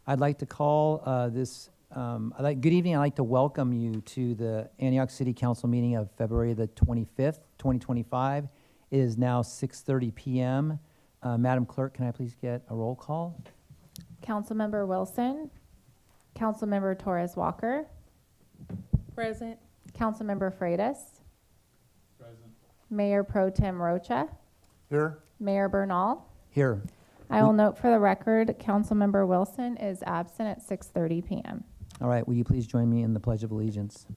I'd like to call good evening. I'd like to welcome you to the Antioch City Council meeting of February the 25th, 2025. It is now 6:30 p.m. Madam Clerk, can I please get a roll call? Councilmember Wilson, Councilmember Torres Walker, Present. Councilmember Freitas, Present. Mayor Pro Tem Rocha, Here. Mayor Bernal. Here. I will note for the record, Councilmember Wilson is absent at 6:30 p.m. All right, will you please join me in the Pledge of Allegiance?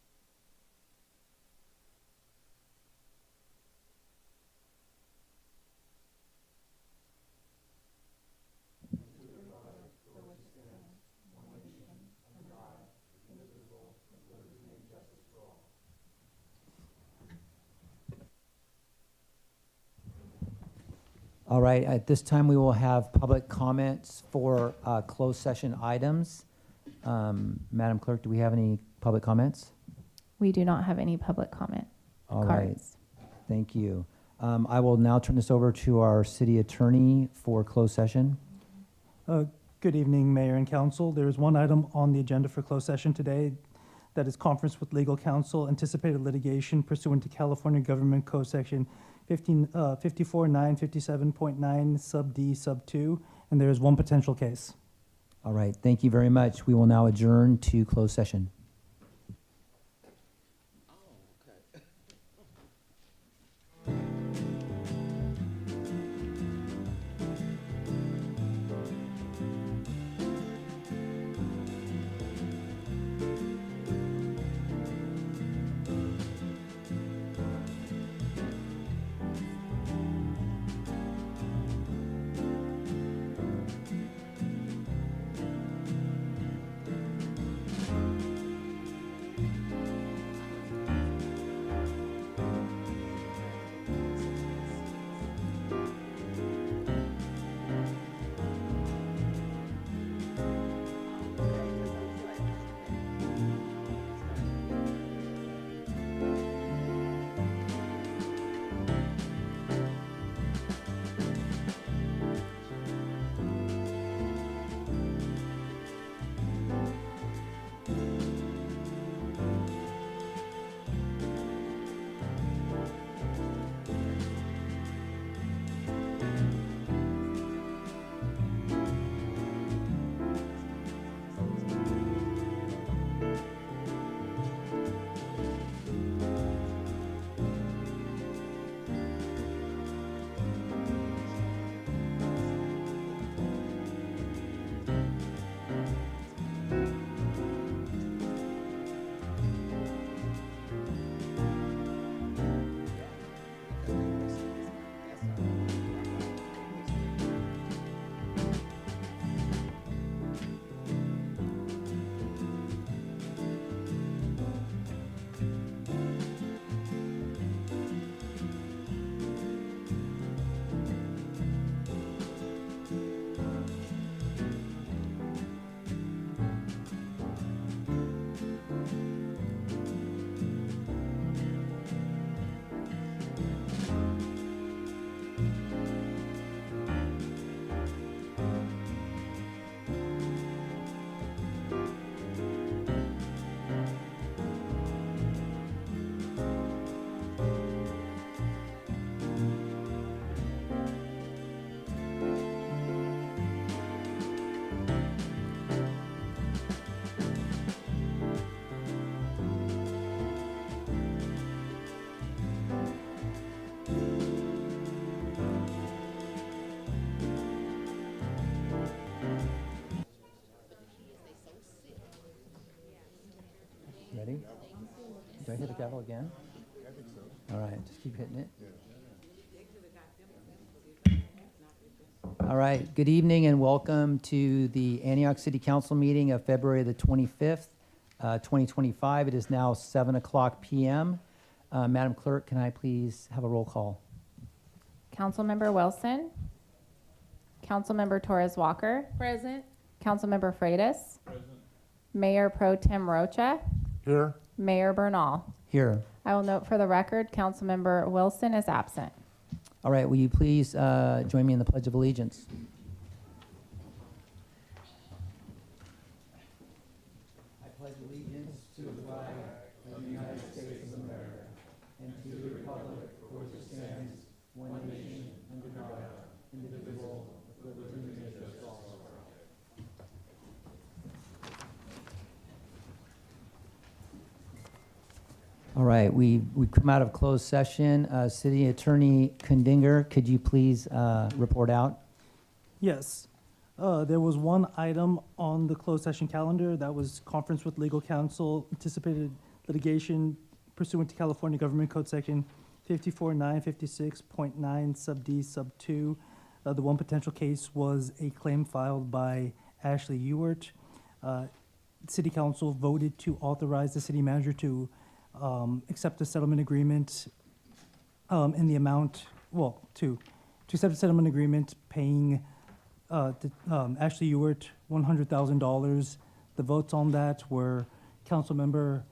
All right, at this time, we will have public comments for closed session items. Madam Clerk, do we have any public comments? We do not have any public comment All right, cards. thank you. I will now turn this over to our city attorney for closed session. Good evening, Mayor and Council. There is one item on the agenda for closed session today. That is conference with legal counsel, anticipated litigation pursuant to California Government Code Section 54.957.9 sub D sub 2, and there is one potential case. All right, thank you very much. We will now adjourn to closed session. Ready? Do I hit the gavel again? I think so. All right, just keep hitting it. All right, good evening and welcome to the Antioch City Council meeting of February the 25th, 2025. It is now 7 o'clock p.m. Madam Clerk, can I please have a roll call? Councilmember Wilson, Councilmember Torres Walker, Present. Councilmember Freitas, Present. Mayor Pro Tem Rocha, Here. Mayor Bernal. Here. I will note for the record, Councilmember Wilson is absent. All right, will you please join me in the Pledge of Allegiance? All right, we've come out of closed session. City Attorney Kundinger, could you please report out? Yes. There was one item on the closed session calendar that was conference with legal counsel, anticipated litigation pursuant to California Government Code Section 54956.9 sub D sub 2. The one potential case was a claim filed by Ashley Ewart. City Council voted to authorize the city manager to accept a settlement agreement in the amount, to accept a settlement agreement paying Ashley Ewart $100,000. The votes on that were Councilmember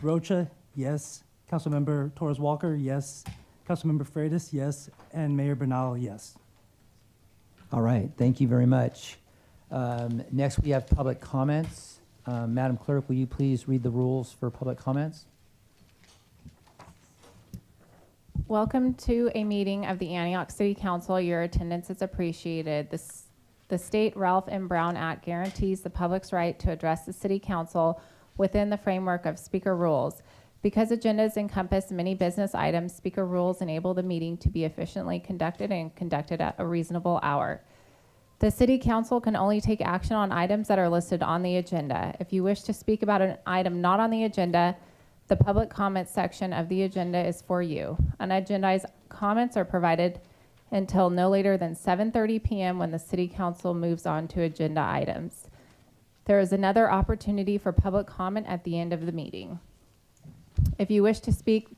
Rocha, yes. Councilmember Torres Walker, yes. Councilmember Freitas, yes. And Mayor Bernal, yes. All right, thank you very much. Next, we have public comments. Madam Clerk, will you please read the rules for public comments? Welcome to a meeting of the Antioch City Council. Your attendance is appreciated. The state Ralph M. Brown Act guarantees the public's right to address the City Council within the framework of speaker rules. Because agendas encompass many business items, speaker rules enable the meeting to be efficiently conducted and conducted at a reasonable hour. The City Council can only take action on items that are listed on the agenda. If you wish to speak about an item not on the agenda, the public comments section of the agenda is for you. Unagendized comments are provided until no later than 7:30 p.m. when the City Council moves on to agenda items. There is another opportunity for public comment at the end of the meeting. If you wish to speak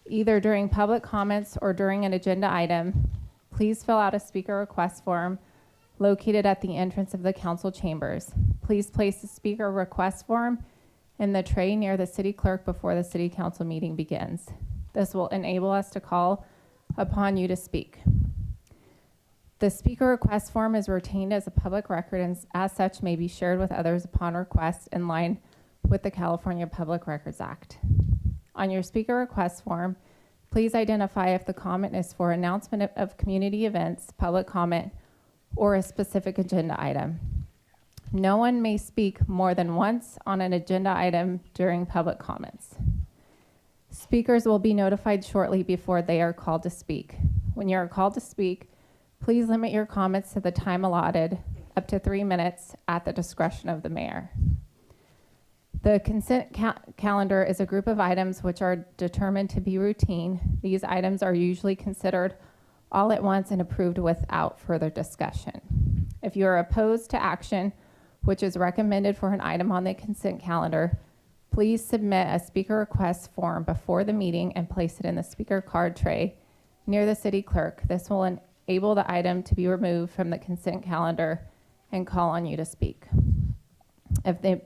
either during public comments or during an agenda item, please fill out a speaker request form located at the entrance of the council chambers. Please place the speaker request form in the tray near the city clerk before the City Council meeting begins. This will enable us to call upon you to speak. The speaker request form is retained as a public record and as such may be shared with others upon request in line with the California Public Records Act. On your speaker request form, please identify if the comment is for announcement of community events, public comment, or a specific agenda item. No one may speak more than once on an agenda item during public comments. Speakers will be notified shortly before they are called to speak. When you are called to speak, please limit your comments to the time allotted, up to 3 minutes, at the discretion of the mayor. The consent calendar is a group of items which are determined to be routine. These items are usually considered all at once and approved without further discussion. If you are opposed to action, which is recommended for an item on the consent calendar, please submit a speaker request form before the meeting and place it in the speaker card tray near the city clerk. This will enable the item to be removed from the consent calendar and call on you to speak. If the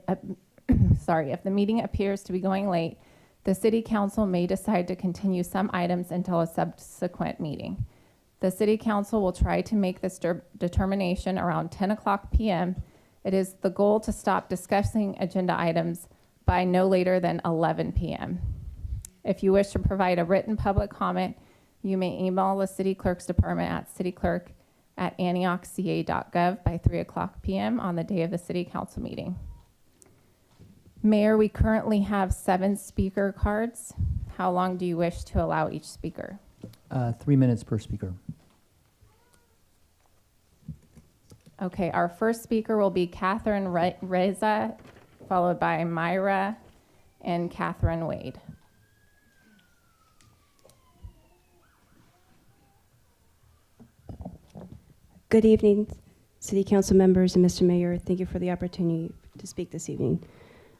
meeting appears to be going late, the City Council may decide to continue some items until a subsequent meeting. The City Council will try to make this determination around 10 o'clock p.m. It is the goal to stop discussing agenda items by no later than 11 p.m. If you wish to provide a written public comment, you may email the City Clerk's Department at cityclerk@antiochca.gov by 3 o'clock p.m. on the day of the City Council meeting. Mayor, we currently have 7 speaker cards. How long do you wish to allow each speaker? 3 minutes per speaker. Okay, our first speaker will be Catherine Reza, followed by Myra and Catherine Wade. Good evening, City Council members and Mr. Mayor. Thank you for the opportunity to speak this evening.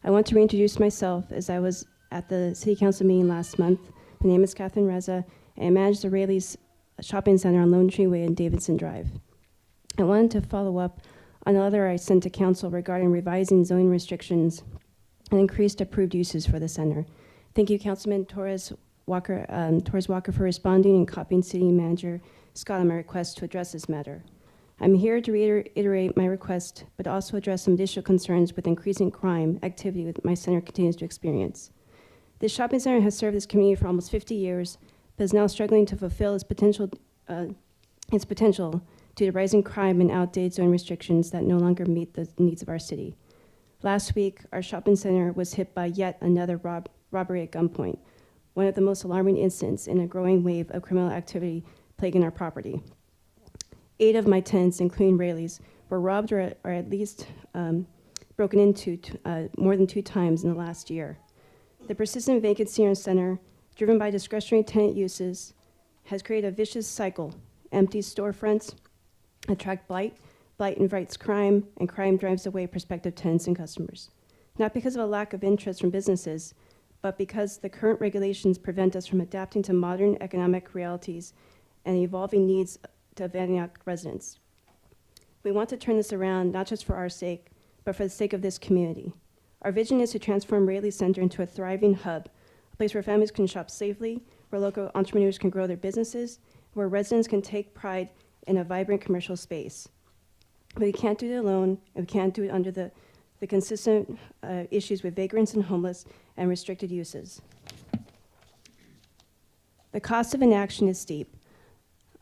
I want to reintroduce myself as I was at the City Council meeting last month. My name is Catherine Reza, and I manage the Rayleigh's Shopping Center on Lone Tree Way and Davidson Drive. I wanted to follow up on a letter I sent to Council regarding revising zoning restrictions and increased approved uses for the center. Thank you, Councilman Torres Walker for responding and copying City Manager Scott on my request to address this matter. I'm here to reiterate my request, but also address some additional concerns with increasing crime activity that my center continues to experience. This shopping center has served this community for almost 50 years, but is now struggling to fulfill its potential due to rising crime and outdated zone restrictions that no longer meet the needs of our city. Last week, our shopping center was hit by yet another robbery at gunpoint, one of the most alarming incidents in a growing wave of criminal activity plaguing our property. 8 of my tenants, including Rayleigh's, were robbed or at least broken into more than 2 times in the last year. The persistent vacancy in our center, driven by discretionary tenant uses, has created a vicious cycle. Empty storefronts attract blight, blight invites crime, and crime drives away prospective tenants and customers. Not because of a lack of interest from businesses, but because the current regulations prevent us from adapting to modern economic realities and the evolving needs of Antioch residents. We want to turn this around, not just for our sake, but for the sake of this community. Our vision is to transform Rayleigh Center into a thriving hub, a place where families can shop safely, where local entrepreneurs can grow their businesses, where residents can take pride in a vibrant commercial space. But we can't do it alone, and we can't do it under the consistent issues with vagrants and homeless and restricted uses. The cost of inaction is steep.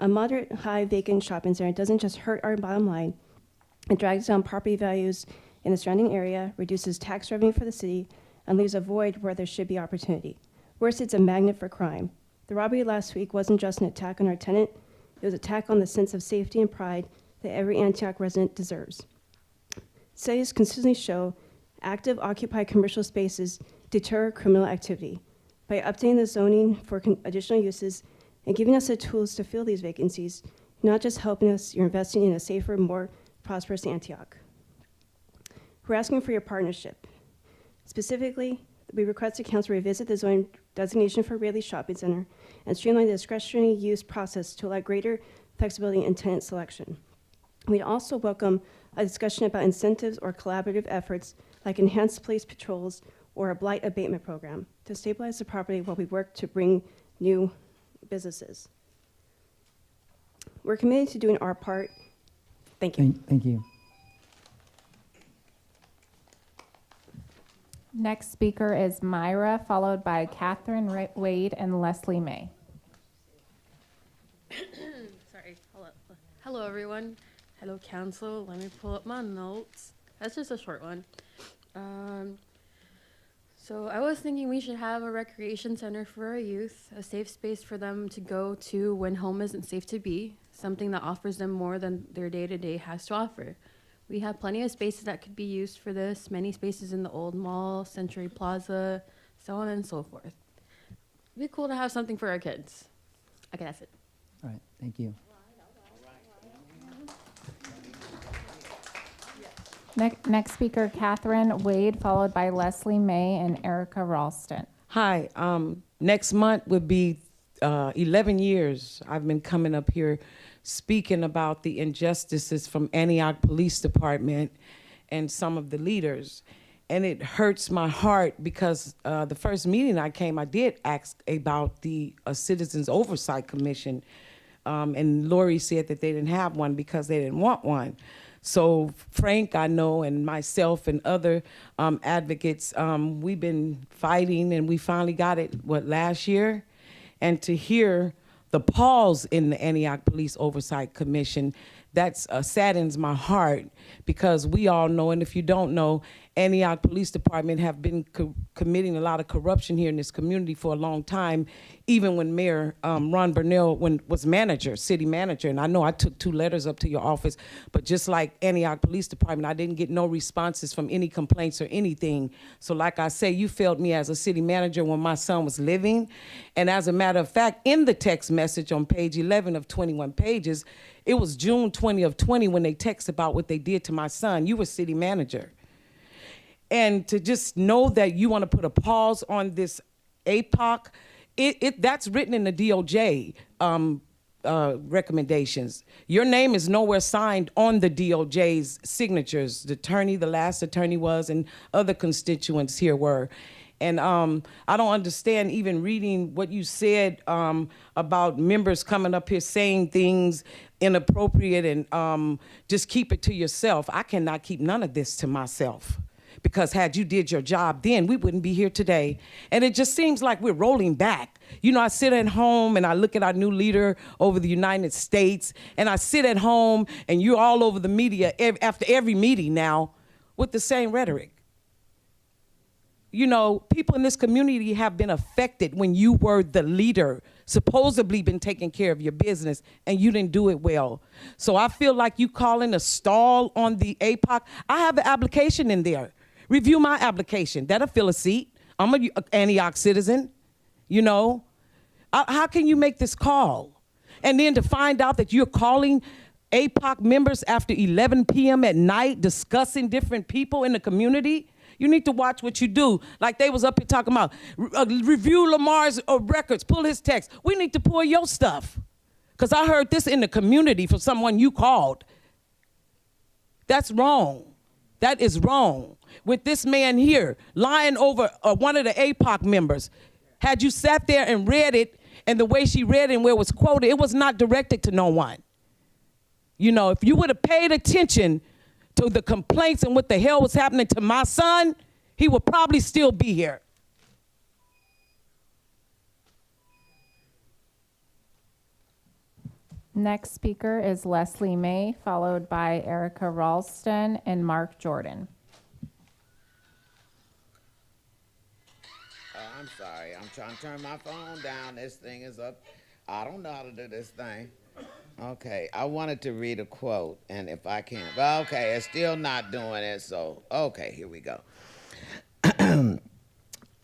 A moderate high vacant shopping center doesn't just hurt our bottom line, it drags down property values in the surrounding area, reduces tax revenue for the city, and leaves a void where there should be opportunity. Worse, it's a magnet for crime. The robbery last week wasn't just an attack on our tenant, it was an attack on the sense of safety and pride that every Antioch resident deserves. Studies consistently show active occupied commercial spaces deter criminal activity. By updating the zoning for additional uses and giving us the tools to fill these vacancies, you're not just helping us, you're investing in a safer, more prosperous Antioch. We're asking for your partnership. Specifically, we request the council revisit the zoning designation for Rayleigh Shopping Center and streamline the discretionary use process to allow greater flexibility in tenant selection. We'd also welcome a discussion about incentives or collaborative efforts like enhanced police patrols or a blight abatement program to stabilize the property while we work to bring new businesses. We're committed to doing our part. Thank you. Thank you. Next speaker is Myra, followed by Catherine Wade and Leslie May. Sorry, hello everyone. Hello council, let me pull up my notes. That's just a short one. So I was thinking we should have a recreation center for our youth, a safe space for them to go to when home isn't safe to be, something that offers them more than their day-to-day has to offer. We have plenty of spaces that could be used for this, many spaces in the old mall, Century Plaza, so on and so forth. It'd be cool to have something for our kids. Okay, that's it. All right, thank you. Next speaker, Catherine Wade, followed by Leslie May and Erica Ralston. Hi, next month would be 11 years I've been coming up here speaking about the injustices from Antioch Police Department and some of the leaders. And it hurts my heart because the first meeting I came, I did ask about the Citizens Oversight Commission. And Lori said that they didn't have one because they didn't want one. So Frank, I know, and myself and other advocates, we've been fighting and we finally got it, last year? And to hear the pause in the Antioch Police Oversight Commission, that saddens my heart because we all know, and if you don't know, Antioch Police Department have been committing a lot of corruption here in this community for a long time, even when Mayor Ron Burnell was manager, city manager. And I know I took 2 letters up to your office, but just like Antioch Police Department, I didn't get no responses from any complaints or anything. So like I say, you failed me as a city manager when my son was living. And as a matter of fact, in the text message on page 11 of 21 pages, it was June 20 of 20 when they text about what they did to my son. You were city manager. And to just know that you want to put a pause on this APOC, that's written in the DOJ recommendations. Your name is nowhere signed on the DOJ's signatures. The attorney, the last attorney was, and other constituents here were. And I don't understand even reading what you said about members coming up here saying things inappropriate and just keep it to yourself. I cannot keep none of this to myself. Because had you did your job then, we wouldn't be here today. And it just seems like we're rolling back. You know, I sit at home and I look at our new leader over the United States, and I sit at home and you're all over the media after every meeting now with the same rhetoric. You know, people in this community have been affected when you were the leader, supposedly been taking care of your business, and you didn't do it well. So I feel like you calling a stall on the APOC. I have an application in there. Review my application. That'll fill a seat. I'm an Antioch citizen, you know. How can you make this call? And then to find out that you're calling APOC members after 11 p.m. at night discussing different people in the community, you need to watch what you do. Like they was up here talking about, review Lamar's records, pull his text. We need to pull your stuff. Because I heard this in the community from someone you called. That's wrong. That is wrong. With this man here lying over one of the APOC members, had you sat there and read it, and the way she read it and where it was quoted, it was not directed to no one. You know, if you would have paid attention to the complaints and what the hell was happening to my son, he would probably still be here. Next speaker is Leslie May, followed by Erica Ralston and Mark Jordan. I'm sorry. I'm trying to turn my phone down. This thing is up. I don't know how to do this thing. Okay, I wanted to read a quote, and if I can, but okay, it's still not doing it, so, okay, here we go.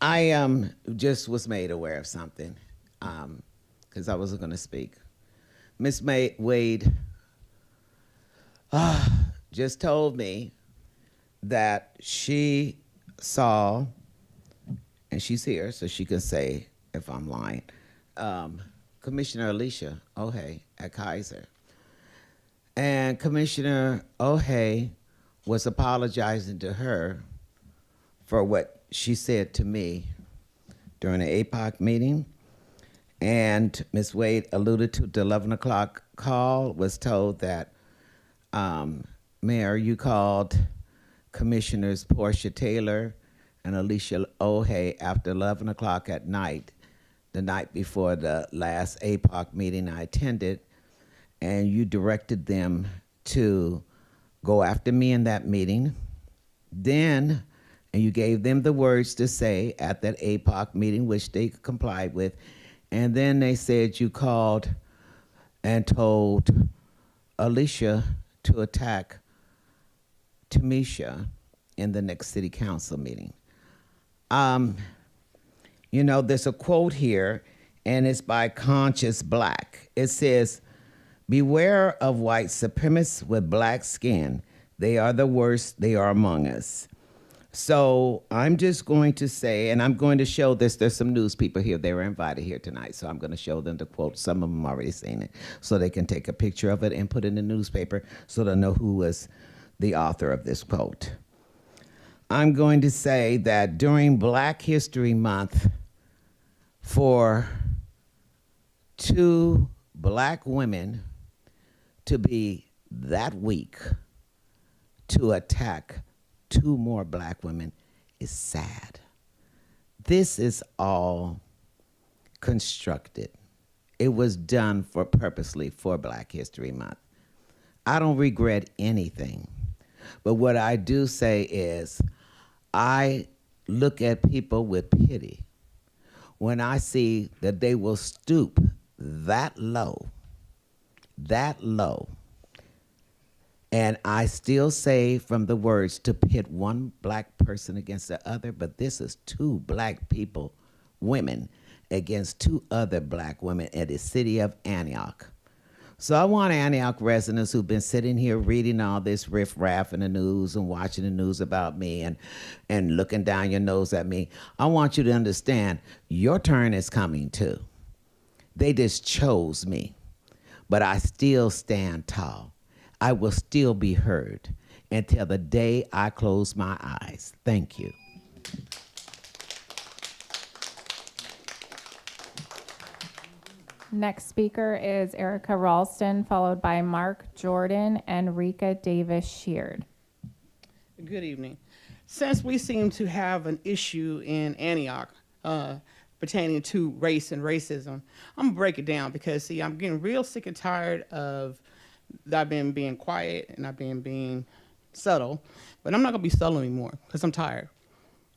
I just was made aware of something, because I wasn't going to speak. Miss Wade just told me that she saw, and she's here, so she can say if I'm lying, Commissioner Alicia O'Hay at Kaiser. And Commissioner O'Hay was apologizing to her for what she said to me during the APOC meeting. And Ms. Wade alluded to the 11 o'clock call, was told that, Mayor, you called Commissioners Portia Taylor and Alicia O'Hay after 11 o'clock at night, the night before the last APOC meeting I attended, and you directed them to go after me in that meeting. Then, and you gave them the words to say at that APOC meeting, which they complied with, and then they said you called and told Alicia to attack Tamisha in the next city council meeting. You know, there's a quote here, and it's by Conscious Black. It says, "Beware of white supremacists with black skin. They are the worst. They are among us." So I'm just going to say, and I'm going to show this. There's some news people here. They were invited here tonight, so I'm going to show them the quote. Some of them already seen it, so they can take a picture of it and put it in the newspaper so they'll know who was the author of this quote. I'm going to say that during Black History Month, for two black women to be that weak to attack two more black women is sad. This is all constructed. It was done purposely for Black History Month. I don't regret anything. But what I do say is, I look at people with pity when I see that they will stoop that low, and I still say from the words to pit one black person against the other, but this is two black people, women, against two other black women in the city of Antioch. So I want Antioch residents who've been sitting here reading all this riffraff in the news and watching the news about me and looking down your nose at me, I want you to understand your turn is coming too. They just chose me, but I still stand tall. I will still be heard until the day I close my eyes. Thank you. Next speaker is Erica Ralston, followed by Mark Jordan and Rika Davis Sheard. Good evening. Since we seem to have an issue in Antioch pertaining to race and racism, I'm gonna break it down because, see, I'm getting real sick and tired of I've been being quiet and I've been being subtle, but I'm not gonna be subtle anymore because I'm tired.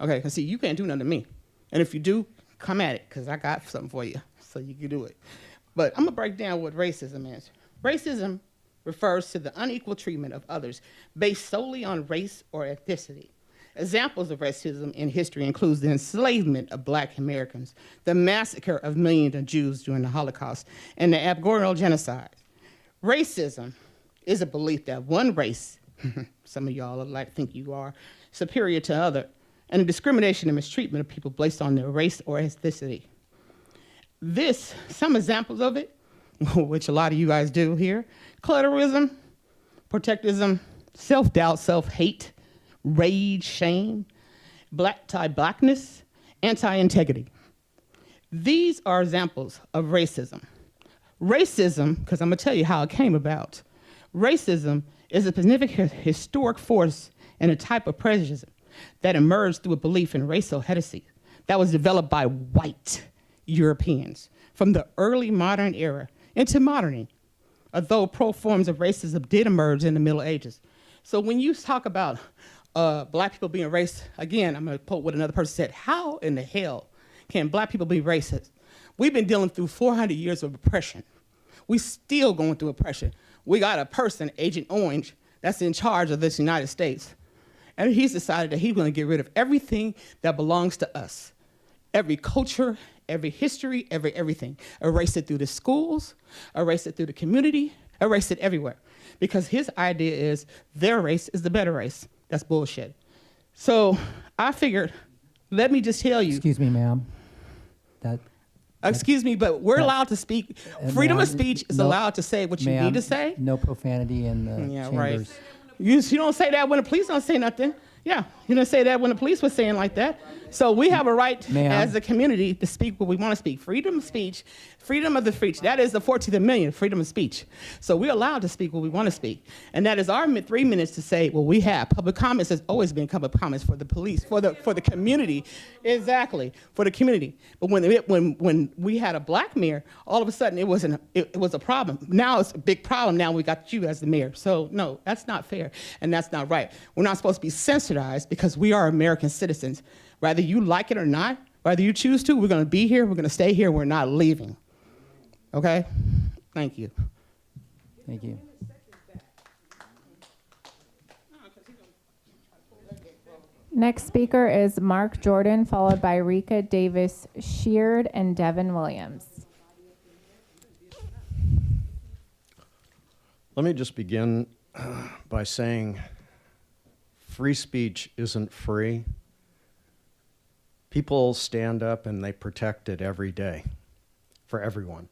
Okay, because see, you can't do nothing to me. And if you do, come at it, because I got something for you, so you can do it. But I'm going to break down what racism is. Racism refers to the unequal treatment of others based solely on race or ethnicity. Examples of racism in history include the enslavement of black Americans, the massacre of millions of Jews during the Holocaust, and the Aboriginal genocide. Racism is a belief that one race, some of y'all like to think you are, superior to other, and the discrimination and mistreatment of people based on their race or ethnicity. Some examples of it, which a lot of you guys do here: colorism, protectism, self-doubt, self-hate, rage, shame, anti-blackness, anti-integrity. These are examples of racism. Racism, because I'm going to tell you how it came about. Racism is a significant historic force and a type of prejudice that emerged through a belief in racial heresy that was developed by white Europeans from the early modern era into modernity, although pro forms of racism did emerge in the Middle Ages. So when you talk about black people being racist, again, I'm going to quote what another person said: how in the hell can black people be racist? We've been dealing through 400 years of oppression. We still going through oppression. We got a person, Agent Orange, that's in charge of this United States. And he's decided that he's going to get rid of everything that belongs to us. Every culture, every history, everything. Erase it through the schools, erase it through the community, erase it everywhere. Because his idea is their race is the better race. That's bullshit. So I figured, let me just tell you. Excuse me, ma'am. Excuse me, but we're allowed to speak. Freedom of speech is no, allowed to say what you need to say. No profanity in the Yeah, chambers. right. You don't say that when the police don't say nothing. Yeah, you don't say that when the police was saying like that. So we have a right as a community to speak what we want to speak. Freedom of speech, freedom of the speech. That is the 14th Amendment, freedom of speech. So we're allowed to speak what we want to speak. And that is our 3 minutes to say what we have. Public comments has always been public comments for the police, for the community. Exactly, for the community. But when we had a black mayor, all of a sudden it was a problem. Now it's a big problem. Now we got you as the mayor. So no, that's not fair, and that's not right. We're not supposed to be sensitized because we are American citizens. Whether you like it or not, whether you choose to, we're going to be here, we're going to stay here, we're not leaving. Okay? Thank you. Thank you. Next speaker is Mark Jordan, followed by Rika Davis Sheard and Devin Williams. Let me just begin by saying free speech isn't free. People stand up and they protect it every day for everyone.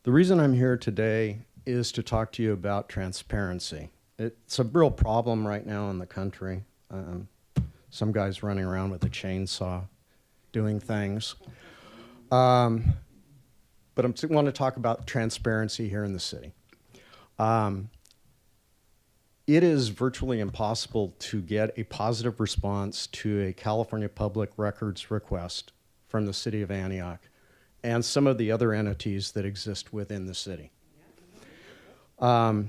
The reason I'm here today is to talk to you about transparency. It's a real problem right now in the country. Some guy's running around with a chainsaw doing things. But I want to talk about transparency here in the city. It is virtually impossible to get a positive response to a California Public Records request from the city of Antioch and some of the other entities that exist within the city. Now,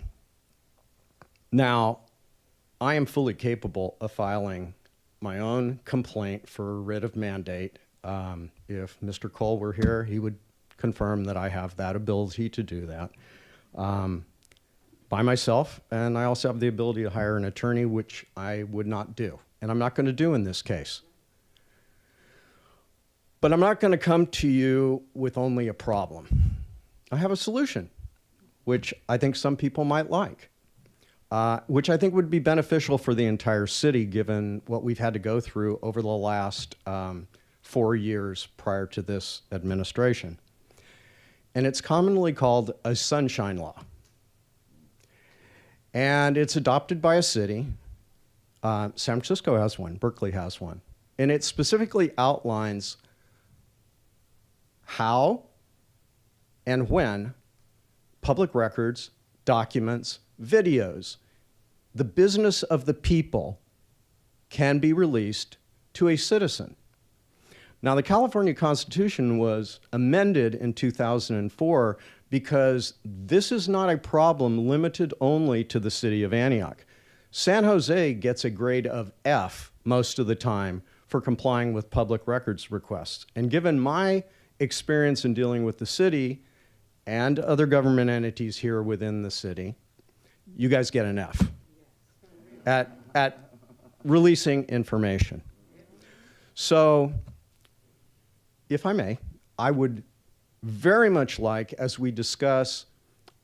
I am fully capable of filing my own complaint for a writ of mandate. If Mr. Cole were here, he would confirm that I have that ability to do that. By myself, and I also have the ability to hire an attorney, which I would not do, and I'm not going to do in this case. But I'm not going to come to you with only a problem. I have a solution, which I think some people might like, which I think would be beneficial for the entire city, given what we've had to go through over the last 4 years prior to this administration. And it's commonly called a sunshine law. And it's adopted by a city. San Francisco has one, Berkeley has one. And it specifically outlines how and when public records, documents, videos, the business of the people can be released to a citizen. Now, the California Constitution was amended in 2004 because this is not a problem limited only to the city of Antioch. San Jose gets a grade of F most of the time for complying with public records requests. And given my experience in dealing with the city and other government entities here within the city, you guys get an F at releasing information. So, if I may, I would very much like, as we discuss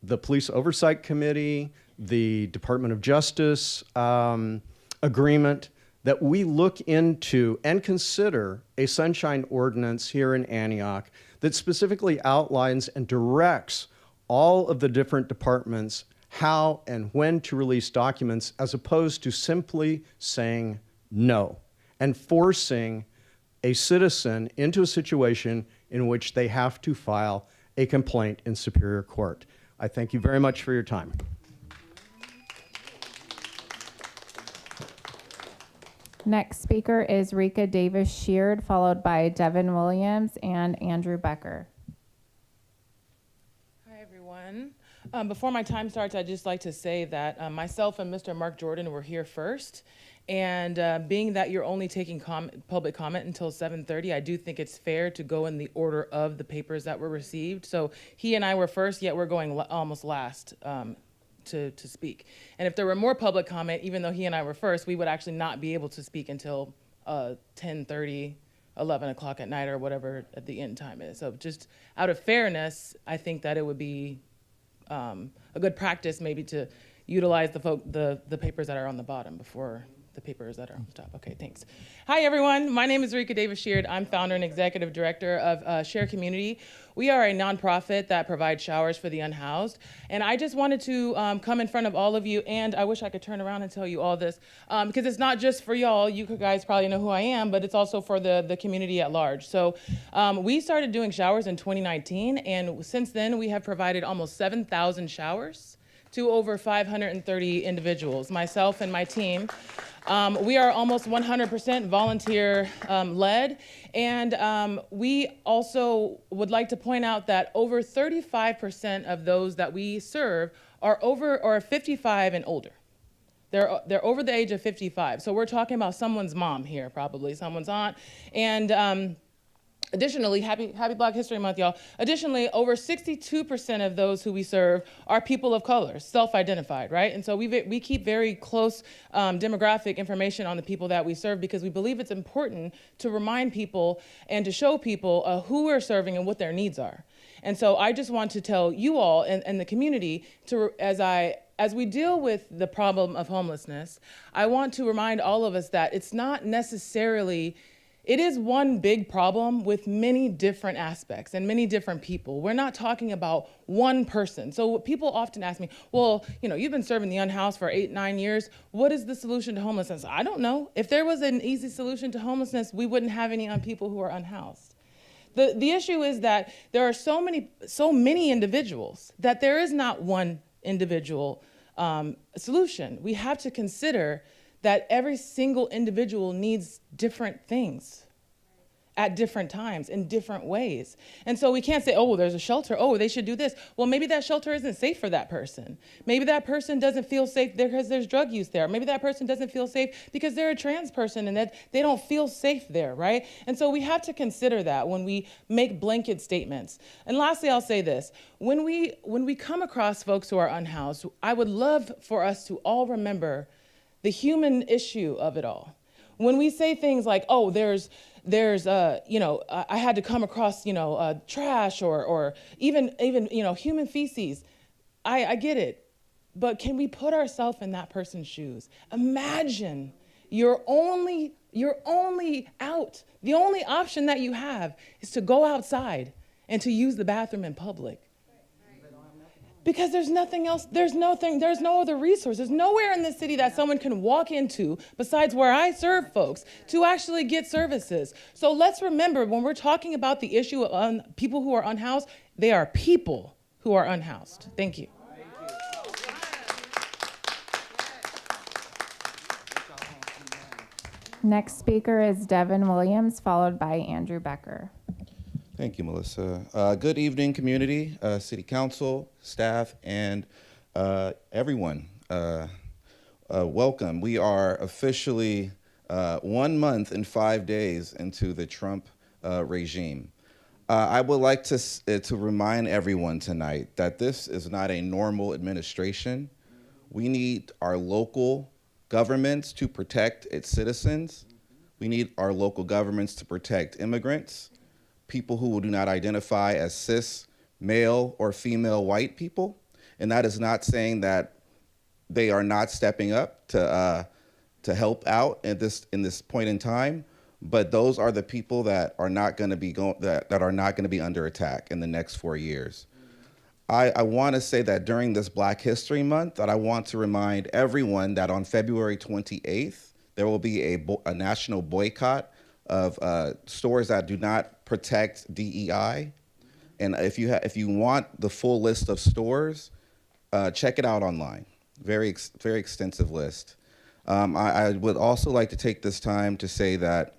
the Police Oversight Committee, the Department of Justice agreement, that we look into and consider a sunshine ordinance here in Antioch that specifically outlines and directs all of the different departments how and when to release documents, as opposed to simply saying no and forcing a citizen into a situation in which they have to file a complaint in Superior Court. I thank you very much for your time. Next speaker is Rika Davis-Sheard, followed by Devin Williams and Andrew Becker. Hi, everyone. Before my time starts, I'd just like to say that myself and Mr. Mark Jordan were here first. And being that you're only taking public comment until 7:30, I do think it's fair to go in the order of the papers that were received. So he and I were first, yet we're going almost last to speak. And if there were more public comment, even though he and I were first, we would actually not be able to speak until 10:30, 11 o'clock at night, or whatever at the end time is. So just out of fairness, I think that it would be a good practice maybe to utilize the papers that are on the bottom before the papers that are on the top. Okay, thanks. Hi, everyone. My name is Rika Davis-Sheard. I'm founder and executive director of Share Community. We are a nonprofit that provides showers for the unhoused. And I just wanted to come in front of all of you, and I wish I could turn around and tell you all this, because it's not just for y'all. You guys probably know who I am, but it's also for the community at large. So we started doing showers in 2019, and since then we have provided almost 7,000 showers to over 530 individuals, myself and my team. We are almost 100% volunteer led, and we also would like to point out that over 35% of those that we serve are over or 55 and older. They're over the age of 55. So we're talking about someone's mom here, probably someone's aunt, and additionally, happy Black History Month, y'all. Additionally, over 62% of those who we serve are people of color, self-identified, right? And so we keep very close demographic information on the people that we serve, because we believe it's important to remind people and to show people who we're serving and what their needs are. And so I just want to tell you all and the community, as we deal with the problem of homelessness, I want to remind all of us that it's not necessarily. It is one big problem with many different aspects and many different people. We're not talking about one person. So people often ask me, well, you've been serving the unhoused for 8-9 years. What is the solution to homelessness? I don't know. If there was an easy solution to homelessness, we wouldn't have any people who are unhoused. The issue is that there are so many individuals that there is not one individual solution. We have to consider that every single individual needs different things at different times in different ways. And so we can't say, oh, there's a shelter, oh, they should do this. Well, maybe that shelter isn't safe for that person. Maybe that person doesn't feel safe because there's drug use there. Maybe that person doesn't feel safe because they're a trans person and that they don't feel safe there, right? And so we have to consider that when we make blanket statements. And lastly, I'll say this. When we come across folks who are unhoused, I would love for us to all remember the human issue of it all. When we say things like, oh, I had to come across, trash or even human feces. I get it, but can we put ourselves in that person's shoes? Imagine you're only out. The only option that you have is to go outside and to use the bathroom in public. Because there's nothing else, there's no other resource. There's nowhere in this city that someone can walk into besides where I serve folks to actually get services. So let's remember, when we're talking about the issue of people who are unhoused, they are people who are unhoused. Thank you. Next speaker is Devin Williams, followed by Andrew Becker. Thank you, Melissa. Good evening, community, city council, staff, and everyone. welcome. We are officially 1 month and 5 days into the Trump regime. I would like to remind everyone tonight that this is not a normal administration. We need our local governments to protect its citizens. We need our local governments to protect immigrants, people who do not identify as cis, male, or female white people. And that is not saying that they are not stepping up to help out in this point in time, but those are the people that are not going to be that are not going to be under attack in the next 4 years. I want to say that during this Black History Month, that I want to remind everyone that on February 28th, there will be a national boycott of stores that do not protect DEI. And if you want the full list of stores, check it out online. Very extensive list. I would also like to take this time to say that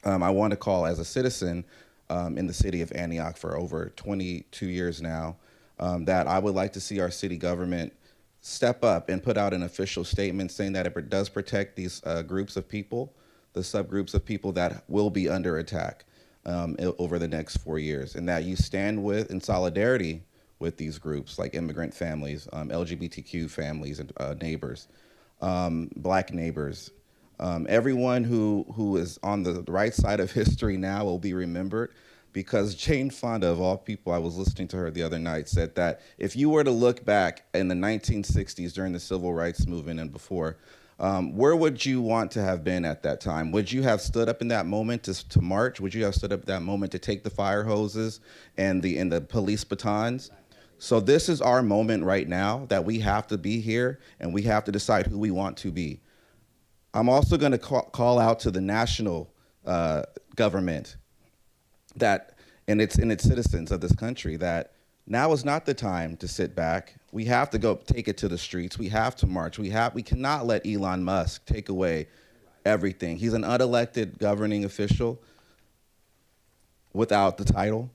I want to call as a citizen in the city of Antioch for over 22 years now, that I would like to see our city government step up and put out an official statement saying that it does protect these groups of people, the subgroups of people that will be under attack over the next 4 years, and that you stand in solidarity with these groups like immigrant families, LGBTQ families, and neighbors, Black neighbors. Everyone who is on the right side of history now will be remembered, because Jane Fonda, of all people, I was listening to her the other night, said that if you were to look back in the 1960s during the Civil Rights Movement and before, where would you want to have been at that time? Would you have stood up in that moment to march? Would you have stood up at that moment to take the fire hoses and the police batons? So this is our moment right now that we have to be here and we have to decide who we want to be. I'm also going to call out to the national government and its citizens of this country that now is not the time to sit back. We have to go take it to the streets. We have to march. We cannot let Elon Musk take away everything. He's an unelected governing official without the title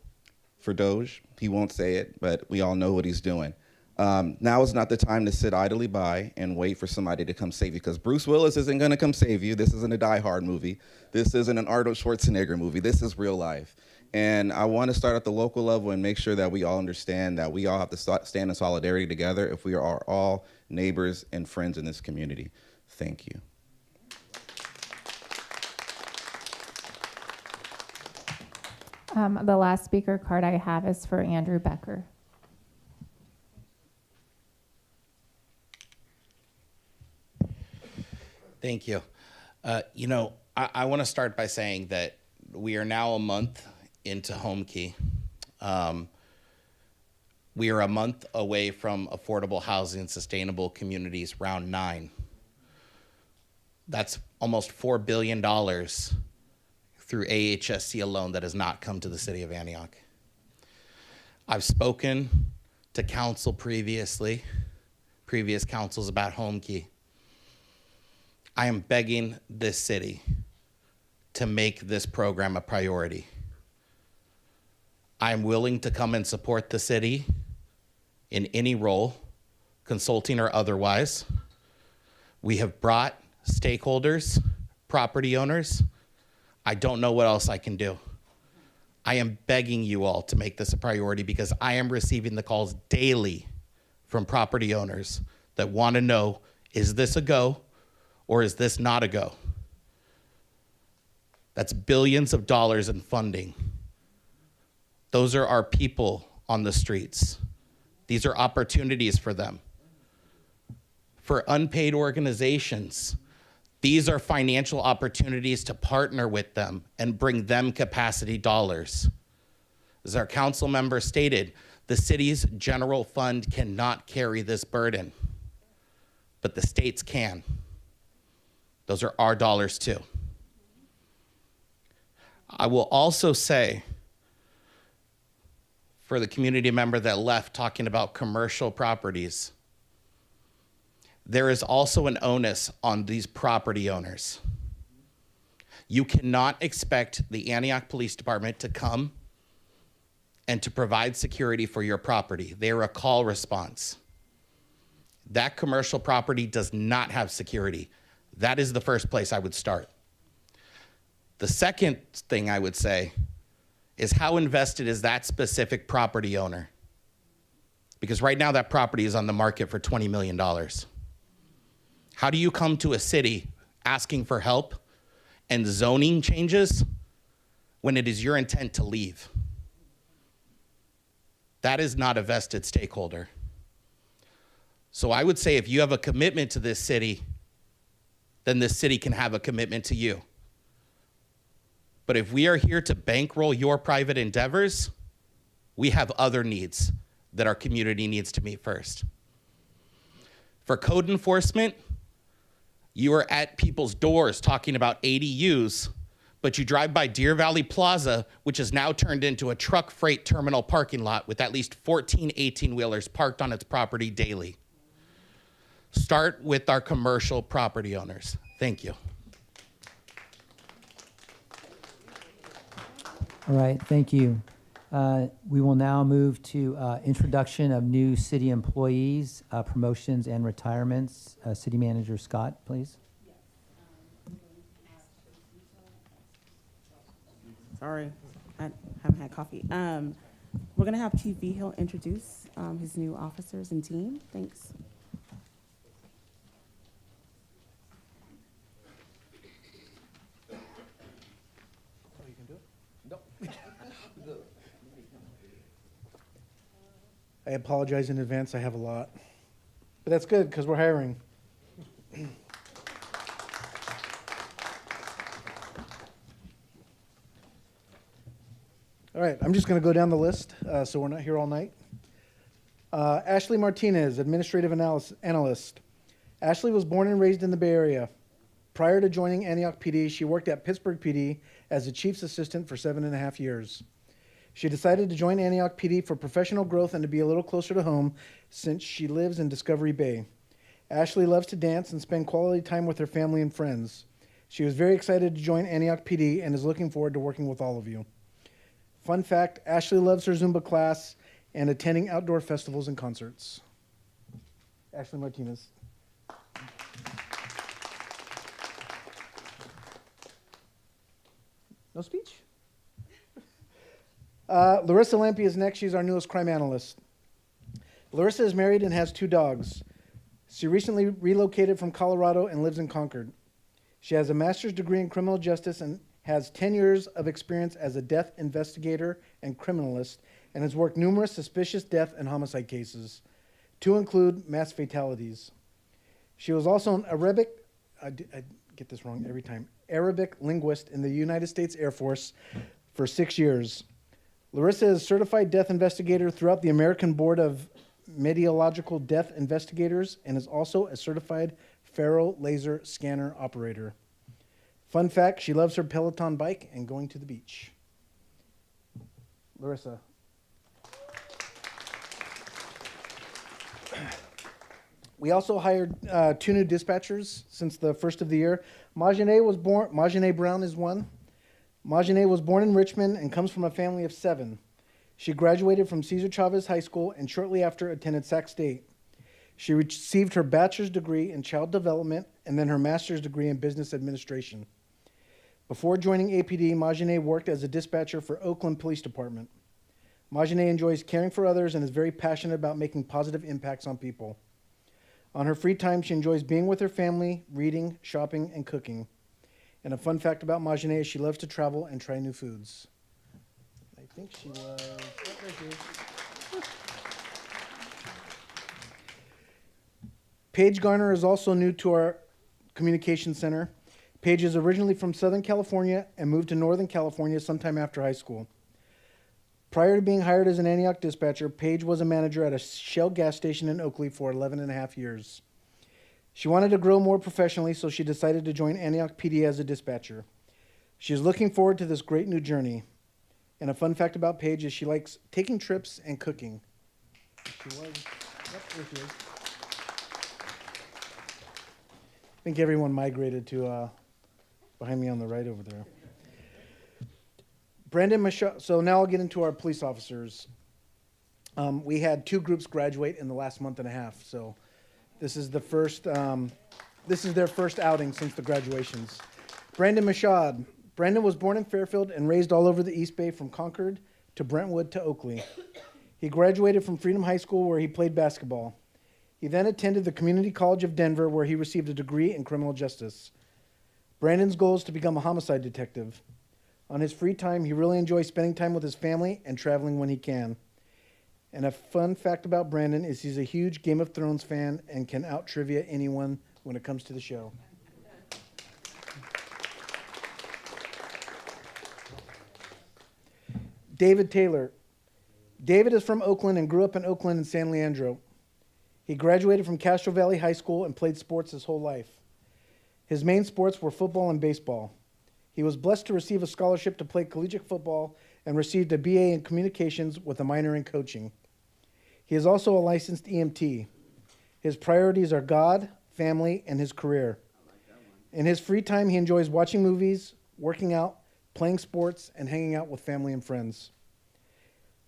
for Doge. He won't say it, but we all know what he's doing. Now is not the time to sit idly by and wait for somebody to come save you, because Bruce Willis isn't going to come save you. This isn't a Die Hard movie. This isn't an Arnold Schwarzenegger movie. This is real life. And I want to start at the local level and make sure that we all understand that we all have to stand in solidarity together if we are all neighbors and friends in this community. Thank you. The last speaker card I have is for Andrew Becker. Thank you. I want to start by saying that we are now a month into Home Key. We are a month away from affordable housing and sustainable communities round 9. That's almost $4 billion through AHSC alone that has not come to the city of Antioch. I've spoken to council previous councils about Home Key. I am begging this city to make this program a priority. I'm willing to come and support the city in any role, consulting or otherwise. We have brought stakeholders, property owners. I don't know what else I can do. I am begging you all to make this a priority, because I am receiving the calls daily from property owners that want to know, is this a go or is this not a go? That's billions of dollars in funding. Those are our people on the streets. These are opportunities for them. For unpaid organizations, these are financial opportunities to partner with them and bring them capacity dollars. As our council member stated, the city's general fund cannot carry this burden, but the states can. Those are our dollars too. I will also say, for the community member that left talking about commercial properties, there is also an onus on these property owners. You cannot expect the Antioch Police Department to come and to provide security for your property. They are a call response. That commercial property does not have security. That is the first place I would start. The second thing I would say is how invested is that specific property owner? Because right now that property is on the market for $20 million. How do you come to a city asking for help and zoning changes when it is your intent to leave? That is not a vested stakeholder. So I would say if you have a commitment to this city, then this city can have a commitment to you. But if we are here to bankroll your private endeavors, we have other needs that our community needs to meet first. For code enforcement, you are at people's doors talking about ADUs, but you drive by Deer Valley Plaza, which is now turned into a truck freight terminal parking lot with at least 14 18-wheelers parked on its property daily. Start with our commercial property owners. Thank you. All right, thank you. We will now move to introduction of new city employees, promotions and retirements. City Manager Scott, please. Sorry, I haven't had coffee. We're gonna have Chief Vigil introduce his new officers and team. Thanks. I apologize in advance, I have a lot. But that's good, because we're hiring. All right, I'm just going to go down the list, so we're not here all night. Ashley Martinez, Administrative Analyst. Ashley was born and raised in the Bay Area. Prior to joining Antioch PD, she worked at Pittsburgh PD as the Chief's Assistant for 7.5 years. She decided to join Antioch PD for professional growth and to be a little closer to home since she lives in Discovery Bay. Ashley loves to dance and spend quality time with her family and friends. She was very excited to join Antioch PD and is looking forward to working with all of you. Fun fact, Ashley loves her Zumba class and attending outdoor festivals and concerts. Ashley Martinez. No speech? Larissa Lampe is next. She's our newest crime analyst. Larissa is married and has 2 dogs. She recently relocated from Colorado and lives in Concord. She has a master's degree in criminal justice and has 10 years of experience as a death investigator and criminalist and has worked numerous suspicious death and homicide cases, to include mass fatalities. She was also an Arabic, I get this wrong every time, Arabic linguist in the United States Air Force for 6 years. Larissa is a certified death investigator throughout the American Board of Mediological Death Investigators and is also a certified Faro laser scanner operator. Fun fact, she loves her Peloton bike and going to the beach. Larissa. We also hired 2 new dispatchers since the first of the year. Majane Brown is one. Majane was born in Richmond and comes from a family of 7. She graduated from Cesar Chavez High School and shortly after attended Sac State. She received her bachelor's degree in child development and then her master's degree in business administration. Before joining APD, Majane worked as a dispatcher for Oakland Police Department. Majane enjoys caring for others and is very passionate about making positive impacts on people. On her free time, she enjoys being with her family, reading, shopping, and cooking. And a fun fact about Majane is she loves to travel and try new foods. I think she was right here. Paige Garner is also new to our communication center. Paige is originally from Southern California and moved to Northern California sometime after high school. Prior to being hired as an Antioch dispatcher, Paige was a manager at a Shell gas station in Oakley for 11.5 years. She wanted to grow more professionally, so she decided to join Antioch PD as a dispatcher. She is looking forward to this great new journey. And a fun fact about Paige is she likes taking trips and cooking. She was. Yep, there she is. I think everyone migrated to behind me on the right over there. Brandon Michaud. So now I'll get into our police officers. We had 2 groups graduate in the last month and a half. So This is their first outing since the graduations. Brandon Mashad. Brandon was born in Fairfield and raised all over the East Bay from Concord to Brentwood to Oakley. He graduated from Freedom High School where he played basketball. He then attended the Community College of Denver where he received a degree in criminal justice. Brandon's goal is to become a homicide detective. On his free time, he really enjoys spending time with his family and traveling when he can. And a fun fact about Brandon is he's a huge Game of Thrones fan and can out-trivia anyone when it comes to the show. David Taylor. David is from Oakland and grew up in Oakland and San Leandro. He graduated from Castro Valley High School and played sports his whole life. His main sports were football and baseball. He was blessed to receive a scholarship to play collegiate football and received a BA in communications with a minor in coaching. He is also a licensed EMT. His priorities are God, family, and his career. In his free time, he enjoys watching movies, working out, playing sports, and hanging out with family and friends.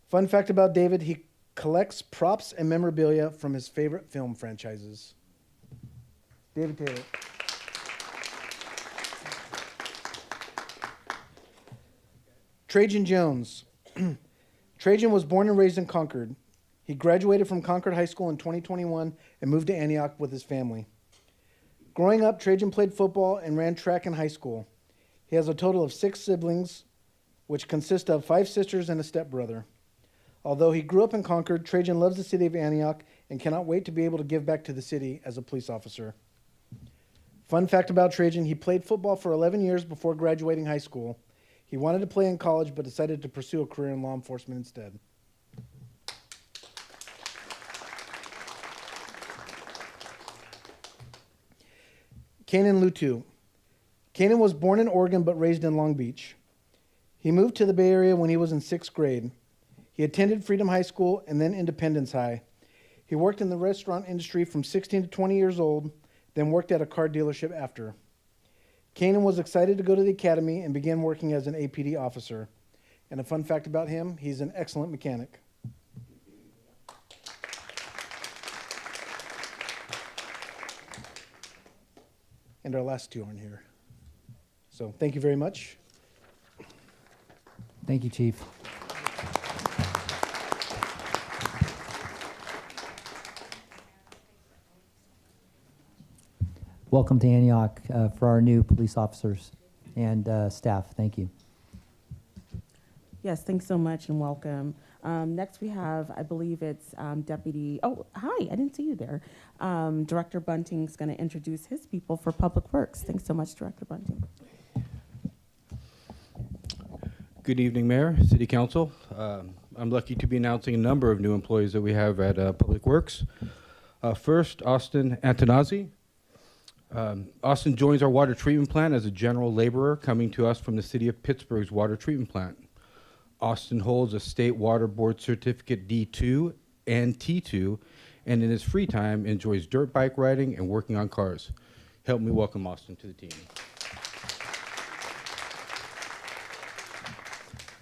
Fun fact about David, he collects props and memorabilia from his favorite film franchises. David Taylor. Trajan Jones. Trajan was born and raised in Concord. He graduated from Concord High School in 2021 and moved to Antioch with his family. Growing up, Trajan played football and ran track in high school. He has a total of 6 siblings, which consist of 5 sisters and a stepbrother. Although he grew up in Concord, Trajan loves the city of Antioch and cannot wait to be able to give back to the city as a police officer. Fun fact about Trajan, he played football for 11 years before graduating high school. He wanted to play in college, but decided to pursue a career in law enforcement instead. Kanan Lutu. Kanan was born in Oregon but raised in Long Beach. He moved to the Bay Area when he was in 6th grade. He attended Freedom High School and then Independence High. He worked in the restaurant industry from 16 to 20 years old, then worked at a car dealership after. Kanan was excited to go to the academy and began working as an APD officer. And a fun fact about him, he's an excellent mechanic. And our last 2 aren't here. So thank you very much. Thank you, Chief. Welcome to Antioch for our new police officers and staff. Thank you. Yes, thanks so much and welcome. Next we have, I believe it's Deputy, oh, hi, I didn't see you there. Director Bunting's going to introduce his people for Public Works. Thanks so much, Director Bunting. Good evening, Mayor, City Council. I'm lucky to be announcing a number of new employees that we have at Public Works. First, Austin Antonazzi. Austin joins our water treatment plant as a general laborer coming to us from the city of Pittsburgh's water treatment plant. Austin holds a state water board certificate D2 and T2, and in his free time enjoys dirt bike riding and working on cars. Help me welcome Austin to the team.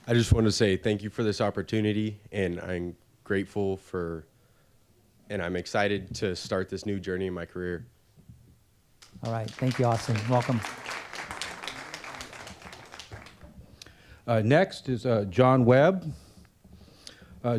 I just want to say thank you for this opportunity, and I'm grateful for, and I'm excited to start this new journey in my career. All right. Thank you, Austin. Welcome. Next is John Webb.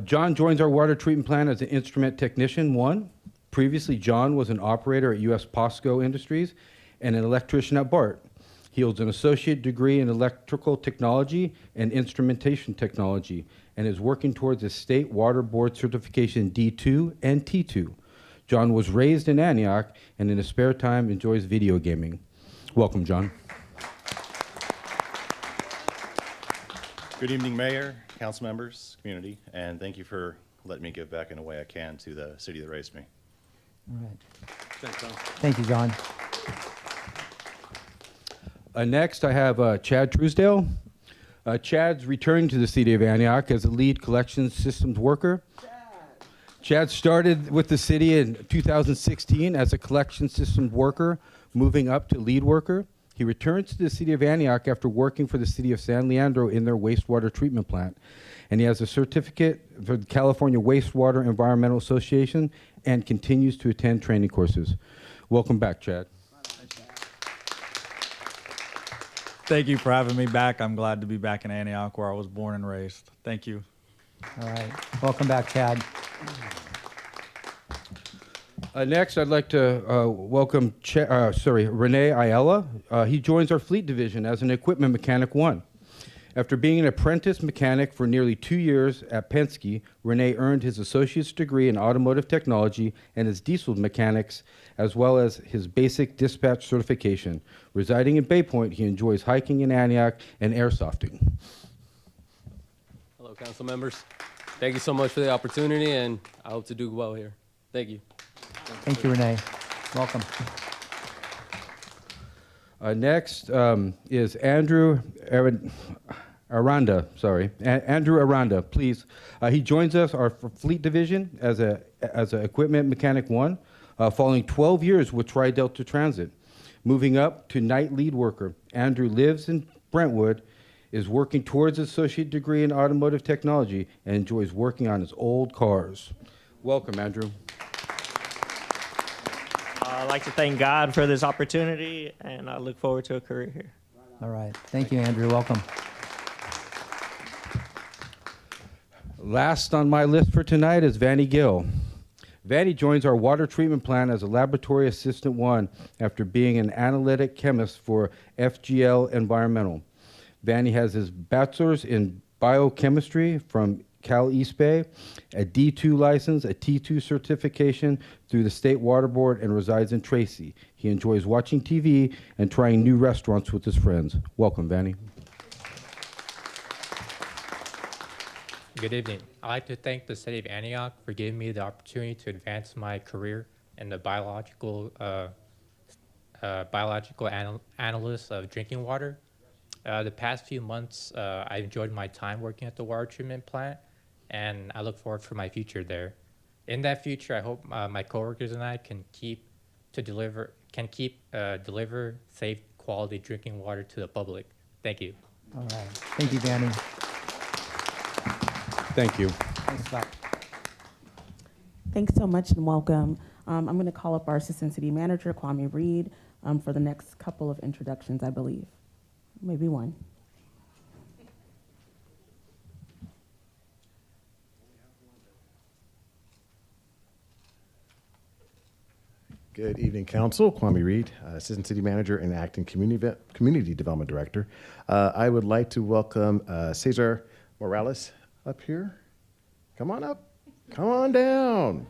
John joins our water treatment plant as an instrument technician 1. Previously, John was an operator at U.S. POSCO Industries and an electrician at BART. He holds an associate degree in electrical technology and instrumentation technology and is working towards a state water board certification D2 and T2. John was raised in Antioch and in his spare time enjoys video gaming. Welcome, John. Good evening, Mayor, council members, community, and thank you for letting me give back in a way I can to the city that raised me. All right. Thanks, John. Thank you, John. Next, I have Chad Truesdale. Chad's returning to the city of Antioch as a lead collections systems worker. Chad started with the city in 2016 as a collection systems worker, moving up to lead worker. He returns to the city of Antioch after working for the city of San Leandro in their wastewater treatment plant. and he has a certificate for the California Wastewater Environmental Association and continues to attend training courses. Welcome back, Chad. Thank you for having me back. I'm glad to be back in Antioch, where I was born and raised. Thank you. All right. Welcome back, Chad. Next, I'd like to welcome Renee Ayala. He joins our fleet division as an equipment mechanic 1. After being an apprentice mechanic for nearly 2 years at Penske, Renee earned his associate's degree in automotive technology and his diesel mechanics, as well as his basic dispatch certification. Residing in Bay Point, he enjoys hiking in Antioch and airsofting. Hello, council members. Thank you so much for the opportunity, and I hope to do well here. Thank you. Thank you, Renee. Welcome. Next is Andrew Aranda. Andrew Aranda, please. He joins us, our fleet division, as a equipment mechanic 1, following 12 years with Tri-Delta Transit. Moving up to night lead worker, Andrew lives in Brentwood, is working towards his associate degree in automotive technology, and enjoys working on his old cars. Welcome, Andrew. I'd like to thank God for this opportunity, and I look forward to a career here. All right. Thank you, Andrew. Welcome. Last on my list for tonight is Vanny Gill. Vanny joins our water treatment plant as a laboratory assistant 1 after being an analytic chemist for FGL Environmental. Vanny has his bachelor's in biochemistry from Cal East Bay, a D2 license, a T2 certification through the State Water Board, and resides in Tracy. He enjoys watching TV and trying new restaurants with his friends. Welcome, Vanny. Good evening. I'd like to thank the City of Antioch for giving me the opportunity to advance my career in the biological analyst of drinking water. The past few months, I enjoyed my time working at the water treatment plant, and I look forward for my future there. In that future, I hope my coworkers and I can deliver safe, quality drinking water to the public. Thank you. All right. Thank you, Vanny. Thank you. Thanks, Scott. Thanks so much and welcome. I'm going to call up our Assistant City Manager, Kwame Reed, for the next couple of introductions, I believe. Maybe one. Good evening, Council. Kwame Reed, Assistant City Manager and Acting Community Development Director. I would like to welcome Cesar Morales up here. Come on up. Come on down.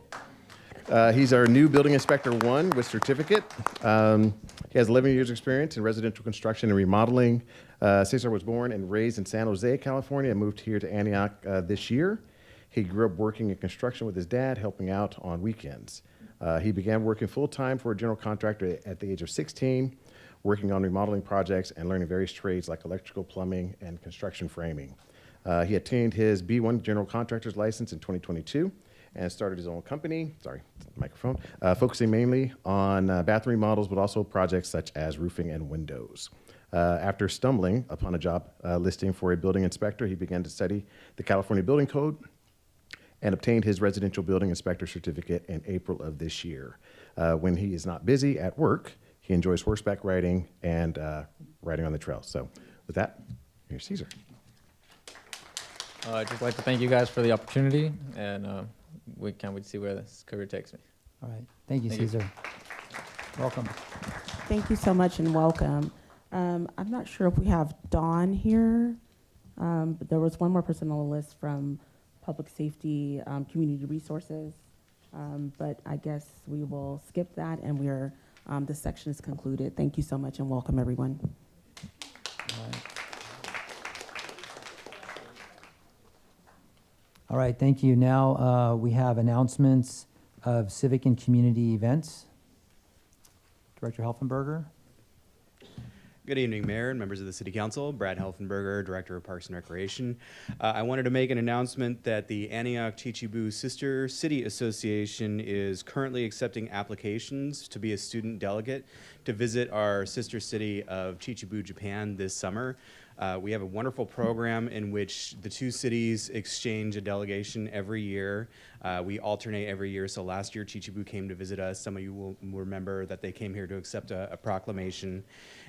He's our new Building Inspector 1 with certificate. He has 11 years experience in residential construction and remodeling. Cesar was born and raised in San Jose, California, and moved here to Antioch this year. He grew up working in construction with his dad, helping out on weekends. He began working full-time for a general contractor at the age of 16, working on remodeling projects and learning various trades like electrical, plumbing, and construction framing. He attained his B1 general contractor's license in 2022 and started his own company, focusing mainly on bathroom remodels, but also projects such as roofing and windows. After stumbling upon a job listing for a building inspector, he began to study the California Building Code and obtained his residential building inspector certificate in April of this year. When he is not busy at work, he enjoys horseback riding and riding on the trail. So with that, here's Cesar. I'd just like to thank you guys for the opportunity, and we can't wait to see where this career takes me. All right. Thank you, Cesar. Welcome. Thank you so much and welcome. I'm not sure if we have Dawn here, but there was one more person on the list from Public Safety, Community Resources, but I guess we will skip that, and this section is concluded. Thank you so much and welcome, everyone. All right, thank you. Now we have announcements of civic and community events. Director Helfenberger. Good evening, Mayor and members of the City Council. Brad Helfenberger, Director of Parks and Recreation. I wanted to make an announcement that the Antioch Chichibu Sister City Association is currently accepting applications to be a student delegate to visit our sister city of Chichibu, Japan this summer. We have a wonderful program in which the two cities exchange a delegation every year. We alternate every year. So last year, Chichibu came to visit us. Some of you will remember that they came here to accept a proclamation.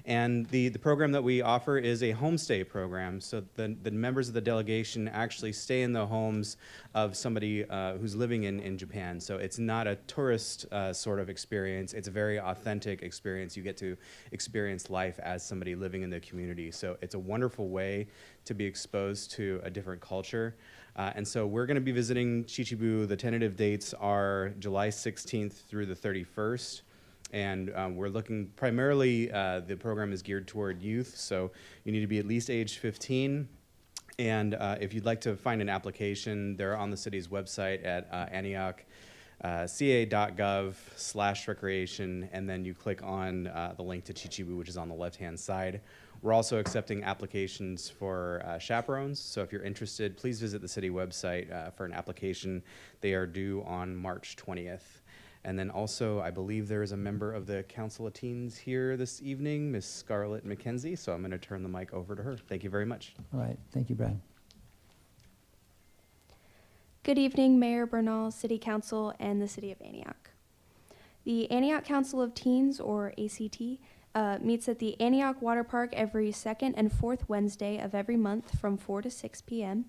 And the program that we offer is a homestay program. So the members of the delegation actually stay in the homes of somebody who's living in Japan. So it's not a tourist sort of experience. It's a very authentic experience. You get to experience life as somebody living in the community. So it's a wonderful way to be exposed to a different culture. And so we're going to be visiting Chichibu. The tentative dates are July 16th through the 31st. And we're looking primarily, the program is geared toward youth, so you need to be at least age 15. And if you'd like to find an application, they're on the city's website at antiochca.gov/recreation, and then you click on the link to Chichibu, which is on the left-hand side. We're also accepting applications for chaperones, so if you're interested, please visit the city website for an application. They are due on March 20th. And then also, I believe there is a member of the Council of Teens here this evening, Ms. Scarlett McKenzie, so I'm going to turn the mic over to her. Thank you very much. All right, thank you, Brad. Good evening, Mayor Bernal, City Council, and the City of Antioch. The Antioch Council of Teens, or ACT, meets at the Antioch Water Park every second and fourth Wednesday of every month from 4 to 6 p.m.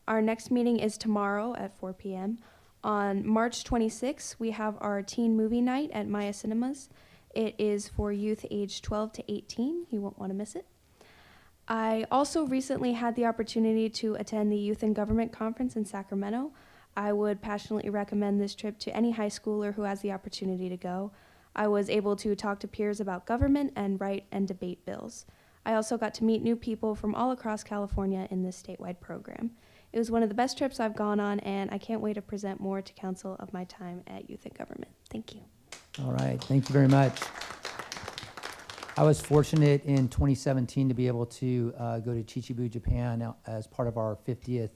Our next meeting is tomorrow at 4 p.m. On March 26th, we have our teen movie night at Maya Cinemas. It is for youth aged 12 to 18. You won't want to miss it. I also recently had the opportunity to attend the Youth in Government Conference in Sacramento. I would passionately recommend this trip to any high schooler who has the opportunity to go. I was able to talk to peers about government and write and debate bills. I also got to meet new people from all across California in this statewide program. It was one of the best trips I've gone on, and I can't wait to present more to council of my time at Youth in Government. Thank you. All right, thank you very much. I was fortunate in 2017 to be able to go to Chichibu, Japan as part of our 50th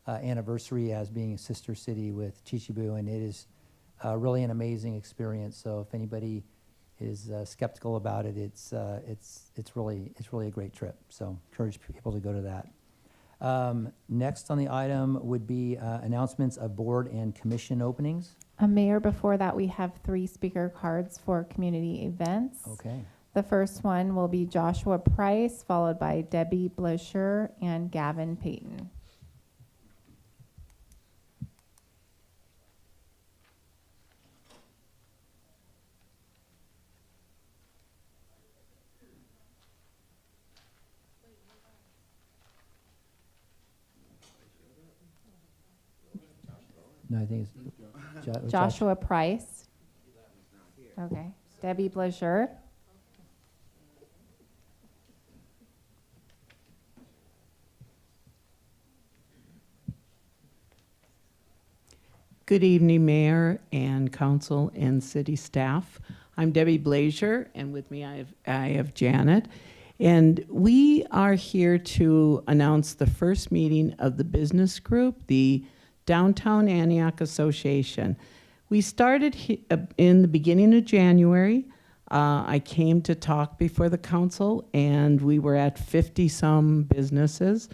anniversary as being a sister city with Chichibu, and it is really an amazing experience. So if anybody is skeptical about it, it's really a great trip. So encourage people to go to that. Next on the item would be announcements of board and commission openings. Mayor, before that, we have 3 speaker cards for community events. Okay. The first one will be Joshua Price, followed by Debbie Blisher and Gavin Payton. No, I think it's Joshua Price. Okay. Debbie Blisher. Good evening, Mayor and Council and City staff. I'm Debbie Blazier, and with me I have Janet. And we are here to announce the first meeting of the business group, the Downtown Antioch Association. We started in the beginning of January. I came to talk before the council, and we were at 50-some businesses.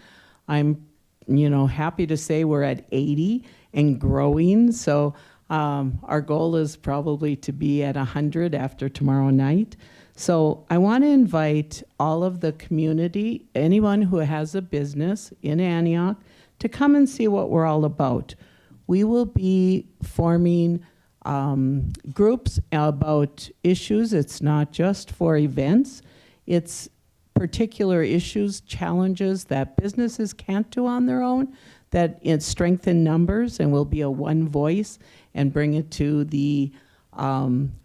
I'm, happy to say we're at 80 and growing. So our goal is probably to be at 100 after tomorrow night. So I want to invite all of the community, anyone who has a business in Antioch, to come and see what we're all about. We will be forming groups about issues. It's not just for events. It's particular issues, challenges that businesses can't do on their own, that it strengthen numbers and will be a one voice and bring it to the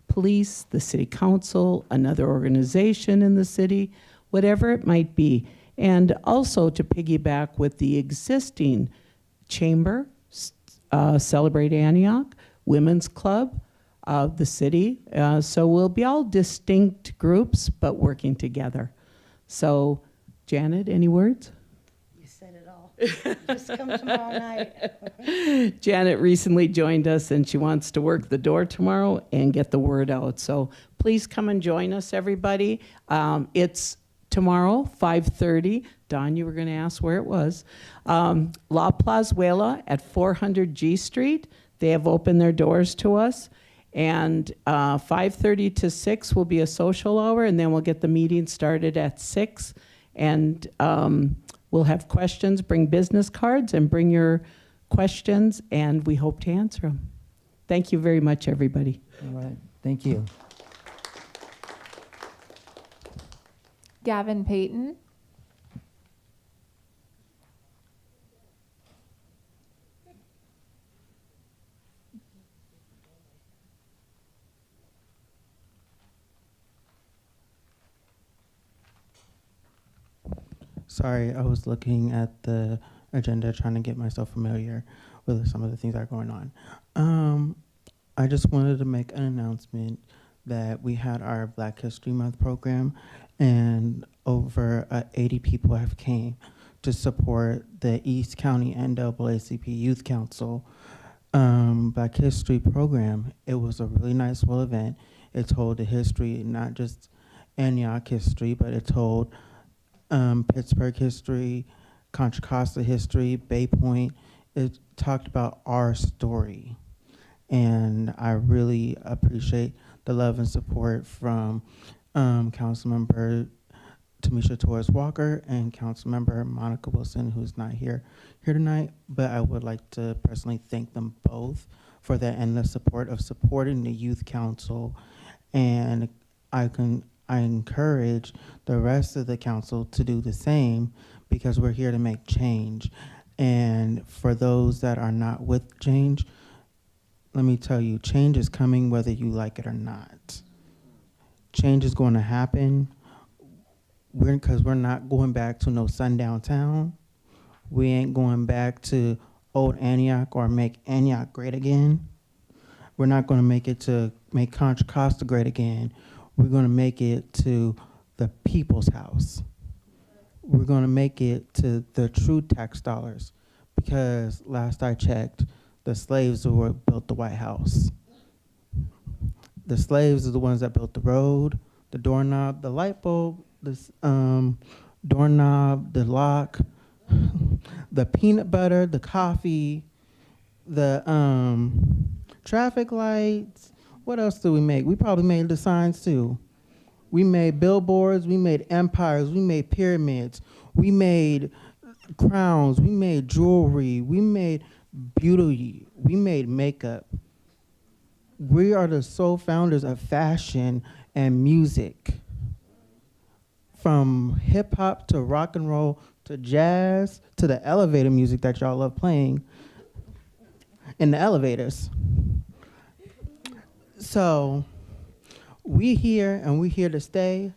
police, the city council, another organization in the city, whatever it might be. And also to piggyback with the existing chamber, Celebrate Antioch, Women's Club of the city. So we'll be all distinct groups, but working together. So, Janet, any words? You said it all. Just come tomorrow night. Janet recently joined us, and she wants to work the door tomorrow and get the word out. So please come and join us, everybody. It's tomorrow, 5:30. Don, you were going to ask where it was. La Plazuela at 400 G Street. They have opened their doors to us. And 5:30 to 6 will be a social hour, and then we'll get the meeting started at 6. And we'll have questions. Bring business cards and bring your questions, and we hope to answer them. Thank you very much, everybody. All right, thank you. Gavin Payton. Sorry, I was looking at the agenda trying to get myself familiar with some of the things that are going on. I just wanted to make an announcement that we had our Black History Month program, and over 80 people have came to support the East County NAACP Youth Council Black History program. It was a really nice, well event. It told the history, not just Antioch history, but it told Pittsburgh history, Contra Costa history, Bay Point. It talked about our story. And I really appreciate the love and support from Councilmember Tamisha Torres Walker and Councilmember Monica Wilson, who's not here tonight. But I would like to personally thank them both for that endless support of supporting the Youth Council. And I encourage the rest of the council to do the same, because we're here to make change. And for those that are not with change, let me tell you, change is coming whether you like it or not. Change is going to happen. Because we're not going back to no sundown town. We ain't going back to old Antioch or make Antioch great again. We're not going to make it to make Contra Costa great again. We're going to make it to the people's house. We're going to make it to the true tax dollars, because last I checked, the slaves who built the White House. The slaves are the ones that built the road, the doorknob, the light bulb, the doorknob, the lock, the peanut butter, the coffee, the traffic lights. What else do we make? We probably made the signs too. We made billboards, we made empires, we made pyramids, we made crowns, we made jewelry, we made beauty, we made makeup. We are the sole founders of fashion and music. From hip hop to rock and roll to jazz to the elevator music that y'all love playing in the elevators. So we here and we here to stay.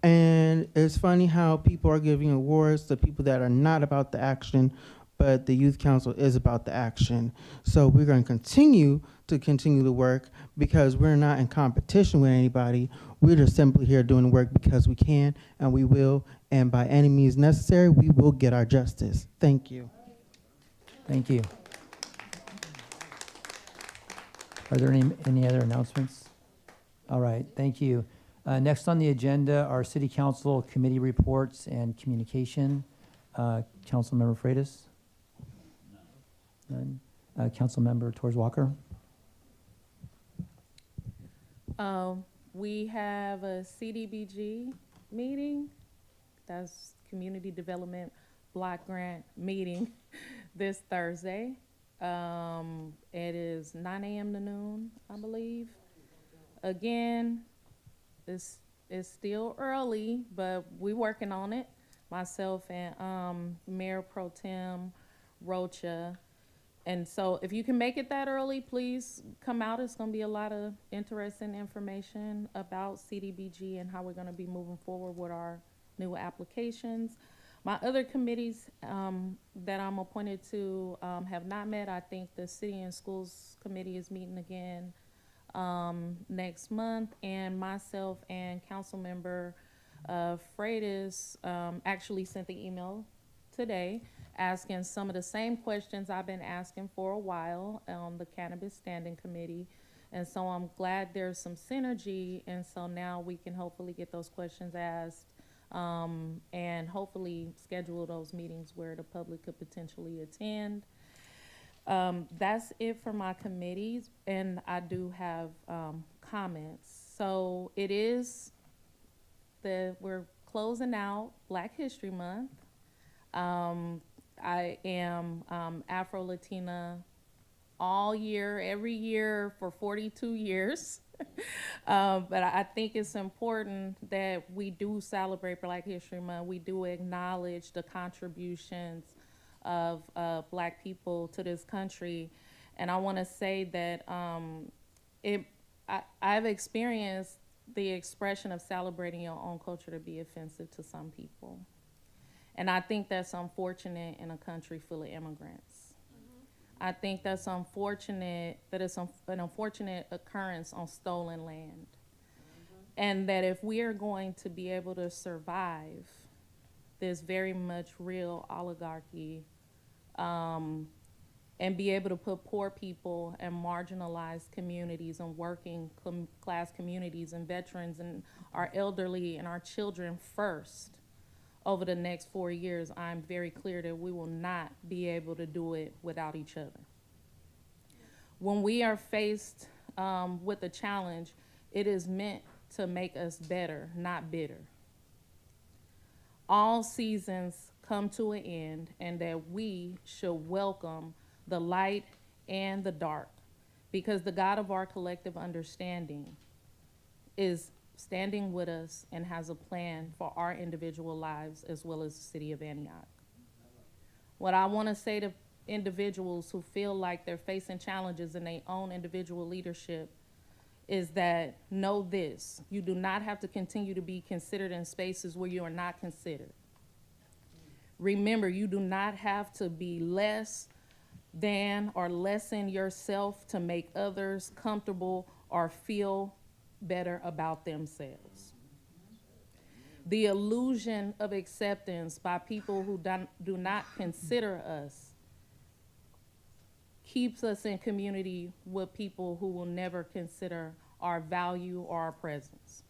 And it's funny how people are giving awards to people that are not about the action, but the Youth Council is about the action. So we're going to continue the work, because we're not in competition with anybody. We're just simply here doing the work because we can and we will, and by any means necessary, we will get our justice. Thank you. Thank you. Are there any other announcements? All right, thank you. Next on the agenda are City Council committee reports and communication. Councilmember Freitas? None. Councilmember Torres Walker? We have a CDBG meeting. That's Community Development Block Grant meeting this Thursday. It is 9 a.m. to noon, I believe. Again, it's still early, but we're working on it. Myself and Mayor Pro Tem Rocha. And so if you can make it that early, please come out. It's going to be a lot of interesting information about CDBG and how we're going to be moving forward with our new applications. My other committees that I'm appointed to have not met. I think the City and Schools Committee is meeting again next month, and myself and Councilmember Freitas actually sent the email today asking some of the same questions I've been asking for a while on the Cannabis Standing Committee. And so I'm glad there's some synergy, and so now we can hopefully get those questions asked and hopefully schedule those meetings where the public could potentially attend. That's it for my committees, and I do have comments. So it is we're closing out Black History Month. I am Afro-Latina all year, every year for 42 years. But I think it's important that we do celebrate Black History Month. We do acknowledge the contributions of Black people to this country. And I want to say that I've experienced the expression of celebrating your own culture to be offensive to some people. And I think that's unfortunate in a country full of immigrants. I think that's unfortunate, that it's an unfortunate occurrence on stolen land. And that if we are going to be able to survive this very much real oligarchy, and be able to put poor people and marginalized communities and working class communities and veterans and our elderly and our children first over the next 4 years, I'm very clear that we will not be able to do it without each other. When we are faced with a challenge, it is meant to make us better, not bitter. All seasons come to an end, and that we should welcome the light and the dark, because the God of our collective understanding is standing with us and has a plan for our individual lives as well as the city of Antioch. What I want to say to individuals who feel like they're facing challenges in their own individual leadership is that know this: you do not have to continue to be considered in spaces where you are not considered. Remember, you do not have to be less than or lessen yourself to make others comfortable or feel better about themselves. The illusion of acceptance by people who do not consider us keeps us in community with people who will never consider our value or our presence.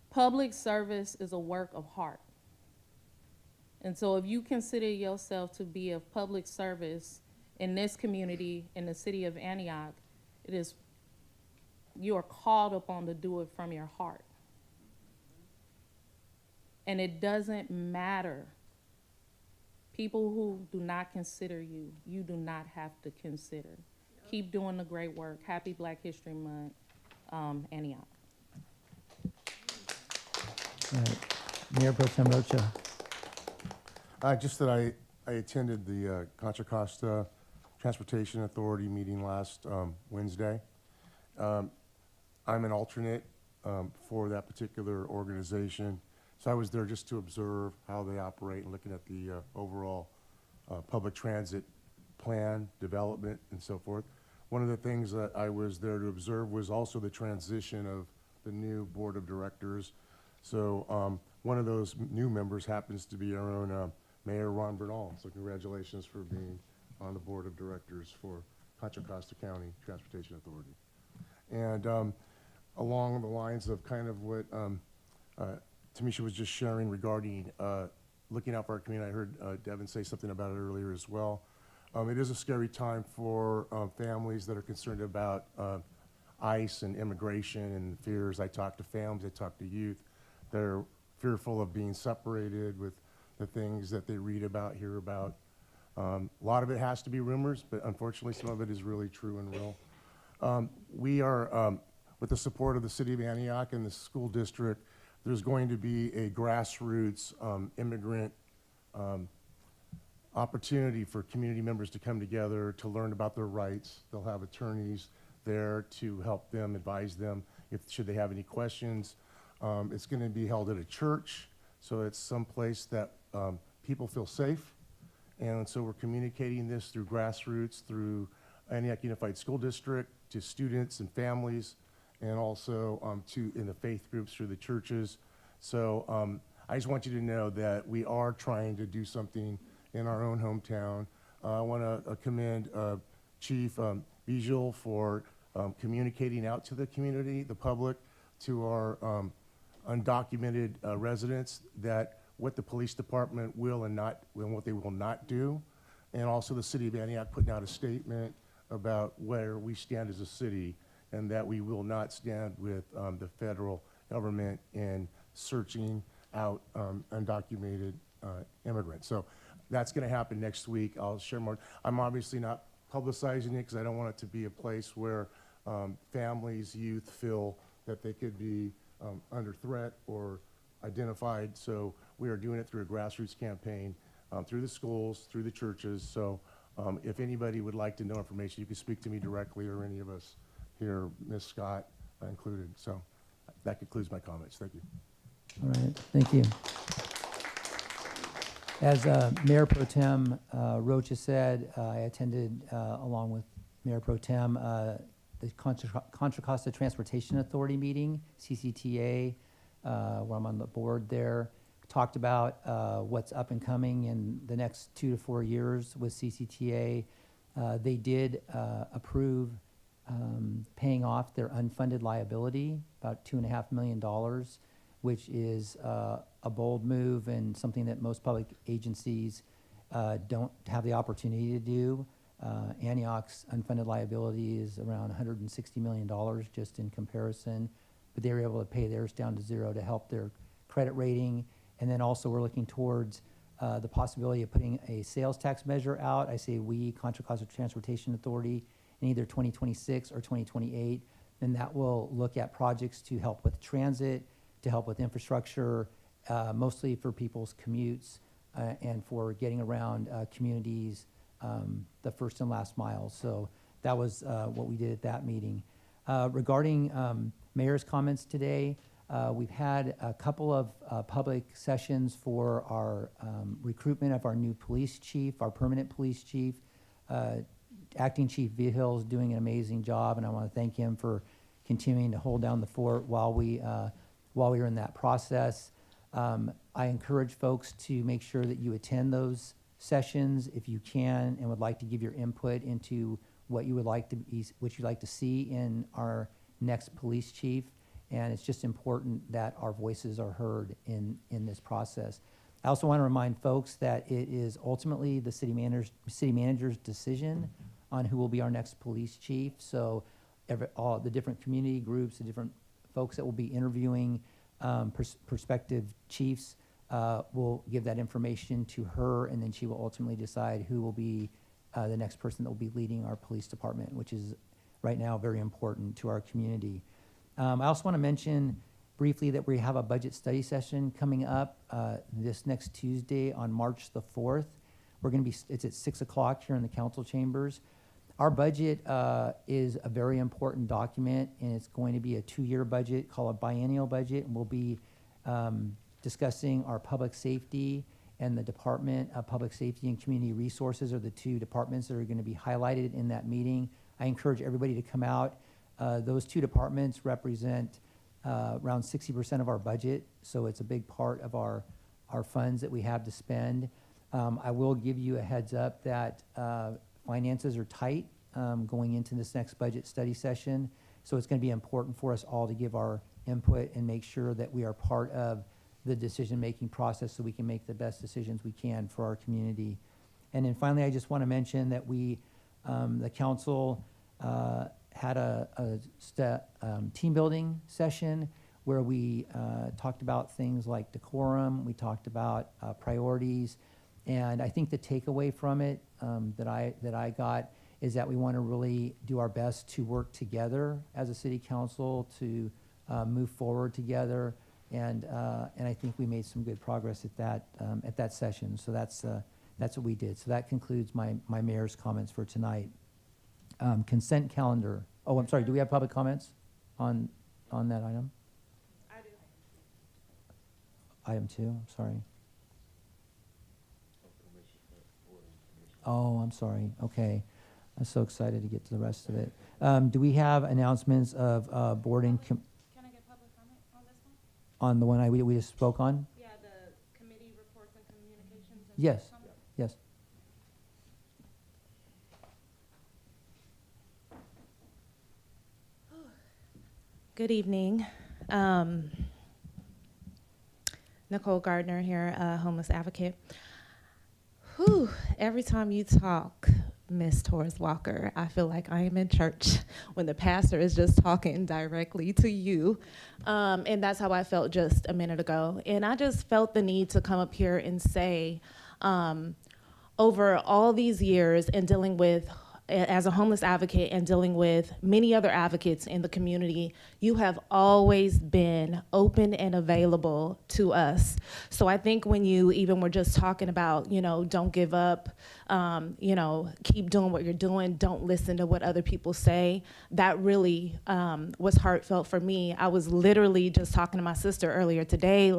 Public service is a work of heart. And so if you consider yourself to be of public service in this community, in the city of Antioch, you are called upon to do it from your heart. And it doesn't matter. People who do not consider you, you do not have to consider. Keep doing the great work. Happy Black History Month, Antioch. Mayor Pro Tem Rocha. Just that I attended the Contra Costa Transportation Authority meeting last Wednesday. I'm an alternate for that particular organization. So I was there just to observe how they operate and looking at the overall public transit plan, development, and so forth. One of the things that I was there to observe was also the transition of the new board of directors. So one of those new members happens to be our own Mayor Ron Bernal. So congratulations for being on the board of directors for Contra Costa County Transportation Authority. And along the lines of kind of what Tamisha was just sharing regarding looking out for our community, I heard Devin say something about it earlier as well. It is a scary time for families that are concerned about ICE and immigration and fears. I talk to families, I talk to youth. They're fearful of being separated with the things that they read about, hear about. A lot of it has to be rumors, but unfortunately some of it is really true and real. We are, with the support of the city of Antioch and the school district, there's going to be a grassroots immigrant opportunity for community members to come together to learn about their rights. They'll have attorneys there to help them, advise them should they have any questions. It's going to be held at a church, so it's someplace that people feel safe. And so we're communicating this through grassroots, through Antioch Unified School District, to students and families, and also in the faith groups through the churches. So I just want you to know that we are trying to do something in our own hometown. I want to commend Chief Bijou for communicating out to the community, the public, to our undocumented residents, that what the police department will and what they will not do. And also the city of Antioch putting out a statement about where we stand as a city, and that we will not stand with the federal government in searching out undocumented immigrants. So that's going to happen next week. I'll share more. I'm obviously not publicizing it because I don't want it to be a place where families, youth feel that they could be under threat or identified. So we are doing it through a grassroots campaign, through the schools, through the churches. So if anybody would like to know information, you can speak to me directly, or any of us here, Ms. Scott included. So that concludes my comments. Thank you. All right, thank you. As Mayor Pro Tem Rocha said, I attended, along with Mayor Pro Tem, the Contra Costa Transportation Authority meeting, CCTA, where I'm on the board there. Talked about what's up and coming in the next 2 to 4 years with CCTA. They did approve paying off their unfunded liability, about $2.5 million, which is a bold move and something that most public agencies don't have the opportunity to do. Antioch's unfunded liability is around $160 million just in comparison, but they were able to pay theirs down to zero to help their credit rating. And then also we're looking towards the possibility of putting a sales tax measure out. I say we, Contra Costa Transportation Authority, in either 2026 or 2028. And that will look at projects to help with transit, to help with infrastructure, mostly for people's commutes and for getting around communities, the first and last miles. So that was what we did at that meeting. Regarding mayor's comments today, we've had a couple of public sessions for our recruitment of our new police chief, our permanent police chief. Acting Chief Vigil is doing an amazing job, and I want to thank him for continuing to hold down the fort while we were in that process. I encourage folks to make sure that you attend those sessions if you can, and would like to give your input into what you would like to see in our next police chief. And it's just important that our voices are heard in this process. I also want to remind folks that it is ultimately the city manager's decision on who will be our next police chief. So all the different community groups, the different folks that will be interviewing prospective chiefs will give that information to her, and then she will ultimately decide who will be the next person that will be leading our police department, which is right now very important to our community. I also want to mention briefly that we have a budget study session coming up this next Tuesday on March the 4th. It's at 6 o'clock here in the council chambers. Our budget is a very important document, and it's going to be a 2-year budget called a biennial budget, and we'll be discussing our public safety and the Department of Public Safety and Community Resources are the two departments that are going to be highlighted in that meeting. I encourage everybody to come out. Those two departments represent around 60% of our budget, so it's a big part of our funds that we have to spend. I will give you a heads up that finances are tight going into this next budget study session, so it's going to be important for us all to give our input and make sure that we are part of the decision-making process so we can make the best decisions we can for our community. And then finally, I just want to mention that we, the council, had a team building session where we talked about things like decorum, we talked about priorities, and I think the takeaway from it that I got is that we want to really do our best to work together as a city council to move forward together, and I think we made some good progress at that session. So that's what we did. So that concludes my mayor's comments for tonight. Consent calendar. Oh, I'm sorry. Do we have public comments on that item? I do. Item 2. I'm sorry. Oh, I'm sorry. Okay. I'm so excited to get to the rest of it. Do we have announcements of board and Can I get public comment on this one? on the one we just spoke on? Yeah, the committee reports and communications. And Yes. public comment? Yes. Good evening. Nicole Gardner here, homeless advocate. Whew, every time you talk, Miss Torres Walker, I feel like I am in church when the pastor is just talking directly to you. And that's how I felt just a minute ago. And I just felt the need to come up here and say, over all these years and dealing with, as a homeless advocate and dealing with many other advocates in the community, you have always been open and available to us. So I think when you even were just talking about, don't give up, keep doing what you're doing, don't listen to what other people say, that really was heartfelt for me. I was literally just talking to my sister earlier today,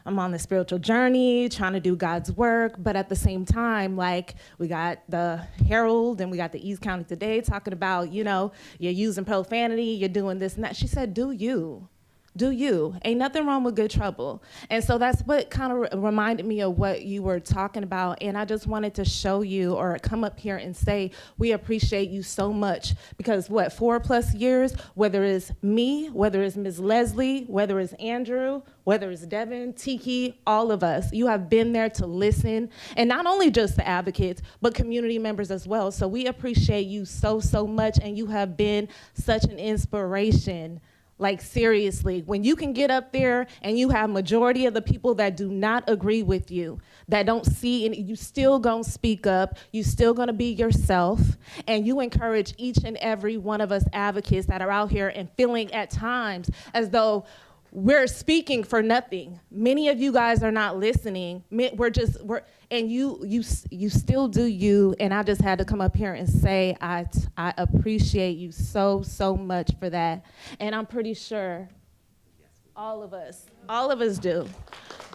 I'm on the spiritual journey, trying to do God's work, but at the same time, we got the Herald and we got the East County Today talking about, you're using profanity, you're doing this and that. She said, do you. Do you. Ain't nothing wrong with good trouble. And so that's what kind of reminded me of what you were talking about. And I just wanted to show you or come up here and say, we appreciate you so much because 4+ years, whether it's me, whether it's Ms. Leslie, whether it's Andrew, whether it's Devin, Tiki, all of us, you have been there to listen. And not only just the advocates, but community members as well. So we appreciate you so, so much. And you have been such an inspiration. Seriously, when you can get up there and you have majority of the people that do not agree with you, that don't see, and you still gonna speak up, you still gonna be yourself, and you encourage each and every one of us advocates that are out here and feeling at times as though we're speaking for nothing. Many of you guys are not listening. And you still do you. And I just had to come up here and say I appreciate you so, so much for that. And I'm pretty sure all of us do.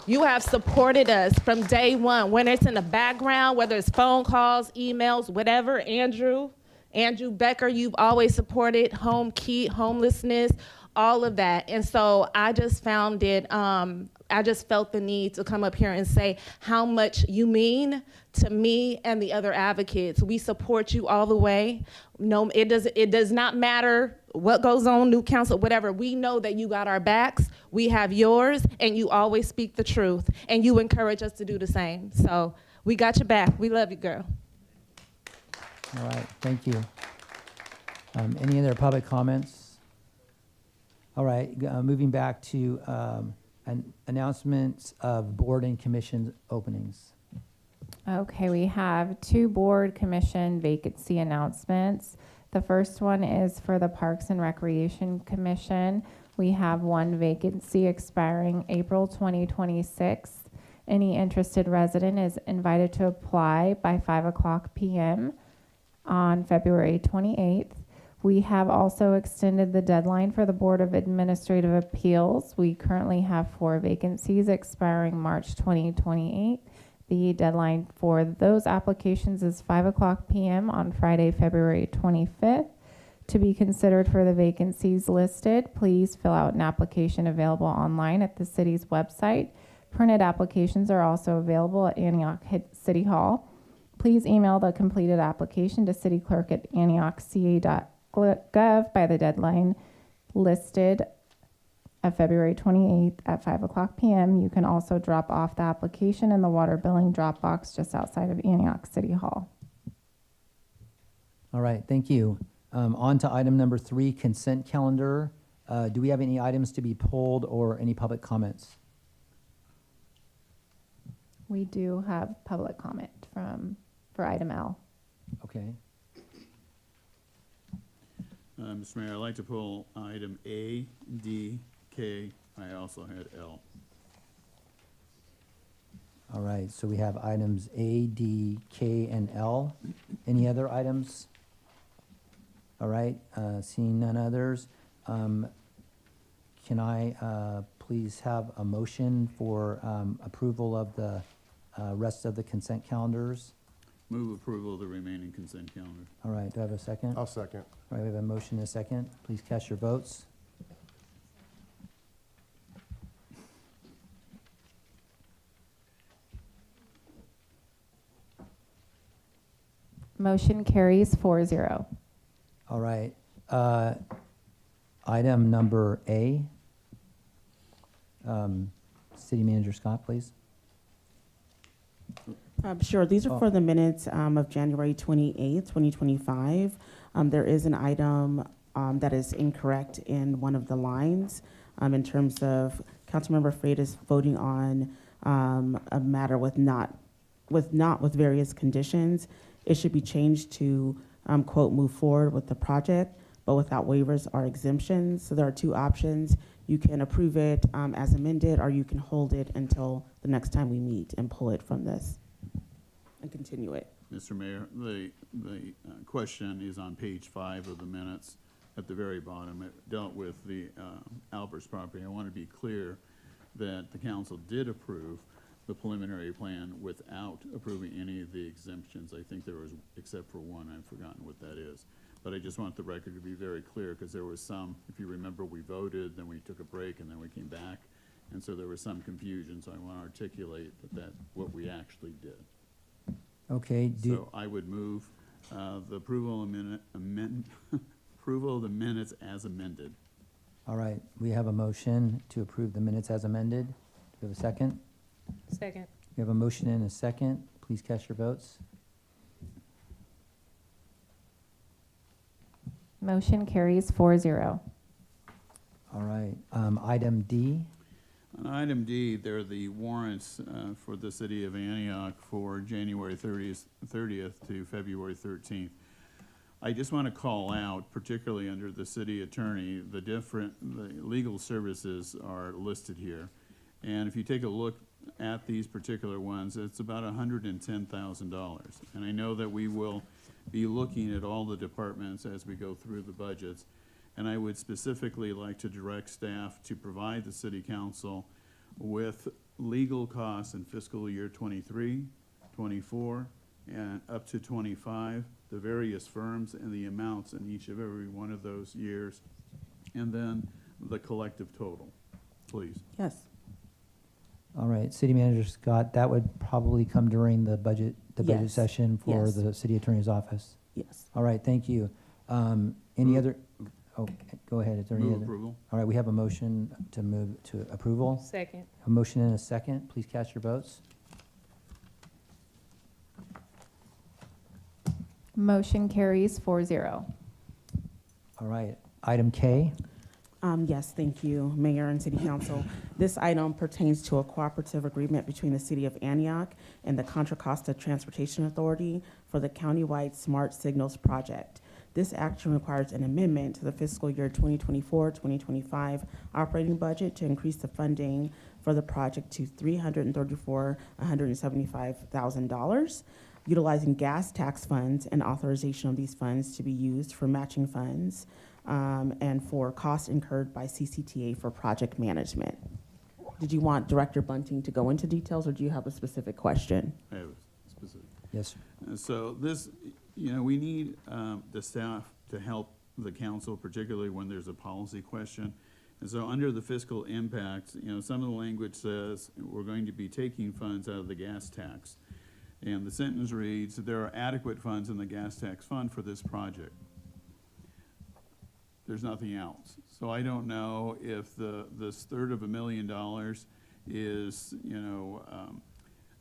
You have supported us from day one, whether it's in the background, whether it's phone calls, emails, whatever. Andrew Becker, you've always supported homelessness, all of that. And so I just found it, I just felt the need to come up here and say how much you mean to me and the other advocates. We support you all the way. No, it does not matter what goes on, new council, whatever. We know that you got our backs, we have yours, and you always speak the truth, and you encourage us to do the same. So we got your back. We love you, girl. All right, thank you. Any other public comments? All right, moving back to announcements of board and commission openings. Okay, we have 2 board commission vacancy announcements. The first one is for the Parks and Recreation Commission. We have 1 vacancy expiring April 2026. Any interested resident is invited to apply by 5:00 p.m. on February 28th. We have also extended the deadline for the Board of Administrative Appeals. We currently have 4 vacancies expiring March 2028. The deadline for those applications is 5:00 p.m. on Friday, February 25th. To be considered for the vacancies listed, please fill out an application available online at the city's website. Printed applications are also available at Antioch City Hall. Please email the completed application to cityclerk@antiochca.gov by the deadline listed of February 28th at 5:00 p.m. You can also drop off the application in the water billing drop box just outside of Antioch City Hall. All right, thank you. On to item number 3, consent calendar. Do we have any items to be pulled or any public comments? We do have public comment for item L. Okay. Mr. Mayor, I'd like to pull item A, D, K. I also had L. All right, so we have items A, D, K, and L. Any other items? All right, seeing none others, can I please have a motion for approval of the rest of the consent calendars? Move approval of the remaining consent calendar. All right, do I have a second? I'll second. All right, we have a motion and a second. Please cast your votes. Motion carries 4-0. All right, item number A, City Manager Scott, please. Sure. These are for the minutes of January 28th, 2025. There is an item that is incorrect in one of the lines in terms of Councilmember Freitas voting on a matter with various conditions. It should be changed to, quote, move forward with the project, but without waivers or exemptions. So there are two options. You can approve it as amended, or you can hold it until the next time we meet and pull it from this and continue it. Mr. Mayor, the question is on page 5 of the minutes at the very bottom. It dealt with the Alberts property. I want to be clear that the council did approve the preliminary plan without approving any of the exemptions. I think there was, except for one, I've forgotten what that is. But I just want the record to be very clear, because there was some, if you remember, we voted, then we took a break, and then we came back. And so there was some confusion, so I want to articulate that what we actually did. Okay. So I would move the approval approval of the minutes as amended. All right. We have a motion to approve the minutes as amended. Do we have a second? Second. We have a motion and a second. Please cast your votes. Motion carries 4-0. All right. Item D. On item D, there are the warrants for the city of Antioch for January 30th to February 13th. I just want to call out, particularly under the city attorney, the legal services are listed here. And if you take a look at these particular ones, it's about $110,000. And I know that we will be looking at all the departments as we go through the budgets. And I would specifically like to direct staff to provide the city council with legal costs in fiscal year 23, 24, and up to 25, the various firms and the amounts in each of every one of those years, and then the collective total, please. Yes. All right. City Manager Scott, that would probably come during the budget Yes. session for Yes. the city attorney's office. Yes. All right. Thank you. Any other? Oh, go ahead. Is there any Move other? approval. All right. We have a motion to move to approval. Second. A motion and a second. Please cast your votes. Motion carries 4-0. All right. Item K. Yes, thank you, Mayor and City Council. This item pertains to a cooperative agreement between the City of Antioch and the Contra Costa Transportation Authority for the countywide Smart Signals project. This action requires an amendment to the fiscal year 2024-2025 operating budget to increase the funding for the project to $334,175,000, utilizing gas tax funds and authorization of these funds to be used for matching funds and for costs incurred by CCTA for project management. Did you want Director Bunting to go into details, or do you have a specific question? I have a specific. Yes. So this, we need the staff to help the council, particularly when there's a policy question. And so under the fiscal impact, some of the language says we're going to be taking funds out of the gas tax. And the sentence reads, there are adequate funds in the gas tax fund for this project. There's nothing else. So I don't know if this $325,000 is,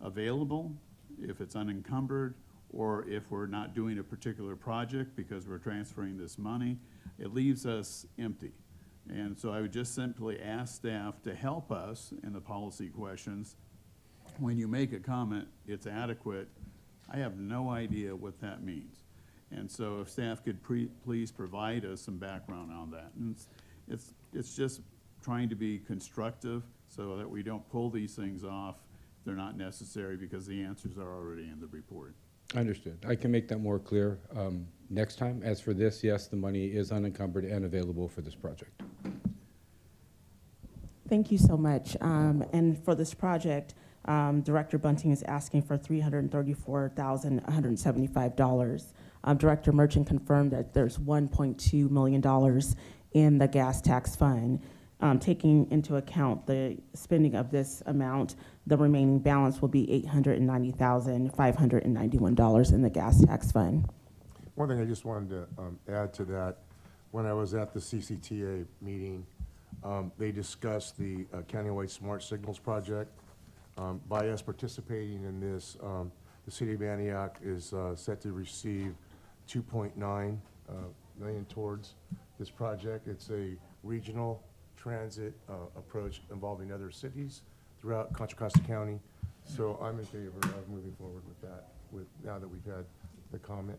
available, if it's unencumbered, or if we're not doing a particular project because we're transferring this money. It leaves us empty. And so I would just simply ask staff to help us in the policy questions. When you make a comment, it's adequate, I have no idea what that means. And so if staff could please provide us some background on that. And it's just trying to be constructive so that we don't pull these things off if they're not necessary, because the answers are already in the report. Understood. I can make that more clear next time. As for this, yes, the money is unencumbered and available for this project. Thank you so much. And for this project, Director Bunting is asking for $334,175. Director Merchant confirmed that there's $1.2 million in the gas tax fund. Taking into account the spending of this amount, the remaining balance will be $890,591 in the gas tax fund. One thing I just wanted to add to that, when I was at the CCTA meeting, They discussed the countywide smart signals project. By us participating in this, the city of Antioch is set to receive 2.9 million towards this project. It's a regional transit approach involving other cities throughout Contra Costa County. So I'm in favor of moving forward with that, now that we've had the comment.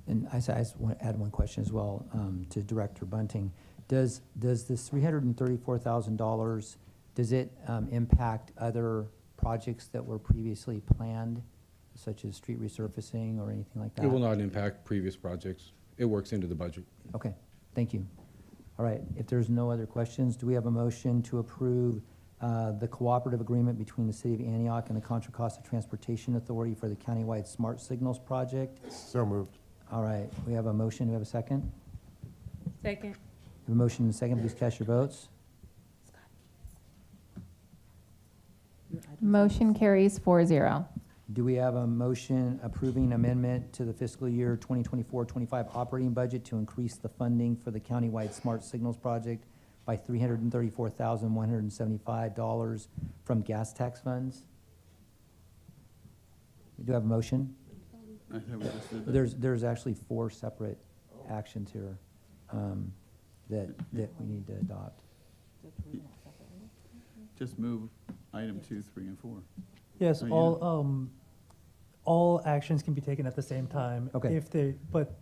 And I just want to add one question as well to Director Bunting. Does this $334,000, does it impact other projects that were previously planned, such as street resurfacing or anything like that? It will not impact previous projects. It works into the budget. Okay, thank you. All right, if there's no other questions, do we have a motion to approve the cooperative agreement between the City of Antioch and the Contra Costa Transportation Authority for the countywide smart signals project? So moved. All right, we have a motion. Do we have a second? Second. We have a motion and a second. Please cast your votes. Motion carries 4-0. Do we have a motion approving amendment to the fiscal year 2024-25 operating budget to increase the funding for the countywide smart signals project by $334,175 from gas tax funds? We do have a motion. I thought we just did that. There's actually 4 separate actions here that we need to adopt. Just move item 2, 3, and 4. Yes, Oh, yeah. all actions can be taken at the same time. Okay. If they, but,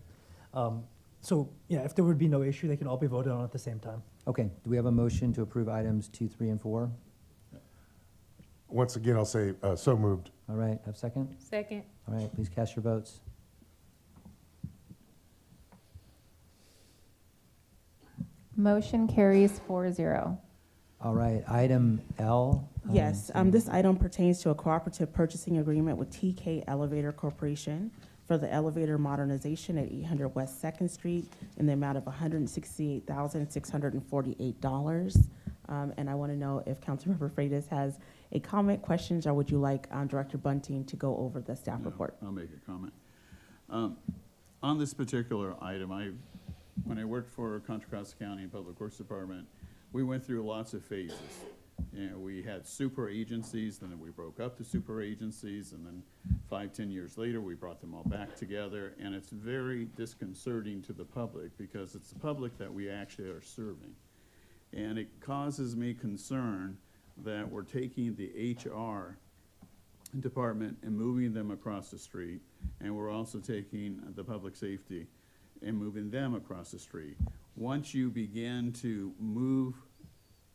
so, yeah, if there would be no issue, they can all be voted on at the same time. Okay, do we have a motion to approve items 2, 3, and 4? Once again, I'll say so moved. All right, have a second? Second. All right, please cast your votes. Motion carries 4-0. All right, item L. Yes, this item pertains to a cooperative purchasing agreement with TK Elevator Corporation for the elevator modernization at 800 West 2nd Street in the amount of $168,648. And I want to know if Councilmember Freitas has a comment, questions, or would you like Director Bunting to go over the staff report? I'll make a comment. On this particular item, when I worked for Contra Costa County Public Works Department, we went through lots of phases. We had super agencies, then we broke up the super agencies, and then 5-10 years later, we brought them all back together, and it's very disconcerting to the public because it's the public that we actually are serving. And it causes me concern that we're taking the HR department and moving them across the street, and we're also taking the public safety and moving them across the street. Once you begin to move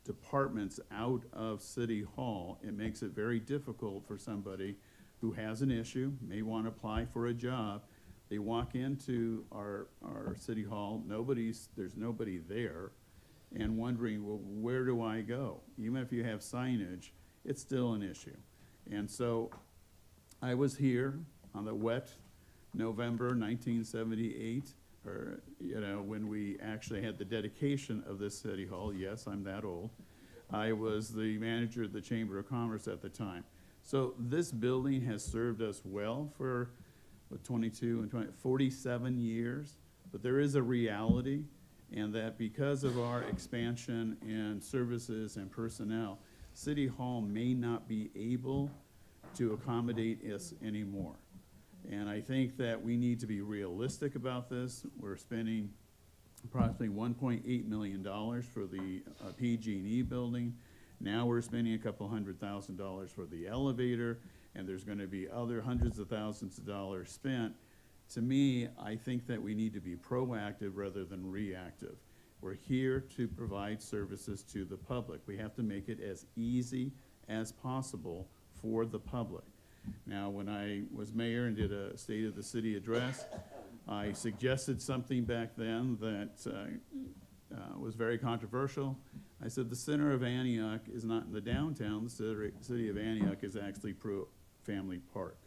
departments out of City Hall, it makes it very difficult for somebody who has an issue, may want to apply for a job. They walk into our City Hall, there's nobody there, and wondering, well, where do I go? Even if you have signage, it's still an issue. And so I was here on the wet November 1978, or, when we actually had the dedication of this City Hall. Yes, I'm that old. I was the manager of the Chamber of Commerce at the time. So this building has served us well for 47 years, but there is a reality, and that because of our expansion in services and personnel, City Hall may not be able to accommodate us anymore. And I think that we need to be realistic about this. We're spending approximately $1.8 million for the PG&E building. Now we're spending a couple $100,000 for the elevator, and there's going to be other hundreds of thousands of dollars spent. To me, I think that we need to be proactive rather than reactive. We're here to provide services to the public. We have to make it as easy as possible for the public. Now, when I was mayor and did a State of the City address, I suggested something back then that was very controversial. I said the center of Antioch is not in the downtown. The city of Antioch is actually Pro-Family Park.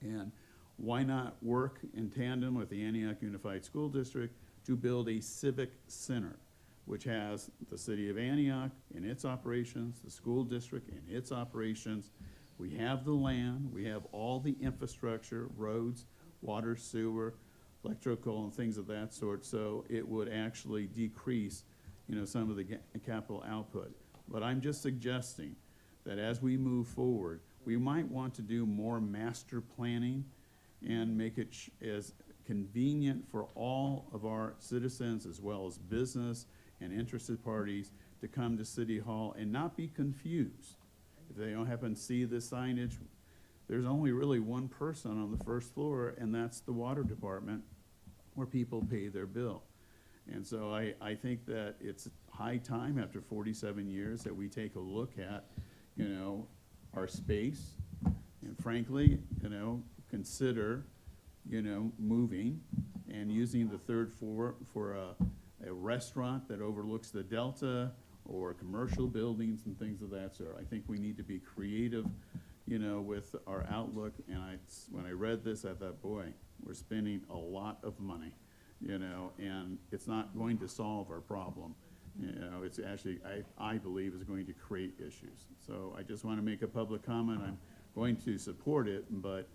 And why not work in tandem with the Antioch Unified School District to build a civic center, which has the city of Antioch in its operations, the school district in its operations. We have the land, we have all the infrastructure, roads, water, sewer, electrical, and things of that sort, so it would actually decrease some of the capital output. But I'm just suggesting that as we move forward, we might want to do more master planning and make it as convenient for all of our citizens as well as business and interested parties to come to City Hall and not be confused. If they don't happen to see the signage, there's only really one person on the first floor, and that's the water department where people pay their bill. And so I think that it's high time after 47 years that we take a look at, our space and frankly, consider, moving and using the third floor for a restaurant that overlooks the Delta or commercial buildings and things of that sort. I think we need to be creative, with our outlook. And when I read this, I thought, boy, we're spending a lot of money, and it's not going to solve our problem. It's actually, I believe, is going to create issues. So I just want to make a public comment. I'm going to support it, but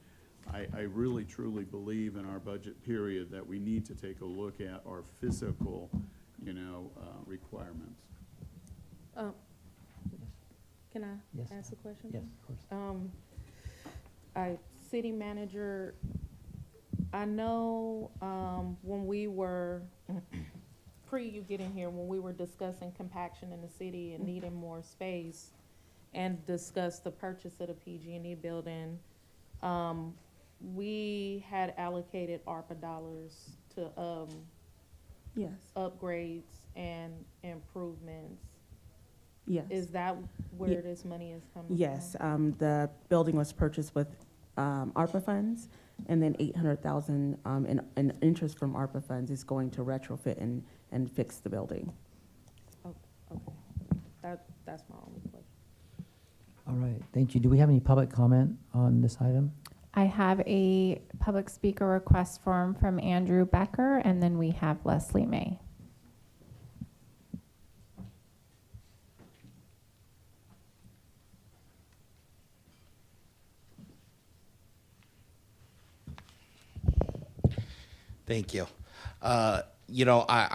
I really, truly believe in our budget period that we need to take a look at our physical, requirements. Can I Yes. ask a question? Yes, of course. City manager, I know when we were, pre you getting here, when we were discussing compaction in the city and needing more space and discussed the purchase of the PG&E building, we had allocated ARPA dollars to Yes. upgrades and improvements. Yes. Is that where this money is coming from? Yes, the building was purchased with ARPA funds, and then 800,000 in interest from ARPA funds is going to retrofit and fix the building. Oh, okay. That's my only question. All right, thank you. Do we have any public comment on this item? I have a public speaker request form from Andrew Becker, and then we have Leslie May. Thank you. I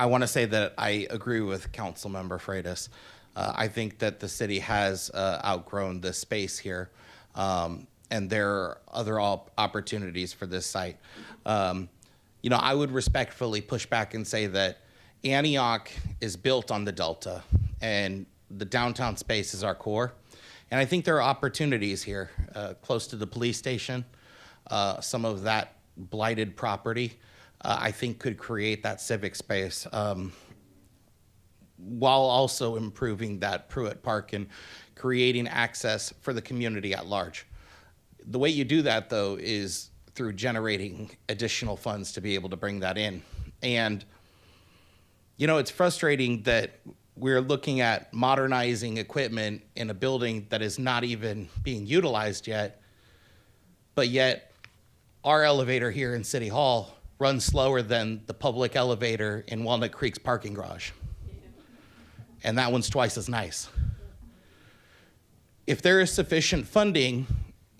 want to say that I agree with Councilmember Freitas. I think that the city has outgrown the space here, and there are other opportunities for this site. I would respectfully push back and say that Antioch is built on the Delta, and the downtown space is our core. And I think there are opportunities here, close to the police station, some of that blighted property. I think could create that civic space while also improving that Pruitt Park and creating access for the community at large. The way you do that, though, is through generating additional funds to be able to bring that in. And, it's frustrating that we're looking at modernizing equipment in a building that is not even being utilized yet, but yet our elevator here in City Hall runs slower than the public elevator in Walnut Creek's parking garage. And that one's twice as nice. If there is sufficient funding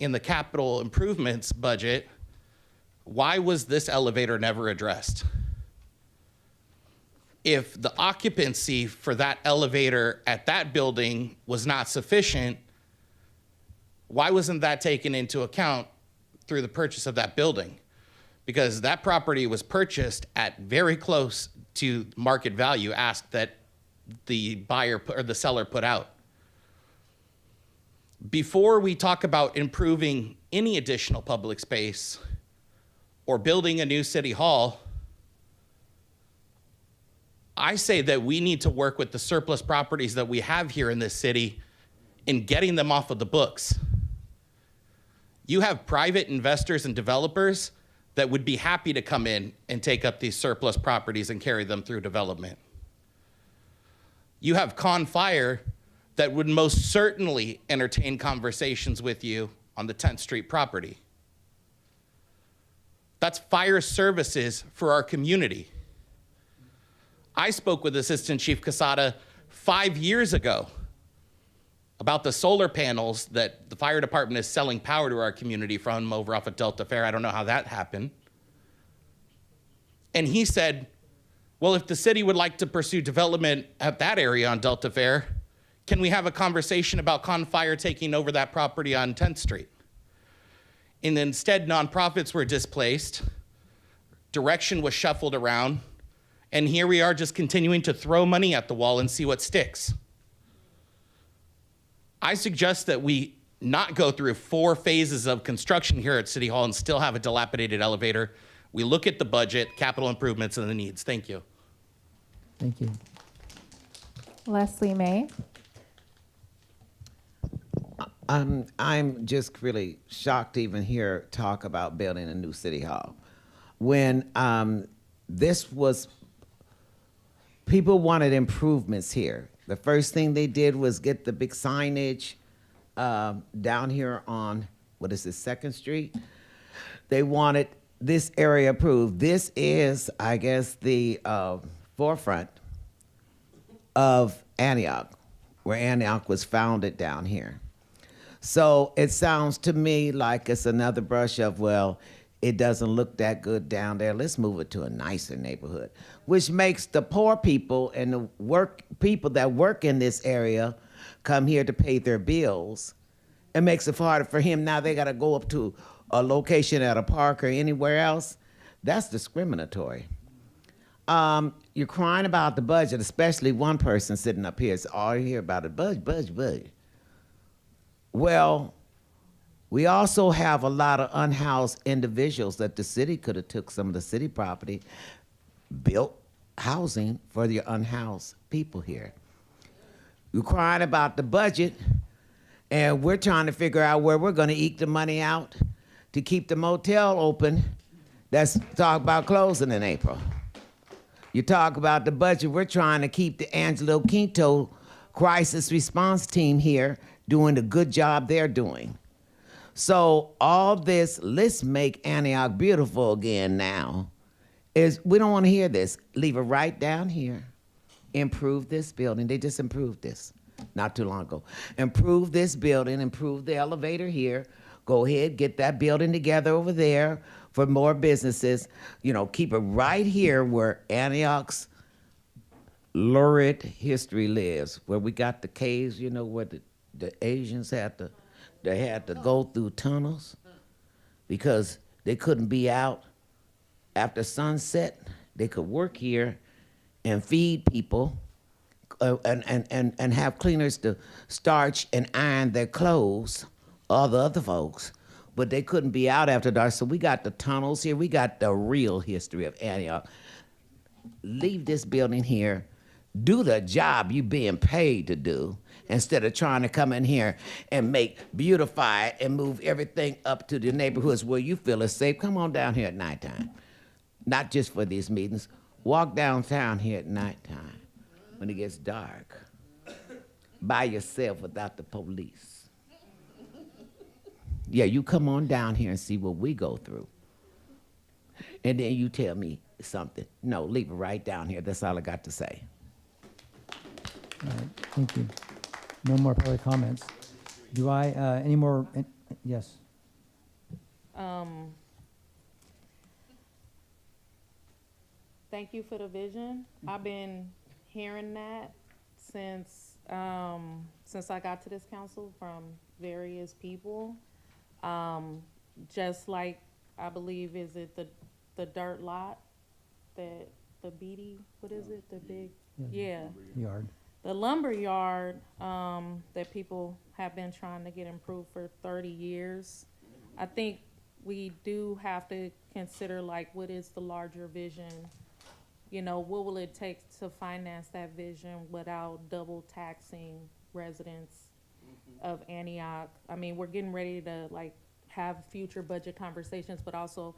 in the capital improvements budget, why was this elevator never addressed? If the occupancy for that elevator at that building was not sufficient, why wasn't that taken into account through the purchase of that building? Because that property was purchased at very close to market value asked that the buyer or the seller put out. Before we talk about improving any additional public space or building a new city hall, I say that we need to work with the surplus properties that we have here in this city in getting them off of the books. You have private investors and developers that would be happy to come in and take up these surplus properties and carry them through development. You have Con Fire that would most certainly entertain conversations with you on the 10th Street property. That's fire services for our community. I spoke with Assistant Chief Casada 5 years ago about the solar panels that the fire department is selling power to our community from over off of Delta Fair. I don't know how that happened. And he said, Well, if the city would like to pursue development at that area on Delta Fair, can we have a conversation about Confire taking over that property on 10th Street? And instead, nonprofits were displaced, direction was shuffled around, and here we are just continuing to throw money at the wall and see what sticks. I suggest that we not go through 4 phases of construction here at City Hall and still have a dilapidated elevator. We look at the budget, capital improvements, and the needs. Thank you. Thank you. Leslie May. I'm just really shocked to even hear talk about building a new city hall. When this was, people wanted improvements here. The first thing they did was get the big signage down here on, what is this, 2nd Street? They wanted this area approved. This is, I guess, the forefront of Antioch, where Antioch was founded down here. So it sounds to me like it's another brush of, well, it doesn't look that good down there. Let's move it to a nicer neighborhood, which makes the poor people and the people that work in this area come here to pay their bills. It makes it harder for him. Now they got to go up to a location at a park or anywhere else. That's discriminatory. You're crying about the budget, especially one person sitting up here. It's all you hear about it, budget. Well, we also have a lot of unhoused individuals that the city could have took some of the city property, built housing for the unhoused people here. You're crying about the budget, and we're trying to figure out where we're going to eke the money out to keep the motel open that's talk about closing in April. You talk about the budget, we're trying to keep the Angelo Quinto crisis response team here doing the good job they're doing. So all this, let's make Antioch beautiful again now, is we don't want to hear this. Leave it right down here. Improve this building. They just improved this not too long ago. Improve this building, improve the elevator here. Go ahead, get that building together over there for more businesses. You know, keep it right here where Antioch's lurid history lives, where we got the caves, you know, where the Asians had to go through tunnels because they couldn't be out after sunset. They could work here and feed people and have cleaners to starch and iron their clothes, all the other folks, but they couldn't be out after dark. So we got the tunnels here. We got the real history of Antioch. Leave this building here. Do the job you're being paid to do instead of trying to come in here and beautify it and move everything up to the neighborhoods where you feel is safe. Come on down here at nighttime. Not just for these meetings. Walk downtown here at nighttime when it gets dark by yourself without the police. Yeah, you come on down here and see what we go through. And then you tell me something. No, leave it right down here. That's all I got to say. All right, thank you. No more public comments. Do I, any more, yes? Thank you for the vision. I've been hearing that since I got to this council from various people. Just like, I believe, is it the dirt lot that the BD, what is it, the big, yeah. Yard. The lumber yard that people have been trying to get improved for 30 years. I think we do have to consider, like, what is the larger vision? You know, what will it take to finance that vision without double taxing residents of Antioch? I mean, we're getting ready to, like, have future budget conversations, but also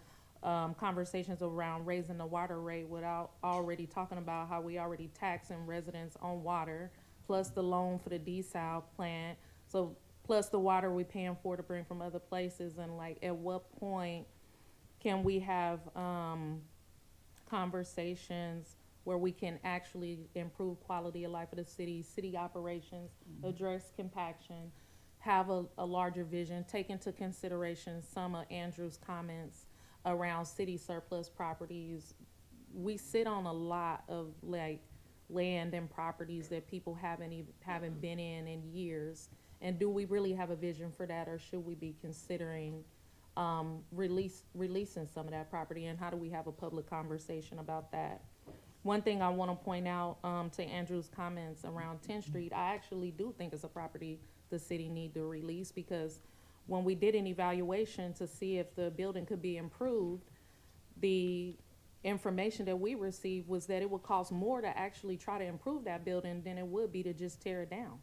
conversations around raising the water rate without already talking about how we already taxing residents on water, plus the loan for the desal plant, so plus the water we paying for to bring from other places. And like, at what point can we have conversations where we can actually improve quality of life of the city operations, address compaction, have a larger vision, take into consideration some of Andrew's comments around city surplus properties we sit on a lot of like land and properties that people haven't been in years. And do we really have a vision for that, or should we be considering releasing some of that property, and how do we have a public conversation about that? One thing I want to point out to Andrew's comments around 10th Street, I actually do think it's a property the city need to release, because when we did an evaluation to see if the building could be improved, the information that we received was that it would cost more to actually try to improve that building than it would be to just tear it down.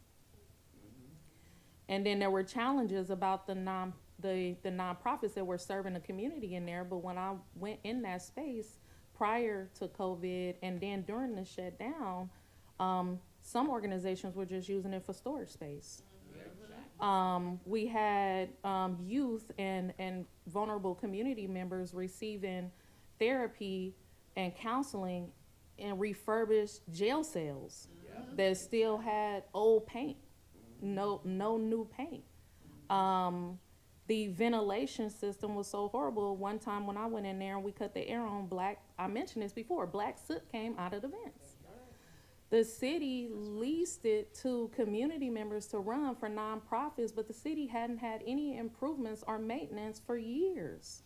And then there were challenges about the nonprofits that were serving the community in there. But when I went in that space prior to COVID and then during the shutdown, some organizations were just using it for storage space. We had youth and vulnerable community members receiving therapy and counseling in refurbished jail cells that still had old paint, no new paint. The ventilation system was so horrible. One time when I went in there and we cut the air on, I mentioned this before, black soot came out of the vents. The city leased it to community members to run for nonprofits, but the city hadn't had any improvements or maintenance for years.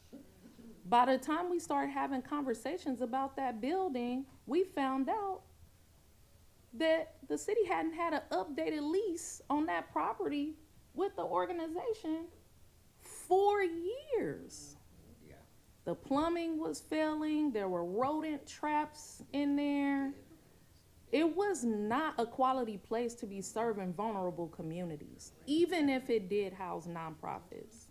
By the time we started having conversations about that building, we found out that the city hadn't had an updated lease on that property with the organization for years. The plumbing was failing, there were rodent traps in there. It was not a quality place to be serving vulnerable communities, even if it did house nonprofits.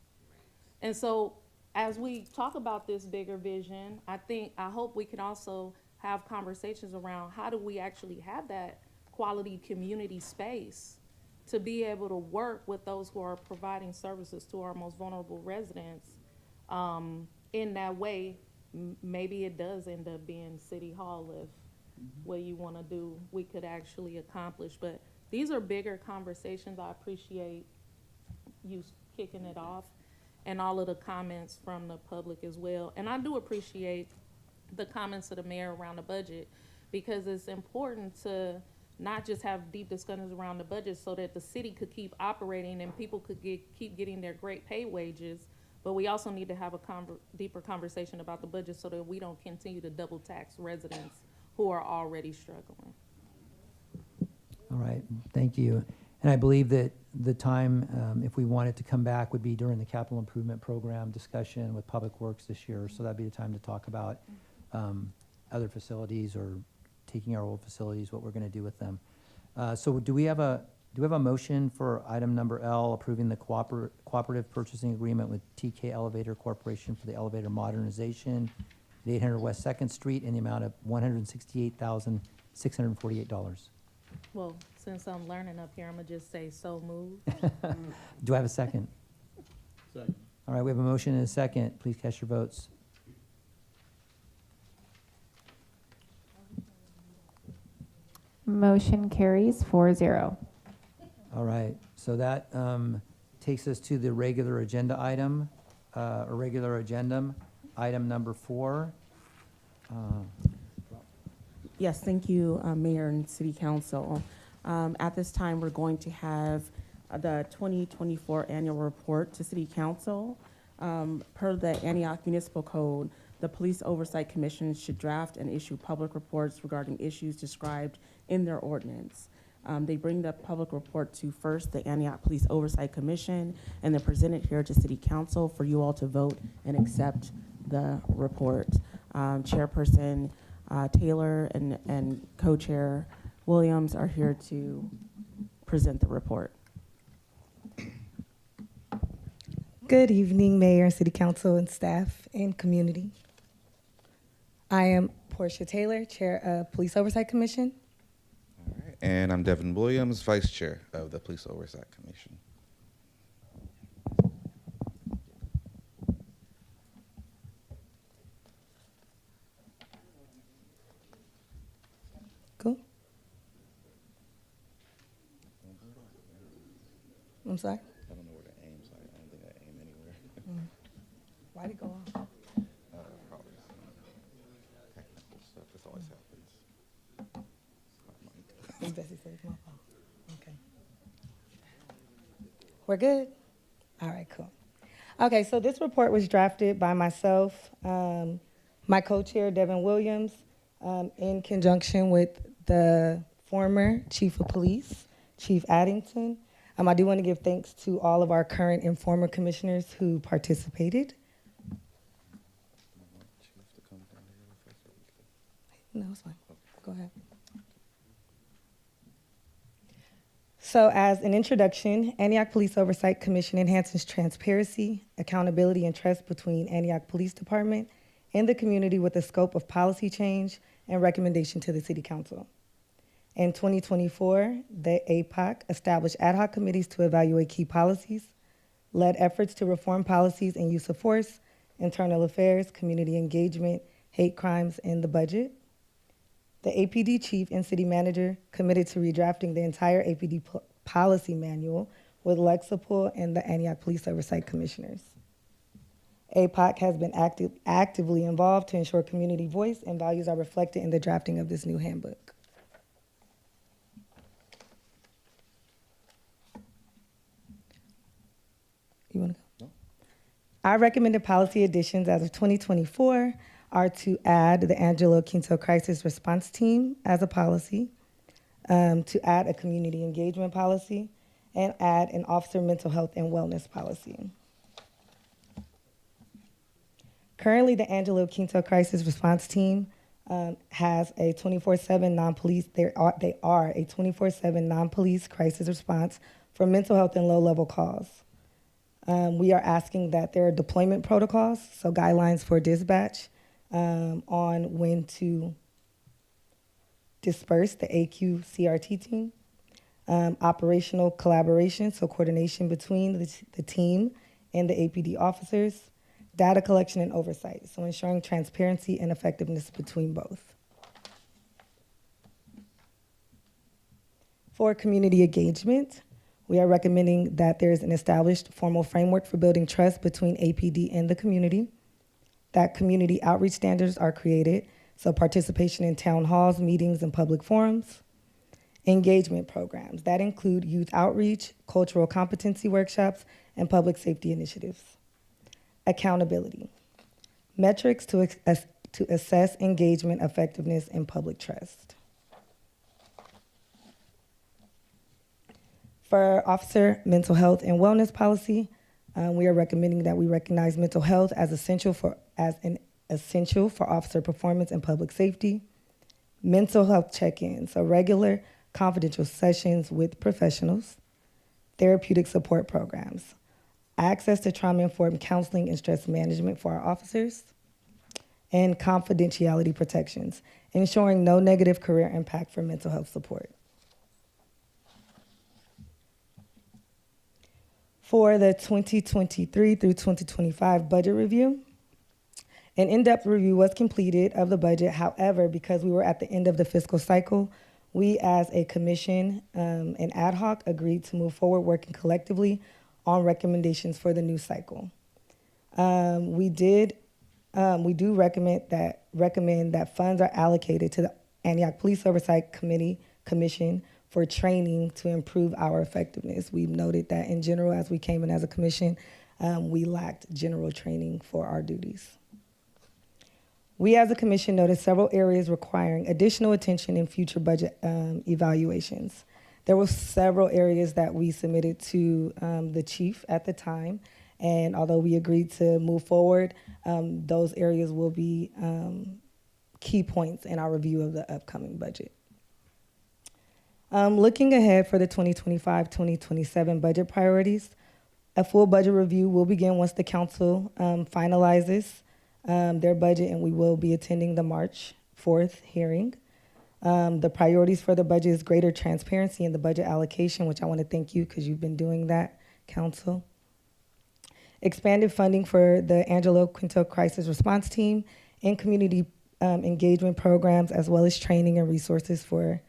And so as we talk about this bigger vision, I hope we can also have conversations around how do we actually have that quality community space to be able to work with those who are providing services to our most vulnerable residents. In that way, maybe it does end up being City Hall if what you want to do, we could actually accomplish. But these are bigger conversations. I appreciate you kicking it off and all of the comments from the public as well. And I do appreciate the comments of the mayor around the budget, because it's important to not just have deep discussions around the budget so that the city could keep operating and people could keep getting their great pay wages, but we also need to have a deeper conversation about the budget so that we don't continue to double tax residents who are already struggling. All right, thank you. And I believe that the time, if we wanted to come back, would be during the capital improvement program discussion with Public Works this year. So that'd be the time to talk about other facilities or taking our old facilities, what we're going to do with them. So do we have a motion for item number L, approving the cooperative purchasing agreement with TK Elevator Corporation for the elevator modernization at 800 West 2nd Street in the amount of $168,648? Well, since I'm learning up here, I'm gonna just say so moved. Do I have a second? Second. All right, we have a motion and a second. Please cast your votes. Motion carries 4-0. All right, so that takes us to the regular agenda item, item number 4. Yes, thank you, Mayor and City Council. At this time, we're going to have the 2024 annual report to City Council. Per the Antioch Municipal Code, the Police Oversight Commission should draft and issue public reports regarding issues described in their ordinance. They bring the public report to first the Antioch Police Oversight Commission, and then present it here to City Council for you all to vote and accept the report. Chairperson Taylor and Co-Chair Williams are here to present the report. Good evening, Mayor, City Council, and staff and community. I am Portia Taylor, Chair of Police Oversight Commission. All right. And I'm Devin Williams, Vice Chair of the Police Oversight Commission. Cool. I'm sorry? I don't know where to aim, so I don't think I aim anywhere. Why'd it go off? Probably some technical stuff Where's my phone? Okay. We're good? All right, cool. Okay, so this report was drafted by myself, my co-chair, Devin Williams, in conjunction with the former chief of police, Chief Addington. I do want to give thanks to all of our current and former commissioners who participated. No, it's fine. Go ahead. So as an introduction, Antioch Police Oversight Commission enhances transparency, accountability, and trust between Antioch Police Department and the community with the scope of policy change and recommendation to the City Council. In 2024, the APOC established ad hoc committees to evaluate key policies, led efforts to reform policies and use of force, internal affairs, community engagement, hate crimes, and the budget. The APD chief and city manager committed to redrafting the entire APD policy manual with Lexipol and the Antioch Police Oversight Commissioners. APOC has been actively involved to ensure community voice and values are reflected in the drafting of this new handbook. You want to go? No. Our recommended policy additions as of 2024 are to add the Angelo Quinto Crisis Response Team as a policy, to add a community engagement policy, and add an officer mental health and wellness policy. Currently, the Angelo Quinto Crisis Response Team has a 24/7 non-police. They are a 24/7 non-police crisis response for mental health and low-level calls. We are asking that there are deployment protocols, so guidelines for dispatch on when to disperse the AQ CRT team, operational collaboration, so coordination between the team and the APD officers, data collection and oversight, so ensuring transparency and effectiveness between both. For community engagement, we are recommending that there is an established formal framework for building trust between APD and the community, that community outreach standards are created, so participation in town halls, meetings, and public forums, engagement programs that include youth outreach, cultural competency workshops, and public safety initiatives. Accountability, metrics to assess engagement effectiveness and public trust. For officer mental health and wellness policy, we are recommending that we recognize mental health as an essential for officer performance and public safety. Mental health check-ins, so regular confidential sessions with professionals. Therapeutic support programs. Access to trauma-informed counseling and stress management for our officers. And confidentiality protections, ensuring no negative career impact for mental health support. For the 2023 through 2025 budget review, an in-depth review was completed of the budget. However, because we were at the end of the fiscal cycle, we as a commission and ad hoc agreed to move forward working collectively on recommendations for the new cycle. We do recommend that funds are allocated to the Antioch Police Oversight Commission for training to improve our effectiveness. We've noted that in general, as we came in as a commission, we lacked general training for our duties. We as a commission noticed several areas requiring additional attention in future budget evaluations. There were several areas that we submitted to the chief at the time, and although we agreed to move forward, those areas will be key points in our review of the upcoming budget. Looking ahead for the 2025-2027 budget priorities, a full budget review will begin once the council finalizes their budget, and we will be attending the March 4th hearing. The priorities for the budget is greater transparency in the budget allocation, which I want to thank you because you've been doing that, council. Expanded funding for the Angelo Quinto Crisis Response Team and community engagement programs, as well as training and resources for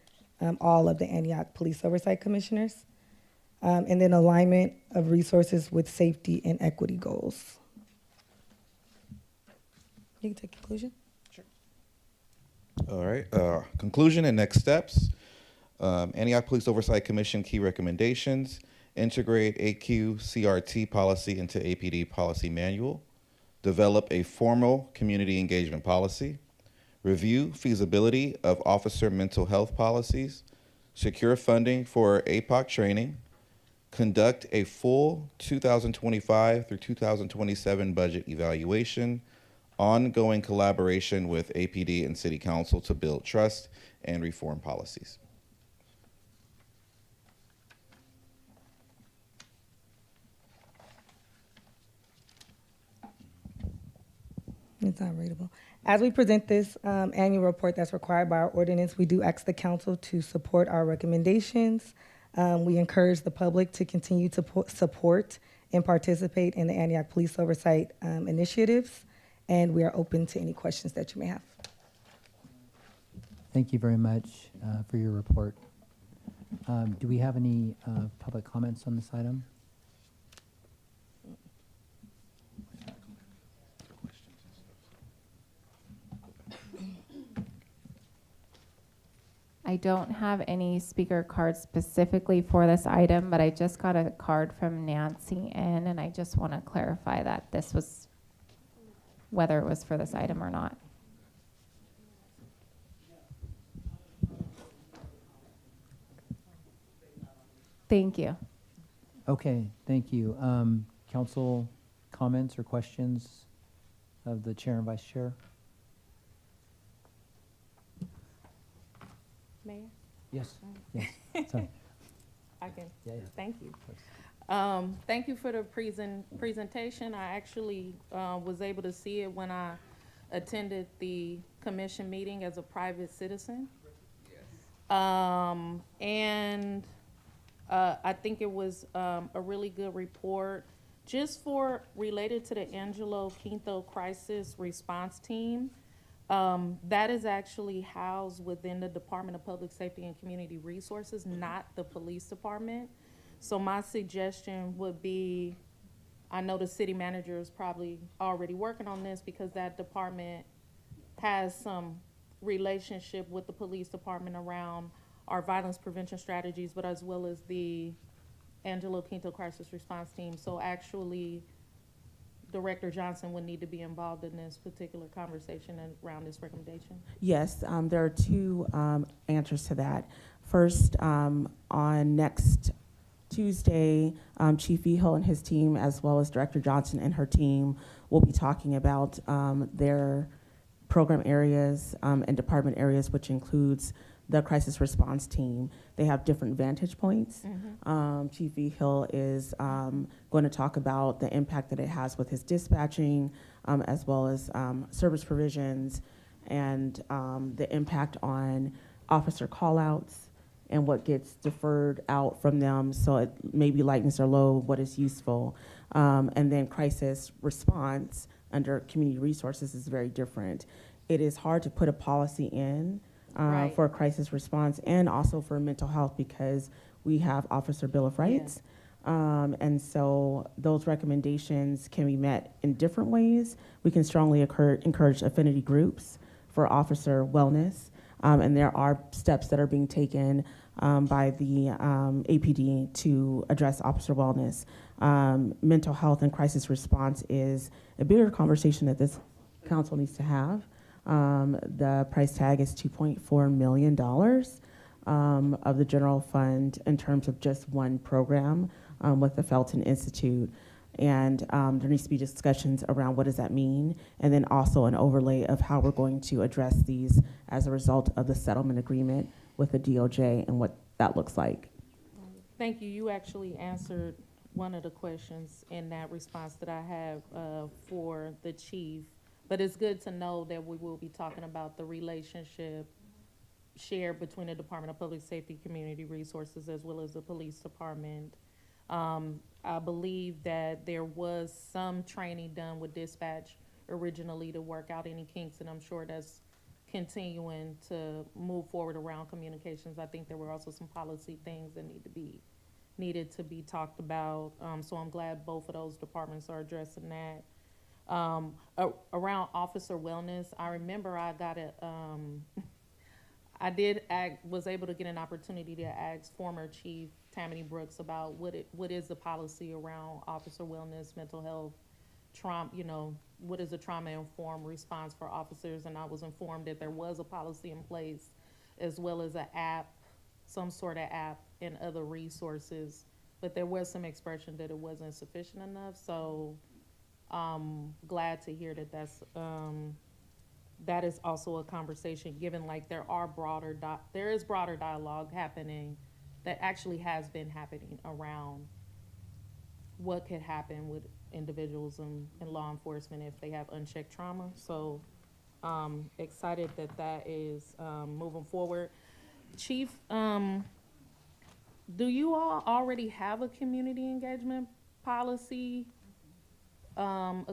all of the Antioch Police Oversight Commissioners. And then alignment of resources with safety and equity goals. You can take conclusion. All right. Conclusion and next steps. Antioch Police Oversight Commission key recommendations: integrate AQ CRT policy into APD policy manual, develop a formal community engagement policy, review feasibility of officer mental health policies, secure funding for APOC training, conduct a full 2025 through 2027 budget evaluation, ongoing collaboration with APD and City Council to build trust and reform policies. It's not readable. As we present this annual report that's required by our ordinance, we do ask the council to support our recommendations. We encourage the public to continue to support and participate in the Antioch Police Oversight initiatives, and we are open to any questions that you may have. Thank you very much for your report. Do we have any public comments on this item? I don't have any speaker cards specifically for this item, but I just got a card from Nancy in, and I just want to clarify that this was, whether it was for this item or not. Thank you. Okay, thank you. Council comments or questions of the chair and vice chair? Mayor? Yes, yes, sorry. I can, Yeah, yeah. thank you. Thank you for the presentation. I actually was able to see it when I attended the commission meeting as a private citizen. And I think it was a really good report. Just for related to the Angelo Quinto Crisis Response Team, that is actually housed within the Department of Public Safety and Community Resources, not the police department. So my suggestion would be, I know the city manager is probably already working on this because that department has some relationship with the police department around our violence prevention strategies, but as well as the Angelo Quinto Crisis Response Team. So actually, Director Johnson would need to be involved in this particular conversation and around this recommendation? Yes, there are two answers to that. First, on next Tuesday, Chief Vigil and his team, as well as Director Johnson and her team, will be talking about their program areas and department areas, which includes the crisis response team. They have different vantage points. Chief Vigil is going to talk about the impact that it has with his dispatching, as well as service provisions, and the impact on officer callouts and what gets deferred out from them, so it maybe lightens their load, what is useful. And then crisis response under community resources is very different. It is hard to put a policy in Right. for crisis response and also for mental health because we have Officer Bill of Rights. And so those recommendations can be met in different ways. We can strongly encourage affinity groups for officer wellness. And there are steps that are being taken by the APD to address officer wellness. Mental health and crisis response is a bigger conversation that this council needs to have. The price tag is $2.4 million of the general fund in terms of just one program with the Felton Institute. And there needs to be discussions around what does that mean, and then also an overlay of how we're going to address these as a result of the settlement agreement with the DOJ and what that looks like. Thank you. You actually answered one of the questions in that response that I have for the chief. But it's good to know that we will be talking about the relationship shared between the Department of Public Safety, Community Resources, as well as the police department. I believe that there was some training done with dispatch originally to work out any kinks, and I'm sure that's continuing to move forward around communications. I think there were also some policy things that needed to be talked about. So I'm glad both of those departments are addressing that. Around officer wellness, I remember I got I was able to get an opportunity to ask former Chief Tammany Brooks about what is the policy around officer wellness, mental health, trauma, what is a trauma-informed response for officers? And I was informed that there was a policy in place, as well as an app, some sort of app, and other resources. But there was some expression that it wasn't sufficient enough. So glad to hear that that is also a conversation, given like there is broader dialogue happening that actually has been happening around what could happen with individuals in law enforcement if they have unchecked trauma. So excited that is moving forward. Chief, do you all already have a community engagement policy? I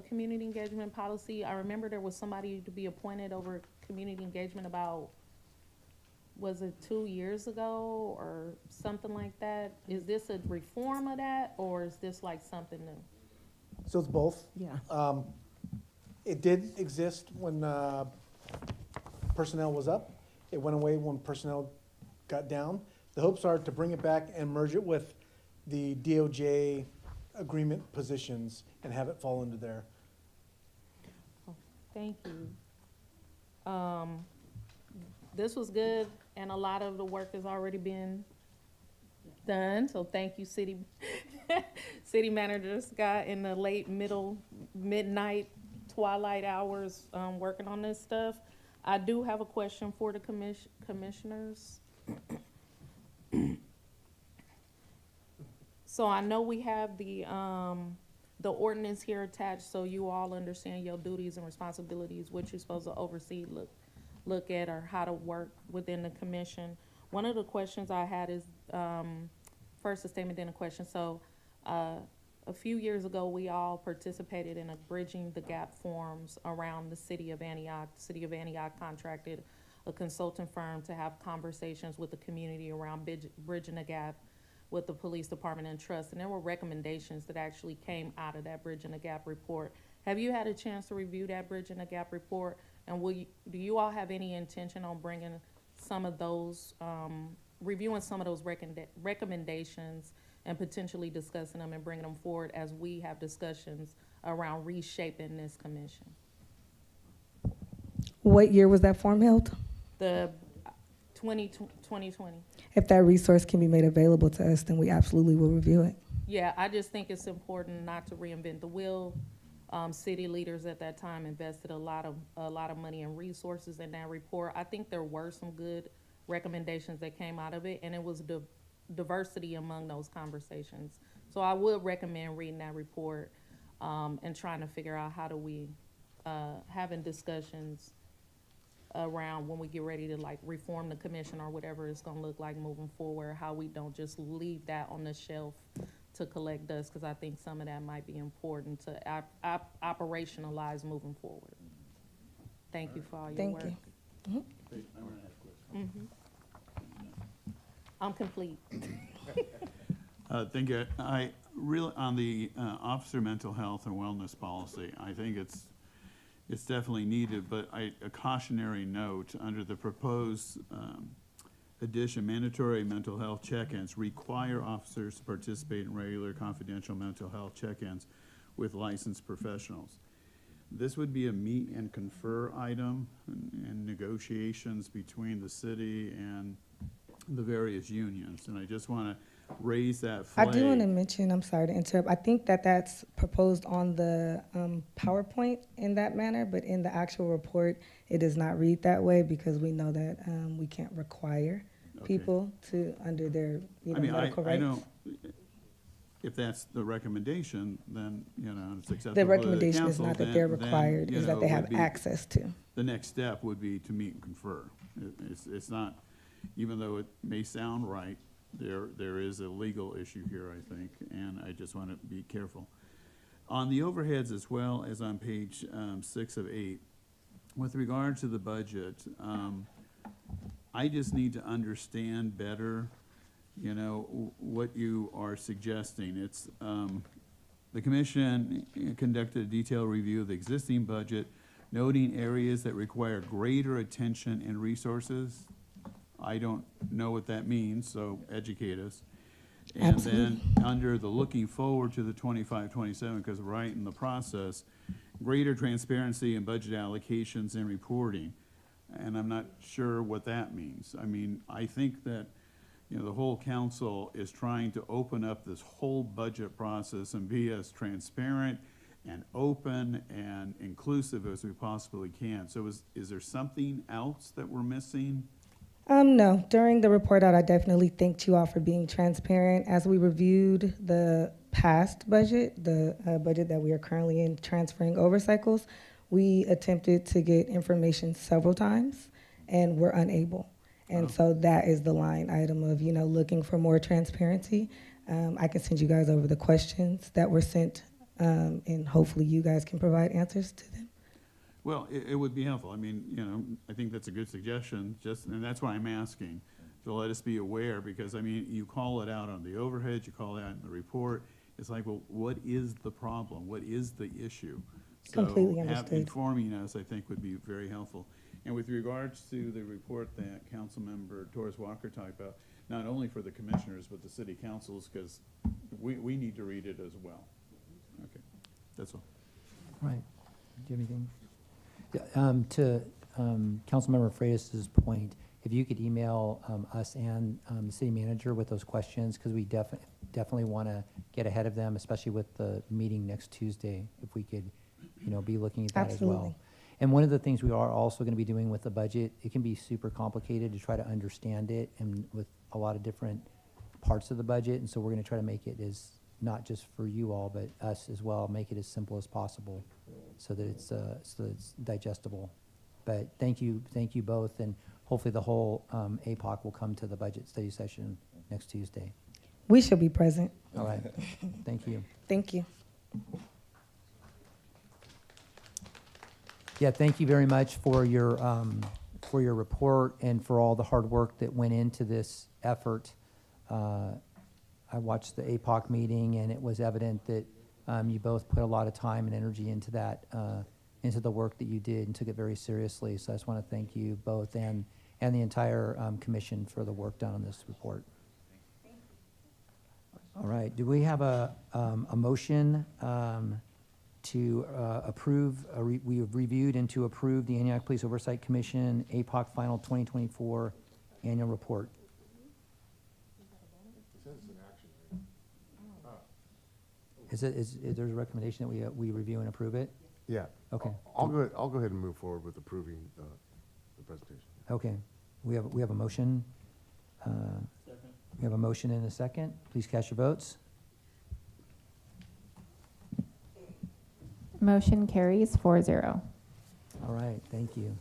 remember there was somebody to be appointed over community engagement about, was it 2 years ago or something like that? Is this a reform of that, or is this like something new? So it's both. Yeah. It did exist when personnel was up. It went away when personnel got down. The hopes are to bring it back and merge it with the DOJ agreement positions and have it fall into there. Thank you. This was good, and a lot of the work has already been done. So thank you, City Manager Scott, in the late midnight, twilight hours working on this stuff. I do have a question for the commissioners. So I know we have the ordinance here attached, so you all understand your duties and responsibilities, what you're supposed to oversee, look at, or how to work within the commission. One of the questions I had is, first a statement, then a question. So a few years ago, we all participated in a Bridging the Gap forums around the city of Antioch. The city of Antioch contracted a consultant firm to have conversations with the community around bridging the gap with the police department and trust. And there were recommendations that actually came out of that Bridging the Gap report. Have you had a chance to review that Bridging the Gap report? And do you all have any intention on bringing some of those, reviewing some of those recommendations and potentially discussing them and bringing them forward as we have discussions around reshaping this commission? What year was that form held? The 2020. If that resource can be made available to us, then we absolutely will review it. Yeah, I just think it's important not to reinvent the wheel. City leaders at that time invested a lot of money and resources in that report. I think there were some good recommendations that came out of it, and it was the diversity among those conversations. So I would recommend reading that report and trying to figure out how do we having discussions around when we get ready to like reform the commission or whatever it's going to look like moving forward, how we don't just leave that on the shelf to collect dust, because I think some of that might be important to operationalize moving forward. Thank you for all your work. Thank you. I'm complete. Thank you. I really, on the officer mental health and wellness policy, I think it's definitely needed, but a cautionary note under the proposed addition, mandatory mental health check-ins require officers to participate in regular confidential mental health check-ins with licensed professionals. This would be a meet and confer item and negotiations between the city and the various unions, and I just want to raise that flag. I do want to mention, I'm sorry to interrupt, I think that that's proposed on the PowerPoint in that manner, but in the actual report, it does not read that way because we know that we can't require people to, under their medical rights. I know if that's the recommendation, then, it's acceptable. The recommendation to the is council, not that they're required, is that they have access to. The next step would be to meet and confer. It's not, even though it may sound right, there is a legal issue here, I think, and I just want to be careful. On the overheads as well as on page 6 of 8, with regard to the budget, I just need to understand better, what you are suggesting. It's the commission conducted a detailed review of the existing budget, noting areas that require greater attention and resources. I don't know what that means, so educate us. And then under the looking forward to the 25-27, because right in the process, greater transparency in budget allocations and reporting. And I'm not sure what that means. I mean, I think that, you know, the whole council is trying to open up this whole budget process and be as transparent and open and inclusive as we possibly can. So is there something else that we're missing? No. During the report out, I definitely thanked you all for being transparent. As we reviewed the past budget, the budget that we are currently in transferring over cycles, we attempted to get information several times and were unable. And so that is the line item of, you know, looking for more transparency. I can send you guys over the questions that were sent, and hopefully you guys can provide answers to them. Well, it would be helpful. I mean, you know, I think that's a good suggestion, and that's why I'm asking, to let us be aware, because, I mean, you call it out on the overhead, you call it out in the report. It's like, well, what is the problem? What is the issue? Completely understood. Informing us, I think, would be very helpful. And with regards to the report that Councilmember Torres Walker talked about, not only for the commissioners, but the city councils, because we need to read it as well. Okay, that's all. Right. Do you have anything? To Councilmember Freitas's point, if you could email us and the city manager with those questions, because we definitely want to get ahead of them, especially with the meeting next Tuesday, if we could, you know, be looking at that as well. Absolutely. And one of the things we are also going to be doing with the budget, it can be super complicated to try to understand it, and with a lot of different parts of the budget, and so we're going to try to make it as, not just for you all, but us as well, make it as simple as possible so that it's digestible. But thank you both, and hopefully the whole APOC will come to the budget study session next Tuesday. We should be present. All right, thank you. Thank you. Yeah, thank you very much for your report and for all the hard work that went into this effort. I watched the APOC meeting, and it was evident that you both put a lot of time and energy into that, into the work that you did, and took it very seriously. So I just want to thank you both and the entire commission for the work done on this report. All right, do we have a motion to approve, we have reviewed and to approve the Antioch Police Oversight Commission APOC Final 2024 Annual Report? Is there a recommendation that we review and approve it? Yeah. Okay. I'll go ahead and move forward with approving the presentation. Okay. We have a motion. We have a motion and a second. Please cast your votes. Motion carries 4-0. All right, thank you.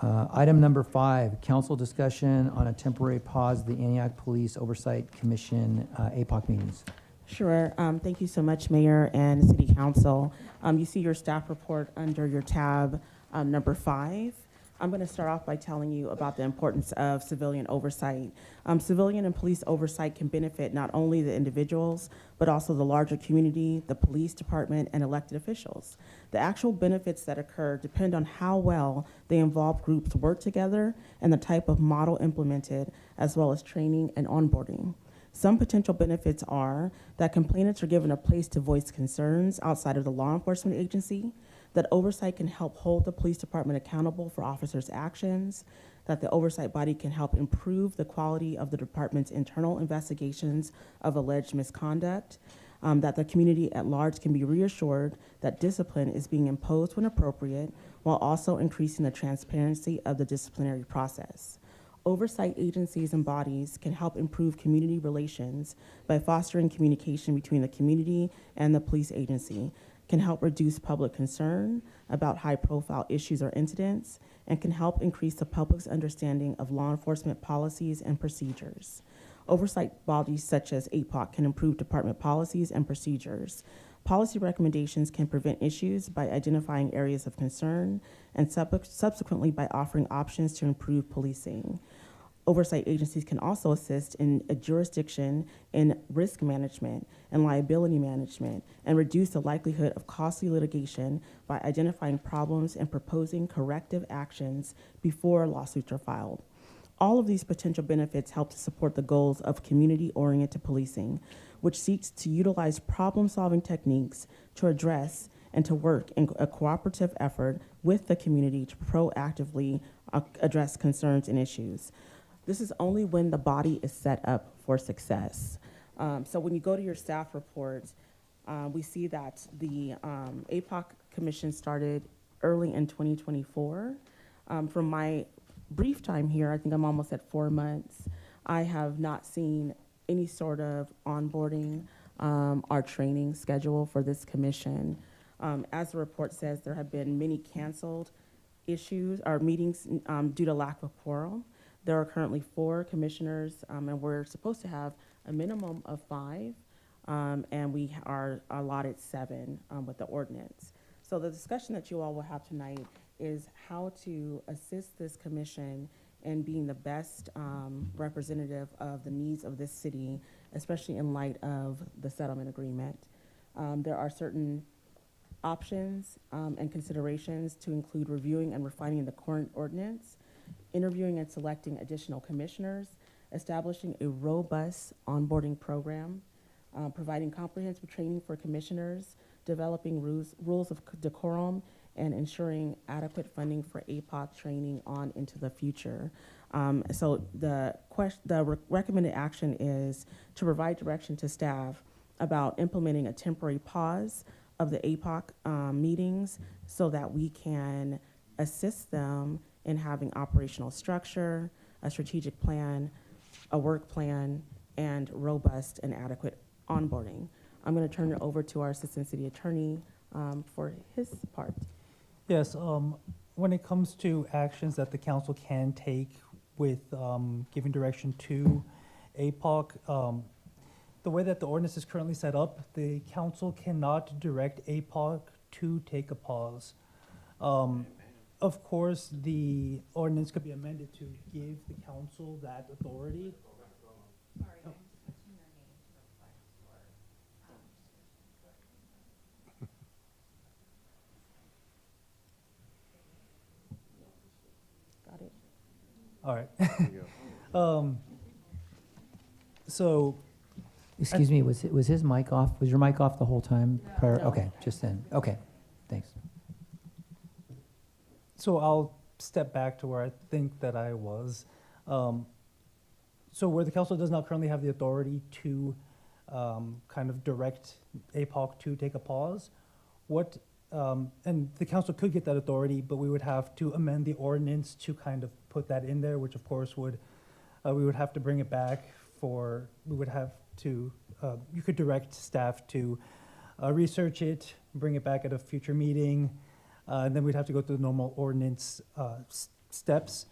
Item number 5, council discussion on a temporary pause of the Antioch Police Oversight Commission APOC meetings. Sure. Thank you so much, Mayor and City Council. You see your staff report under your tab number 5. I'm going to start off by telling you about the importance of civilian oversight. Civilian and police oversight can benefit not only the individuals, but also the larger community, the police department, and elected officials. The actual benefits that occur depend on how well the involved groups work together and the type of model implemented, as well as training and onboarding. Some potential benefits are that complainants are given a place to voice concerns outside of the law enforcement agency, that oversight can help hold the police department accountable for officers' actions, that the oversight body can help improve the quality of the department's internal investigations of alleged misconduct, that the community at large can be reassured that discipline is being imposed when appropriate, while also increasing the transparency of the disciplinary process. Oversight agencies and bodies can help improve community relations by fostering communication between the community and the police agency, can help reduce public concern about high-profile issues or incidents, and can help increase the public's understanding of law enforcement policies and procedures. Oversight bodies such as APOC can improve department policies and procedures. Policy recommendations can prevent issues by identifying areas of concern and subsequently by offering options to improve policing. Oversight agencies can also assist in a jurisdiction in risk management and liability management and reduce the likelihood of costly litigation by identifying problems and proposing corrective actions before lawsuits are filed. All of these potential benefits help to support the goals of community-oriented policing, which seeks to utilize problem-solving techniques to address and to work in a cooperative effort with the community to proactively address concerns and issues. This is only when the body is set up for success. So when you go to your staff reports, we see that the APOC Commission started early in 2024. From my brief time here, I think I'm almost at 4 months, I have not seen any sort of onboarding or training schedule for this commission. As the report says, there have been many canceled issues or meetings due to lack of quorum. There are currently 4 commissioners, and we're supposed to have a minimum of 5, and we are allotted 7 with the ordinance. So the discussion that you all will have tonight is how to assist this commission in being the best representative of the needs of this city, especially in light of the settlement agreement. There are certain options and considerations to include reviewing and refining the current ordinance, interviewing and selecting additional commissioners, establishing a robust onboarding program, providing comprehensive training for commissioners, developing rules of decorum, and ensuring adequate funding for APOC training on into the future. So the recommended action is to provide direction to staff about implementing a temporary pause of the APOC meetings so that we can assist them in having operational structure, a strategic plan, a work plan, and robust and adequate onboarding. I'm going to turn it over to our Assistant City Attorney for his part. Yes, when it comes to actions that the council can take with giving direction to APOC, the way that the ordinance is currently set up, the council cannot direct APOC to take a pause. Of course, the ordinance could be amended to give the council that authority. Got it. All right. So, Excuse me, was his mic off? Was your mic off the whole time prior? No. Okay, just then. Okay, thanks. so I'll step back to where I think that I was. So where the council does not currently have the authority to kind of direct APOC to take a pause, and the council could get that authority, but we would have to amend the ordinance to kind of put that in there, which of course would, we would have to bring it back you could direct staff to research it, bring it back at a future meeting, and then we'd have to go through the normal ordinance steps.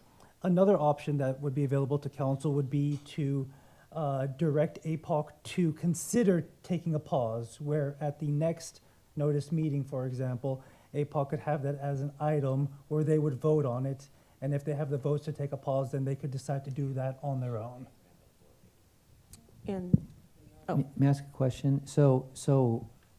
Another option that would be available to council would be to direct APOC to consider taking a pause, where at the next notice meeting, for example, APOC could have that as an item where they would vote on it, and if they have the votes to take a pause, then they could decide to do that on their own. And, May I ask a question? So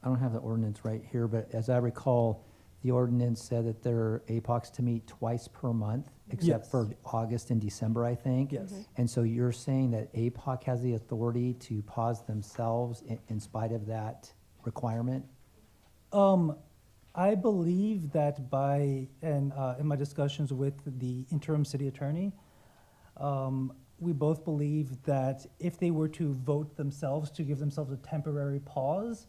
I don't have the ordinance right here, but as I recall, the ordinance said that there are APOCs to meet twice per month, except Yes. for August and December, I think. Yes. And so you're saying that APOC has the authority to pause themselves in spite of that requirement? I believe that in my discussions with the interim city attorney, we both believe that if they were to vote themselves to give themselves a temporary pause,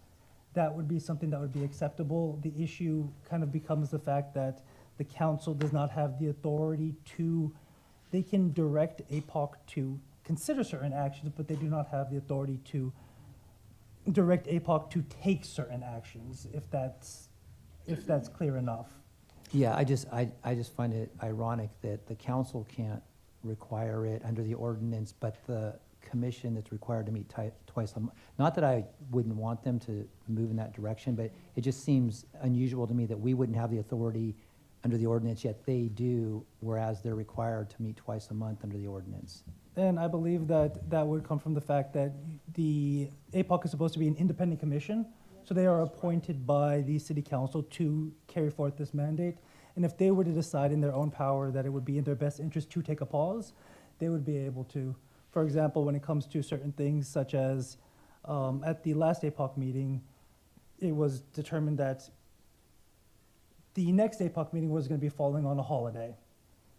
that would be something that would be acceptable. The issue kind of becomes the fact that the council does not have the authority they can direct APOC to consider certain actions, but they do not have the authority to direct APOC to take certain actions, if that's clear enough. Yeah, I just find it ironic that the council can't require it under the ordinance, but the commission that's required to meet twice a month. Not that I wouldn't want them to move in that direction, but it just seems unusual to me that we wouldn't have the authority under the ordinance, yet they do, whereas they're required to meet twice a month under the ordinance. And I believe that that would come from the fact that the APOC is supposed to be an independent commission, so they are appointed by the city council to carry forth this mandate. And if they were to decide in their own power that it would be in their best interest to take a pause, they would be able to. For example, when it comes to certain things such as at the last APOC meeting, it was determined that the next APOC meeting was going to be falling on a holiday.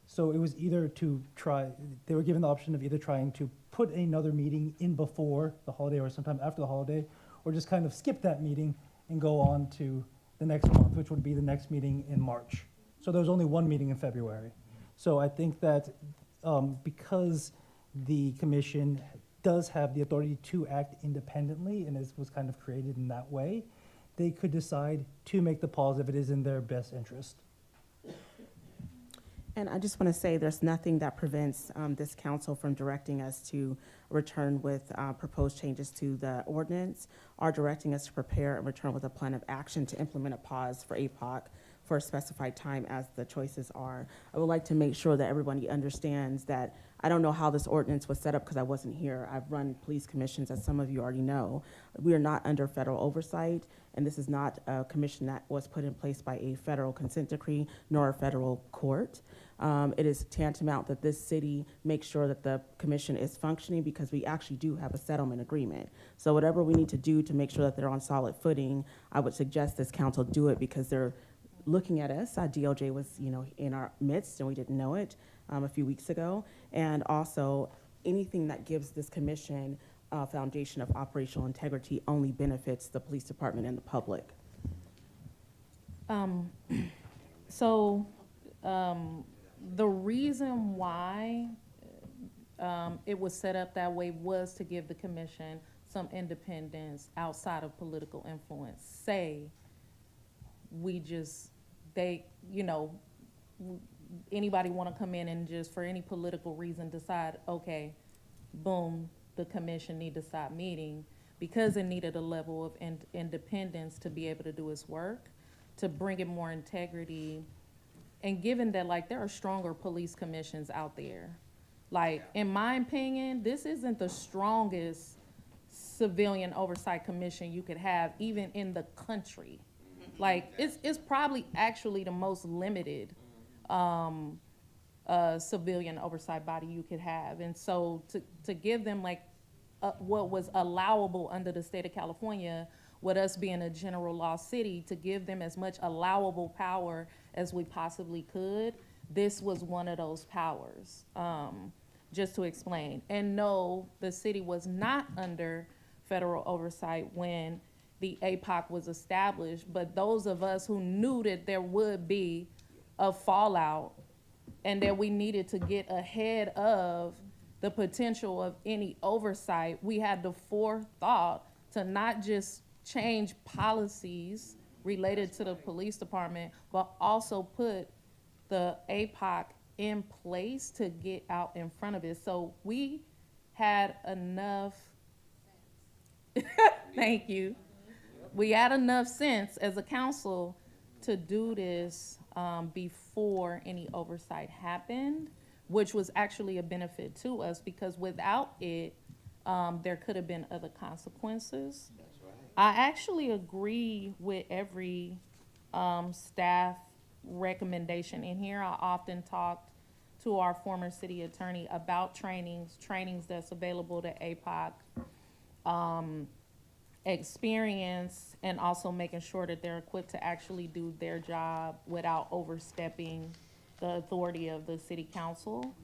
So it was either to try, they were given the option of either trying to put another meeting in before the holiday or sometime after the holiday, or just kind of skip that meeting and go on to the next month, which would be the next meeting in March. So there was only one meeting in February. So I think that because the commission does have the authority to act independently, and was kind of created in that way, they could decide to make the pause if it is in their best interest. And I just want to say there's nothing that prevents this council from directing us to return with proposed changes to the ordinance, or directing us to prepare and return with a plan of action to implement a pause for APOC for a specified time as the choices are. I would like to make sure that everybody understands that I don't know how this ordinance was set up because I wasn't here. I've run police commissions, as some of you already know. We are not under federal oversight, and this is not a commission that was put in place by a federal consent decree nor a federal court. It is tantamount that this city makes sure that the commission is functioning because we actually do have a settlement agreement. So whatever we need to do to make sure that they're on solid footing, I would suggest this council do it because they're looking at us. DOJ was, in our midst, and we didn't know it a few weeks ago. And also, anything that gives this commission a foundation of operational integrity only benefits the police department and the public. The reason why it was set up that way was to give the commission some independence outside of political influence. Say, anybody want to come in and just for any political reason decide, okay, boom, the commission need to stop meeting, because it needed a level of independence to be able to do its work, to bring it more integrity. And given that, there are stronger police commissions out there. In my opinion, this isn't the strongest civilian oversight commission you could have, even in the country. It's probably actually the most limited civilian oversight body you could have. And so to give them what was allowable under the state of California, with us being a general law city, to give them as much allowable power as we possibly could, this was one of those powers, just to explain. And no, the city was not under federal oversight when the APOC was established, but those of us who knew that there would be a fallout and that we needed to get ahead of the potential of any oversight, we had the forethought to not just change policies related to the police department, but also put the APOC in place to get out in front of it. So we had enough, thank you. We had enough sense as a council to do this before any oversight happened, which was actually a benefit to us, because without it, there could have been other consequences. That's right. I actually agree with every staff recommendation in here. I often talked to our former city attorney about trainings that's available to APOC, experience, and also making sure that they're equipped to actually do their job without overstepping the authority of the city council.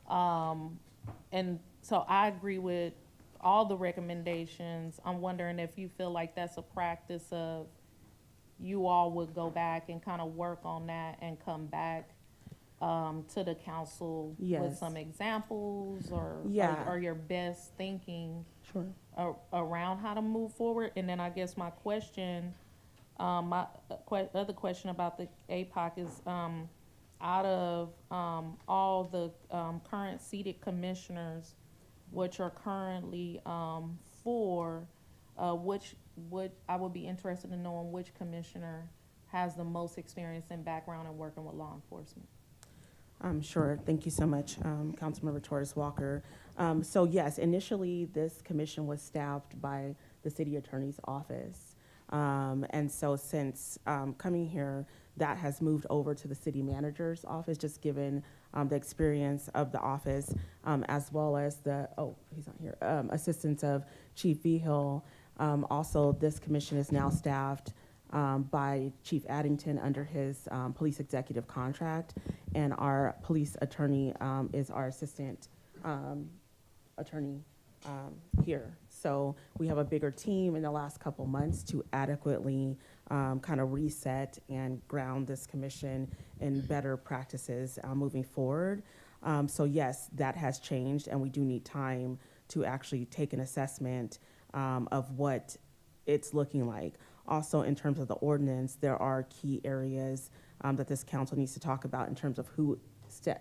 And so I agree with all the recommendations. I'm wondering if you feel like that's a practice of you all would go back and kind of work on that and come back to the council with some examples or your best thinking around how to move forward. And then I guess my question, my other question about the APOC is, out of all the current seated commissioners, which are currently four, which I would be interested in knowing which commissioner has the most experience and background in working with law enforcement. Sure. Thank you so much, Councilmember Torres Walker. So yes, initially this commission was staffed by the city attorney's office. And so since coming here, that has moved over to the city manager's office, just given the experience of the office, as well as the, oh, he's not here, assistance of Chief Vigil. Also, this commission is now staffed by Chief Addington under his police executive contract, and our police attorney is our assistant attorney here. So we have a bigger team in the last couple months to adequately kind of reset and ground this commission in better practices moving forward. So yes, that has changed, and we do need time to actually take an assessment of what it's looking like. Also, in terms of the ordinance, there are key areas that this council needs to talk about in terms of who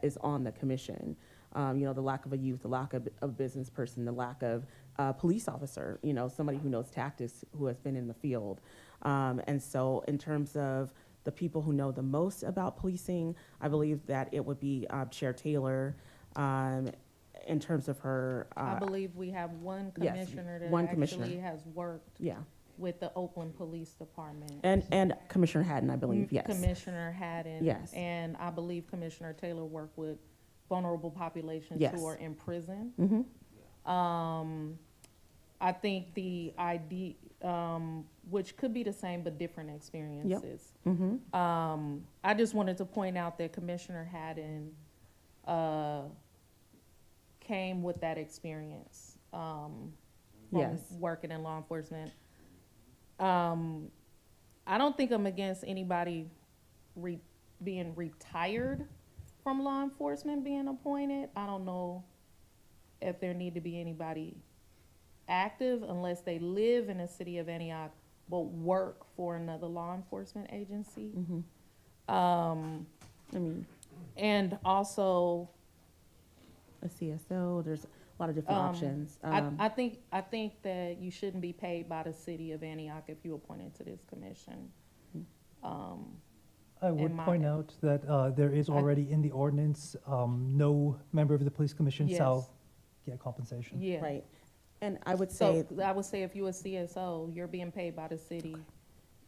is on the commission. You know, the lack of a youth, the lack of a business person, the lack of a police officer, you know, somebody who knows tactics, who has been in the field. And so in terms of the people who know the most about policing, I believe that it would be Chair Taylor in terms of her. I believe we have one yes, commissioner that one actually commissioner. has worked with the Oakland Police Department. And Commissioner Haddon, I believe, yes. Commissioner Haddon. Yes. And I believe Commissioner Taylor worked with vulnerable populations Yes. who are in prison. Mm-hmm. I think the ID, which could be the same but different experiences. Mm-hmm. I just wanted to point out that Commissioner Haddon came with that experience from Yes. working in law enforcement. I don't think I'm against anybody being retired from law enforcement being appointed. I don't know if there need to be anybody active unless they live in the city of Antioch but work for another law enforcement agency. Mm-hmm. I mean, and also a CSO, there's a lot of different options. I think that you shouldn't be paid by the city of Antioch if you appointed to this commission. I would point out that there is already in the ordinance, no member of the police commission shall get compensation. Yeah. Right. And I would say, So I would say if you're a CSO, you're being paid by the city,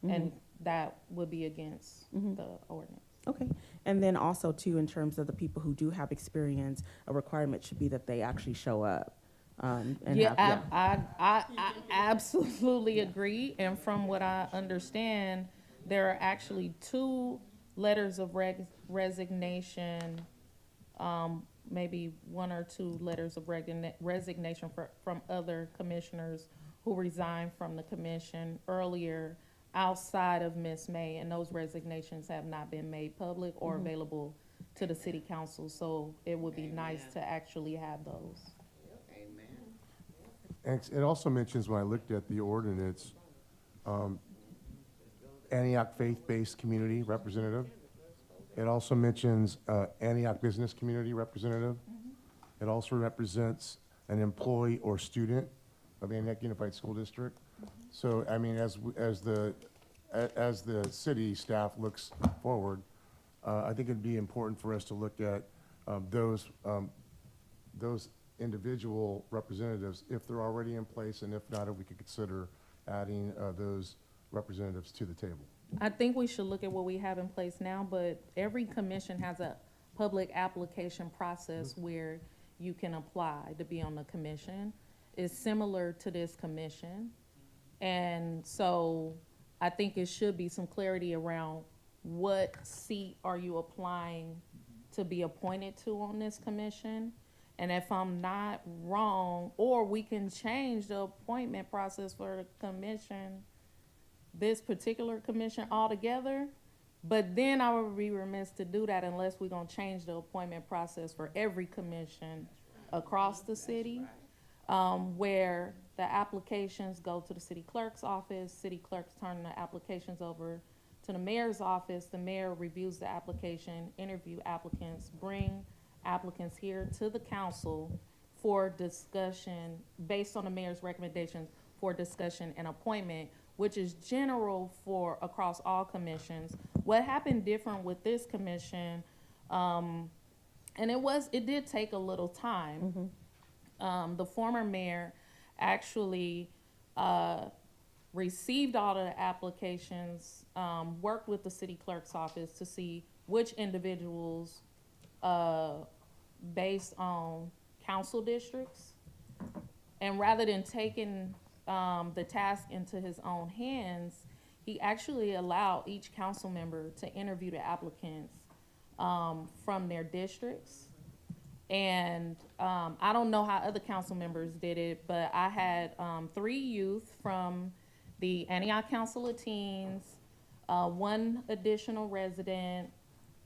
and that would be against the ordinance. okay. And then also too, in terms of the people who do have experience, a requirement should be that they actually show up. And I absolutely agree. And from what I understand, there are actually 2 letters of resignation, maybe 1 or 2 letters of resignation from other commissioners who resigned from the commission earlier outside of Miss May, and those resignations have not been made public or available to the city council. So it would be nice to actually have those. And it also mentions, when I looked at the ordinance, Antioch faith-based community representative. It also mentions Antioch business community representative. It also represents an employee or student of Antioch Unified School District. So, I mean, as the city staff looks forward, I think it'd be important for us to look at those individual representatives, if they're already in place, and if not, if we could consider adding those representatives to the table. I think we should look at what we have in place now, but every commission has a public application process where you can apply to be on the commission. It's similar to this commission. And so I think it should be some clarity around what seat are you applying to be appointed to on this commission. And if I'm not wrong, or we can change the appointment process for the commission, this particular commission altogether, but then I would be remiss to do that unless we're gonna change the appointment process for every commission across the city, where the applications go to the city clerk's office, city clerks turn the applications over to the mayor's office, the mayor reviews the application, interview applicants, bring applicants here to the council for discussion, based on the mayor's recommendations for discussion and appointment, which is general for across all commissions. What happened different with this commission, and it did take a little time. The former mayor actually received all the applications, worked with the city clerk's office to see which individuals, based on council districts. And rather than taking the task into his own hands, he actually allowed each council member to interview the applicants from their districts. And I don't know how other council members did it, but I had 3 youth from the Antioch Council of Teens, 1 additional resident,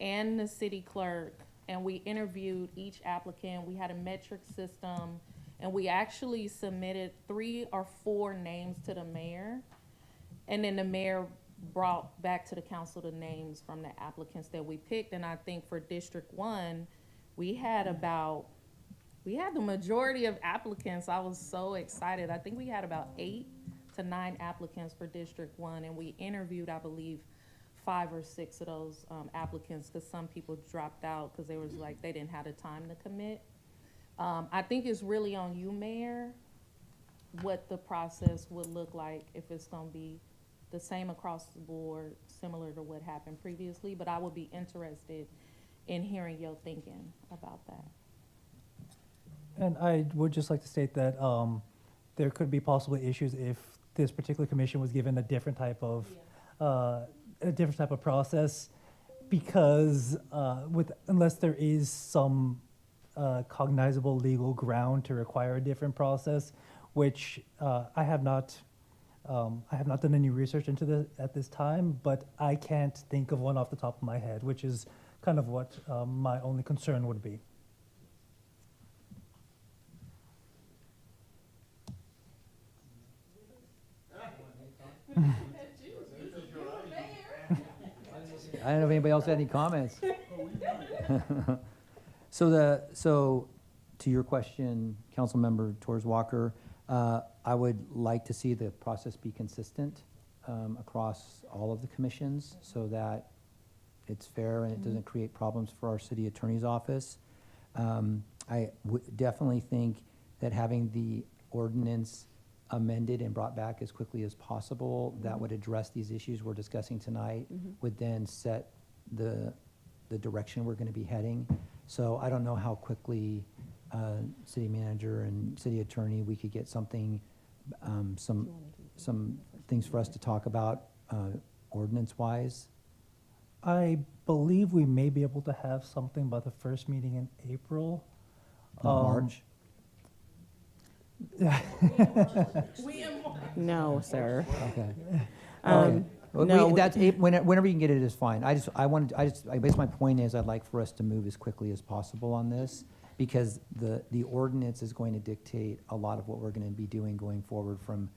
and the city clerk. And we interviewed each applicant. We had a metric system, and we actually submitted 3 or 4 names to the mayor. And then the mayor brought back to the council the names from the applicants that we picked. And I think for District 1, we had the majority of applicants. I was so excited. I think we had about 8 to 9 applicants for District 1, and we interviewed, I believe, 5 or 6 of those applicants, because some people dropped out because they was like, they didn't have the time to commit. I think it's really on you, Mayor, what the process would look like, if it's gonna be the same across the board, similar to what happened previously, but I would be interested in hearing your thinking about that. And I would just like to state that there could be possible issues if this particular commission was given a different type of process, because unless there is some cognizable legal ground to require a different process, which I have not done any research into this at this time, but I can't think of one off the top of my head, which is kind of what my only concern would be. I don't know if anybody else had any comments. So to your question, Councilmember Torres Walker, I would like to see the process be consistent across all of the commissions, so that it's fair and it doesn't create problems for our city attorney's office. I definitely think that having the ordinance amended and brought back as quickly as possible, that would address these issues we're discussing tonight, would then set the direction we're going to be heading. So I don't know how quickly city manager and city attorney, we could get something, some things for us to talk about ordinance-wise. I believe we may be able to have something by the first meeting in April. Not March? No, sir. Okay. No, whenever you can get it is fine. I guess my point is I'd like for us to move as quickly as possible on this, because the ordinance is going to dictate a lot of what we're going to be doing going forward from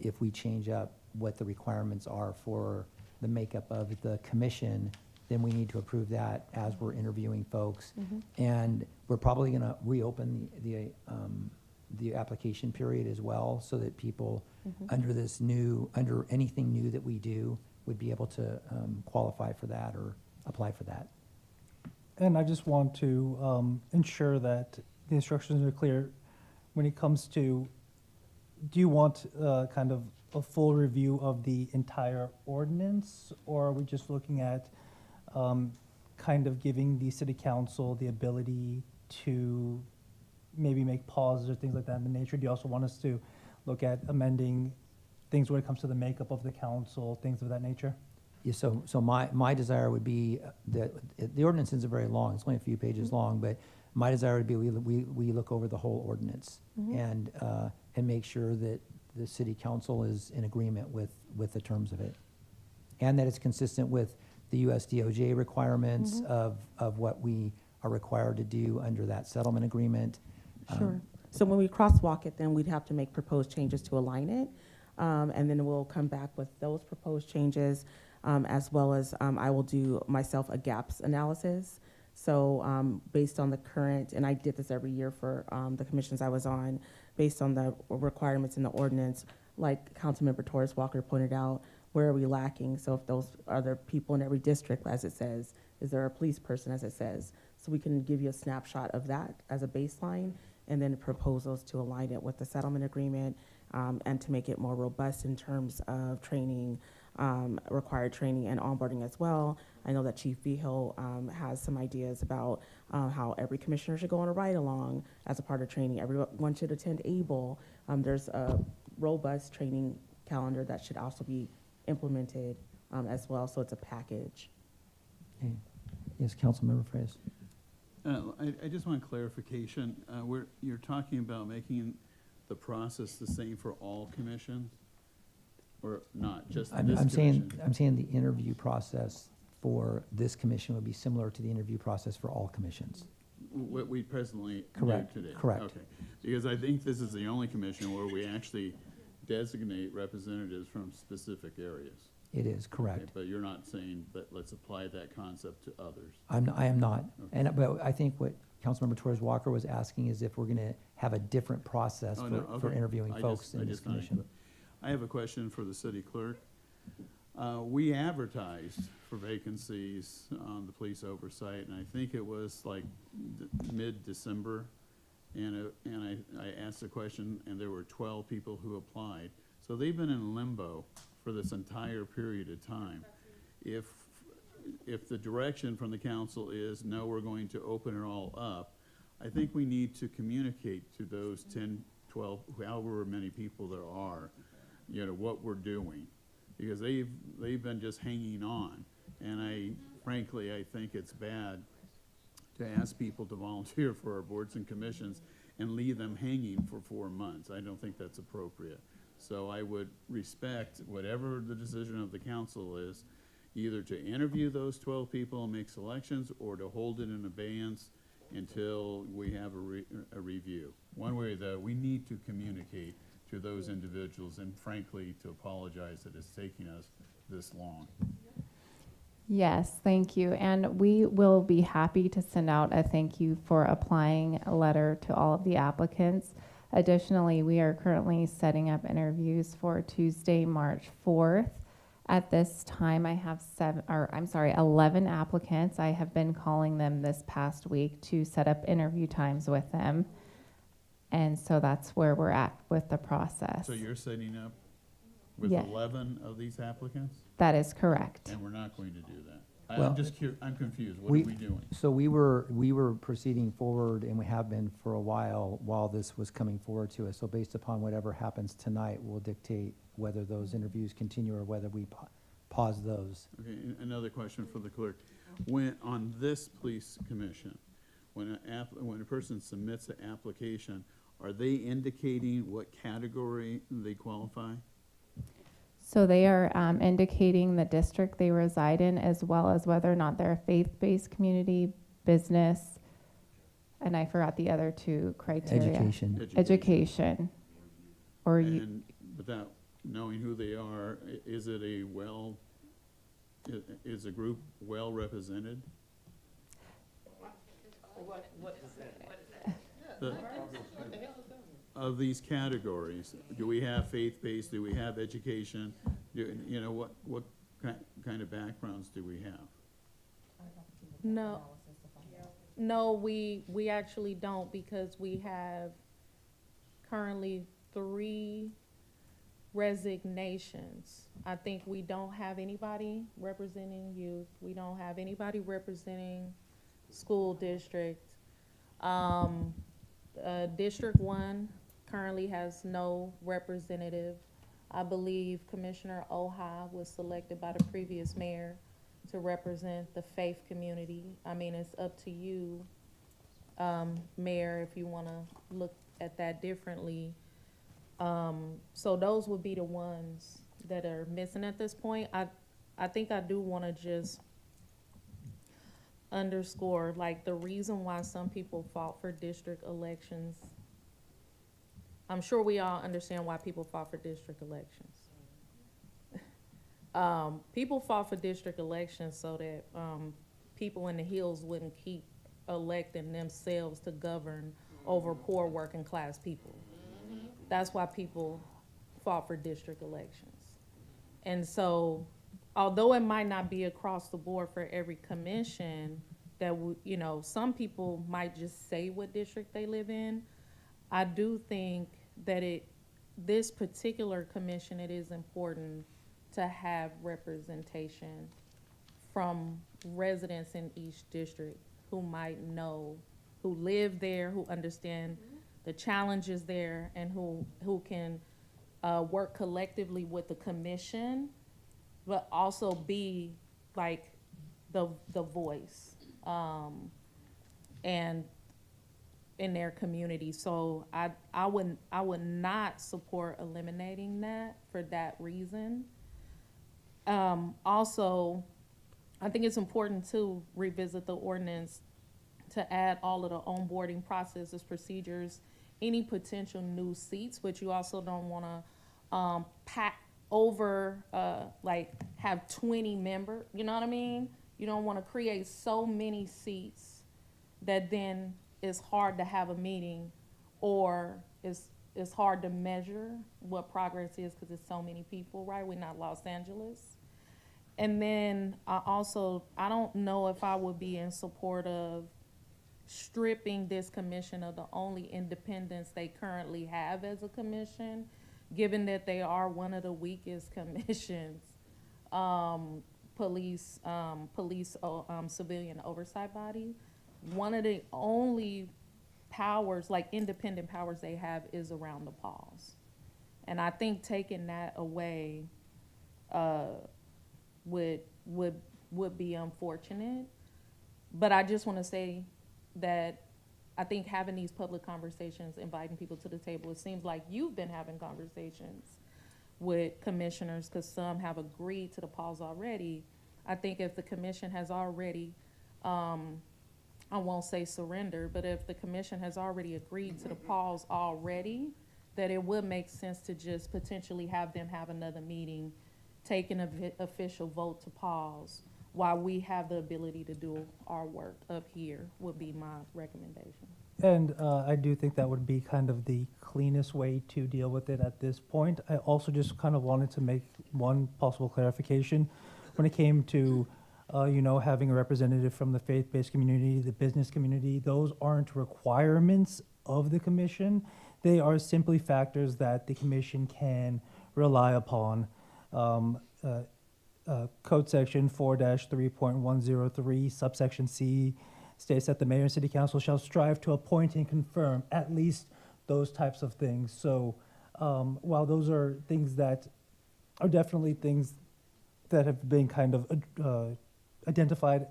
if we change up what the requirements are for the makeup of the commission, then we need to approve that as we're interviewing folks. And we're probably going to reopen the application period as well, so that people under anything new that we do would be able to qualify for that or apply for that. And I just want to ensure that the instructions are clear when it comes to, do you want kind of a full review of the entire ordinance, or are we just looking at kind of giving the city council the ability to maybe make pauses or things like that in the nature? Do you also want us to look at amending things when it comes to the makeup of the council, things of that nature? Yeah, so my desire would be that the ordinance isn't very long. It's only a few pages long, but my desire would be we look over the whole ordinance and make sure that the city council is in agreement with the terms of it, and that it's consistent with the US DOJ requirements of what we are required to do under that settlement agreement. Sure. So when we crosswalk it, then we'd have to make proposed changes to align it. And then we'll come back with those proposed changes, as well as I will do myself a gaps analysis. So based on the current, and I did this every year for the commissions I was on, based on the requirements in the ordinance, like Councilmember Torres Walker pointed out, where are we lacking? So if those are there people in every district, as it says, is there a police person, as it says? So we can give you a snapshot of that as a baseline, and then proposals to align it with the settlement agreement, and to make it more robust in terms of training, required training and onboarding as well. I know that Chief Behill has some ideas about how every commissioner should go on a ride-along as a part of training. Everyone should attend ABLE. There's a robust training calendar that should also be implemented as well, so it's a package. Okay. Yes, Councilmember Freitas. I just want clarification. You're talking about making the process the same for all commissions, or not just this commission? I'm saying the interview process for this commission would be similar to the interview process for all commissions. What we presently Correct, do today? correct. Okay, because I think this is the only commission where we actually designate representatives from specific areas. It is, correct. Okay, but you're not saying that let's apply that concept to others. I am not. Okay. But I think what Councilmember Torres Walker was asking is if we're going to have a different process Oh, no, for okay. interviewing I folks just- in I this just wanted to- commission. I have a question for the city clerk. We advertised for vacancies on the police oversight, and I think it was like mid-December. And I asked the question, and there were 12 people who applied. So they've been in limbo for this entire period of time. If the direction from the council is, no, we're going to open it all up, I think we need to communicate to those 10, 12, however many people there are, what we're doing. Because they've been just hanging on. And frankly, I think it's bad to ask people to volunteer for our boards and commissions and leave them hanging for 4 months. I don't think that's appropriate. So I would respect whatever the decision of the council is, either to interview those 12 people and make selections, or to hold it in abeyance until we have a review. One way or the other, we need to communicate to those individuals, and frankly, to apologize that it's taking us this long. Yes, thank you. And we will be happy to send out a thank you for applying a letter to all of the applicants. Additionally, we are currently setting up interviews for Tuesday, March 4th. At this time, I have 11 applicants. I have been calling them this past week to set up interview times with them. And so that's where we're at with the process. So you're setting up with Yeah. 11 of these applicants? That is correct. And we're not going to do that? Well, I'm just curious, I'm confused. What are we doing? So we were proceeding forward, and we have been for a while this was coming forward to us. So based upon whatever happens tonight, we'll dictate whether those interviews continue or whether we pause those. Okay, another question for the clerk. When, on this police commission, when a person submits an application, are they indicating what category they qualify? So they are indicating the district they reside in, as well as whether or not they're a faith-based community, business, and I forgot the other two criteria. Education. Or you, And without knowing who they are, is it is a group well represented? What is The- Of these categories, do we have faith-based, do we have education? What kind of backgrounds do we have? No, we actually don't, because we have currently 3 resignations. I think we don't have anybody representing youth. We don't have anybody representing school district. District 1 currently has no representative. I believe Commissioner Oha was selected by the previous mayor to represent the faith community. I mean, it's up to you, Mayor, if you want to look at that differently. So those would be the ones that are missing at this point. I think I do want to just underscore, like, the reason why some people fought for district elections. I'm sure we all understand why people fought for district elections. People fought for district elections so that people in the hills wouldn't keep electing themselves to govern over poor working class people. That's why people fought for district elections. And so, although it might not be across the board for every commission, that some people might just say what district they live in, I do think that it this particular commission, it is important to have representation from residents in each district who might know, who live there, who understand the challenges there, and who can work collectively with the commission, but also be like the voice and in their community. So I would not support eliminating that for that reason. Also, I think it's important to revisit the ordinance to add all of the onboarding processes, procedures, any potential new seats, but you also don't want to pack over, like have 20 members, you know what I mean? You don't want to create so many seats that then it's hard to have a meeting, or it's hard to measure what progress is because it's so many people, right? We're not Los Angeles. And then I don't know if I would be in support of stripping this commission of the only independence they currently have as a commission, given that they are one of the weakest commissions, police civilian oversight body. One of the only powers, like independent powers they have, is around the pause. And I think taking that away would be unfortunate. But I just want to say that I think having these public conversations, inviting people to the table, it seems like you've been having conversations with commissioners because some have agreed to the pause already. I think if the commission has already, I won't say surrender, but if the commission has already agreed to the pause already, that it would make sense to just potentially have them have another meeting, take an official vote to pause while we have the ability to do our work up here, would be my recommendation. And I do think that would be kind of the cleanest way to deal with it at this point. I also just kind of wanted to make one possible clarification when it came to, having a representative from the faith-based community, the business community. Those aren't requirements of the commission. They are simply factors that the commission can rely upon. Code section 4-3.103, subsection C, states that the mayor and city council shall strive to appoint and confirm at least those types of things. So while those are things that are definitely things that have been kind of identified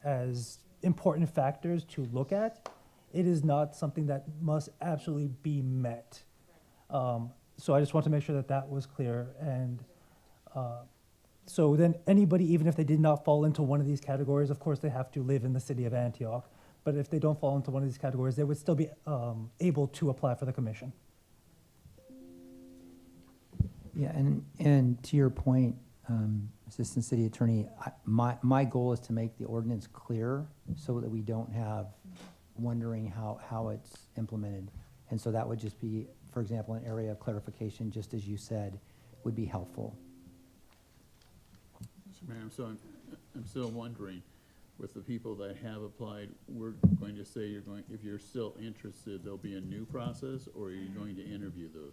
as important factors to look at, it is not something that must absolutely be met. So I just want to make sure that that was clear. And so then anybody, even if they did not fall into one of these categories, of course they have to live in the city of Antioch, but if they don't fall into one of these categories, they would still be able to apply for the commission. Yeah, and to your point, Assistant City Attorney, my goal is to make the ordinance clear so that we don't have wondering how it's implemented. And so that would just be, for example, an area of clarification, just as you said, would be helpful. Ma'am, so I'm still wondering, with the people that have applied, we're going to say if you're still interested, there'll be a new process, or are you going to interview those?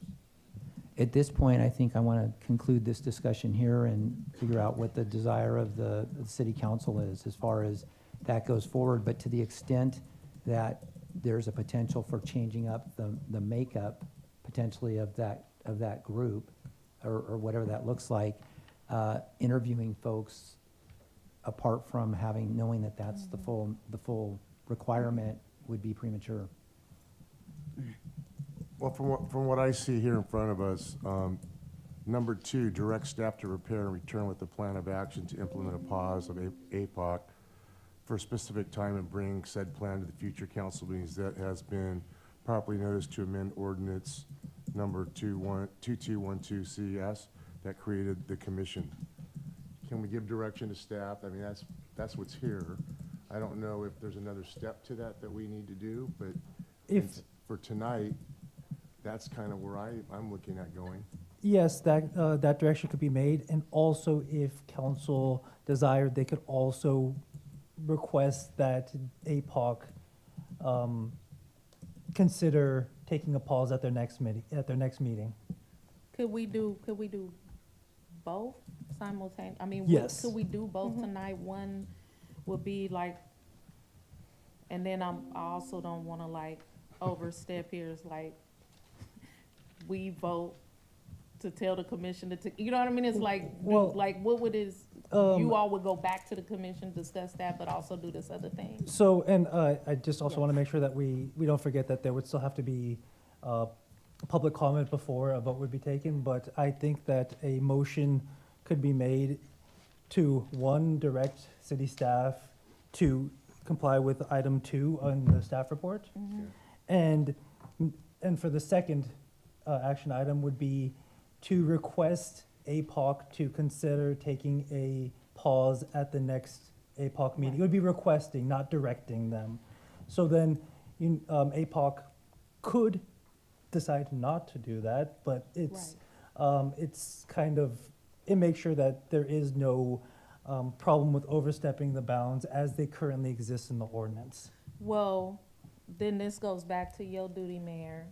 At this point, I think I want to conclude this discussion here and figure out what the desire of the city council is as far as that goes forward. But to the extent that there's a potential for changing up the makeup potentially of that group or whatever that looks like, interviewing folks apart from knowing that that's the full requirement would be premature. Well, from what I see here in front of us, number 2, direct staff to prepare and return with a plan of action to implement a pause of APOC for a specific time and bring said plan to the future council meetings. That has been properly noticed to amend ordinance number 2212CS that created the commission. Can we give direction to staff? I mean, that's what's here. I don't know if there's another step to that we need to do, but for tonight, that's kind of where I'm looking at going. Yes, that direction could be made, and also if council desired, they could also request that APOC consider taking a pause at their next meeting. Could we do both simultaneously? I mean, Yes. could we do both tonight? One would be like, and then I also don't wanna like overstep here. It's like, we vote to tell the commission to, you know what I mean? It's like, Well, like what would is, you all would go back to the commission, discuss that, but also do this other thing? So, and I just also want to make sure that we don't forget that there would still have to be public comment before a vote would be taken, but I think that a motion could be made to, one, direct city staff to comply with item 2 on the staff report. And for the second action item would be to request APOC to consider taking a pause at the next APOC meeting. It would be requesting, not directing them. So then APOC could decide not to do that, but it's kind of, it makes sure that there is no problem with overstepping the bounds as they currently exist in the ordinance. Well, then this goes back to your duty, Mayor.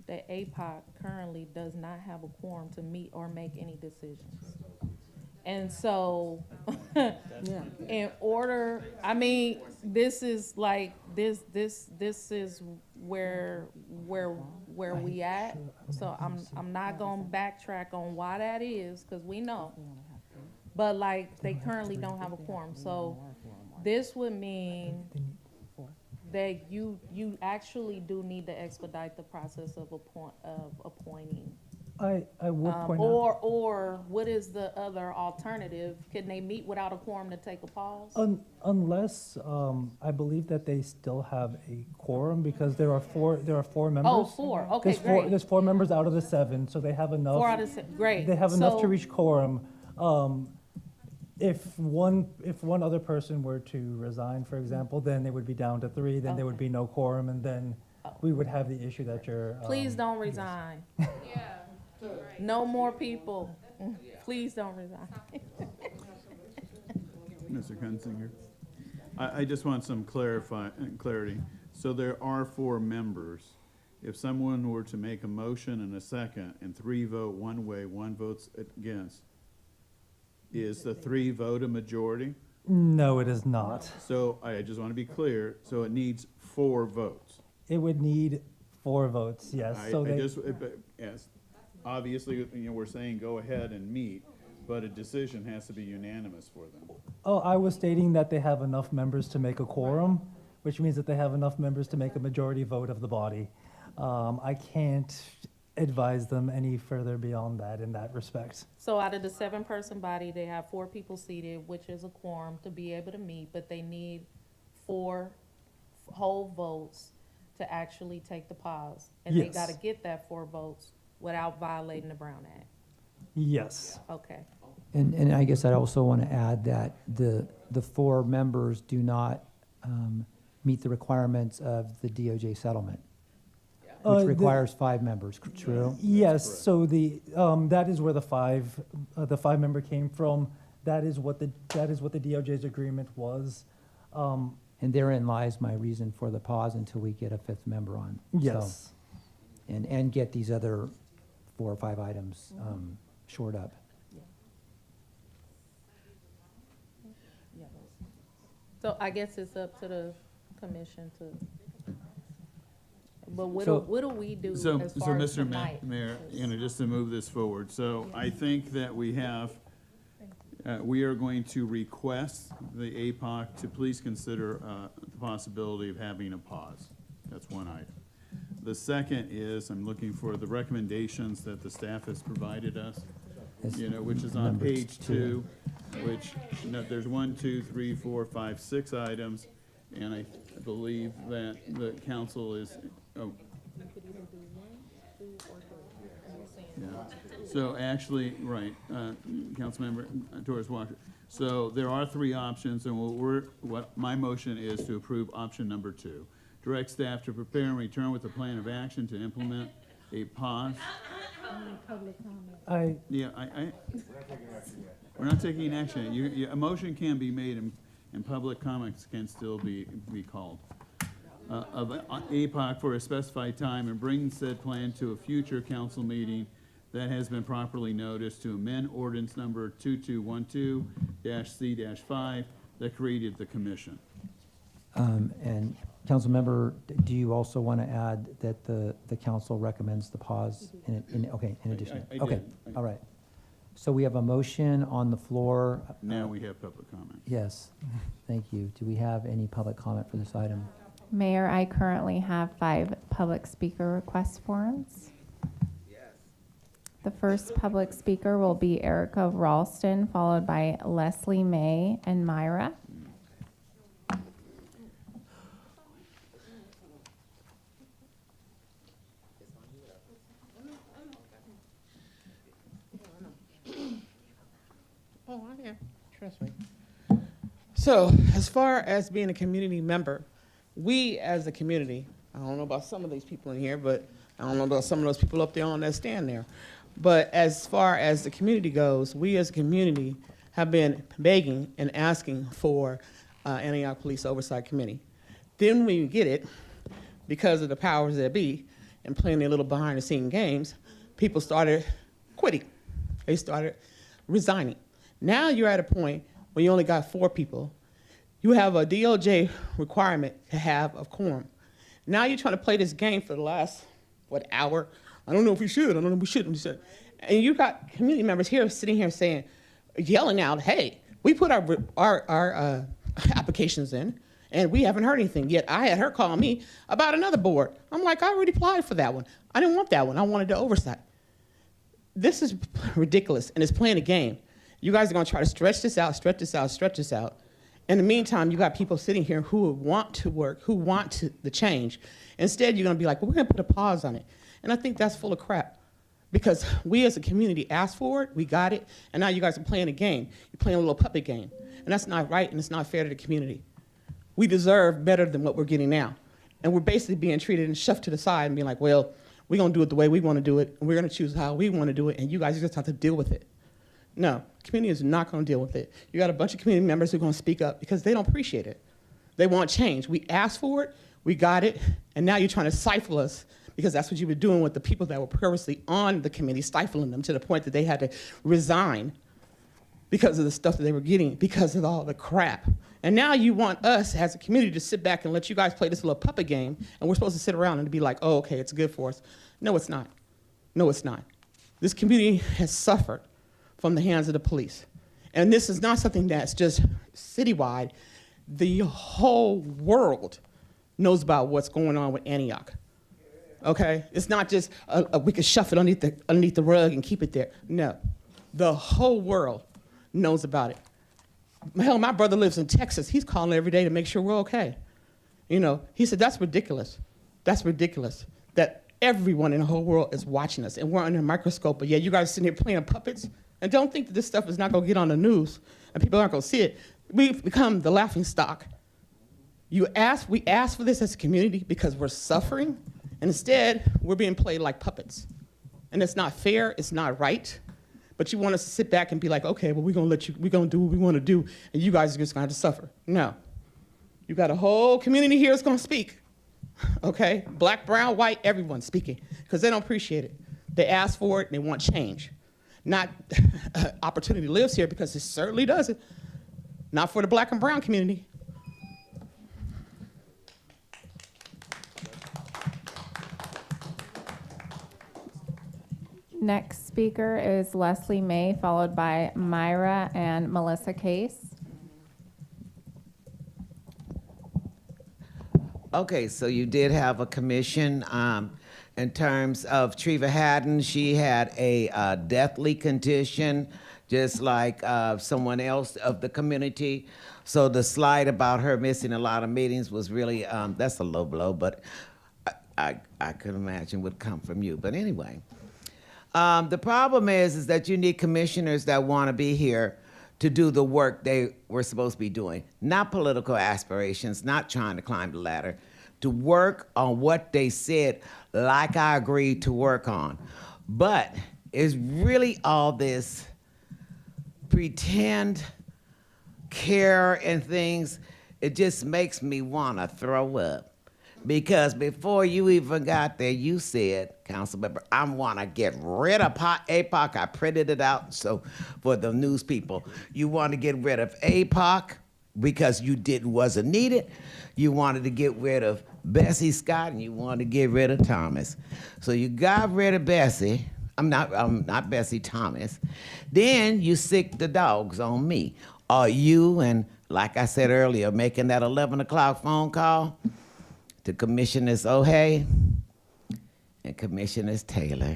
The APOC currently does not have a quorum to meet or make any decisions. And so, in order, I mean, this is like, this is where we at. So I'm not gonna backtrack on why that is, cause we know. But like, they currently don't have a quorum, so this would mean that you actually do need to expedite the process of appointing. I would point out. Or what is the other alternative? Can they meet without a quorum to take a pause? Unless, I believe that they still have a quorum because there are four members. Oh, 4, okay, great. There's 4 members out of the 7, so they have enough. 4 out of 7, great. They have enough to So- reach quorum. If one other person were to resign, for example, then it would be down to 3, then there would be no quorum, and then we would have the issue that you're. Please don't resign. No more people. Please don't resign. Mr. Kunzinger, I just want some clarity. So there are 4 members. If someone were to make a motion and a second, and 3 vote one way, 1 votes against, is the 3 vote a majority? No, it is not. So I just want to be clear, so it needs 4 votes. It would need 4 votes, yes. Yes, obviously, we're saying go ahead and meet, but a decision has to be unanimous for them. Oh, I was stating that they have enough members to make a quorum, which means that they have enough members to make a majority vote of the body. I can't advise them any further beyond that in that respect. So out of the 7-person body, they have 4 people seated, which is a quorum to be able to meet, but they need 4 whole votes to actually take the pause. And they Yes. gotta get that 4 votes without violating the Brown Act. Yes. Okay. And I guess I'd also want to add that the 4 members do not meet the requirements of the DOJ settlement, which requires 5 members, true? Yes, so that is where the 5 member came from. That is what the DOJ's agreement was. And therein lies my reason for the pause until we get a 5th member on. Yes. So, and get these other 4 or 5 items shored up. So I guess it's up to the commission to, but what So- do we do as So, far as Mr. tonight? Mayor, just to move this forward, so I think that we are going to request the APOC to please consider the possibility of having a pause. That's one item. The second is, I'm looking for the recommendations that the staff has provided us, which is on Number page 2. 2, which, there's 1, 2, 3, 4, 5, 6 items, and I believe that the council is, yeah. So actually, right, Councilmember Torres Walker. So there are 3 options, and what my motion is to approve option number 2. Direct staff to prepare and return with a plan of action to implement a pause. We're not taking action. A motion can be made and public comments can still be called. Of APOC for a specified time and bring said plan to a future council meeting that has been properly noticed to amend ordinance number 2212-C-5 that created the commission. And council member, do you also want to add that the council recommends the pause okay, in addition? I Okay, did. all right. So we have a motion on the floor. Now we have public comment. Yes, thank you. Do we have any public comment for this item? Mayor, I currently have 5 public speaker request forms. The first public speaker will be Erica Ralston, followed by Leslie May and Myra. Oh, I'm here. Trust me. So, as far as being a community member, we as a community, I don't know about some of these people in here, but I don't know about some of those people up there on that stand there. But as far as the community goes, we as a community have been begging and asking for Antioch Police Oversight Committee. Then when we get it, because of the powers that be and playing their little behind the scene games, people started quitting. They started resigning. Now you're at a point where you only got 4 people. You have a DOJ requirement to have a quorum. Now you're trying to play this game for the last, hour? I don't know if we should. I don't know if we shouldn't. And you got community members here sitting here saying, yelling out, hey, we put our applications in and we haven't heard anything. Yet I had her call me about another board. I'm like, I already applied for that one. I didn't want that one. I wanted the oversight. This is ridiculous, and it's playing a game. You guys are going to try to stretch this out, stretch this out, stretch this out. In the meantime, you got people sitting here who want to work, who want the change. Instead, you're going to be like, well, we're going to put a pause on it. And I think that's full of crap. Because we as a community asked for it, we got it, and now you guys are playing a game. You're playing a little puppet game. And that's not right, and it's not fair to the community. We deserve better than what we're getting now. And we're basically being treated and shoved to the side and being like, well, we're going to do it the way we want to do it, and we're going to choose how we want to do it, and you guys just have to deal with it. No, community is not going to deal with it. You got a bunch of community members who are going to speak up because they don't appreciate it. They want change. We asked for it, we got it, and now you're trying to stifle us because that's what you were doing with the people that were previously on the committee, stifling them to the point that they had to resign because of the stuff that they were getting, because of all the crap. And now you want us as a community to sit back and let you guys play this little puppet game, and we're supposed to sit around and be like, oh, okay, it's good for us. No, it's not. No, it's not. This community has suffered from the hands of the police. And this is not something that's just citywide. The whole world knows about what's going on with Antioch. Okay? It's not just we can shuffle it underneath the rug and keep it there. No. The whole world knows about it. Hell, my brother lives in Texas. He's calling every day to make sure we're okay. You know, he said, that's ridiculous. That's ridiculous that everyone in the whole world is watching us and we're under a microscope, but yeah, you guys sitting here playing puppets and don't think that this stuff is not going to get on the news and people aren't going to see it. We've become the laughing stock. We asked for this as a community because we're suffering, and instead we're being played like puppets. And it's not fair, it's not right, but you want us to sit back and be like, okay, well, we're going to do what we want to do, and you guys are just going to have to suffer. No. You got a whole community here that's going to speak, okay? Black, brown, white, everyone's speaking, because they don't appreciate it. They ask for it, and they want change. Not opportunity lives here, because it certainly doesn't. Not for the black and brown community. Next speaker is Leslie May, followed by Myra and Melissa Case. Okay, so you did have a commission in terms of Treva Haddon. She had a deathly condition, just like someone else of the community. So the slide about her missing a lot of meetings was really, that's a low blow, but I could imagine would come from you. But anyway, the problem is that you need commissioners that want to be here to do the work they were supposed to be doing, not political aspirations, not trying to climb the ladder, to work on what they said, like I agreed to work on. But it's really all this pretend care and things. It just makes me want to throw up. Because before you even got there, you said, Councilmember, I want to get rid of APOC. I printed it out so for the news people. You want to get rid of APOC because you wasn't needed. You wanted to get rid of Bessie Scott, and you wanted to get rid of Thomas. So you got rid of Bessie. I'm not Bessie Thomas. Then you sick the dogs on me. Are you, and like I said earlier, making that 11 o'clock phone call to Commissioners O'Hay and Commissioners Taylor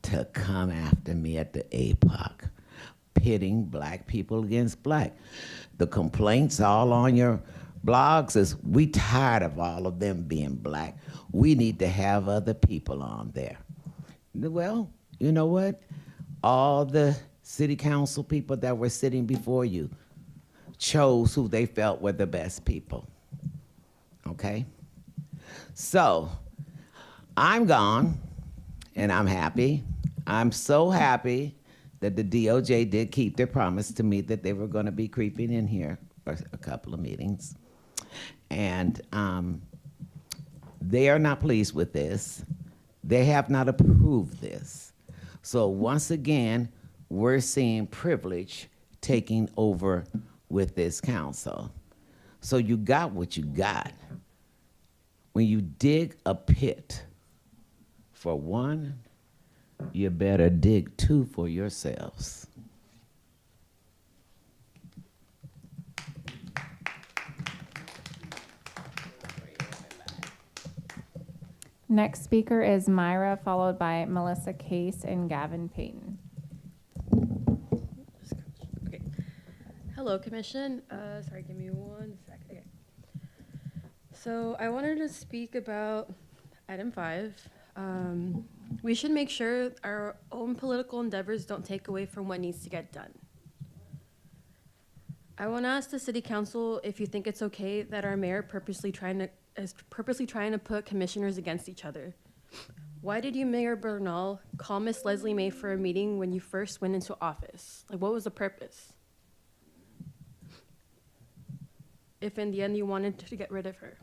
to come after me at the APOC, pitting black people against black. The complaints all on your blogs is, we tired of all of them being black. We need to have other people on there. Well, you know what? All the city council people that were sitting before you chose who they felt were the best people. Okay? So, I'm gone, and I'm happy. I'm so happy that the DOJ did keep their promise to me that they were going to be creeping in here for a couple of meetings. And they are not pleased with this. They have not approved this. So once again, we're seeing privilege taking over with this council. So you got what you got. When you dig a pit for one, you better dig two for yourselves. Next speaker is Myra, followed by Melissa Case and Gavin Payton. Okay. Hello, Commission. Sorry, give me 1 sec. Okay. So I wanted to speak about item 5. We should make sure our own political endeavors don't take away from what needs to get done. I want to ask the City Council if you think it's okay that our mayor is purposely trying to put commissioners against each other. Why did you, Mayor Bernal, call Miss Leslie May for a meeting when you first went into office? Like, what was the purpose? If in the end you wanted to get rid of her.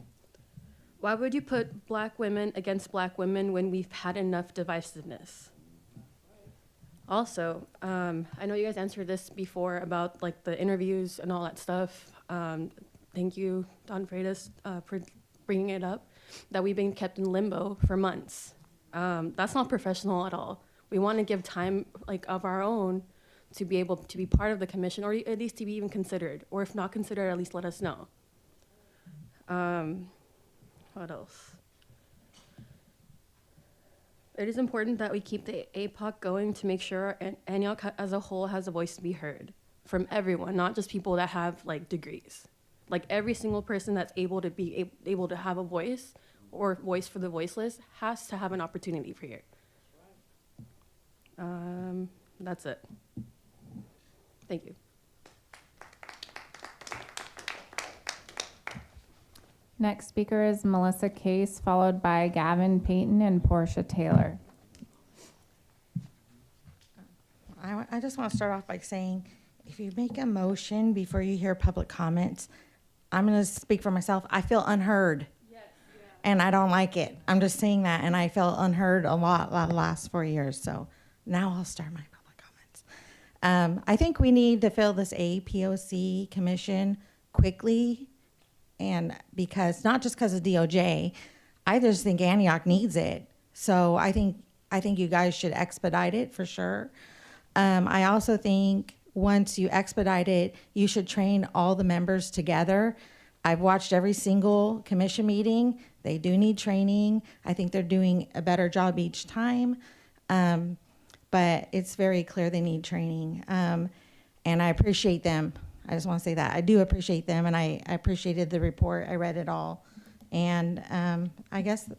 Why would you put black women against black women when we've had enough divisiveness? Also, I know you guys answered this before about like the interviews and all that stuff. Thank you, Don Freitas, for bringing it up, that we've been kept in limbo for months. That's not professional at all. We want to give time like of our own to be able to be part of the commission, or at least to be even considered, or if not considered, at least let us know. What else? It is important that we keep the APOC going to make sure Antioch as a whole has a voice to be heard from everyone, not just people that have like degrees. Like every single person that's able to have a voice or voice for the voiceless has to have an opportunity for here. That's it. Thank you. Next speaker is Melissa Case, followed by Gavin Payton and Portia Taylor. I just want to start off by saying, if you make a motion before you hear public comments, I'm going to speak for myself. I feel unheard. Yes, yeah. And I don't like it. I'm just saying that. And I felt unheard a lot the last 4 years. So now I'll start my public comments. I think we need to fill this APOC commission quickly. And because, not just because of DOJ, I just think Antioch needs it. So I think you guys should expedite it for sure. I also think once you expedite it, you should train all the members together. I've watched every single commission meeting. They do need training. I think they're doing a better job each time. But it's very clear they need training. And I appreciate them. I just want to say that. I do appreciate them, and I appreciated the report. I read it all. And I guess,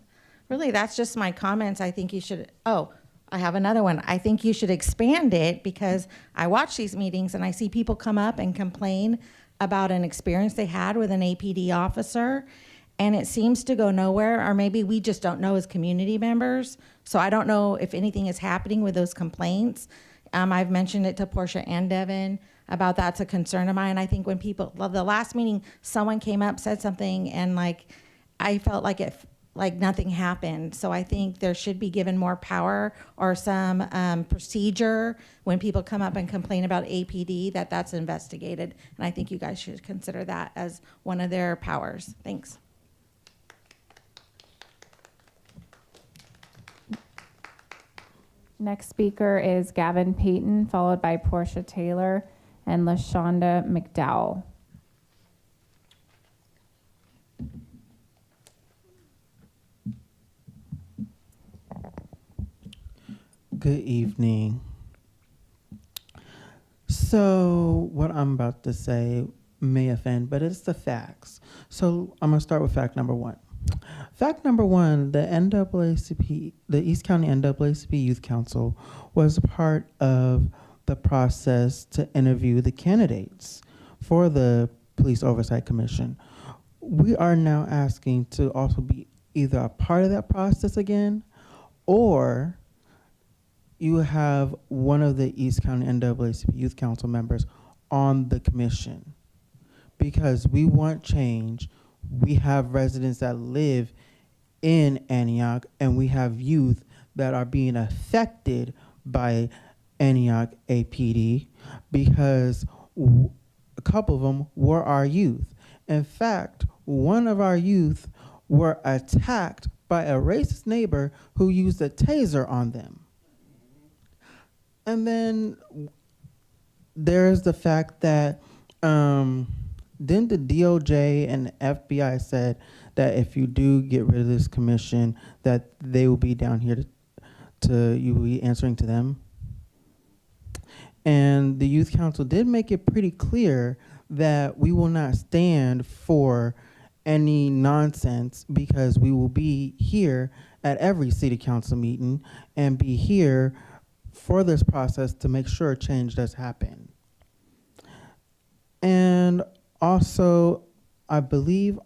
really, that's just my comments. I think you should, I have another one. I think you should expand it, because I watch these meetings and I see people come up and complain about an experience they had with an APD officer, and it seems to go nowhere, or maybe we just don't know as community members. So I don't know if anything is happening with those complaints. I've mentioned it to Portia and Devin about that's a concern of mine. I think when people, the last meeting, someone came up, said something, and like, I felt like like nothing happened. So I think there should be given more power or some procedure when people come up and complain about APD, that's investigated. And I think you guys should consider that as one of their powers. Thanks. Next speaker is Gavin Payton, followed by Portia Taylor and LaShonda McDowell. Good evening. So what I'm about to say may offend, but it's the facts. So I'm gonna start with fact number one. Fact number one, the NAACP, the East County NAACP Youth Council was a part of the process to interview the candidates for the Police Oversight Commission. We are now asking to also be either a part of that process again, or you have one of the East County NAACP Youth Council members on the commission. Because we want change, we have residents that live in Antioch, and we have youth that are being affected by Antioch APD, because a couple of them were our youth. In fact, one of our youth were attacked by a racist neighbor who used a taser on them. And then there's the fact that then the DOJ and the FBI said that if you do get rid of this commission, that they will be down here to you will be answering to them. And the Youth Council did make it pretty clear that we will not stand for any nonsense, because we will be here at every city council meeting and be here for this process to make sure change does happen. And also, I believe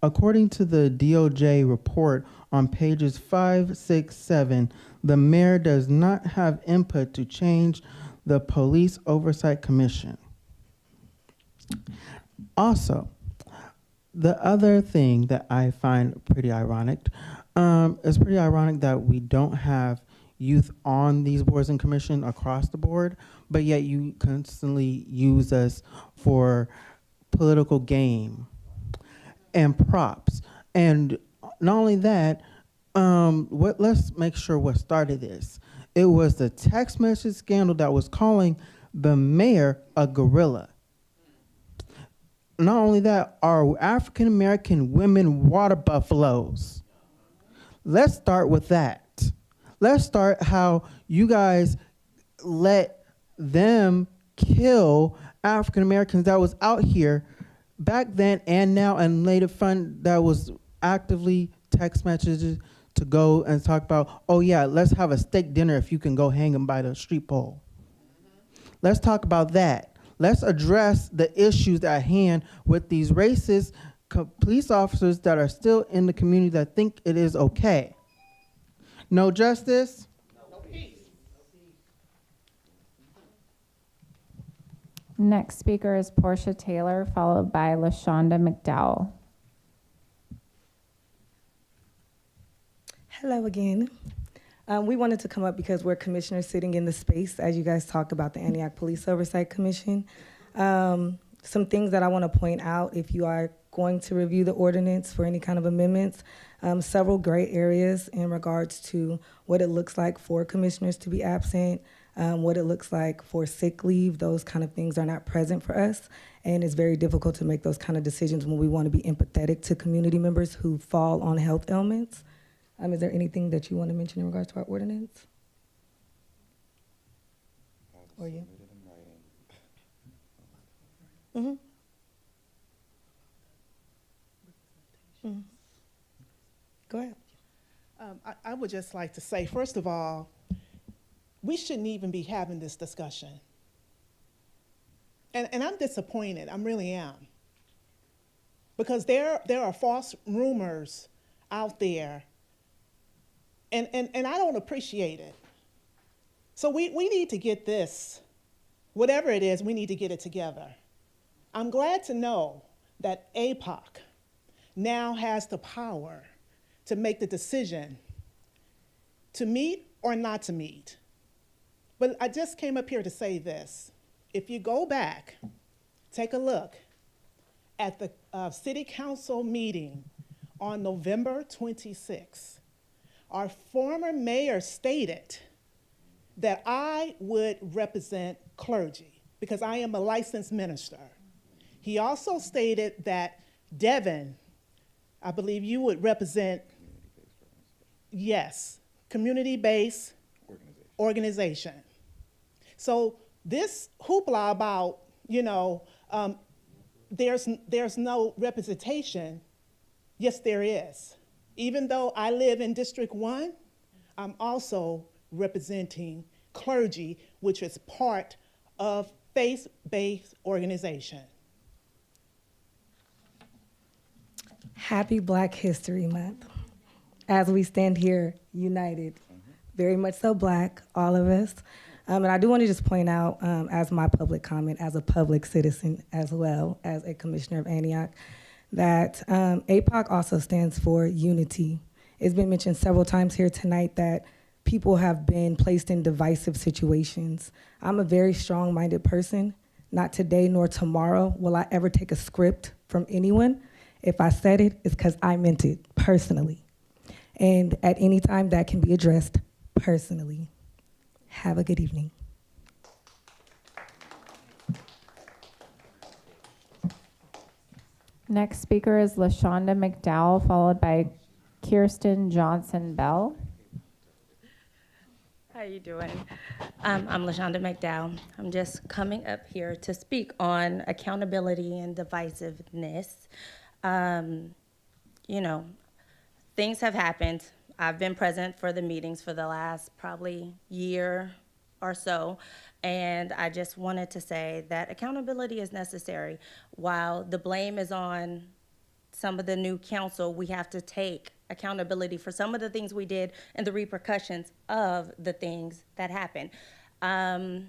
according to the DOJ report on pages 5, 6, 7, the mayor does not have input to change the Police Oversight Commission. Also, the other thing that I find pretty ironic, it's pretty ironic that we don't have youth on these boards and commissions across the board, but yet you constantly use us for political game and props. And not only that, let's make sure what started this. It was the text message scandal that was calling the mayor a gorilla. Not only that, are African American women water buffaloes? Let's start with that. Let's start how you guys let them kill African Americans that was out here back then and now, and made it fun that was actively text messages to go and talk about, oh yeah, let's have a steak dinner if you can go hang them by the street pole. Let's talk about that. Let's address the issues at hand with these racist police officers that are still in the community that think it is okay. No justice? No peace. Next speaker is Portia Taylor, followed by LaShonda McDowell. Hello again. We wanted to come up because we're commissioners sitting in the space as you guys talk about the Antioch Police Oversight Commission. Some things that I want to point out if you are going to review the ordinance for any kind of amendments, several gray areas in regards to what it looks like for commissioners to be absent, what it looks like for sick leave. Those kind of things are not present for us, and it's very difficult to make those kind of decisions when we want to be empathetic to community members who fall on health ailments. Is there anything that you want to mention in regards to our ordinance? Or you? Mm-hmm. Mm-hmm. Go ahead. I would just like to say, first of all, we shouldn't even be having this discussion. And I'm disappointed, I really am. Because there are false rumors out there, and I don't appreciate it. So we need to get this, whatever it is, we need to get it together. I'm glad to know that APOC now has the power to make the decision to meet or not to meet. But I just came up here to say this. If you go back, take a look at the city council meeting on November 26th, our former mayor stated that I would represent clergy because I am a licensed minister. He also stated that Devin, I believe you would represent, yes, community-based organization. So this hoopla about, there's no representation, yes, there is. Even though I live in District 1, I'm also representing clergy, which is part of faith-based organization. Happy Black History Month. As we stand here united, very much so Black, all of us. And I do want to just point out, as my public comment, as a public citizen, as well as a commissioner of Antioch, that APOC also stands for unity. It's been mentioned several times here tonight that people have been placed in divisive situations. I'm a very strong-minded person. Not today nor tomorrow will I ever take a script from anyone. If I said it, it's because I meant it personally. And at any time, that can be addressed personally. Have a good evening. Next speaker is LaShonda McDowell, followed by Kirsten Johnson Bell. How you doing? I'm LaShonda McDowell. I'm just coming up here to speak on accountability and divisiveness. Things have happened. I've been present for the meetings for the last probably year or so, and I just wanted to say that accountability is necessary. While the blame is on some of the new council, we have to take accountability for some of the things we did and the repercussions of the things that happened. I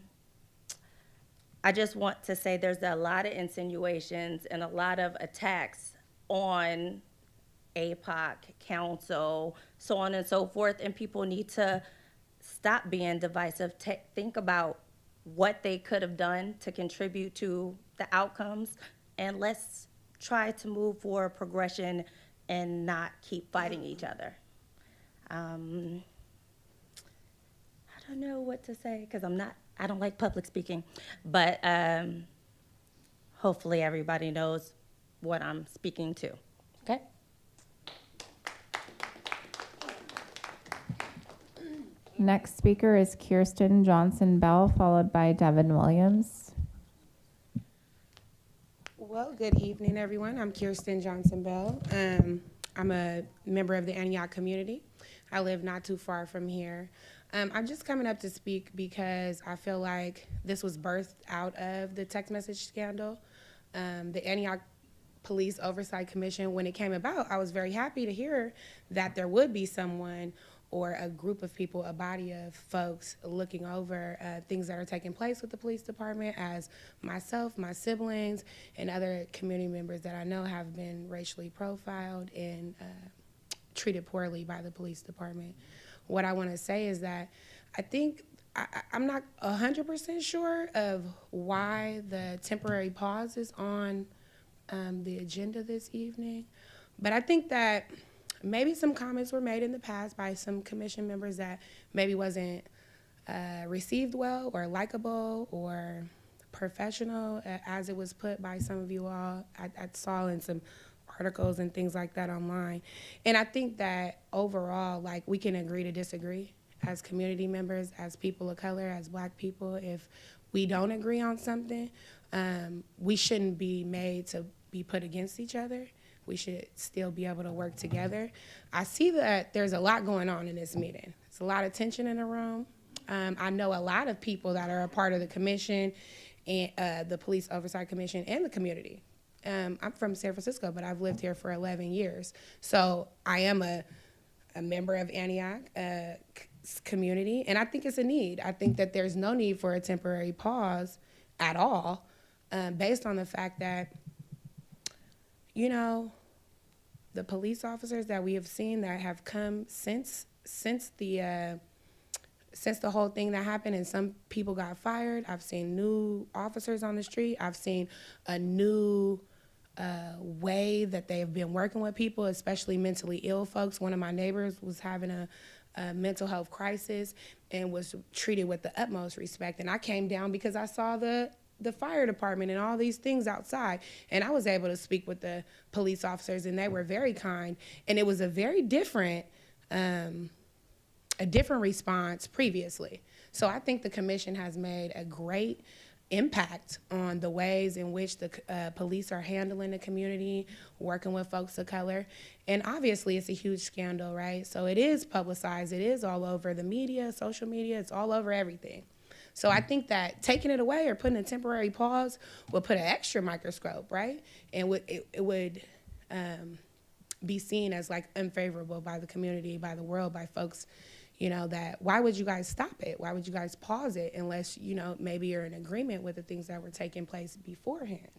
just want to say there's a lot of insinuations and a lot of attacks on APOC, council, so on and so forth, and people need to stop being divisive. Think about what they could have done to contribute to the outcomes, and let's try to move for progression and not keep fighting each other. I don't know what to say because I don't like public speaking, but hopefully everybody knows what I'm speaking to, okay? Next speaker is Kirsten Johnson Bell, followed by Devin Williams. Well, good evening, everyone. I'm Kirsten Johnson Bell. I'm a member of the Antioch community. I live not too far from here. I'm just coming up to speak because I feel like this was birthed out of the text message scandal. The Antioch Police Oversight Commission, when it came about, I was very happy to hear that there would be someone or a group of people, a body of folks looking over things that are taking place with the police department, as myself, my siblings, and other community members that I know have been racially profiled and treated poorly by the police department. What I want to say is that I think I'm not 100% sure of why the temporary pause is on the agenda this evening, but I think that maybe some comments were made in the past by some commission members that maybe wasn't received well or likable or professional, as it was put by some of you all. I saw in some articles and things like that online. And I think that overall, like, we can agree to disagree as community members, as people of color, as Black people. If we don't agree on something, we shouldn't be made to be put against each other. We should still be able to work together. I see that there's a lot going on in this meeting. There's a lot of tension in the room. I know a lot of people that are a part of the commission and the Police Oversight Commission and the community. I'm from San Francisco, but I've lived here for 11 years. So I am a member of Antioch community, and I think it's a need. I think that there's no need for a temporary pause at all, based on the fact that you know, the police officers that we have seen that have come since the whole thing that happened and some people got fired. I've seen new officers on the street. I've seen a new way that they've been working with people, especially mentally ill folks. One of my neighbors was having a mental health crisis and was treated with the utmost respect. And I came down because I saw the fire department and all these things outside. And I was able to speak with the police officers and they were very kind. And it was a very different, response previously. So I think the commission has made a great impact on the ways in which the police are handling the community, working with folks of color. And obviously it's a huge scandal, right? So it is publicized, it is all over the media, social media, it's all over everything. So I think that taking it away or putting a temporary pause would put an extra microscope, right? And it would be seen as like unfavorable by the community, by the world, by folks, you know, that why would you guys stop it? Why would you guys pause it unless, you know, maybe you're in agreement with the things that were taking place beforehand?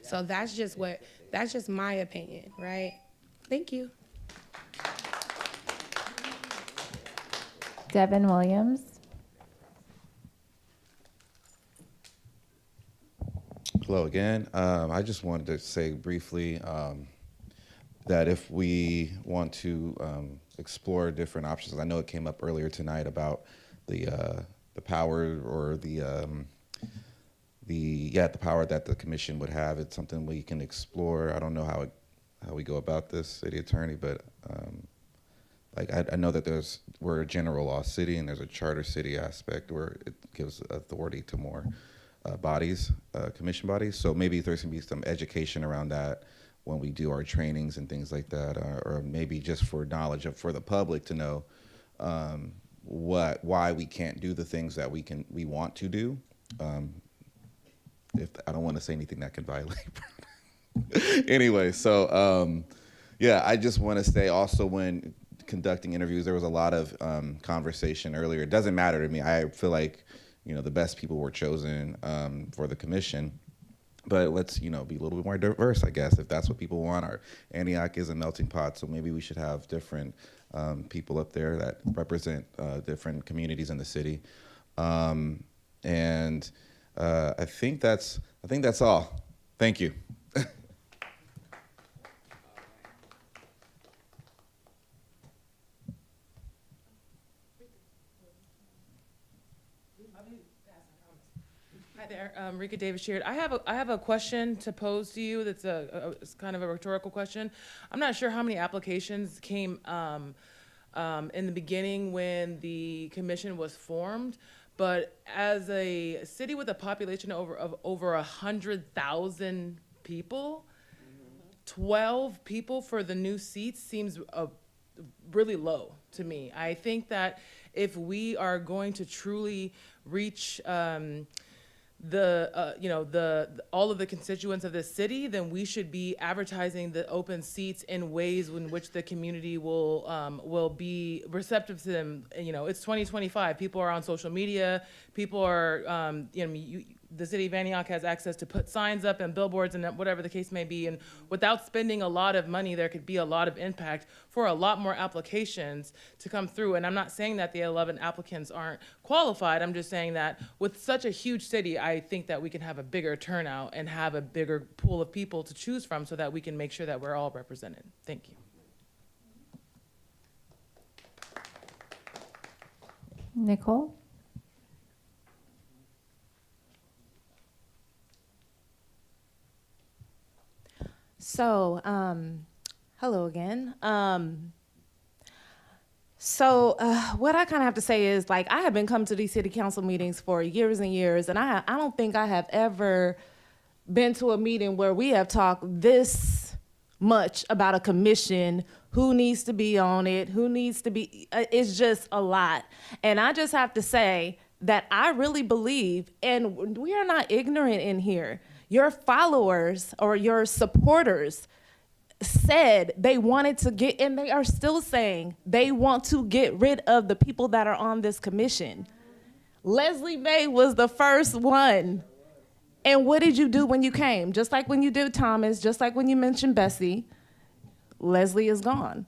So that's just my opinion, right? Thank you. Devin Williams. Hello again. I just wanted to say briefly that if we want to explore different options, I know it came up earlier tonight about the power or the power that the commission would have. It's something we can explore. I don't know how we go about this, city attorney, but I know that we're a general law city and there's a charter city aspect where it gives authority to more bodies, commission bodies. So maybe there's gonna be some education around that when we do our trainings and things like that, or maybe just for knowledge for the public to know why we can't do the things that we want to do. If I don't want to say anything that can violate. Anyway, so yeah, I just want to say also when conducting interviews, there was a lot of conversation earlier. It doesn't matter to me. I feel like, you know, the best people were chosen for the commission. But let's, you know, be a little bit more diverse, I guess, if that's what people want. Our Antioch is a melting pot, so maybe we should have different people up there that represent different communities in the city. And I think that's all. Thank you. Hi there, Rika Davis Sheard. I have a question to pose to you. That's it's kind of a rhetorical question. I'm not sure how many applications came in the beginning when the commission was formed, but as a city with a population of over 100,000 people, 12 people for the new seats seems really low to me. I think that if we are going to truly reach all of the constituents of this city, then we should be advertising the open seats in ways in which the community will be receptive to them. You know, it's 2025. People are on social media. People are, the city of Antioch has access to put signs up and billboards and whatever the case may be. And without spending a lot of money, there could be a lot of impact for a lot more applications to come through. And I'm not saying that the 11 applicants aren't qualified. I'm just saying that with such a huge city, I think that we can have a bigger turnout and have a bigger pool of people to choose from so that we can make sure that we're all represented. Thank you. Nicole? So, hello again. What I kind of have to say is, like, I have been coming to these city council meetings for years and years, and I don't think I have ever been to a meeting where we have talked this much about a commission, who needs to be on it, who needs to be, it's just a lot. And I just have to say that I really believe, and we are not ignorant in here, your followers or your supporters said they wanted to get, and they are still saying they want to get rid of the people that are on this commission. Leslie May was the first one. And what did you do when you came? Just like when you did Thomas, just like when you mentioned Bessie, Leslie is gone.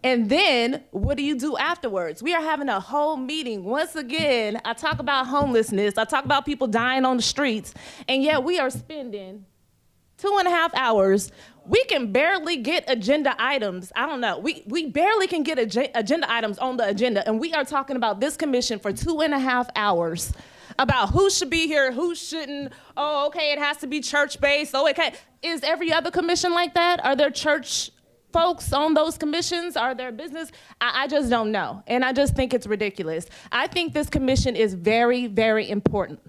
And then what do you do afterwards? We are having a whole meeting. Once again, I talk about homelessness. I talk about people dying on the streets. And yet we are spending 2.5 hours. We can barely get agenda items. I don't know. We barely can get agenda items on the agenda. And we are talking about this commission for 2.5 hours about who should be here, who shouldn't. Oh, okay, it has to be church-based. Oh, okay. Is every other commission like that? Are there church folks on those commissions? Are there business? I just don't know. And I just think it's ridiculous. I think this commission is very, very important.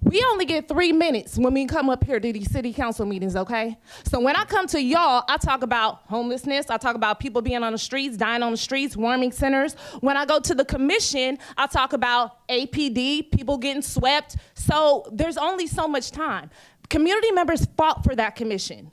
We only get 3 minutes when we come up here to these city council meetings, okay? So when I come to y'all, I talk about homelessness. I talk about people being on the streets, dying on the streets, warming centers. When I go to the commission, I talk about APD, people getting swept. So there's only so much time. Community members fought for that commission.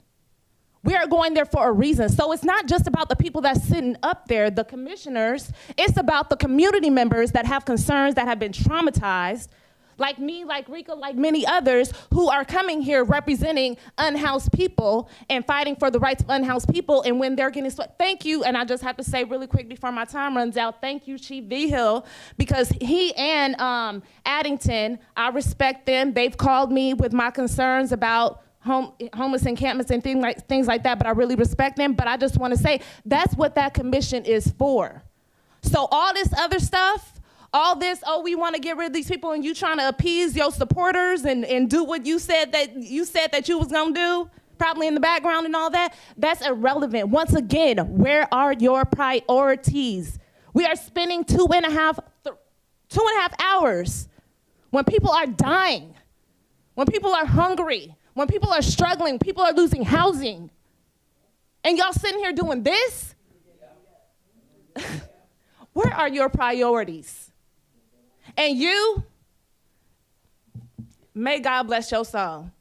We are going there for a reason. So it's not just about the people that's sitting up there, the commissioners. It's about the community members that have concerns, that have been traumatized, like me, like Rika, like many others who are coming here representing unhoused people and fighting for the rights of unhoused people. And when they're getting swept, thank you. And I just have to say really quick before my time runs out, thank you, Chief Vigil, because he and Addington, I respect them. They've called me with my concerns about homeless encampments and things like that, but I really respect them. But I just want to say that's what that commission is for. So all this other stuff, all this, oh, we want to get rid of these people, and you trying to appease your supporters and do what you said that you was gonna do, probably in the background and all that, that's irrelevant. Once again, where are your priorities? We are spending 2.5 hours when people are dying, when people are hungry, when people are struggling, people are losing housing, and y'all sitting here doing this? Where are your priorities? And you, may God bless your soul.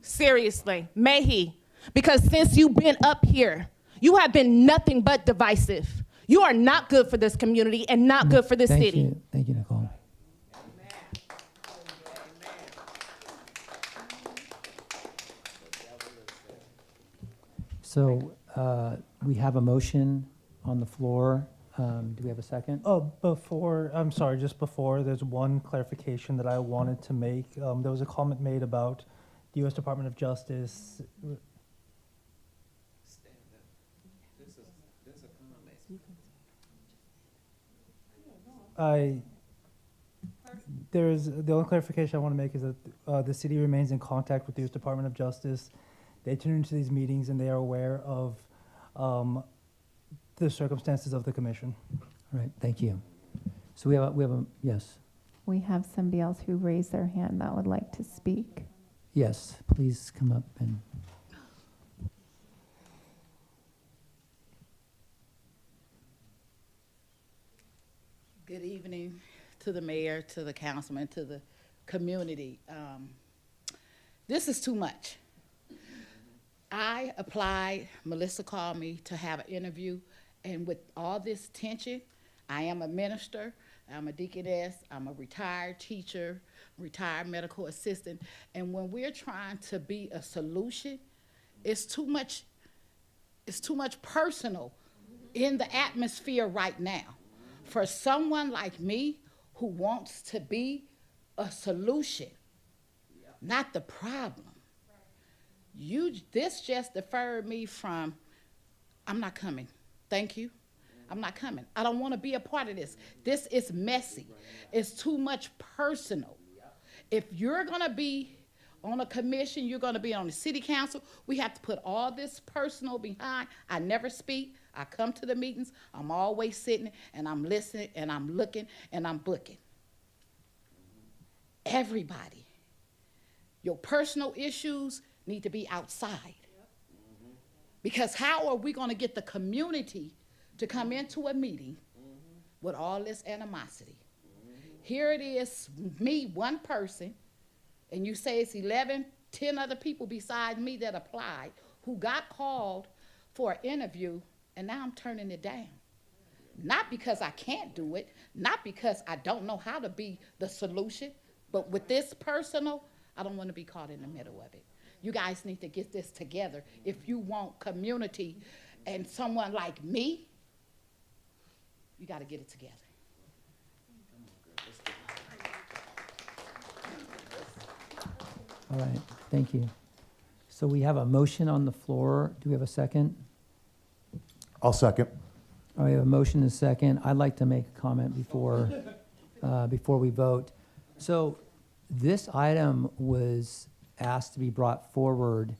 Seriously, may he. Because since you've been up here, you have been nothing but divisive. You are not good for this community and not good for this city. Thank you, Nicole. So we have a motion on the floor. Do we have a second? Just before, there's one clarification that I wanted to make. There was a comment made about the U.S. Department of Justice. The only clarification I want to make is that the city remains in contact with the U.S. Department of Justice. They tune into these meetings and they are aware of the circumstances of the commission. All right, thank you. So we have a yes. We have somebody else who raised their hand that would like to speak. Yes, please come up and. Good evening to the mayor, to the councilman, to the community. This is too much. I applied, Melissa called me to have an interview, and with all this tension, I am a minister, I'm a deaconess, I'm a retired teacher, retired medical assistant, and when we're trying to be a solution, it's too much personal in the atmosphere right now. For someone like me who wants to be a solution, not the problem. This just deferred me from, I'm not coming. Thank you. I'm not coming. I don't want to be a part of this. This is messy. It's too much personal. If you're going to be on a commission, you're going to be on the city council, we have to put all this personal behind. I never speak. I come to the meetings. I'm always sitting and I'm listening and I'm looking and I'm booking. Everybody, your personal issues need to be outside. Because how are we going to get the community to come into a meeting with all this animosity? Here it is, me, one person, and you say it's 11, 10 other people besides me that applied who got called for an interview, and now I'm turning it down. Not because I can't do it, not because I don't know how to be the solution, but with this personal, I don't want to be caught in the middle of it. You guys need to get this together if you want community and someone like me. You got to get it together. All right, thank you. So we have a motion on the floor. Do we have a second? I'll second. All right, we have a motion and a second. I'd like to make a comment before we vote. So this item was asked to be brought forward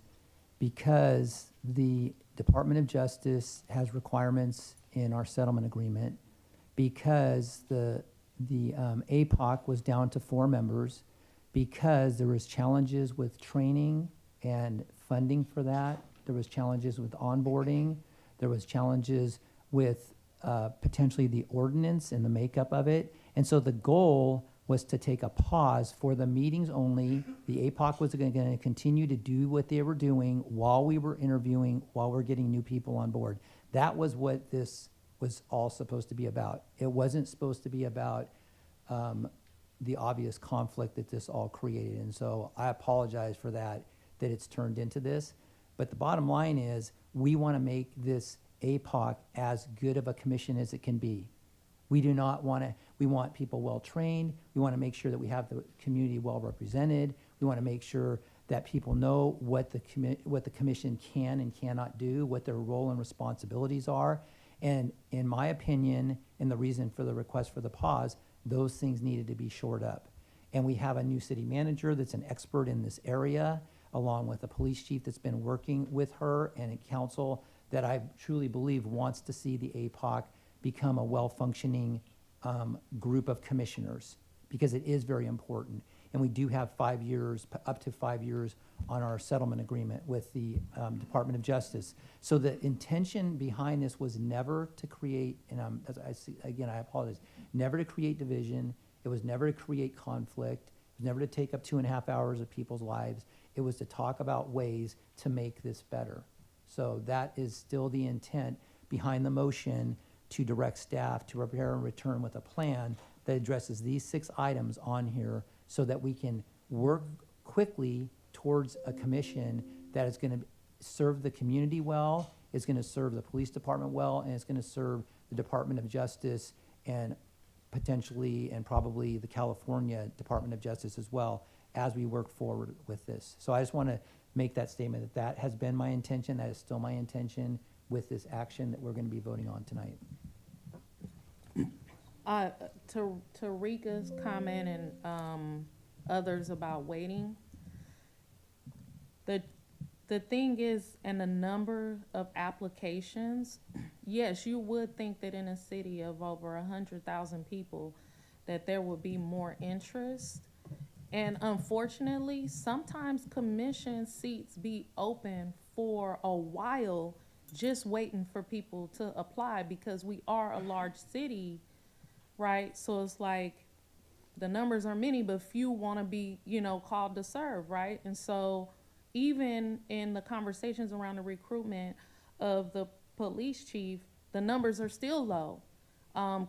because the Department of Justice has requirements in our settlement agreement, because the APOC was down to 4 members, because there was challenges with training and funding for that. There was challenges with onboarding. There was challenges with potentially the ordinance and the makeup of it. And so the goal was to take a pause for the meetings only. The APOC was going to continue to do what they were doing while we were interviewing, while we're getting new people on board. That was what this was all supposed to be about. It wasn't supposed to be about the obvious conflict that this all created. And so I apologize for that it's turned into this. But the bottom line is, we want to make this APOC as good of a commission as it can be. We do not want to, we want people well-trained. We want to make sure that we have the community well-represented. We want to make sure that people know what the commission can and cannot do, what their role and responsibilities are. And in my opinion, and the reason for the request for the pause, those things needed to be shored up. And we have a new city manager that's an expert in this area, along with a police chief that's been working with her, and a council that I truly believe wants to see the APOC become a well-functioning group of commissioners, because it is very important. And we do have 5 years, up to 5 years on our settlement agreement with the Department of Justice. So the intention behind this was never to create, and as I see, again, I apologize, never to create division. It was never to create conflict. It was never to take up 2.5 hours of people's lives. It was to talk about ways to make this better. So that is still the intent behind the motion, to direct staff to prepare and return with a plan that addresses these 6 items on here, so that we can work quickly towards a commission that is going to serve the community well, is going to serve the police department well, and it's going to serve the Department of Justice, and potentially and probably the California Department of Justice as well, as we work forward with this. So I just want to make that statement that that has been my intention, that is still my intention with this action that we're going to be voting on tonight. To Rika's comment and others about waiting, the thing is, and the number of applications, yes, you would think that in a city of over 100,000 people that there would be more interest. And unfortunately, sometimes commission seats be open for a while, just waiting for people to apply, because we are a large city, right? So it's like the numbers are many, but few want to be, called to serve, right? And so even in the conversations around the recruitment of the police chief, the numbers are still low.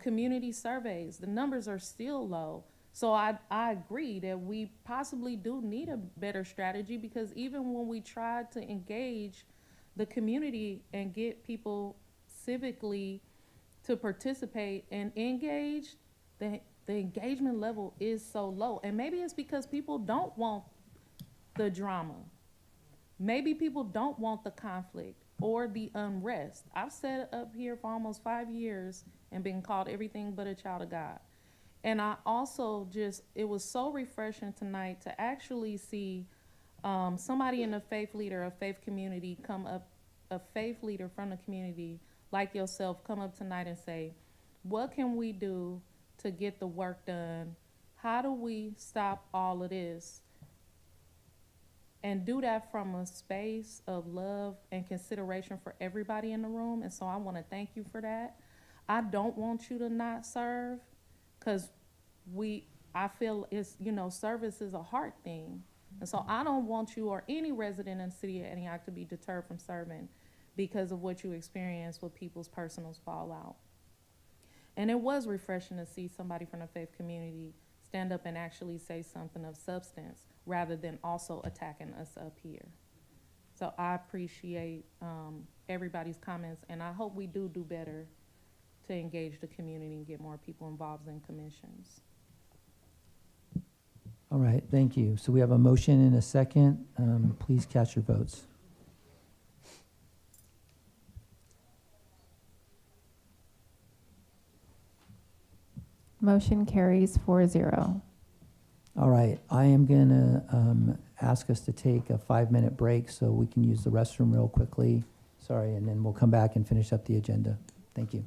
Community surveys, the numbers are still low. So I agree that we possibly do need a better strategy, because even when we try to engage the community and get people civically to participate and engage, the engagement level is so low. And maybe it's because people don't want the drama. Maybe people don't want the conflict or the unrest. I've sat up here for almost 5 years and been called everything but a child of God. And I also it was so refreshing tonight to actually see somebody in the faith leader, a faith community come up, a faith leader from the community like yourself come up tonight and say, what can we do to get the work done? How do we stop all of this? And do that from a space of love and consideration for everybody in the room. And so I want to thank you for that. I don't want you to not serve, because I feel it's, service is a heart thing. And so I don't want you or any resident in the city of Antioch to be deterred from serving because of what you experience with people's personal fallout. And it was refreshing to see somebody from the faith community stand up and actually say something of substance rather than also attacking us up here. So I appreciate everybody's comments, and I hope we do better to engage the community and get more people involved in commissions. All right, thank you. So we have a motion and a second. Please cast your votes. Motion carries 4-0. All right, I am gonna ask us to take a 5-minute break so we can use the restroom real quickly. Sorry, and then we'll come back and finish up the agenda. Thank you.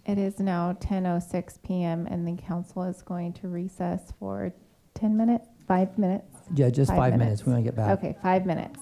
It is now 10:06 p.m. and the council is going to recess for 5 minutes? Yeah, just 5 minutes. We want to get back. Okay, 5 minutes.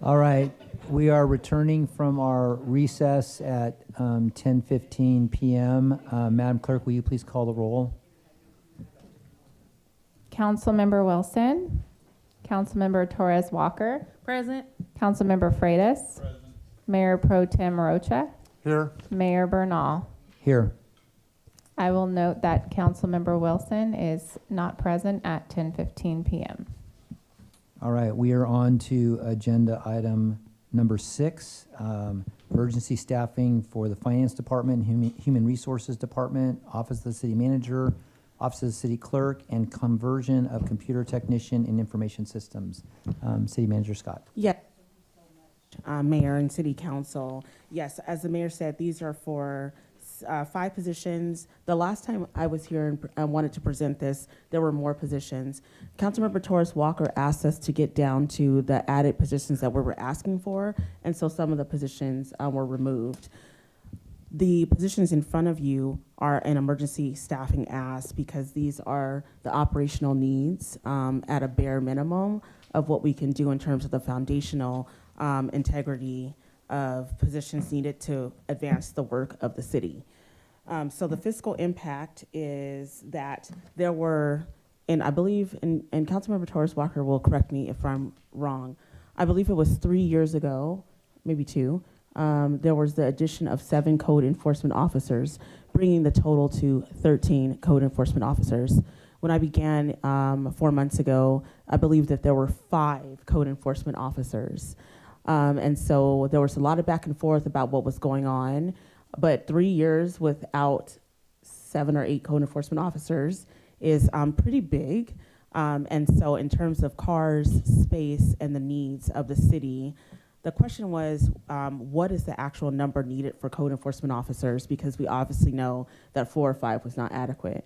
All right, we are returning from our recess at 10:15 p.m. Madam Clerk, will you please call the roll? Councilmember Wilson. Councilmember Torres Walker. Present. Councilmember Freitas. Mayor Pro Tem Rocha. Here. Mayor Bernal. Here. I will note that Councilmember Wilson is not present at 10:15 p.m. All right, we are on to agenda item number 6, emergency staffing for the Finance Department, Human Resources Department, Office of the City Manager, Office of the City Clerk, and conversion of computer technician and information systems. City Manager Scott. Yes. Mayor and City Council. Yes, as the mayor said, these are for 5 positions. The last time I was here and I wanted to present this, there were more positions. Councilmember Torres Walker asked us to get down to the added positions that we were asking for, and so some of the positions were removed. The positions in front of you are an emergency staffing ask because these are the operational needs at a bare minimum of what we can do in terms of the foundational integrity of positions needed to advance the work of the city. So the fiscal impact is that there were, and I believe, and Councilmember Torres Walker will correct me if I'm wrong, I believe it was 3 years ago, maybe 2, there was the addition of 7 code enforcement officers, bringing the total to 13 code enforcement officers. When I began 4 months ago, I believe that there were 5 code enforcement officers. And so there was a lot of back and forth about what was going on, but 3 years without 7 or 8 code enforcement officers is pretty big. And so in terms of cars, space, and the needs of the city, the question was, what is the actual number needed for code enforcement officers? Because we obviously know that 4 or 5 was not adequate.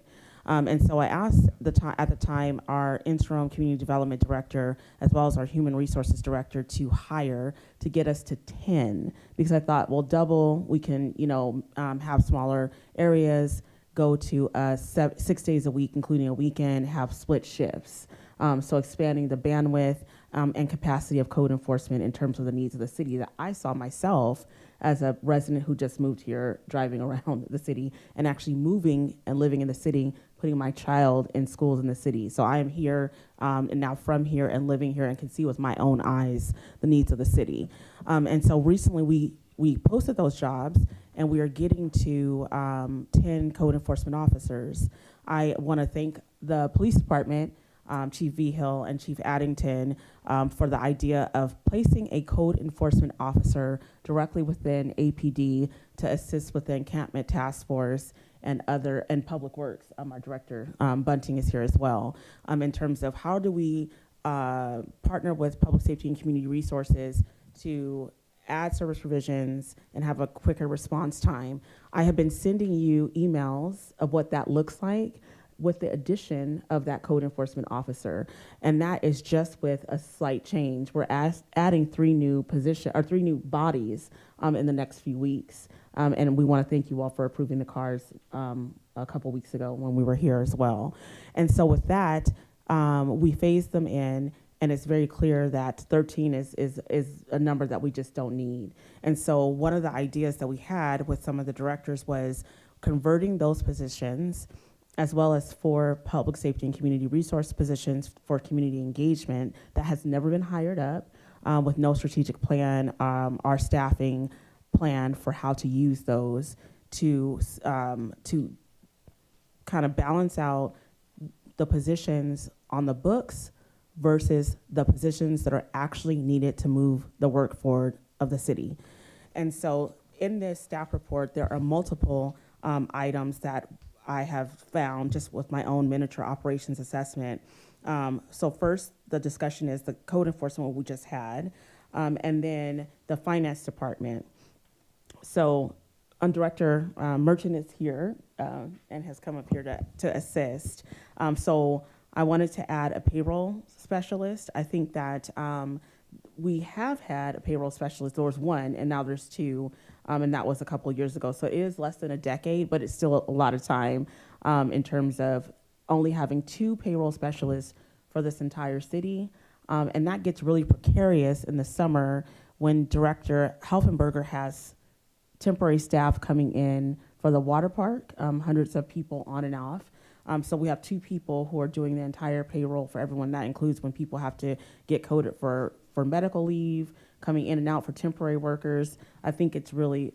And so I asked at the time our interim community development director, as well as our human resources director, to hire to get us to 10, because I thought, well, double, we can, have smaller areas, go to 6 days a week, including a weekend, have split shifts. So expanding the bandwidth and capacity of code enforcement in terms of the needs of the city that I saw myself as a resident who just moved here, driving around the city, and actually moving and living in the city, putting my child in schools in the city. So I am here and now from here and living here and can see with my own eyes the needs of the city. And so recently we posted those jobs and we are getting to 10 code enforcement officers. I want to thank the police department, Chief Vigil and Chief Addington, for the idea of placing a code enforcement officer directly within APD to assist with the encampment task force and public works. Our director, Bunting, is here as well, in terms of how do we partner with public safety and community resources to add service provisions and have a quicker response time. I have been sending you emails of what that looks like with the addition of that code enforcement officer. And that is just with a slight change. We're adding 3 new bodies in the next few weeks. And we want to thank you all for approving the cars a couple weeks ago when we were here as well. And so with that, we phased them in, and it's very clear that 13 is a number that we just don't need. And so one of the ideas that we had with some of the directors was converting those positions, as well as 4 public safety and community resource positions for community engagement that has never been hired up with no strategic plan, our staffing plan for how to use those to kind of balance out the positions on the books versus the positions that are actually needed to move the work forward of the city. And so in this staff report, there are multiple items that I have found just with my own miniature operations assessment. So first, the discussion is the code enforcement we just had, and then the finance department. So Director Merchant is here and has come up here to assist. So I wanted to add a payroll specialist. I think that we have had a payroll specialist. There was 1, and now there's 2. And that was a couple of years ago. So it is less than a decade, but it's still a lot of time in terms of only having 2 payroll specialists for this entire city. And that gets really precarious in the summer when Director Helfenberger has temporary staff coming in for the water park, hundreds of people on and off. So we have 2 people who are doing the entire payroll for everyone. That includes when people have to get coded for medical leave, coming in and out for temporary workers. I think it's really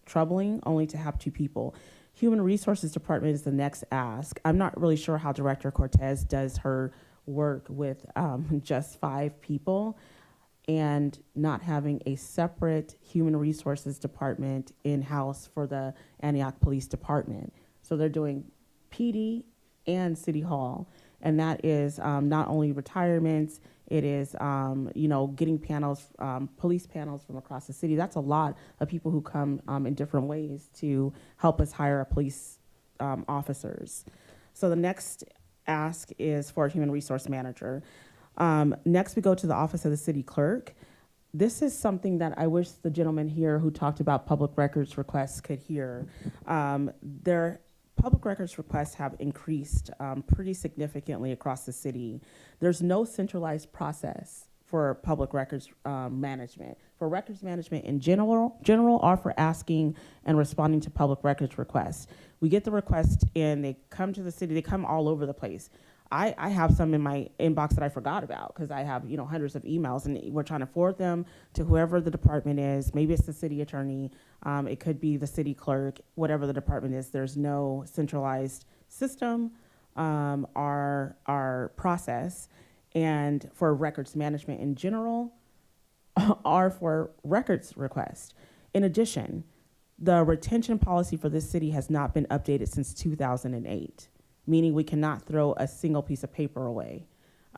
troubling only to have 2 people. Human Resources Department is the next ask. I'm not really sure how Director Cortez does her work with just 5 people and not having a separate Human Resources Department in-house for the Antioch Police Department. So they're doing PD and City Hall, and that is not only retirements, it is getting panels, police panels from across the city. That's a lot of people who come in different ways to help us hire police officers. So the next ask is for a human resource manager. Next, we go to the Office of the City Clerk. This is something that I wish the gentleman here who talked about public records requests could hear. Their public records requests have increased pretty significantly across the city. There's no centralized process for public records management. For records management in general, or for asking and responding to public records requests. We get the request and they come to the city, they come all over the place. I have some in my inbox that I forgot about because I have hundreds of emails and we're trying to forward them to whoever the department is. Maybe it's the city attorney, it could be the city clerk, whatever the department is. There's no centralized system or process. And for records management in general, or for records requests. In addition, the retention policy for this city has not been updated since 2008, meaning we cannot throw a single piece of paper away.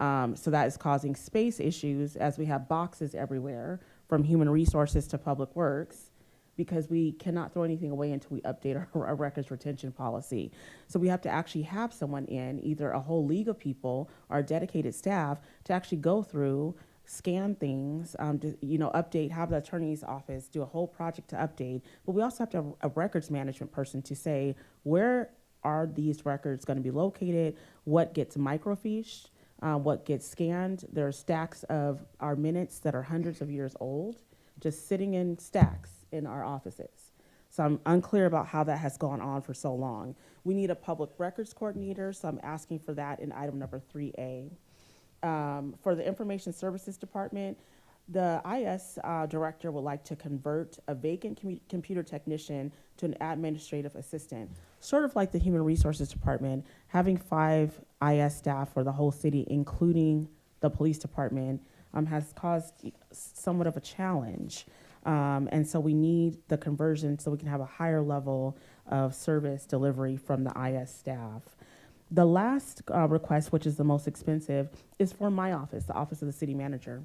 So that is causing space issues as we have boxes everywhere from human resources to public works because we cannot throw anything away until we update our records retention policy. So we have to actually have someone in, either a whole league of people or dedicated staff to actually go through, scan things, update, have the attorney's office do a whole project to update. But we also have to have a records management person to say, where are these records going to be located? What gets microfiched? What gets scanned? There are stacks of our minutes that are hundreds of years old, just sitting in stacks in our offices. So I'm unclear about how that has gone on for so long. We need a public records coordinator, so I'm asking for that in item number 3A. For the Information Services Department, the IS director would like to convert a vacant computer technician to an administrative assistant. Sort of like the Human Resources Department, having 5 IS staff for the whole city, including the police department, has caused somewhat of a challenge. And so we need the conversion so we can have a higher level of service delivery from the IS staff. The last request, which is the most expensive, is for my office, the Office of the City Manager.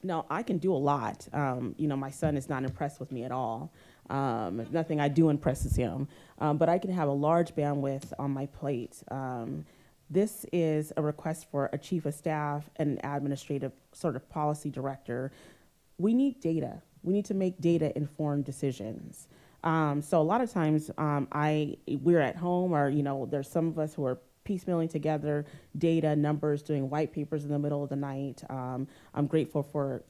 Now, I can do a lot. My son is not impressed with me at all. Nothing I do impresses him. But I can have a large bandwidth on my plate. This is a request for a chief of staff and an administrative sort of policy director. We need data. We need to make data-informed decisions. So a lot of times we're at home or, there's some of us who are piecemealing together data, numbers, doing white papers in the middle of the night. I'm grateful for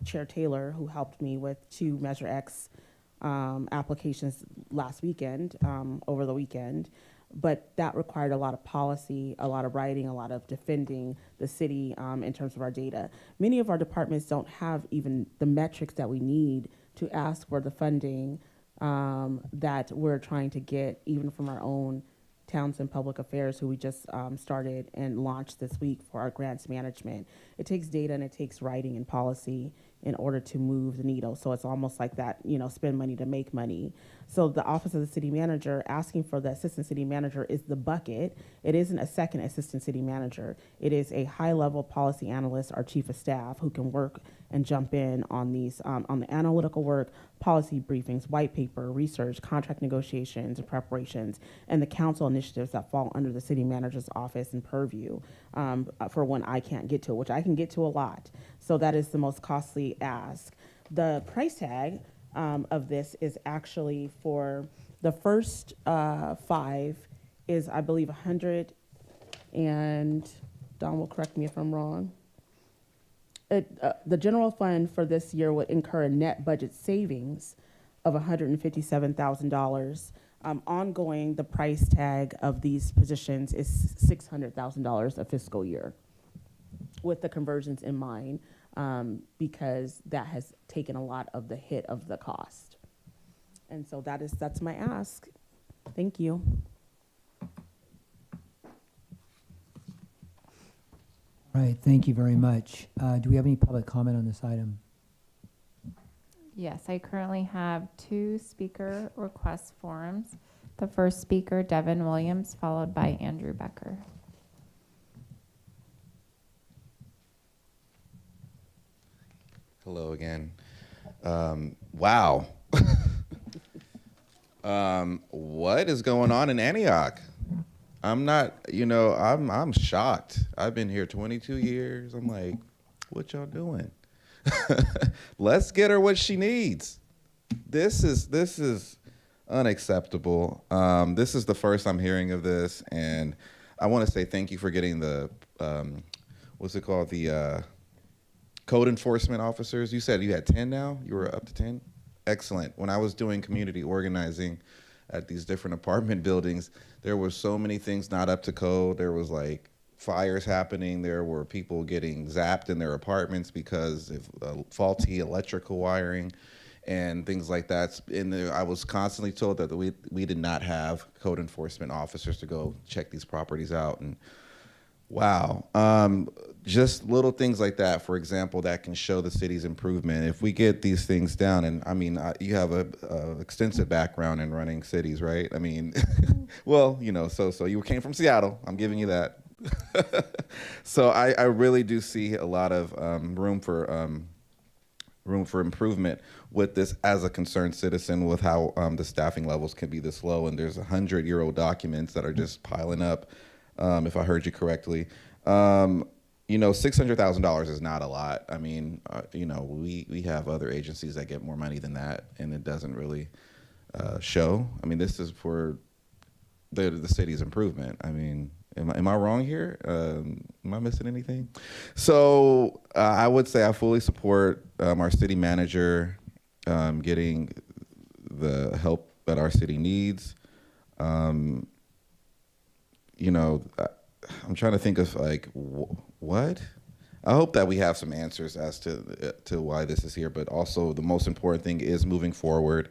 Chair Taylor, who helped me with 2 Measure X applications last weekend, over the weekend. But that required a lot of policy, a lot of writing, a lot of defending the city in terms of our data. Many of our departments don't have even the metrics that we need to ask for the funding that we're trying to get, even from our own Townsend Public Affairs, who we just started and launched this week for our grants management. It takes data and it takes writing and policy in order to move the needle. So it's almost like that, spend money to make money. So the Office of the City Manager, asking for the Assistant City Manager, is the bucket. It isn't a second Assistant City Manager. It is a high-level policy analyst or chief of staff who can work and jump in on these, on the analytical work, policy briefings, white paper, research, contract negotiations and preparations, and the council initiatives that fall under the city manager's office and purview for when I can't get to it, which I can get to a lot. So that is the most costly ask. The price tag of this is actually for the first 5 is, I believe, $120 Don will correct me if I'm wrong. The general fund for this year would incur a net budget savings of $157,000. Ongoing, the price tag of these positions is $600,000 a fiscal year, with the conversions in mind, because that has taken a lot of the hit of the cost. And so that's my ask. Thank you. Right, thank you very much. Do we have any public comment on this item? Yes, I currently have 2 speaker request forms. The first speaker, Devin Williams, followed by Andrew Becker. Hello again. Wow. What is going on in Antioch? I'm not, I'm shocked. I've been here 22 years. I'm like, what y'all doing? Let's get her what she needs. This is unacceptable. This is the first I'm hearing of this, and I want to say thank you for getting the, what's it called, the code enforcement officers. You said you had 10 now? You were up to 10? Excellent. When I was doing community organizing at these different apartment buildings, there were so many things not up to code. There was like fires happening. There were people getting zapped in their apartments because of faulty electrical wiring and things like that. And I was constantly told that we did not have code enforcement officers to go check these properties out. And wow, just little things like that, for example, that can show the city's improvement. If we get these things down, and I mean, you have a extensive background in running cities, right? I mean, well, so you came from Seattle. I'm giving you that. So I really do see a lot of room for improvement with this as a concerned citizen, with how the staffing levels can be this low, and there's 100-year-old documents that are just piling up. If I heard you correctly, $600,000 is not a lot. I mean, we have other agencies that get more money than that, and it doesn't really show. I mean, this is for the city's improvement. I mean, am I wrong here? Am I missing anything? So I would say I fully support our city manager getting the help that our city needs. I'm trying to think of like what. I hope that we have some answers as to why this is here, but also the most important thing is moving forward,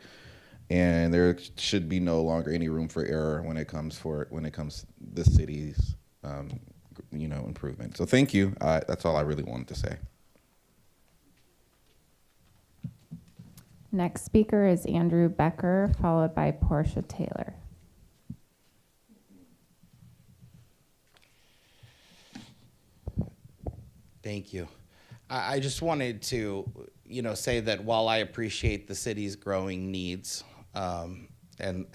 and there should be no longer any room for error when it comes to the city's improvement. So thank you. That's all I really wanted to say. Next speaker is Andrew Becker, followed by Portia Taylor. Thank you. I just wanted to, say that while I appreciate the city's growing needs and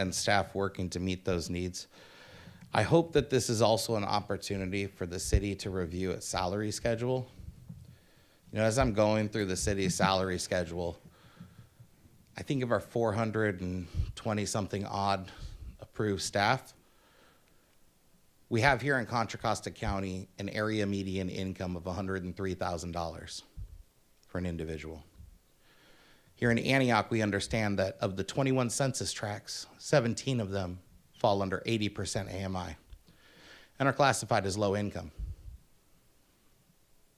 staff working to meet those needs, I hope that this is also an opportunity for the city to review its salary schedule. As I'm going through the city's salary schedule, I think of our 420-something odd approved staff. We have here in Contra Costa County an area median income of $103,000 for an individual. Here in Antioch, we understand that of the 21 census tracts, 17 of them fall under 80% AMI and are classified as low income.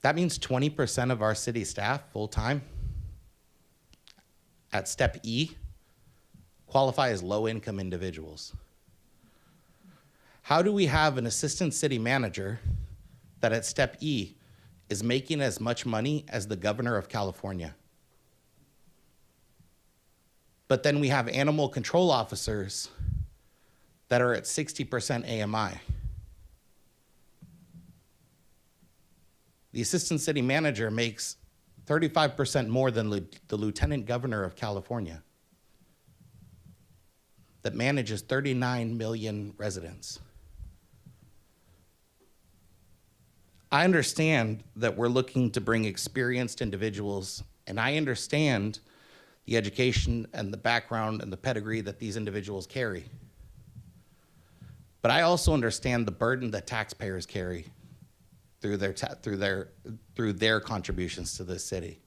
That means 20% of our city staff full-time at step E qualify as low income individuals. How do we have an assistant city manager that at step E is making as much money as the governor of California? But then we have animal control officers that are at 60% AMI. The assistant city manager makes 35% more than the lieutenant governor of California that manages 39 million residents. I understand that we're looking to bring experienced individuals, and I understand the education and the background and the pedigree that these individuals carry. But I also understand the burden that taxpayers carry through their contributions to this city.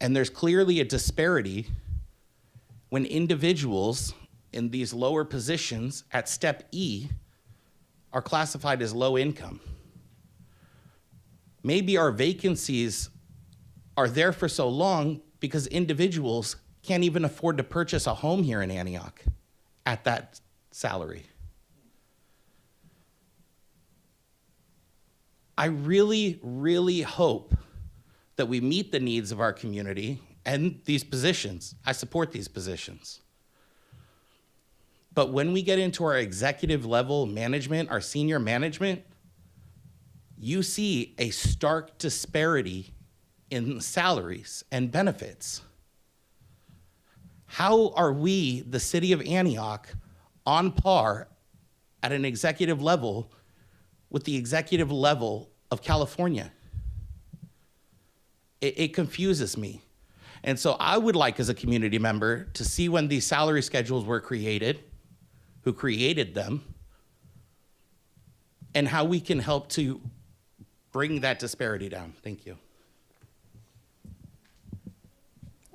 And there's clearly a disparity when individuals in these lower positions at step E are classified as low income. Maybe our vacancies are there for so long because individuals can't even afford to purchase a home here in Antioch at that salary. I really, really hope that we meet the needs of our community and these positions. I support these positions. But when we get into our executive level management, our senior management, you see a stark disparity in salaries and benefits. How are we, the city of Antioch, on par at an executive level with the executive level of California? It confuses me. And so I would like, as a community member, to see when these salary schedules were created, who created them, and how we can help to bring that disparity down. Thank you.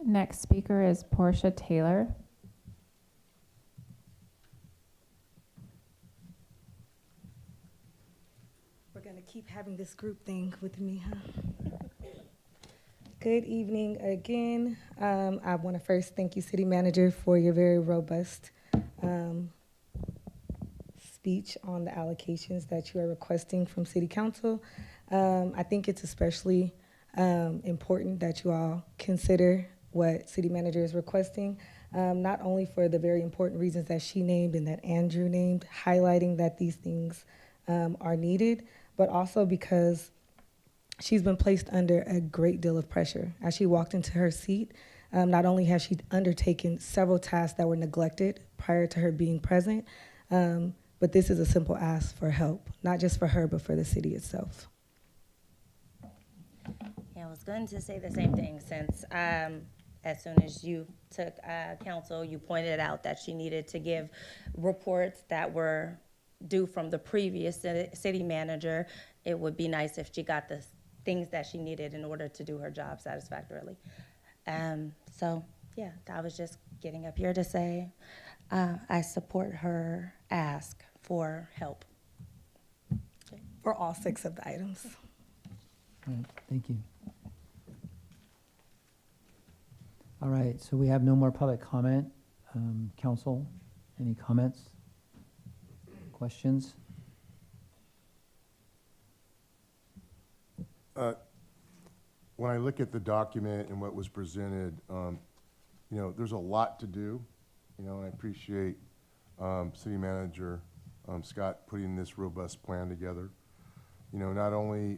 Next speaker is Portia Taylor. We're going to keep having this group thing with me, huh? Good evening again. I want to first thank you, City Manager, for your very robust speech on the allocations that you are requesting from City Council. I think it's especially important that you all consider what City Manager is requesting, not only for the very important reasons that she named and that Andrew named, highlighting that these things are needed, but also because she's been placed under a great deal of pressure. As she walked into her seat, not only has she undertaken several tasks that were neglected prior to her being present, but this is a simple ask for help, not just for her, but for the city itself. Yeah, I was going to say the same thing since as soon as you took council, you pointed out that she needed to give reports that were due from the previous city manager. It would be nice if she got the things that she needed in order to do her job satisfactorily. So yeah, I was just getting up here to say I support her ask for help. For all 6 of the items. All right, thank you. All right, so we have no more public comment. Council, any comments? Questions? When I look at the document and what was presented, you know, there's a lot to do, you know, and I appreciate City Manager Scott putting this robust plan together. You know, not only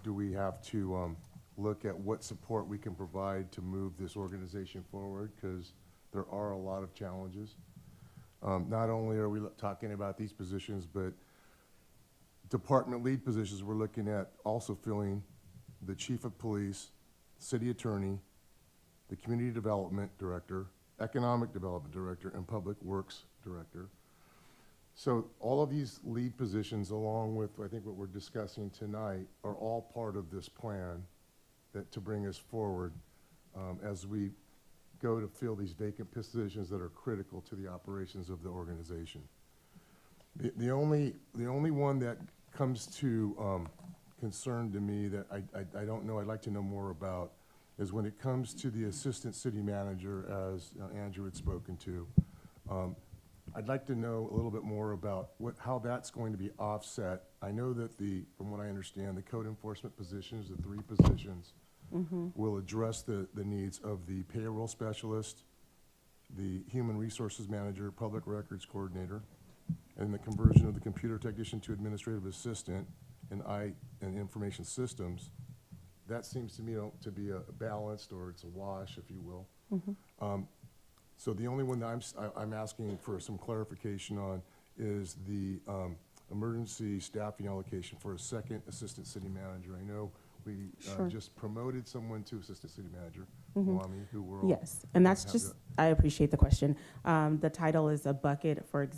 do we have to look at what support we can provide to move this organization forward, because there are a lot of challenges. Not only are we talking about these positions, but department lead positions we're looking at also filling the chief of police, city attorney, the community development director, economic development director, and public works director. So all of these lead positions, along with I think what we're discussing tonight, are all part of this plan that to bring us forward as we go to fill these vacant positions that are critical to the operations of the organization. The only one that comes to concern to me that I don't know, I'd like to know more about, is when it comes to the assistant city manager, as Andrew had spoken to. I'd like to know a little bit more about how that's going to be offset. I know that from what I understand, the code enforcement positions, the 3 positions, will address the needs of the payroll specialist, the human resources manager, public records coordinator, and the conversion of the computer technician to administrative assistant and information systems. That seems to me to be a balanced, or it's a wash, if you will. So the only one that I'm asking for some clarification on is the emergency staffing allocation for a second assistant city manager. I know we just promoted someone to assistant city manager. Mwami, who we're all. Yes, and that's have just, the- I appreciate the question. The title is a bucket for an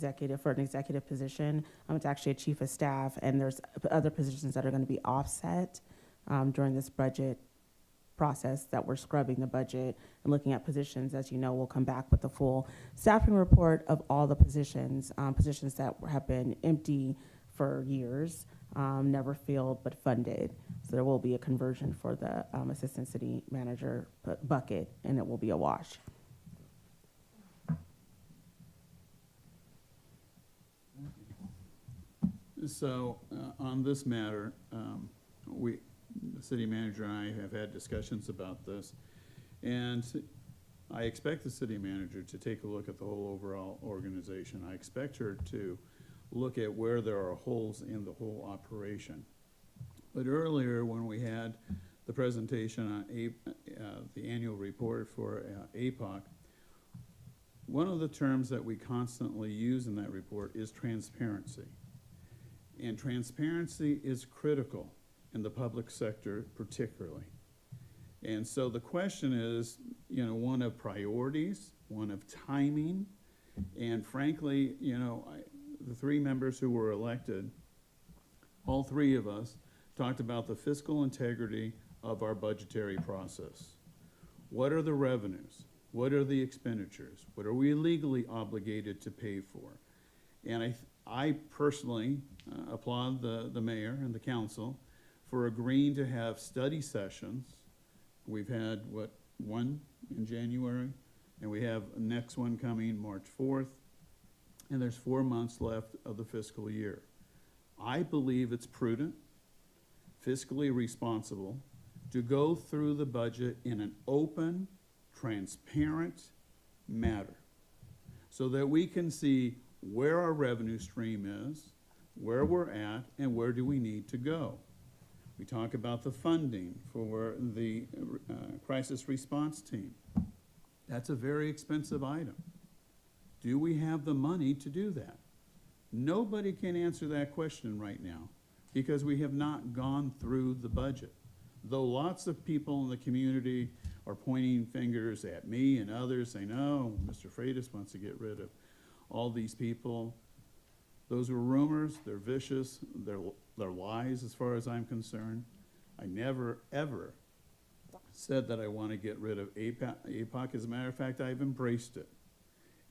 executive position. It's actually a chief of staff, and there's other positions that are going to be offset during this budget process that we're scrubbing the budget and looking at positions. As you know, we'll come back with a full staffing report of all the positions, positions that have been empty for years, never filled but funded. So there will be a conversion for the assistant city manager bucket, and it will be a wash. So on this matter, the city manager and I have had discussions about this, and I expect the city manager to take a look at the whole overall organization. I expect her to look at where there are holes in the whole operation. But earlier, when we had the presentation on the annual report for APOC, one of the terms that we constantly use in that report is transparency. And transparency is critical in the public sector particularly. And so the question is, you know, one of priorities, one of timing, and frankly, you know, the three members who were elected, all three of us talked about the fiscal integrity of our budgetary process. What are the revenues? What are the expenditures? What are we legally obligated to pay for? And I personally applaud the mayor and the council for agreeing to have study sessions. We've had, one in January, and we have a next one coming March 4th, and there's 4 months left of the fiscal year. I believe it's prudent, fiscally responsible, to go through the budget in an open, transparent manner so that we can see where our revenue stream is, where we're at, and where do we need to go. We talk about the funding for the crisis response team. That's a very expensive item. Do we have the money to do that? Nobody can answer that question right now because we have not gone through the budget. Though lots of people in the community are pointing fingers at me and others saying, oh, Mr. Freitas wants to get rid of all these people. Those are rumors, they're vicious, they're lies as far as I'm concerned. I never, ever said that I want to get rid of APOC. As a matter of fact, I've embraced it.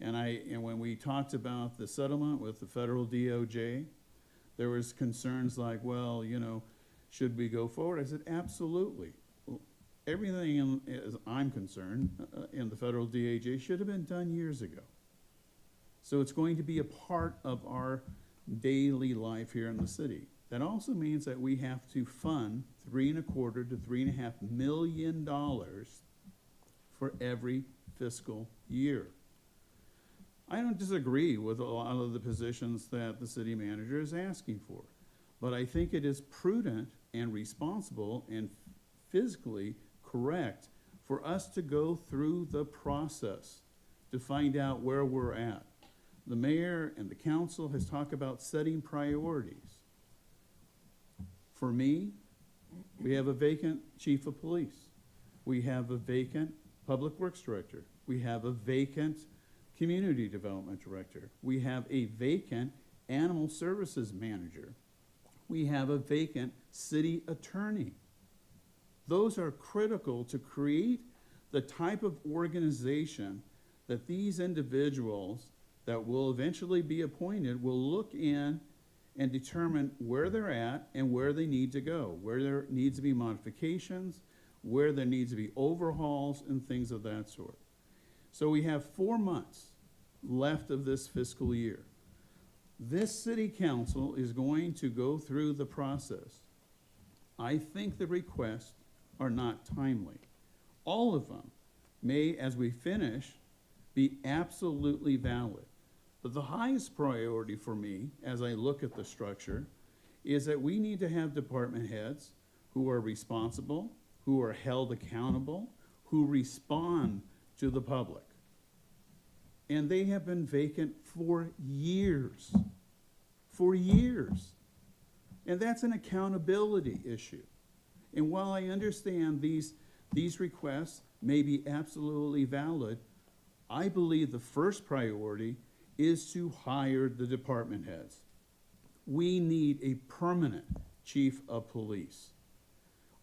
And when we talked about the settlement with the federal DOJ, there was concerns like, well, you know, should we go forward? I said, absolutely. Everything, as I'm concerned, in the federal DOJ should have been done years ago. So it's going to be a part of our daily life here in the city. That also means that we have to fund $3.25 to $3.5 million for every fiscal year. I don't disagree with a lot of the positions that the city manager is asking for, but I think it is prudent and responsible and physically correct for us to go through the process to find out where we're at. The mayor and the council has talked about setting priorities. For me, we have a vacant chief of police. We have a vacant public works director. We have a vacant community development director. We have a vacant animal services manager. We have a vacant city attorney. Those are critical to create the type of organization that these individuals that will eventually be appointed will look in and determine where they're at and where they need to go, where there needs to be modifications, where there needs to be overhauls and things of that sort. So we have 4 months left of this fiscal year. This city council is going to go through the process. I think the requests are not timely. All of them may, as we finish, be absolutely valid. But the highest priority for me, as I look at the structure, is that we need to have department heads who are responsible, who are held accountable, who respond to the public. And they have been vacant for years. For years. And that's an accountability issue. And while I understand these requests, may be absolutely valid. I believe the first priority is to hire the department heads. We need a permanent chief of police.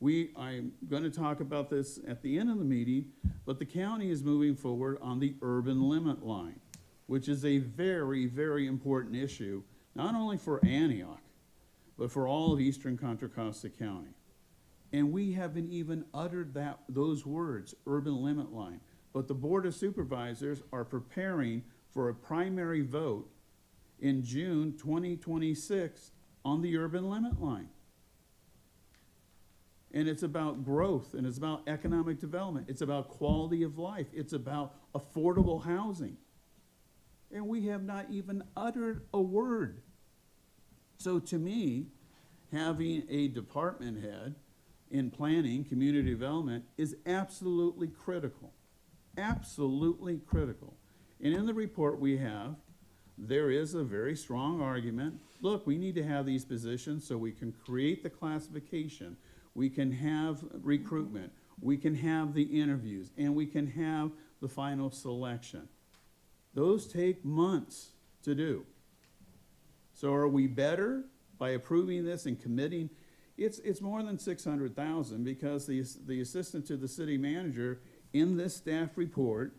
I'm going to talk about this at the end of the meeting, but the county is moving forward on the urban limit line, which is a very, very important issue, not only for Antioch, but for all of eastern Contra Costa County. And we haven't even uttered those words, urban limit line. But the Board of Supervisors are preparing for a primary vote in June 2026 on the urban limit line. And it's about growth, and it's about economic development. It's about quality of life. It's about affordable housing. And we have not even uttered a word. So to me, having a department head in planning, community development is absolutely critical. Absolutely critical. And in the report we have, there is a very strong argument. Look, we need to have these positions so we can create the classification. We can have recruitment, we can have the interviews, and we can have the final selection. Those take months to do. So are we better by approving this and committing? It's more than $600,000 because the assistant to the city manager in this staff report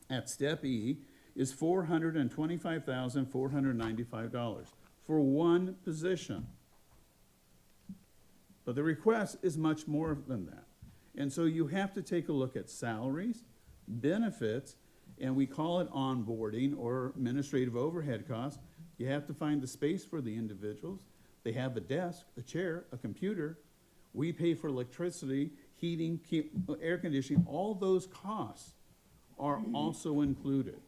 at step E is $425,495 for one position. But the request is much more than that. And so you have to take a look at salaries, benefits, and we call it onboarding or administrative overhead costs. You have to find the space for the individuals. They have a desk, a chair, a computer. We pay for electricity, heating, air conditioning. All those costs are also included.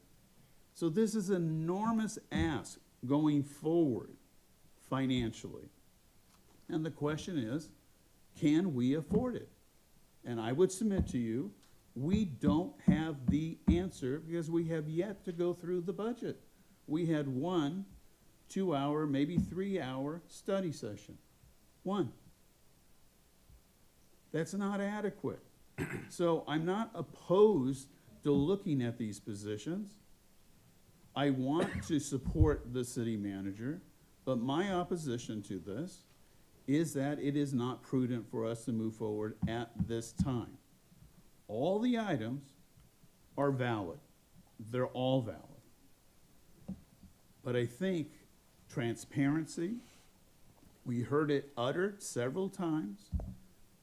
So this is an enormous ask going forward financially. And the question is, can we afford it? And I would submit to you, we don't have the answer because we have yet to go through the budget. We had 1 2-hour, maybe 3-hour study session. One. That's not adequate. So I'm not opposed to looking at these positions. I want to support the city manager, but my opposition to this is that it is not prudent for us to move forward at this time. All the items are valid. They're all valid. But I think transparency, we heard it uttered several times,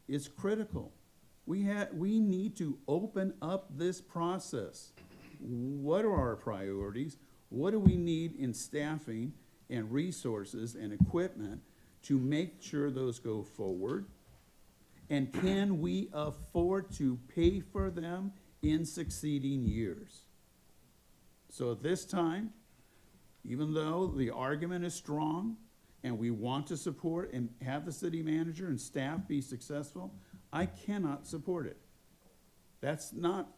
is critical. We need to open up this process. What are our priorities? What do we need in staffing and resources and equipment to make sure those go forward? And can we afford to pay for them in succeeding years? So at this time, even though the argument is strong and we want to support and have the city manager and staff be successful, I cannot support it. That's not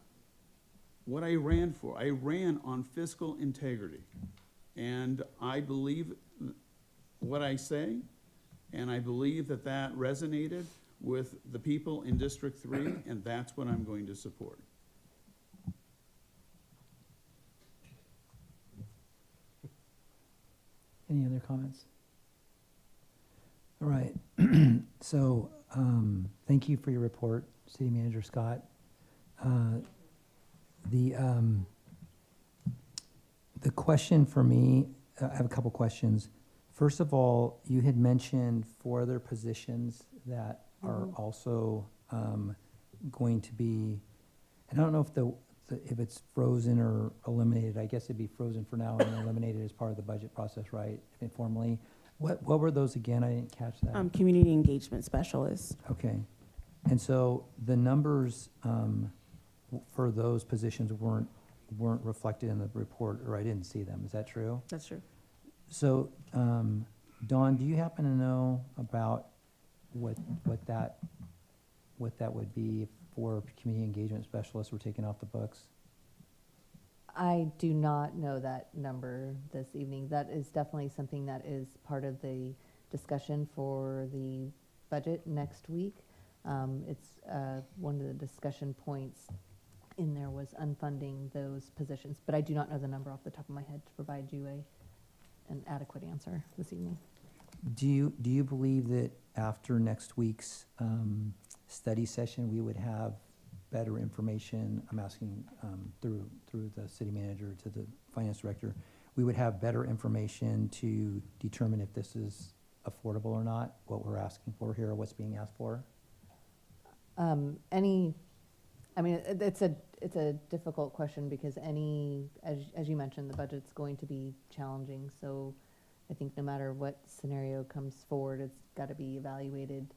what I ran for. I ran on fiscal integrity. And I believe what I say, and I believe that that resonated with the people in District 3, and that's what I'm going to support. Any other comments? All right. So thank you for your report, City Manager Scott. The question for me, I have a couple questions. First of all, you had mentioned 4 other positions that are also going to be, and I don't know if if it's frozen or eliminated. I guess it'd be frozen for now and then eliminated as part of the budget process, right? Informally. What were those again? I didn't catch that. Community engagement specialist. Okay. And so the numbers for those positions weren't reflected in the report, or I didn't see them. Is that true? That's true. So, Dawn, do you happen to know about what that would be for community engagement specialists we're taking off the books? I do not know that number this evening. That is definitely something that is part of the discussion for the budget next week. It's one of the discussion points in there was unfunding those positions, but I do not know the number off the top of my head to provide you an adequate answer this evening. Do you believe that after next week's study session, we would have better information? I'm asking through the city manager to the finance director. We would have better information to determine if this is affordable or not, what we're asking for here, or what's being asked for? I mean, it's a difficult question because as you mentioned, the budget's going to be challenging. So I think no matter what scenario comes forward, it's got to be evaluated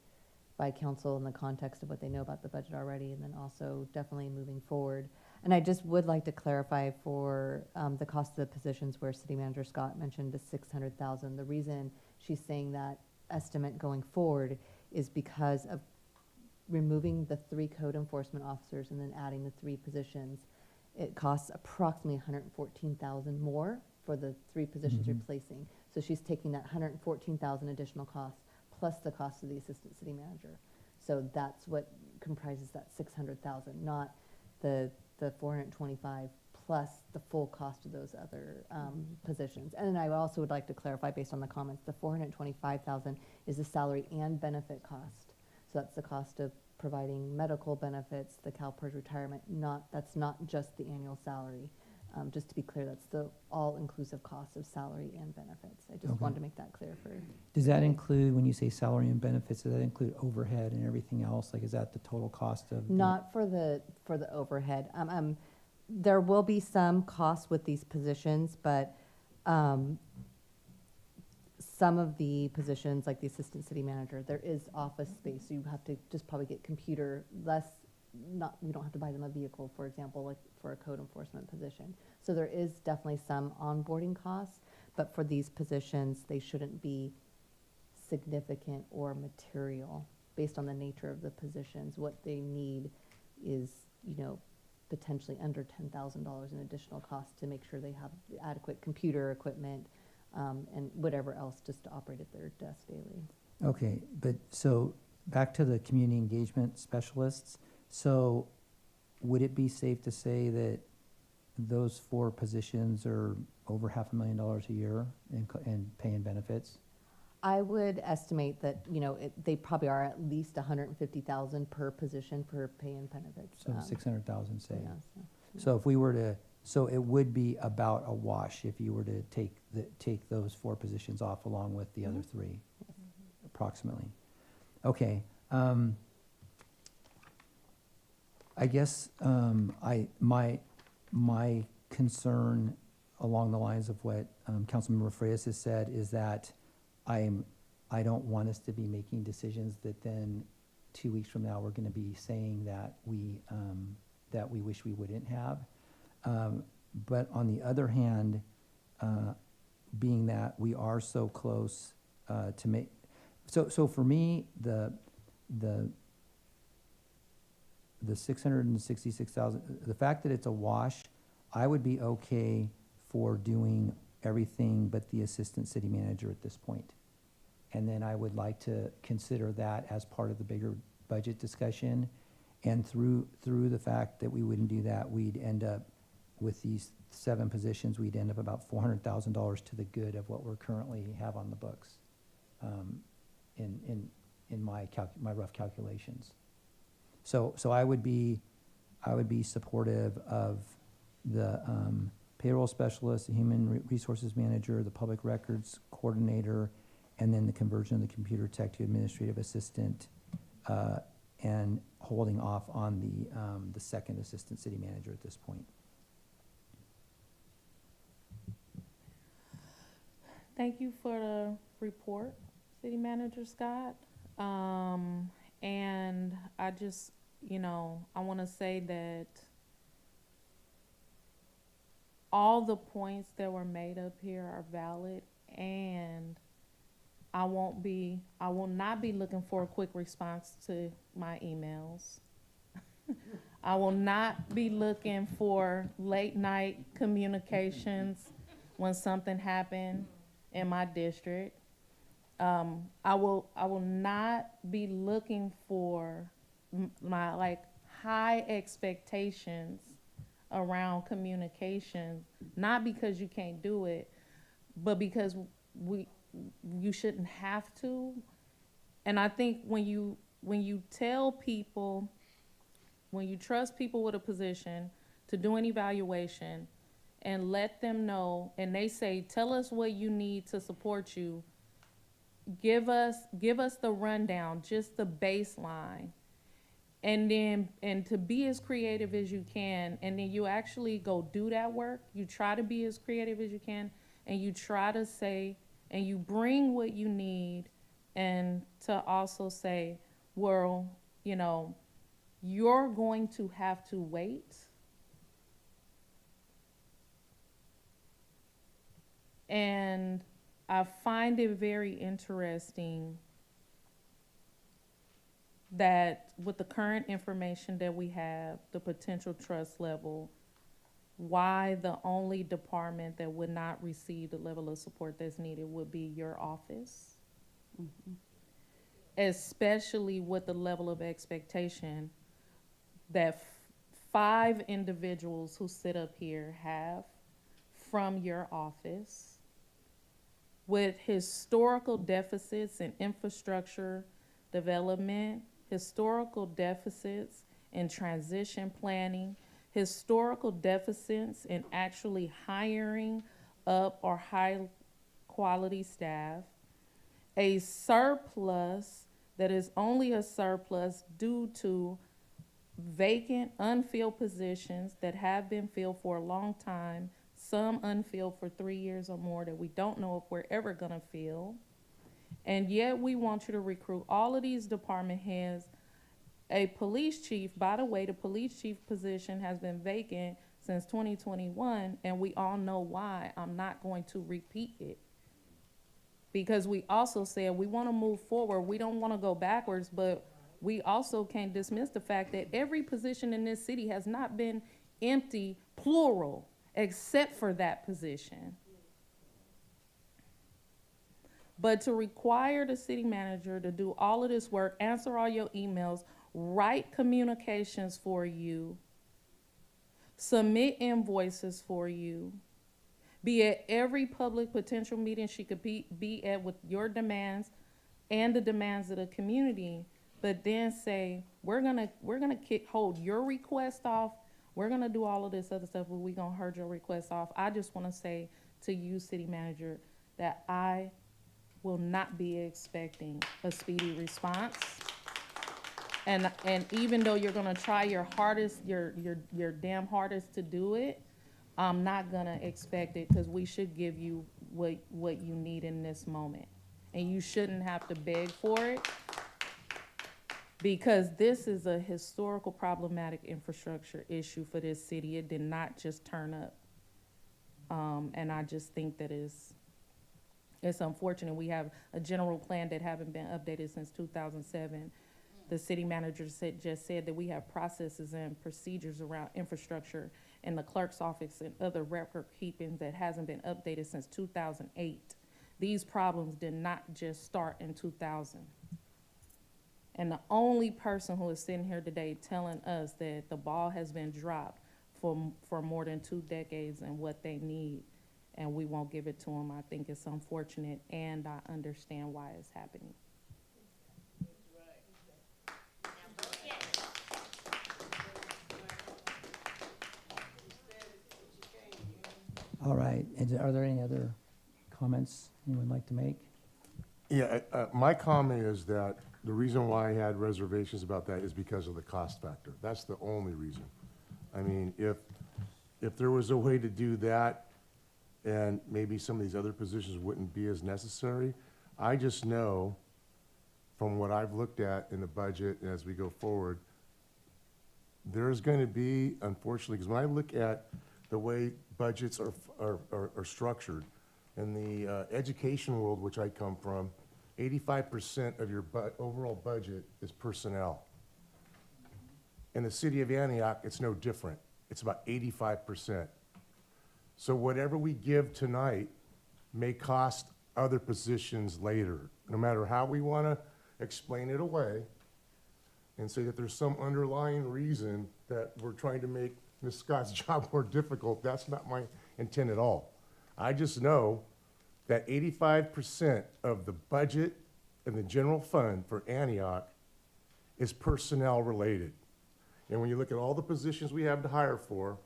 by council in the context of what they know about the budget already, and then also definitely moving forward. And I just would like to clarify for the cost of the positions where City Manager Scott mentioned the $600,000. The reason she's saying that estimate going forward is because of removing the 3 code enforcement officers and then adding the 3 positions. It costs approximately $114,000 more for the 3 positions replacing. So she's taking that $114,000 additional cost plus the cost of the assistant city manager. So that's what comprises that $600,000, not the $425 plus the full cost of those other positions. And then I also would like to clarify, based on the comments, the $425,000 is the salary and benefit cost. So that's the cost of providing medical benefits, the CalPERS retirement. That's not just the annual salary. Just to be clear, that's the all-inclusive cost of salary and benefits. I just wanted to make that clear for. Does that include, when you say salary and benefits, does that include overhead and everything else? Like, is that the total cost of? Not for the overhead. There will be some costs with these positions, but some of the positions, like the assistant city manager, there is office space. So you have to just probably get computer we don't have to buy them a vehicle, for example, like for a code enforcement position. So there is definitely some onboarding costs, but for these positions, they shouldn't be significant or material based on the nature of the positions. What they need is, potentially under $10,000 in additional costs to make sure they have adequate computer equipment and whatever else just to operate at their desk daily. Okay, but so back to the community engagement specialists. So would it be safe to say that those 4 positions are over $500,000 a year in pay and benefits? I would estimate that, they probably are at least $150,000 per position for pay and benefits. So 600,000, say. Yeah, So if we were to, so it would be about a wash if you were to take those 4 positions off along with the other 3, approximately. Okay. I guess my concern along the lines of what Councilmember Freitas has said is that I don't want us to be making decisions that then 2 weeks from now we're going to be saying that we wish we wouldn't have. But on the other hand, being that we are so close to make, so for me the 666,000, the fact that it's a wash, I would be okay for doing everything but the assistant city manager at this point. And then I would like to consider that as part of the bigger budget discussion. And through the fact that we wouldn't do that, we'd end up with these 7 positions, we'd end up about $400,000 to the good of what we're currently have on the books in my rough calculations. So I would be supportive of the payroll specialist, the human resources manager, the public records coordinator, and then the conversion of the computer tech to administrative assistant, and holding off on the second assistant city manager at this point. Thank you for the report, City Manager Scott. And I just, I want to say that all the points that were made up here are valid, and I will not be looking for a quick response to my emails. I will not be looking for late night communications when something happened in my district. I will not be looking for my high expectations around communication, not because you can't do it, but because you shouldn't have to. And I think when you tell people, when you trust people with a position to do an evaluation and let them know, and they say, tell us what you need to support you, give us the rundown, just the baseline. And to be as creative as you can, and then you actually go do that work. You try to be as creative as you can, and you try to say, and you bring what you need, and to also say, well, you know, you're going to have to wait. And I find it very interesting that with the current information that we have, the potential trust level, why the only department that would not receive the level of support that's needed would be your office. Mm-hmm. Especially with the level of expectation that 5 individuals who sit up here have from your office, with historical deficits in infrastructure development, historical deficits in transition planning, historical deficits in actually hiring up or high quality staff, a surplus that is only a surplus due to vacant, unfilled positions that have been filled for a long time, some unfilled for 3 years or more that we don't know if we're ever gonna fill. And yet we want you to recruit all of these department heads. A police chief, by the way, the police chief position has been vacant since 2021, and we all know why. I'm not going to repeat it. Because we also said we want to move forward. We don't want to go backwards, but we also can't dismiss the fact that every position in this city has not been empty, plural, except for that position. But to require the city manager to do all of this work, answer all your emails, write communications for you, submit invoices for you, be at every public potential meeting she could be at with your demands and the demands of the community, but then say, we're gonna hold your request off, we're gonna do all of this other stuff, but we're gonna hold your request off. I just wanna say to you, city manager, that I will not be expecting a speedy response. And even though you're gonna try your hardest, your damn hardest to do it, I'm not gonna expect it, because we should give you what you need in this moment. And you shouldn't have to beg for it, because this is a historical problematic infrastructure issue for this city. It did not just turn up. And I just think that it's unfortunate. We have a general plan that haven't been updated since 2007. The city manager just said that we have processes and procedures around infrastructure in the clerk's office and other record keeping that hasn't been updated since 2008. These problems did not just start in 2000. And the only person who is sitting here today telling us that the ball has been dropped for more than 2 decades and what they need, and we won't give it to them, I think it's unfortunate, and I understand why it's happening. All right, are there any other comments anyone would like to make? Yeah, my comment is that the reason why I had reservations about that is because of the cost factor. That's the only reason. I mean, if there was a way to do that, and maybe some of these other positions wouldn't be as necessary, I just know from what I've looked at in the budget and as we go forward, there's going to be, unfortunately, because when I look at the way budgets are structured, in the education world, which I come from, 85% of your overall budget is personnel. In the city of Antioch, it's no different. It's about 85%. So whatever we give tonight may cost other positions later. No matter how we want to explain it away, and say that there's some underlying reason that we're trying to make Ms. Scott's job more difficult. That's not my intent at all. I just know that 85% of the budget and the general fund for Antioch is personnel related. And when you look at all the positions we have to hire for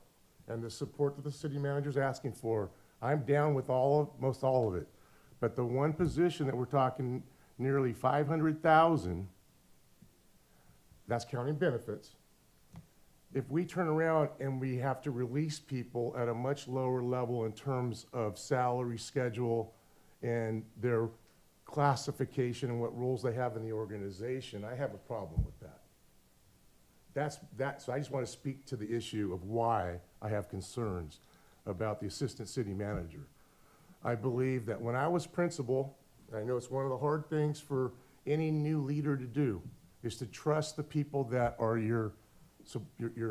and the support that the city manager's asking for, I'm down with most all of it. But the one position that we're talking nearly 500,000, that's counting benefits. If we turn around and we have to release people at a much lower level in terms of salary schedule and their classification and what roles they have in the organization, I have a problem with that. So I just want to speak to the issue of why I have concerns about the assistant city manager. I believe that when I was principal, and I know it's one of the hard things for any new leader to do, is to trust the people that are your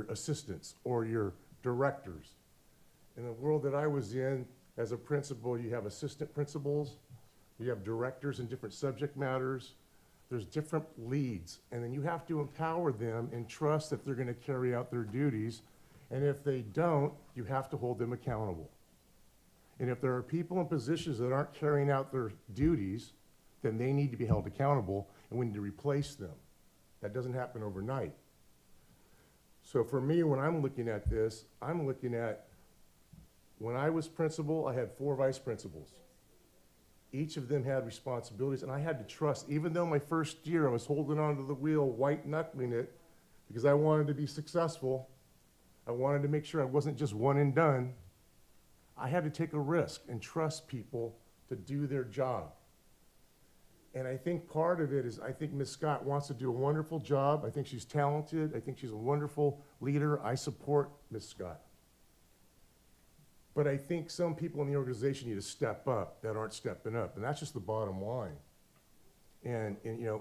assistants or your directors. In the world that I was in as a principal, you have assistant principals, you have directors in different subject matters, there's different leads, and then you have to empower them and trust that they're going to carry out their duties, and if they don't, you have to hold them accountable. And if there are people in positions that aren't carrying out their duties, then they need to be held accountable, and we need to replace them. That doesn't happen overnight. So for me, when I'm looking at this, I'm looking at, when I was principal, I had 4 vice principals. Each of them had responsibilities, and I had to trust, even though my first year I was holding onto the wheel, white knuckling it, because I wanted to be successful. I wanted to make sure I wasn't just one and done. I had to take a risk and trust people to do their job. And I think part of it is, I think Ms. Scott wants to do a wonderful job. I think she's talented. I think she's a wonderful leader. I support Ms. Scott. But I think some people in the organization need to step up that aren't stepping up, and that's just the bottom line. And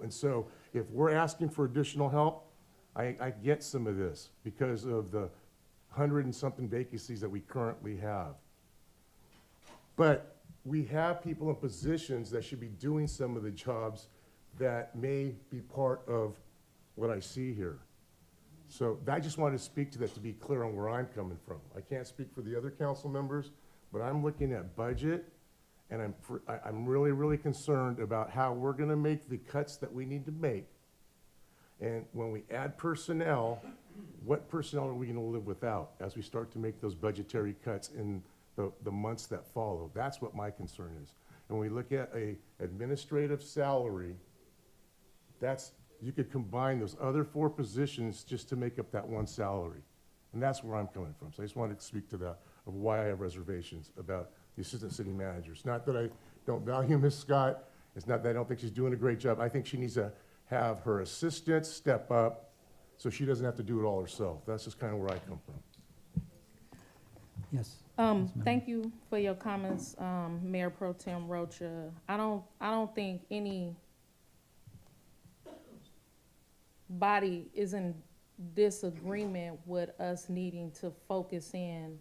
so if we're asking for additional help, I get some of this because of the 100 and something vacancies that we currently have. But we have people in positions that should be doing some of the jobs that may be part of what I see here. So I just wanted to speak to that, to be clear on where I'm coming from. I can't speak for the other council members, but I'm looking at budget, and I'm really, really concerned about how we're gonna make the cuts that we need to make. And when we add personnel, what personnel are we gonna live without as we start to make those budgetary cuts in the months that follow? That's what my concern is. And when we look at a administrative salary, you could combine those other 4 positions just to make up that one salary. And that's where I'm coming from. So I just wanted to speak to that, of why I have reservations about the assistant city managers. Not that I don't value Ms. Scott. It's not that I don't think she's doing a great job. I think she needs to have her assistants step up so she doesn't have to do it all herself. That's just kind of where I come from. Yes. Thank you for your comments, Mayor Pro Tem Rocha. I don't think any body is in disagreement with us needing to focus in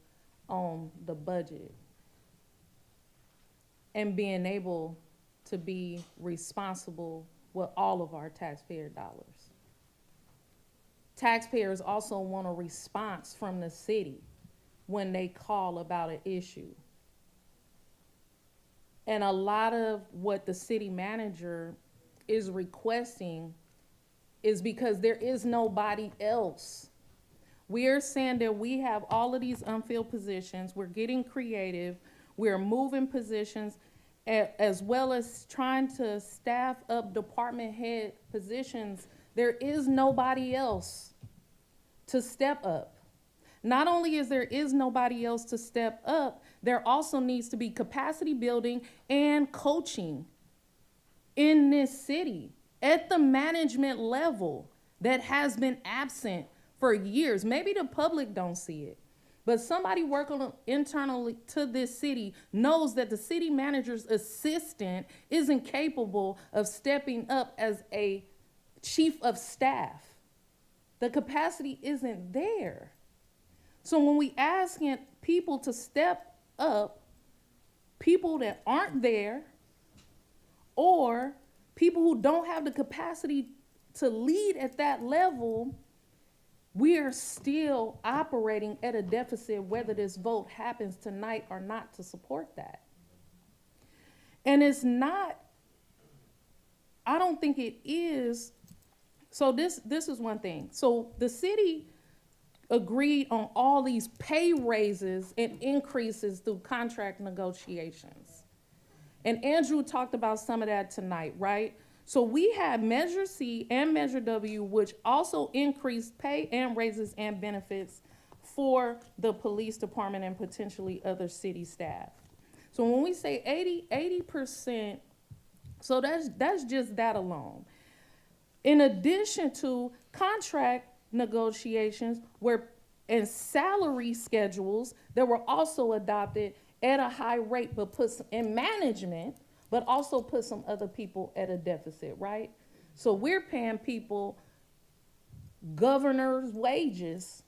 on the budget and being able to be responsible with all of our taxpayer dollars. Taxpayers also want a response from the city when they call about an issue. And a lot of what the city manager is requesting is because there is nobody else. We are saying that we have all of these unfilled positions. We're getting creative. We're moving positions, as well as trying to staff up department head positions. There is nobody else to step up. Not only is there nobody else to step up, there also needs to be capacity building and coaching in this city at the management level that has been absent for years. Maybe the public don't see it, but somebody working internally to this city knows that the city manager's assistant isn't capable of stepping up as a chief of staff. The capacity isn't there. So when we ask people to step up, people that aren't there, or people who don't have the capacity to lead at that level, we are still operating at a deficit whether this vote happens tonight or not to support that. And it's not, I don't think it is. So this is one thing. So the city agreed on all these pay raises and increases through contract negotiations. And Andrew talked about some of that tonight, right? So we had Measure C and Measure W, which also increased pay and raises and benefits for the police department and potentially other city staff. So when we say 80%, so that's just that alone. In addition to contract negotiations and salary schedules that were also adopted at a high rate, but put in management, but also put some other people at a deficit, right? So we're paying people governors' wages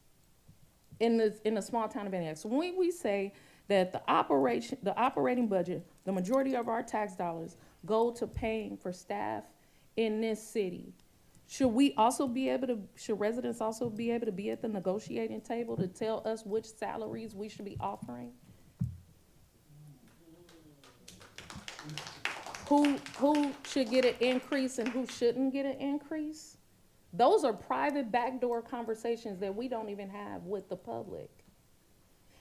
in the small town of Antioch. So when we say that the operating budget, the majority of our tax dollars go to paying for staff in this city, should residents also be able to be at the negotiating table to tell us which salaries we should be offering? Who should get an increase and who shouldn't get an increase? Those are private backdoor conversations that we don't even have with the public.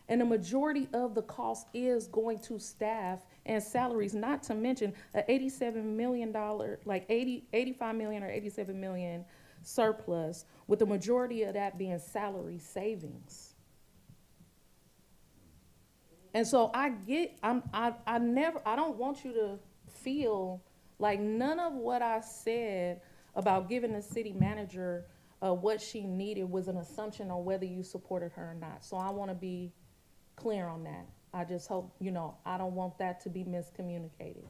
And the majority of the cost is going to staff and salaries, not to mention an $87 million, like 85 million or 87 million surplus, with the majority of that being salary savings. And so I don't want you to feel like none of what I said about giving the city manager what she needed was an assumption on whether you supported her or not. So I want to be clear on that. I just hope, I don't want that to be miscommunicated.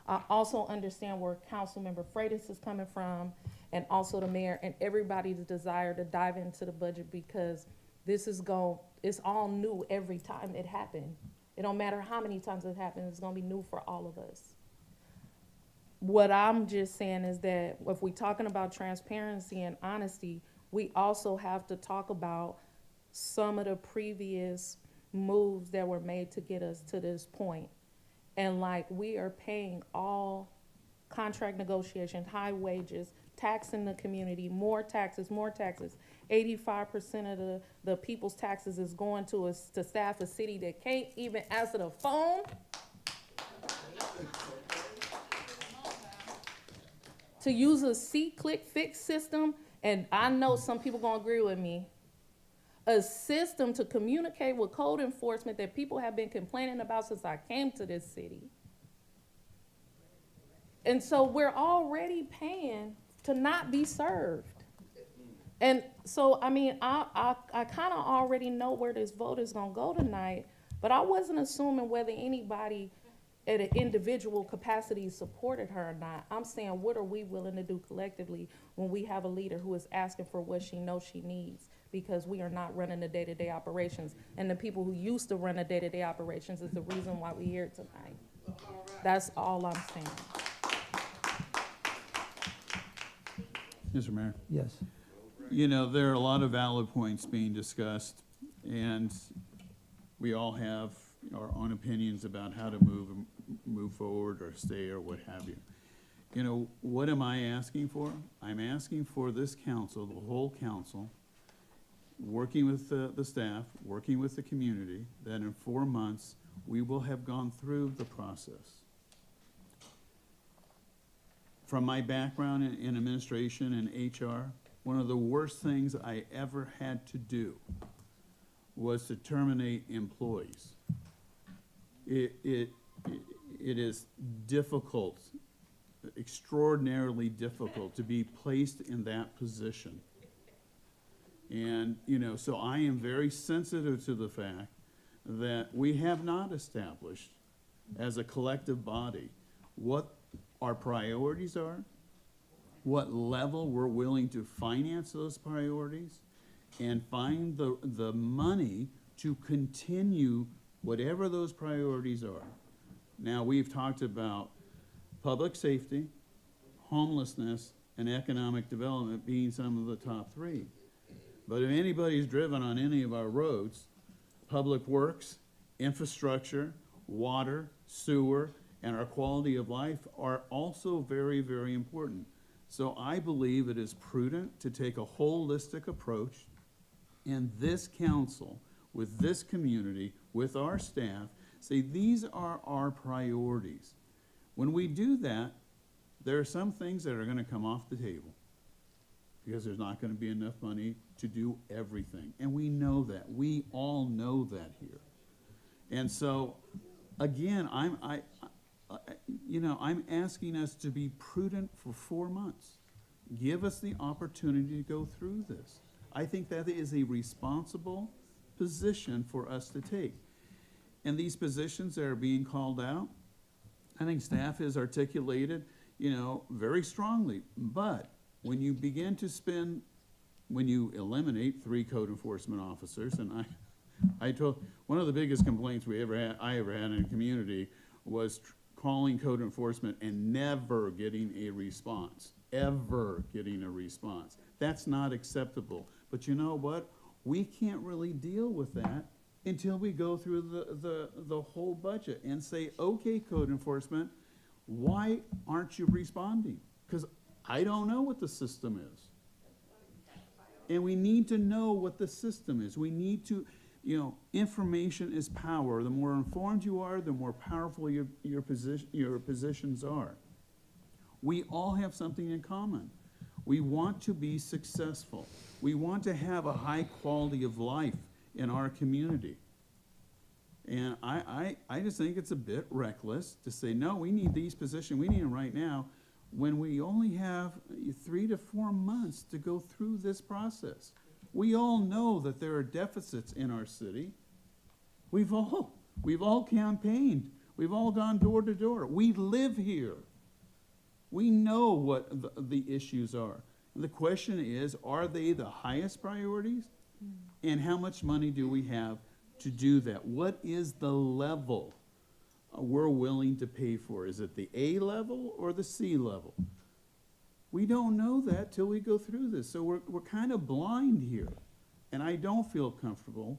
I also understand where Councilmember Freitas is coming from, and also the mayor and everybody's desire to dive into the budget, because it's all new every time it happened. It don't matter how many times it happens, it's gonna be new for all of us. What I'm just saying is that if we're talking about transparency and honesty, we also have to talk about some of the previous moves that were made to get us to this point. And we are paying all contract negotiations, high wages, taxing the community, more taxes. 85% of the people's taxes is going to staff a city that can't even answer the phone. To use a see-click-fix system, and I know some people gonna agree with me, a system to communicate with code enforcement that people have been complaining about since I came to this city. And so we're already paying to not be served. And so, I kind of already know where this vote is gonna go tonight, but I wasn't assuming whether anybody at an individual capacity supported her or not. I'm saying, what are we willing to do collectively when we have a leader who is asking for what she knows she needs, because we are not running the day-to-day operations, and the people who used to run the day-to-day operations is the reason why we're here tonight. That's all I'm saying. Mr. Mayor. Yes. There are a lot of valid points being discussed, and we all have our own opinions about how to move forward or stay or what have you. What am I asking for? I'm asking for this council, the whole council, working with the staff, working with the community, that in 4 months we will have gone through the process. From my background in administration and HR, one of the worst things I ever had to do was to terminate employees. It is difficult, extraordinarily difficult, to be placed in that position. And, so I am very sensitive to the fact that we have not established as a collective body what our priorities are, what level we're willing to finance those priorities, and find the money to continue whatever those priorities are. Now, we've talked about public safety, homelessness, and economic development being some of the top three. But if anybody's driven on any of our roads, public works, infrastructure, water, sewer, and our quality of life are also very, very important. So I believe it is prudent to take a holistic approach, and this council, with this community, with our staff, say these are our priorities. When we do that, there are some things that are going to come off the table because there's not going to be enough money to do everything. And we know that. We all know that here. And so, again, I'm asking us to be prudent for 4 months. Give us the opportunity to go through this. I think that is a responsible position for us to take. And these positions that are being called out, I think staff has articulated, very strongly. But when you begin to spend, when you eliminate 3 code enforcement officers, and I told, one of the biggest complaints I ever had in a community was calling code enforcement and never getting a response, ever getting a response. That's not acceptable. But you know what? We can't really deal with that until we go through the whole budget and say, okay, code enforcement, why aren't you responding? Because I don't know what the system is. And we need to know what the system is. We need to, information is power. The more informed you are, the more powerful your positions are. We all have something in common. We want to be successful. We want to have a high quality of life in our community. And I just think it's a bit reckless to say, no, we need these positions, we need them right now, when we only have 3 to 4 months to go through this process. We all know that there are deficits in our city. We've all campaigned. We've all gone door to door. We live here. We know what the issues are. And the question is, are they the highest priorities? And how much money do we have to do that? What is the level we're willing to pay for? Is it the A level or the C level? We don't know that till we go through this. So we're kind of blind here. And I don't feel comfortable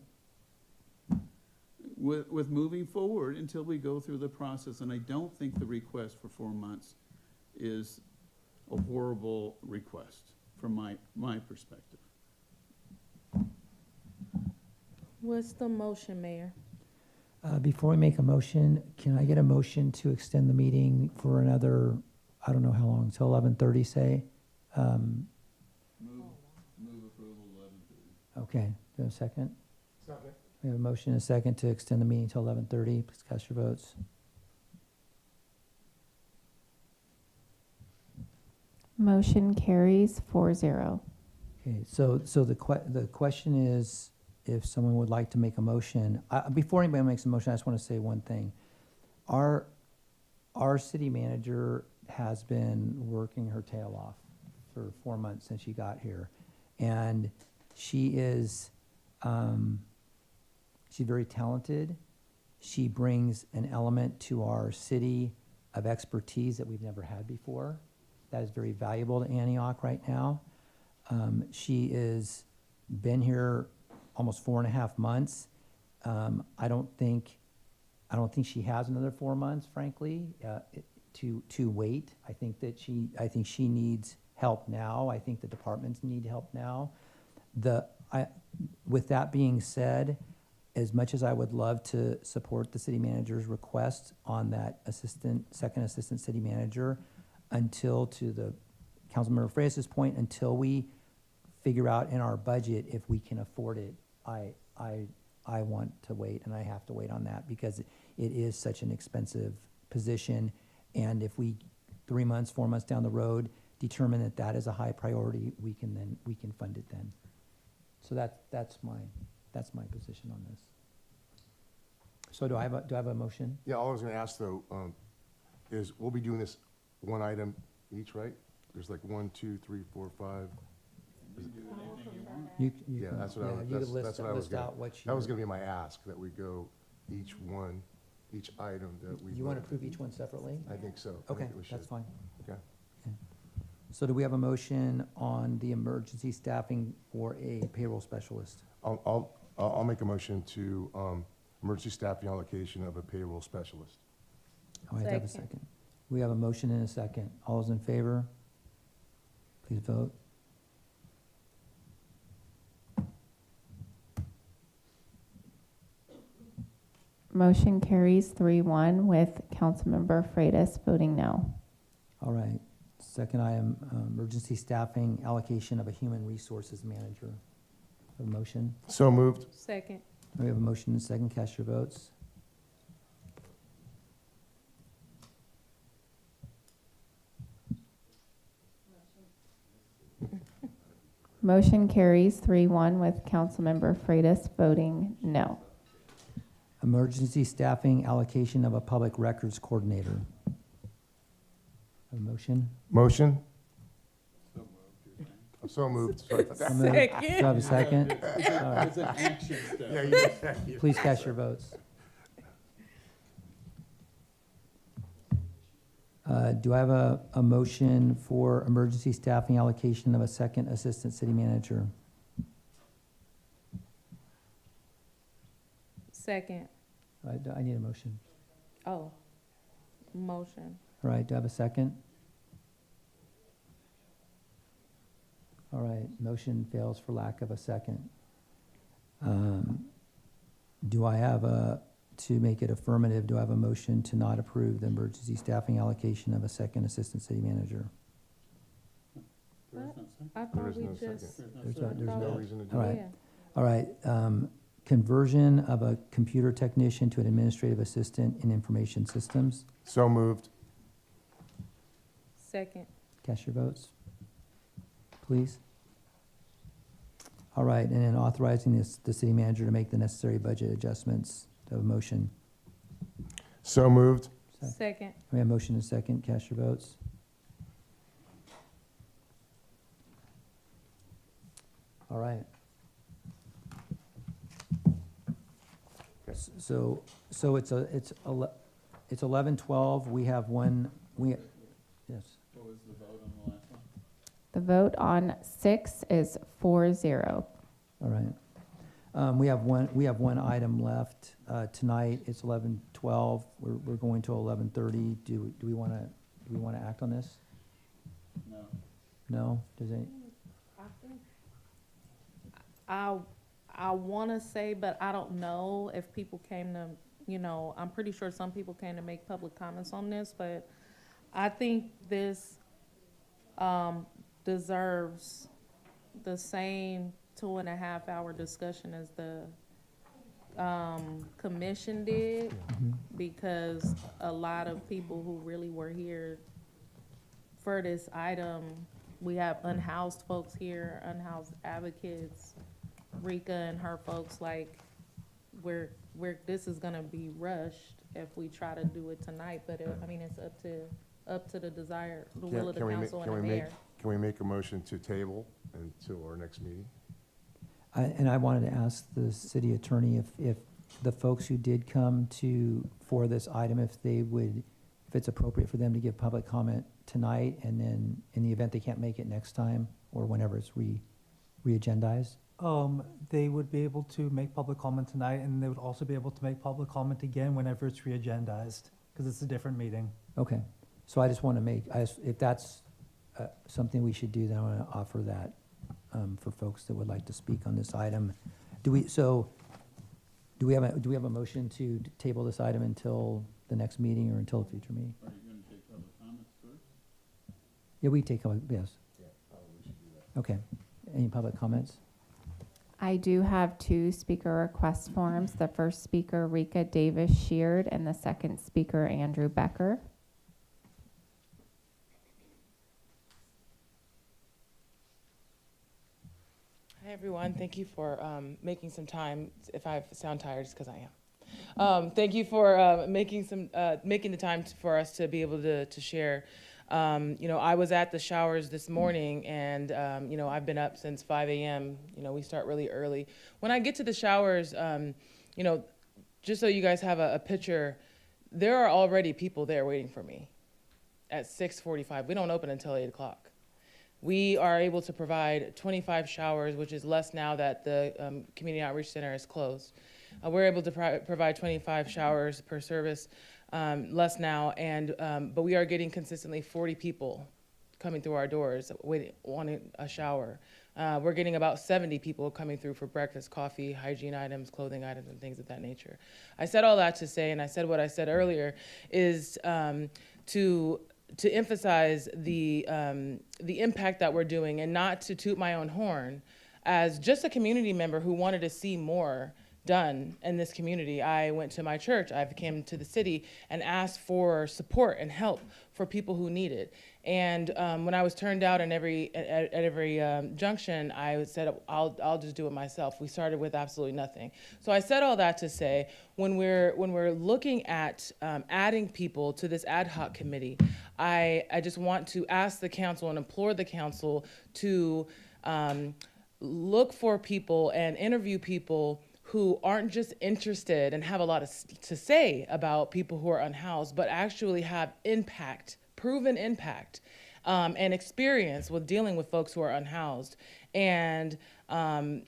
with moving forward until we go through the process. And I don't think the request for 4 months is a horrible request from my perspective. What's the motion, Mayor? Before we make a motion, can I get a motion to extend the meeting for another, I don't know how long, till 11:30, say? Move approval 11:30. Okay, do I have a second? Second. We have a motion and a second to extend the meeting till 11:30. Please cast your votes. Motion carries 4-0. Okay, so the question is, if someone would like to make a motion, before anybody makes a motion, I just want to say one thing. Our city manager has been working her tail off for 4 months since she got here. And she is, she's very talented. She brings an element to our city of expertise that we've never had before. That is very valuable to Antioch right now. She is been here almost 4.5 months. I don't think she has another 4 months, frankly, to wait. I think she needs help now. I think the departments need help now. With that being said, as much as I would love to support the city manager's request on that second assistant city manager, until, to the Councilmember Freitas' point, until we figure out in our budget if we can afford it, I want to wait, and I have to wait on that because it is such an expensive position. And if we 3 months, 4 months down the road determine that is a high priority, we can fund it then. So that's my position on this. So do I have a motion? Yeah, all I was going to ask though is we'll be doing this one item each, right? There's like 1, 2, 3, 4, 5. Yeah, that's what I was. That's what I was going. That was going to be my ask, that we go each item that we. You want to approve each one separately? I think so. Okay, I think we should. that's fine. Okay. So do we have a motion on the emergency staffing for a payroll specialist? I'll make a motion to emergency staffing allocation of a payroll specialist. All right, have a second. We have a motion and a second. All those in favor? Please vote. Motion carries 3-1 with Councilmember Freitas voting no. All right. Second item, emergency staffing allocation of a human resources manager. A motion? So moved. Second. We have a motion and a second. Cast your votes. Motion carries 3-1 with Councilmember Freitas voting no. Emergency staffing allocation of a public records coordinator. A motion? Motion? So moved. Sorry about that. So moved. Do I have a second? All right. It's an action step. Yeah, you did. Please cast your votes. Do I have a motion for emergency staffing allocation of a second assistant city manager? Second. I need a motion. Oh, motion. All right, do I have a second? All right, motion fails for lack of a second. Do I have to make it affirmative, do I have a motion to not approve the emergency staffing allocation of a second assistant city manager? There is no second. I There thought is we no just. second. There's no reason to do All right. Yeah. All right, conversion of a computer technician to an administrative assistant in information systems. So moved. Second. Cast your votes, please. All right, and then authorizing the city manager to make the necessary budget adjustments. Do I have a motion? So moved. Second. We have a motion and a second. Cast your votes. All right. So it's 11:12. We have one. Yes. What was the vote on the last one? The vote on 6 is 4-0. All right. We have one item left tonight. It's 11:12. We're going to 11:30. Do we want to act on this? No. No? Does any? I want to say, but I don't know if people came to, I'm pretty sure some people came to make public comments on this, but I think this deserves the same 2.5-hour discussion as the commission did, because a lot of people who really were here for this item, we have unhoused folks here, unhoused advocates, Rika and her folks, like, this is gonna be rushed if we try to do it tonight, but it's up to the will of the council and the mayor. Can we make a motion to table until our next meeting? And I wanted to ask the city attorney if the folks who did come for this item, if it's appropriate for them to give public comment tonight, and then in the event they can't make it next time, or whenever it's re-agendized? They would be able to make public comment tonight, and they would also be able to make public comment again whenever it's re-agendized, because it's a different meeting. Okay, so I just want to if that's something we should do, then I want to offer that for folks that would like to speak on this item. Do we have a motion to table this item until the next meeting or until a future meeting? Are you going to take public comments first? Yeah, we take, yes. Yeah, probably we should do that. Okay, any public comments? I do have 2 speaker request forms. The first speaker, Rika Davis Sheard, and the second speaker, Andrew Becker. Hi, everyone. Thank you for making some time. If I sound tired, it's because I am. Thank you for making the time for us to be able to share. I was at the showers this morning, and I've been up since 5 a.m. We start really early. When I get to the showers, just so you guys have a picture, there are already people there waiting for me at 6:45. We don't open until 8 o'clock. We are able to provide 25 showers, which is less now that the Community Outreach Center is closed. We're able to provide 25 showers per service, less now, but we are getting consistently 40 people coming through our doors wanting a shower. We're getting about 70 people coming through for breakfast, coffee, hygiene items, clothing items, and things of that nature. I said all that to say, and I said what I said earlier, is to emphasize the impact that we're doing, and not to toot my own horn. As just a community member who wanted to see more done in this community, I went to my church, I came to the city and asked for support and help for people who need it. And when I was turned out at every junction, I said, I'll just do it myself. We started with absolutely nothing. So I said all that to say, when we're looking at adding people to this ad hoc committee, I just want to ask the council and implore the council to look for people and interview people who aren't just interested and have a lot to say about people who are unhoused, but actually have impact, proven impact, and experience with dealing with folks who are unhoused. And Councilmember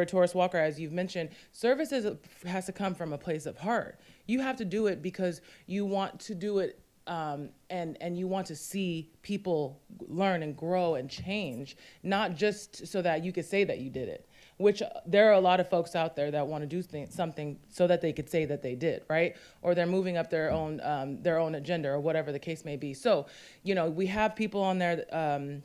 Torres Walker, as you've mentioned, services has to come from a place of heart. You have to do it because you want to do it, and you want to see people learn and grow and change, not just so that you could say that you did it. Which there are a lot of folks out there that want to do something so that they could say that they did, right? Or they're moving up their own agenda, or whatever the case may be. So, we have people on there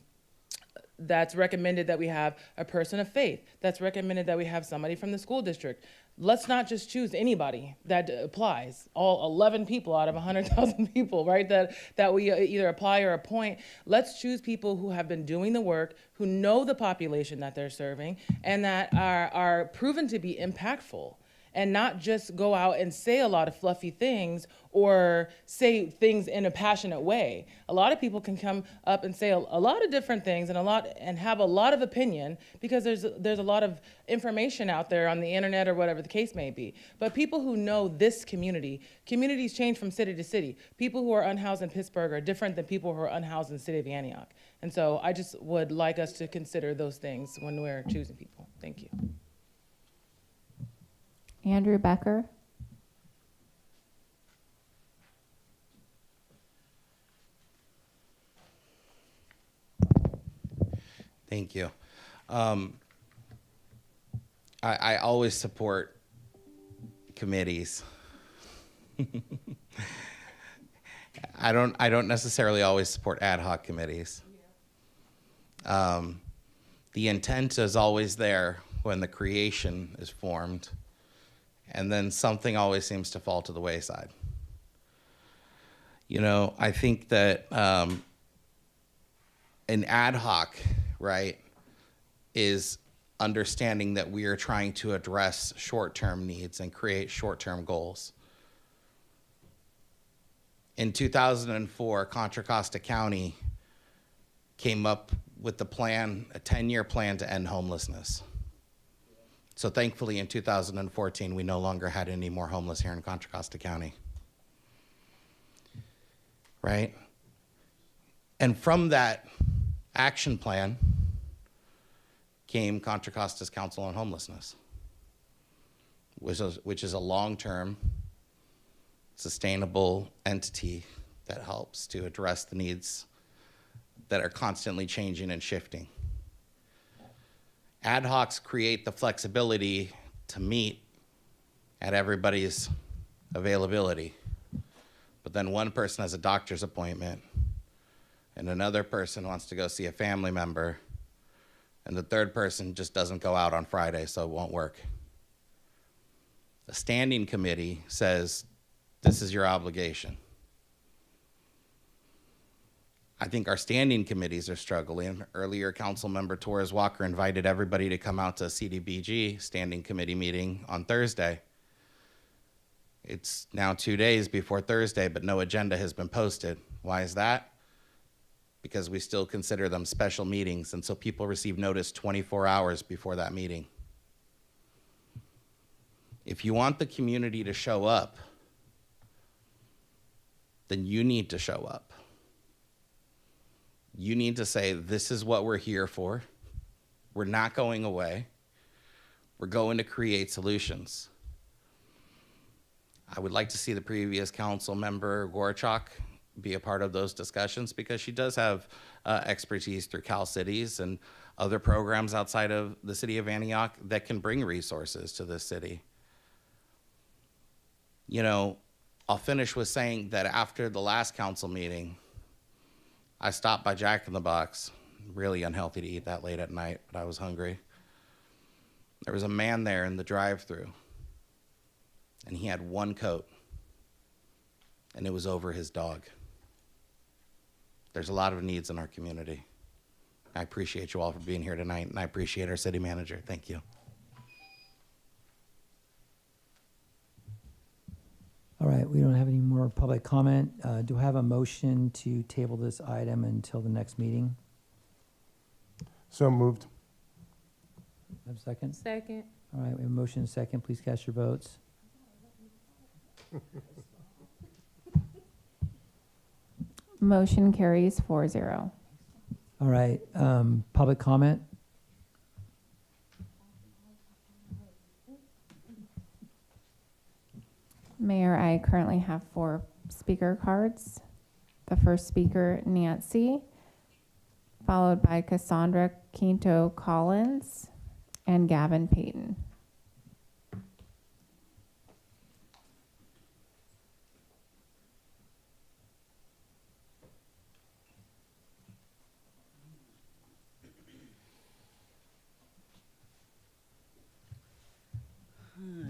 that's recommended that we have a person of faith. That's recommended that we have somebody from the school district. Let's not just choose anybody that applies, all 11 people out of 100,000 people, right, that we either apply or appoint. Let's choose people who have been doing the work, who know the population that they're serving, and that are proven to be impactful, and not just go out and say a lot of fluffy things or say things in a passionate way. A lot of people can come up and say a lot of different things and have a lot of opinion, because there's a lot of information out there on the internet or whatever the case may be. But people who know this communities change from city to city. People who are unhoused in Pittsburgh are different than people who are unhoused in the city of Antioch. And so I just would like us to consider those things when we're choosing people. Thank you. Andrew Becker. Thank you. I always support committees. I don't necessarily always support ad hoc committees. The intent is always there when the creation is formed, and then something always seems to fall to the wayside. I think that an ad hoc, right, is understanding that we are trying to address short-term needs and create short-term goals. In 2004, Contra Costa County came up with a 10-year plan to end homelessness. So thankfully, in 2014, we no longer had any more homeless here in Contra Costa County, right? And from that action plan came Contra Costa's Council on Homelessness, which is a long-term, sustainable entity that helps to address the needs that are constantly changing and shifting. Ad hocs create the flexibility to meet at everybody's availability. But then one person has a doctor's appointment, and another person wants to go see a family member, and the third person just doesn't go out on Friday, so it won't work. The standing committee says, this is your obligation. I think our standing committees are struggling. Earlier, Councilmember Torres Walker invited everybody to come out to a CDBG standing committee meeting on Thursday. It's now 2 days before Thursday, but no agenda has been posted. Why is that? Because we still consider them special meetings, and so people receive notice 24 hours before that meeting. If you want the community to show up, then you need to show up. You need to say, this is what we're here for. We're not going away. We're going to create solutions. I would like to see the previous council member, Gorchak, be a part of those discussions because she does have expertise through Cal Cities and other programs outside of the city of Antioch that can bring resources to this city. You know, I'll finish with saying that after the last council meeting, I stopped by Jack in the Box. Really unhealthy to eat that late at night, but I was hungry. There was a man there in the drive-thru, and he had one coat, and it was over his dog. There's a lot of needs in our community. I appreciate you all for being here tonight, and I appreciate our city manager. Thank you. All right, we don't have any more public comment. Do I have a motion to table this item until the next meeting? So moved. Have a second? Second. All right, we have a motion and a second. Please cast your votes. Motion carries 4-0. All right, public comment? Mayor, I currently have 4 speaker cards. The first speaker, Nancy, followed by Cassandra Quinto Collins and Gavin Payton.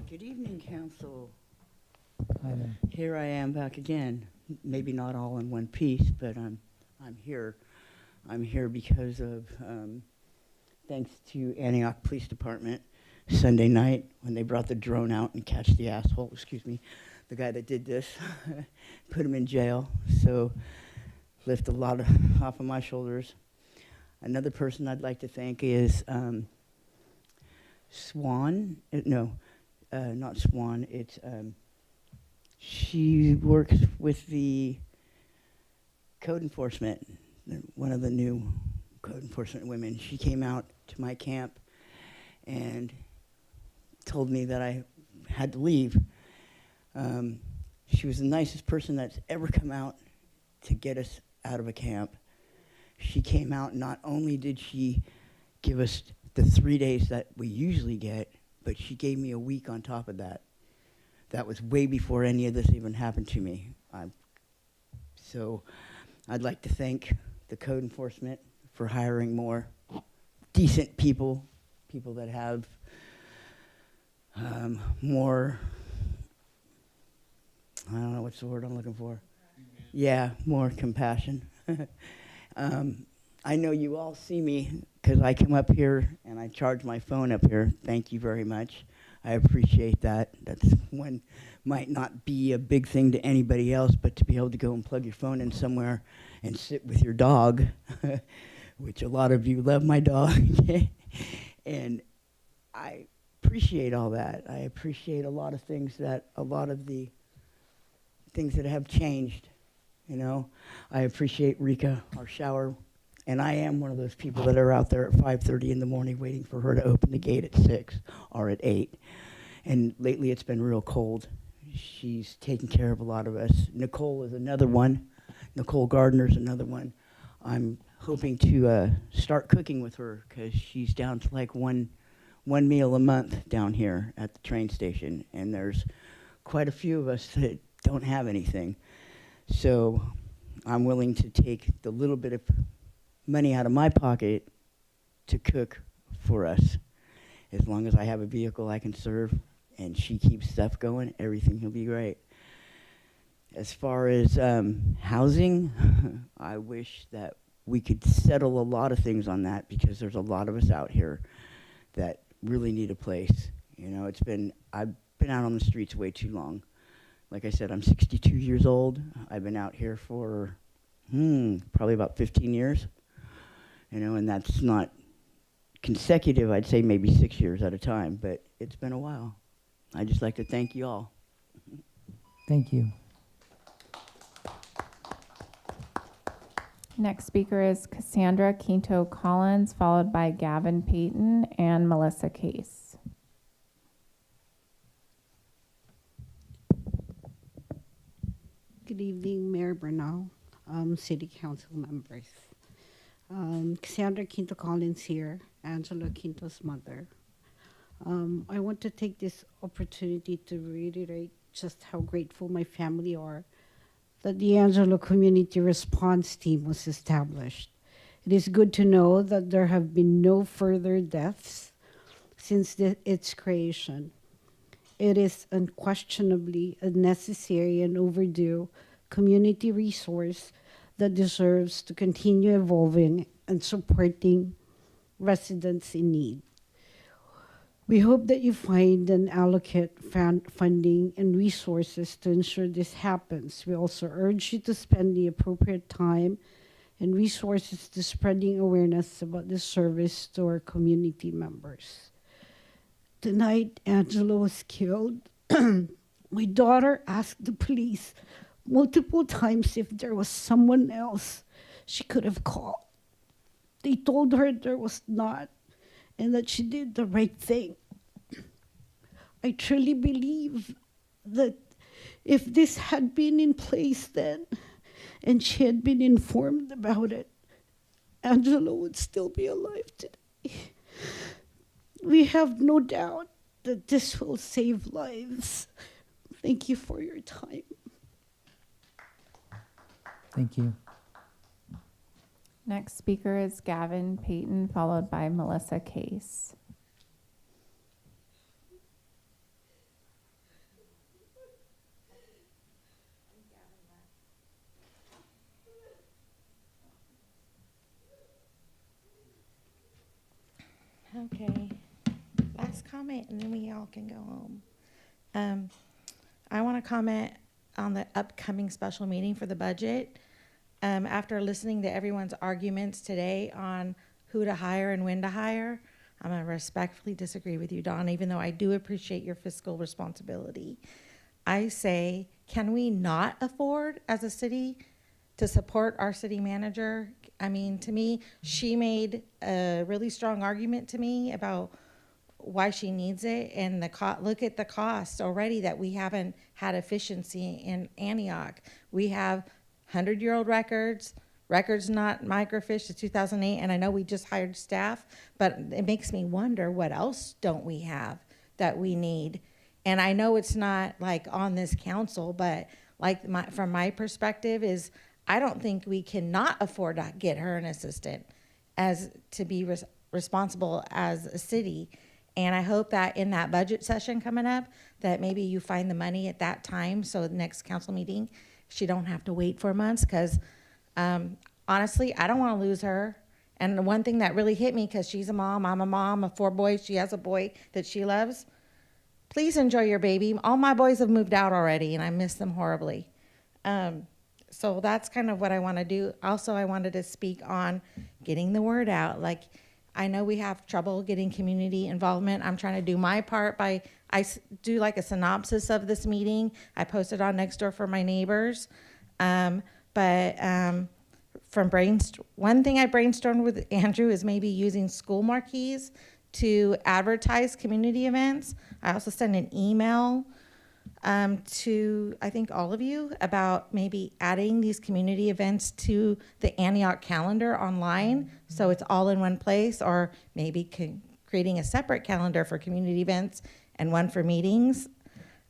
Good evening, council. Hi there. Here I am back again. Maybe not all in one piece, but I'm here. I'm here because of thanks to Antioch Police Department Sunday night when they brought the drone out and catch the asshole. Excuse me, the guy that did this, put him in jail. So lift a lot off of my shoulders. Another person I'd like to thank is Swan. Not Swan. It's she works with the code enforcement, one of the new code enforcement women. She came out to my camp and told me that I had to leave. She was the nicest person that's ever come out to get us out of a camp. She came out, not only did she give us the 3 days that we usually get, but she gave me a week on top of that. That was way before any of this even happened to me. So I'd like to thank the code enforcement for hiring more decent people that have more, I don't know what's the word I'm looking for. Yeah, more compassion. I know you all see me because I come up here and I charge my phone up here. Thank you very much. I appreciate that. That's one might not be a big thing to anybody else, but to be able to go and plug your phone in somewhere and sit with your dog, which a lot of you love my dog, and I appreciate all that. I appreciate a lot of things that have changed. You know, I appreciate Rika, our shower. And I am one of those people that are out there at 5:30 in the morning waiting for her to open the gate at 6 or at 8. And lately it's been real cold. She's taken care of a lot of us. Nicole is another one. Nicole Gardner's another one. I'm hoping to start cooking with her because she's down to like one meal a month down here at the train station. And there's quite a few of us that don't have anything. So I'm willing to take the little bit of money out of my pocket to cook for us. As long as I have a vehicle I can serve and she keeps stuff going, everything will be great. As far as housing, I wish that we could settle a lot of things on that because there's a lot of us out here that really need a place. You know, I've been out on the streets way too long. Like I said, I'm 62 years old. I've been out here for probably about 15 years. You know, and that's not consecutive. I'd say maybe 6 years at a time, but it's been a while. I'd just like to thank you all. Thank you. Next speaker is Cassandra Quinto Collins, followed by Gavin Payton and Melissa Case. Good evening, Mayor Bernal, City Council members. Cassandra Quinto Collins here, Angela Quinto's mother. I want to take this opportunity to reiterate just how grateful my family are that the Angelo Community Response Team was established. It is good to know that there have been no further deaths since its creation. It is unquestionably a necessary and overdue community resource that deserves to continue evolving and supporting residents in need. We hope that you find and allocate funding and resources to ensure this happens. We also urge you to spend the appropriate time and resources to spreading awareness about this service to our community members. Tonight, Angela was killed. My daughter asked the police multiple times if there was someone else she could have called. They told her there was not, and that she did the right thing. I truly believe that if this had been in place then, and she had been informed about it, Angela would still be alive today. We have no doubt that this will save lives. Thank you for your time. Thank you. Next speaker is Gavin Payton, followed by Melissa Case. Okay, last comment and then we all can go home. I want to comment on the upcoming special meeting for the budget. After listening to everyone's arguments today on who to hire and when to hire, I'm going to respectfully disagree with you, Dawn, even though I do appreciate your fiscal responsibility. I say, can we not afford as a city to support our city manager? I mean, to me, she made a really strong argument to me about why she needs it, and look at the cost already that we haven't had efficiency in Antioch. We have 100-year-old records not microfiche to 2008, and I know we just hired staff, but it makes me wonder what else don't we have that we need. And I know it's not like on this council, but like from my perspective is I don't think we cannot afford to get her an assistant as to be responsible as a city. And I hope that in that budget session coming up, that maybe you find the money at that time, so the next council meeting, she don't have to wait 4 months, because honestly, I don't want to lose her. And the one thing that really hit me, because she's a mom, I'm a mom of 4 boys, she has a boy that she loves. Please enjoy your baby. All my boys have moved out already, and I miss them horribly. So that's kind of what I want to do. Also, I wanted to speak on getting the word out. Like, I know we have trouble getting community involvement. I'm trying to do my part by, do like a synopsis of this meeting. I post it on Nextdoor for my neighbors. One thing I brainstormed with Andrew is maybe using school marquees to advertise community events. I also sent an email to, I think, all of you about maybe adding these community events to the Antioch calendar online, so it's all in one place, or maybe creating a separate calendar for community events and one for meetings.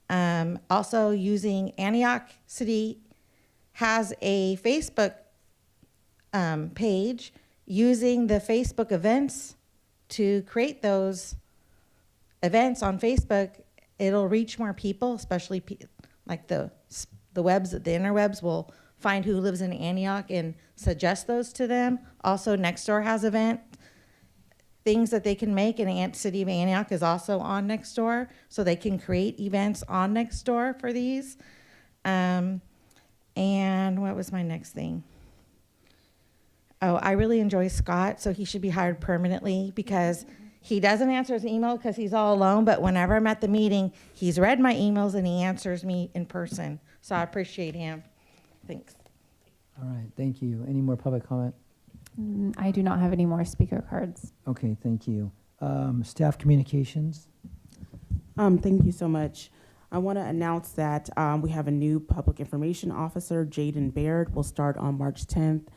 Also using Antioch City has a Facebook page, using the Facebook events to create those events on Facebook. It'll reach more people, especially like the interwebs will find who lives in Antioch and suggest those to them. Also, Nextdoor has things that they can make, and City of Antioch is also on Nextdoor, so they can create events on Nextdoor for these. And what was my next thing? Oh, I really enjoy Scott, so he should be hired permanently, because he doesn't answer his email because he's all alone, but whenever I'm at the meeting, he's read my emails and he answers me in person. So I appreciate him. Thanks. All right, thank you. Any more public comment? I do not have any more speaker cards. Okay, thank you. Staff communications? Thank you so much. I want to announce that we have a new public information officer, Jaden Baird, will start on March 10th.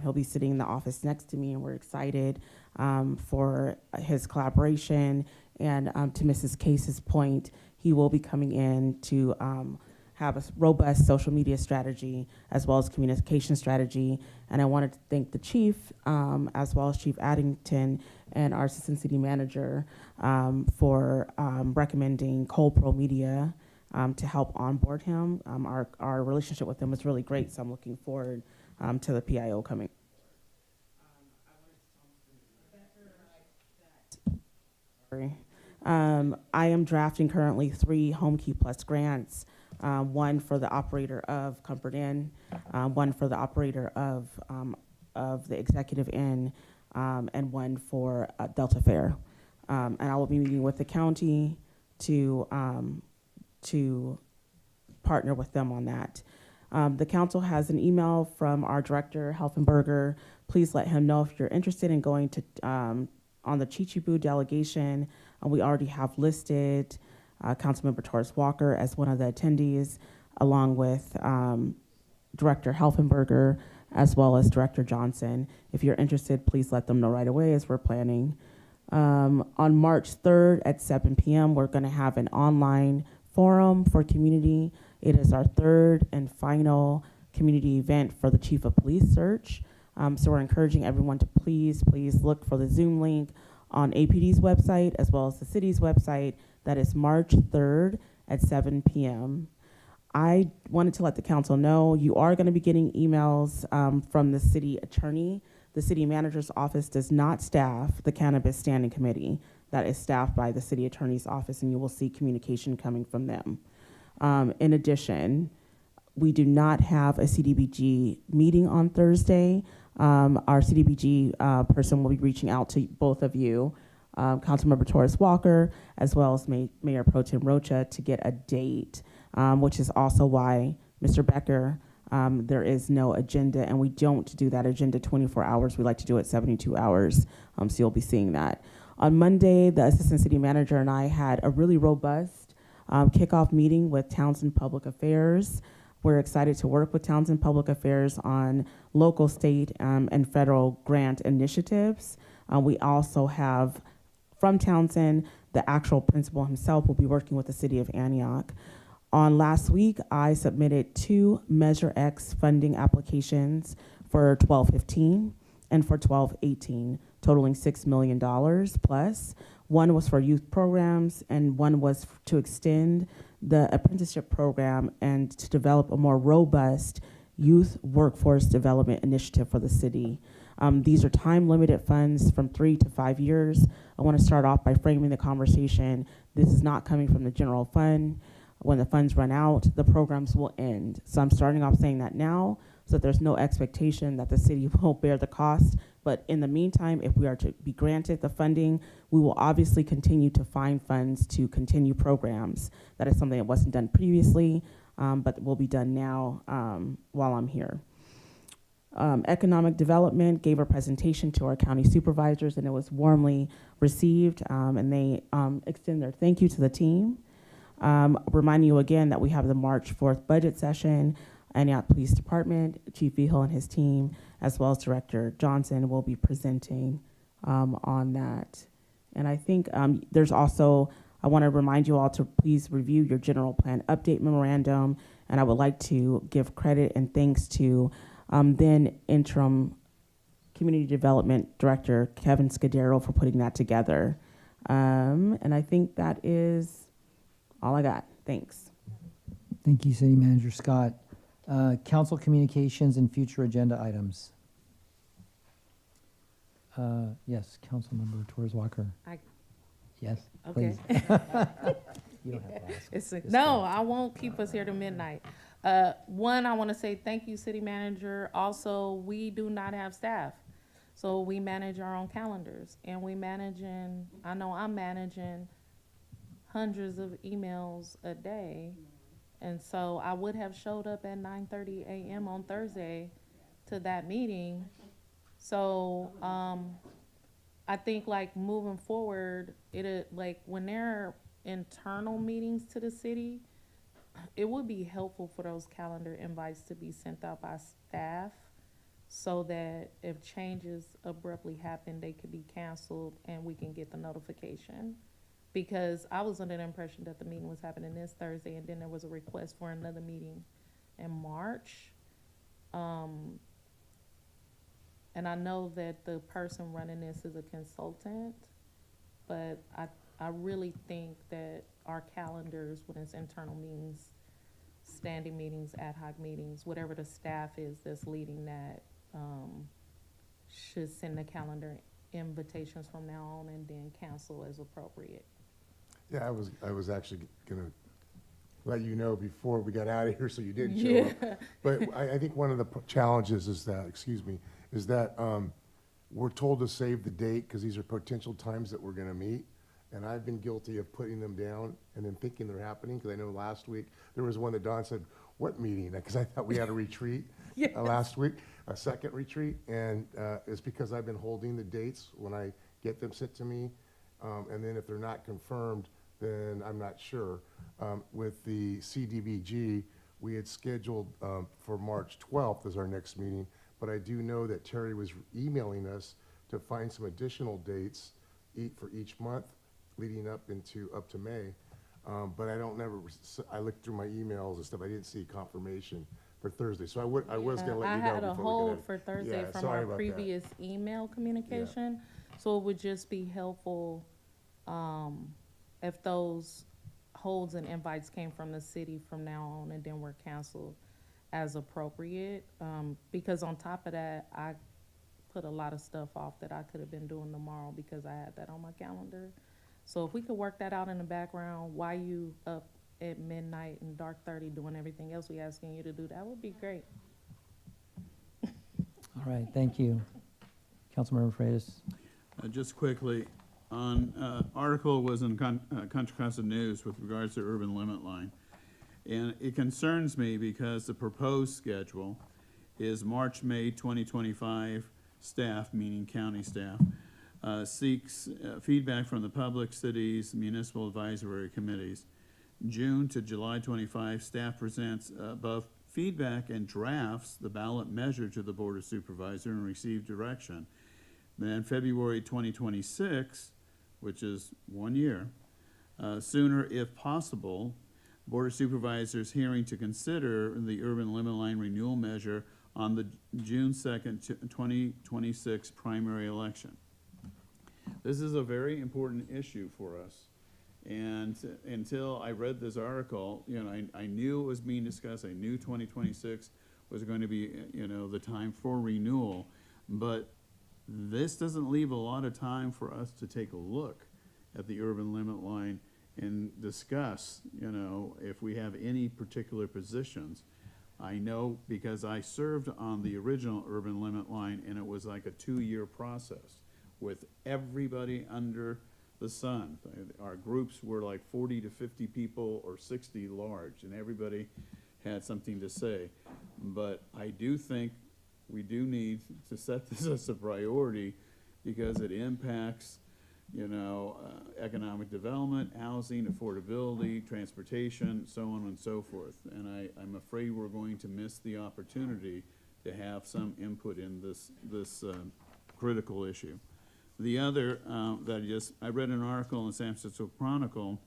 He'll be sitting in the office next to me, and we're excited for his collaboration. And to Mrs. Case's point, he will be coming in to have a robust social media strategy as well as communication strategy. And I wanted to thank the chief, as well as Chief Addington and our assistant city manager for recommending Cole Pro Media to help onboard him. Our relationship with them is really great, so I'm looking forward to the PIO coming. I am drafting currently 3 Home Key Plus grants, one for the operator of Comfort Inn, one for the operator of the Executive Inn, and one for Delta Fair. And I will be meeting with the county to partner with them on that. The council has an email from our director, Helfenberger. Please let him know if you're interested in going to on the Chichibu delegation. We already have listed Councilmember Torres Walker as one of the attendees, along with Director Helfenberger, as well as Director Johnson. If you're interested, please let them know right away as we're planning. On March 3rd at 7 p.m., we're going to have an online forum for community. It is our 3rd and final community event for the Chief of Police search. So we're encouraging everyone to please look for the Zoom link on APD's website as well as the city's website. That is March 3rd at 7 p.m. I wanted to let the council know you are going to be getting emails from the city attorney. The city manager's office does not staff the Cannabis Standing Committee. That is staffed by the city attorney's office, and you will see communication coming from them. In addition, we do not have a CDBG meeting on Thursday. Our CDBG person will be reaching out to both of you, Councilmember Torres Walker, as well as Mayor Pro Tem Rocha, to get a date, which is also why, Mr. Becker, there is no agenda, and we don't do that agenda 24 hours. We like to do it 72 hours, so you'll be seeing that. On Monday, the Assistant City Manager and I had a really robust kickoff meeting with Townsend Public Affairs. We're excited to work with Townsend Public Affairs on local, state, and federal grant initiatives. We also have, from Townsend, the actual principal himself will be working with the city of Antioch. On last week, I submitted 2 Measure X funding applications for 12-15 and for 12-18, totaling $6 million plus. One was for youth programs, and one was to extend the apprenticeship program and to develop a more robust youth workforce development initiative for the city. These are time-limited funds from 3 to 5 years. I want to start off by framing the conversation. This is not coming from the general fund. When the funds run out, the programs will end. So I'm starting off saying that now, so that there's no expectation that the city will bear the cost. But in the meantime, if we are to be granted the funding, we will obviously continue to find funds to continue programs. That is something that wasn't done previously, but will be done now while I'm here. Economic Development gave a presentation to our county supervisors, and it was warmly received, and they extend their thank you to the team. Reminding you again that we have the March 4th budget session. Antioch Police Department, Chief Vigil and his team, as well as Director Johnson, will be presenting on that. And I think there's also, I want to remind you all to please review your general plan update memorandum, and I would like to give credit and thanks to then interim Community Development Director Kevin Scudero for putting that together. And I think that is all I got. Thanks. Thank you, City Manager Scott. Council communications and future agenda items. Yes, Councilmember Torres Walker. Yes, Okay. please. You don't have to ask. No, I won't keep us here till midnight. One, I want to say thank you, City Manager. Also, we do not have staff. So we manage our own calendars, and I know I'm managing hundreds of emails a day. And so I would have showed up at 9:30 a.m. on Thursday to that meeting. So, I think like moving forward, like when there are internal meetings to the city, it would be helpful for those calendar invites to be sent out by staff so that if changes abruptly happen, they could be canceled and we can get the notification. Because I was under the impression that the meeting was happening this Thursday, and then there was a request for another meeting in March. And I know that the person running this is a consultant, but I really think that our calendars, when it's internal meetings, standing meetings, ad hoc meetings, whatever the staff is that's leading that, should send the calendar invitations from now on and then cancel as appropriate. Yeah, I was actually gonna let you know before we got out of here, so you didn't show up. But I think one of the challenges is that, is that we're told to save the date because these are potential times that we're gonna meet. And I've been guilty of putting them down and then thinking they're happening, because I know last week, there was one that Don said, what meeting? Because I thought we had a retreat last week, a second retreat, and it's because I've been holding the dates when I get them sent to me. And then if they're not confirmed, then I'm not sure. With the CDBG, we had scheduled for March 12th as our next meeting, but I do know that Terry was emailing us to find some additional dates for each month leading up to May. But I looked through my emails and stuff, I didn't see confirmation for Thursday. So I was gonna let you know. I had a hold for Thursday from our about previous email communication. So it would just be helpful if those holds and invites came from the city from now on and then were canceled as appropriate. Because on top of that, I put a lot of stuff off that I could have been doing tomorrow because I had that on my calendar. So if we could work that out in the background while you up at midnight and dark 30 doing everything else we asking you to do, that would be great. All right, thank you. Councilmember Freitas. Just quickly, article was in Contra Costa News with regards to urban limit line. And it concerns me because the proposed schedule is March, May 2025 staff, meaning county staff, seeks feedback from the public, cities, municipal advisory committees. June to July 25, staff presents above feedback and drafts the ballot measure to the Board of Supervisors and receive direction. Then February 2026, which is 1 year, sooner if possible, Board of Supervisors hearing to consider the urban limit line renewal measure on the June 2nd, 2026 primary election. This is a very important issue for us. And until I read this article, I knew it was being discussed. I knew 2026 was going to be, the time for renewal. But this doesn't leave a lot of time for us to take a look at the urban limit line and discuss, if we have any particular positions. I know because I served on the original urban limit line, and it was like a 2-year process with everybody under the sun. Our groups were like 40 to 50 people or 60 large, and everybody had something to say. But I do think we do need to set this as a priority because it impacts, economic development, housing, affordability, transportation, so on and so forth. And I'm afraid we're going to miss the opportunity to have some input in this critical issue. The other I read an article in San Francisco Chronicle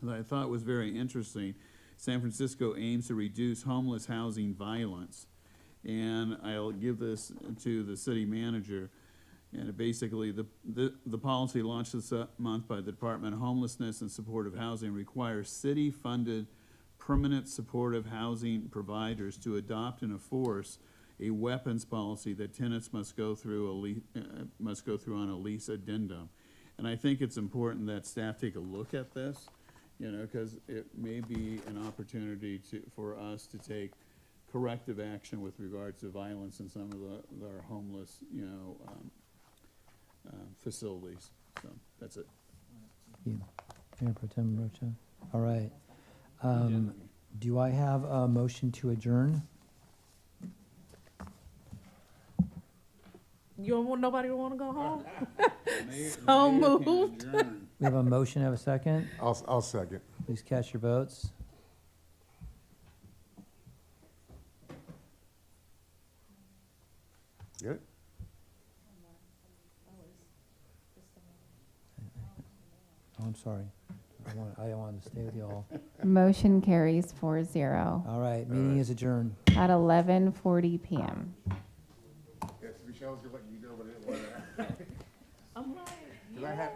that I thought was very interesting. San Francisco aims to reduce homeless housing violence. And I'll give this to the city manager. And basically, the policy launched this month by the Department of Homelessness and Supportive Housing requires city-funded permanent supportive housing providers to adopt and enforce a weapons policy that tenants must go through on a lease addendum. And I think it's important that staff take a look at this, because it may be an opportunity for us to take corrective action with regards to violence in some of our homeless, facilities. So that's it. Thank you. Mayor Pro Tem Rocha. All right. Do I have a motion to adjourn? You don't want, nobody want to go home? Mayor So can moved. adjourn. We have a motion, have a second? I'll second. Please cast your votes. Good? Oh, I'm sorry. I wanted to stay with you all. Motion carries 4-0 All right, meeting is adjourned. at 11:40 p.m. Yes, Michelle's gonna let you know, but I didn't want to. I'm like, Because I had,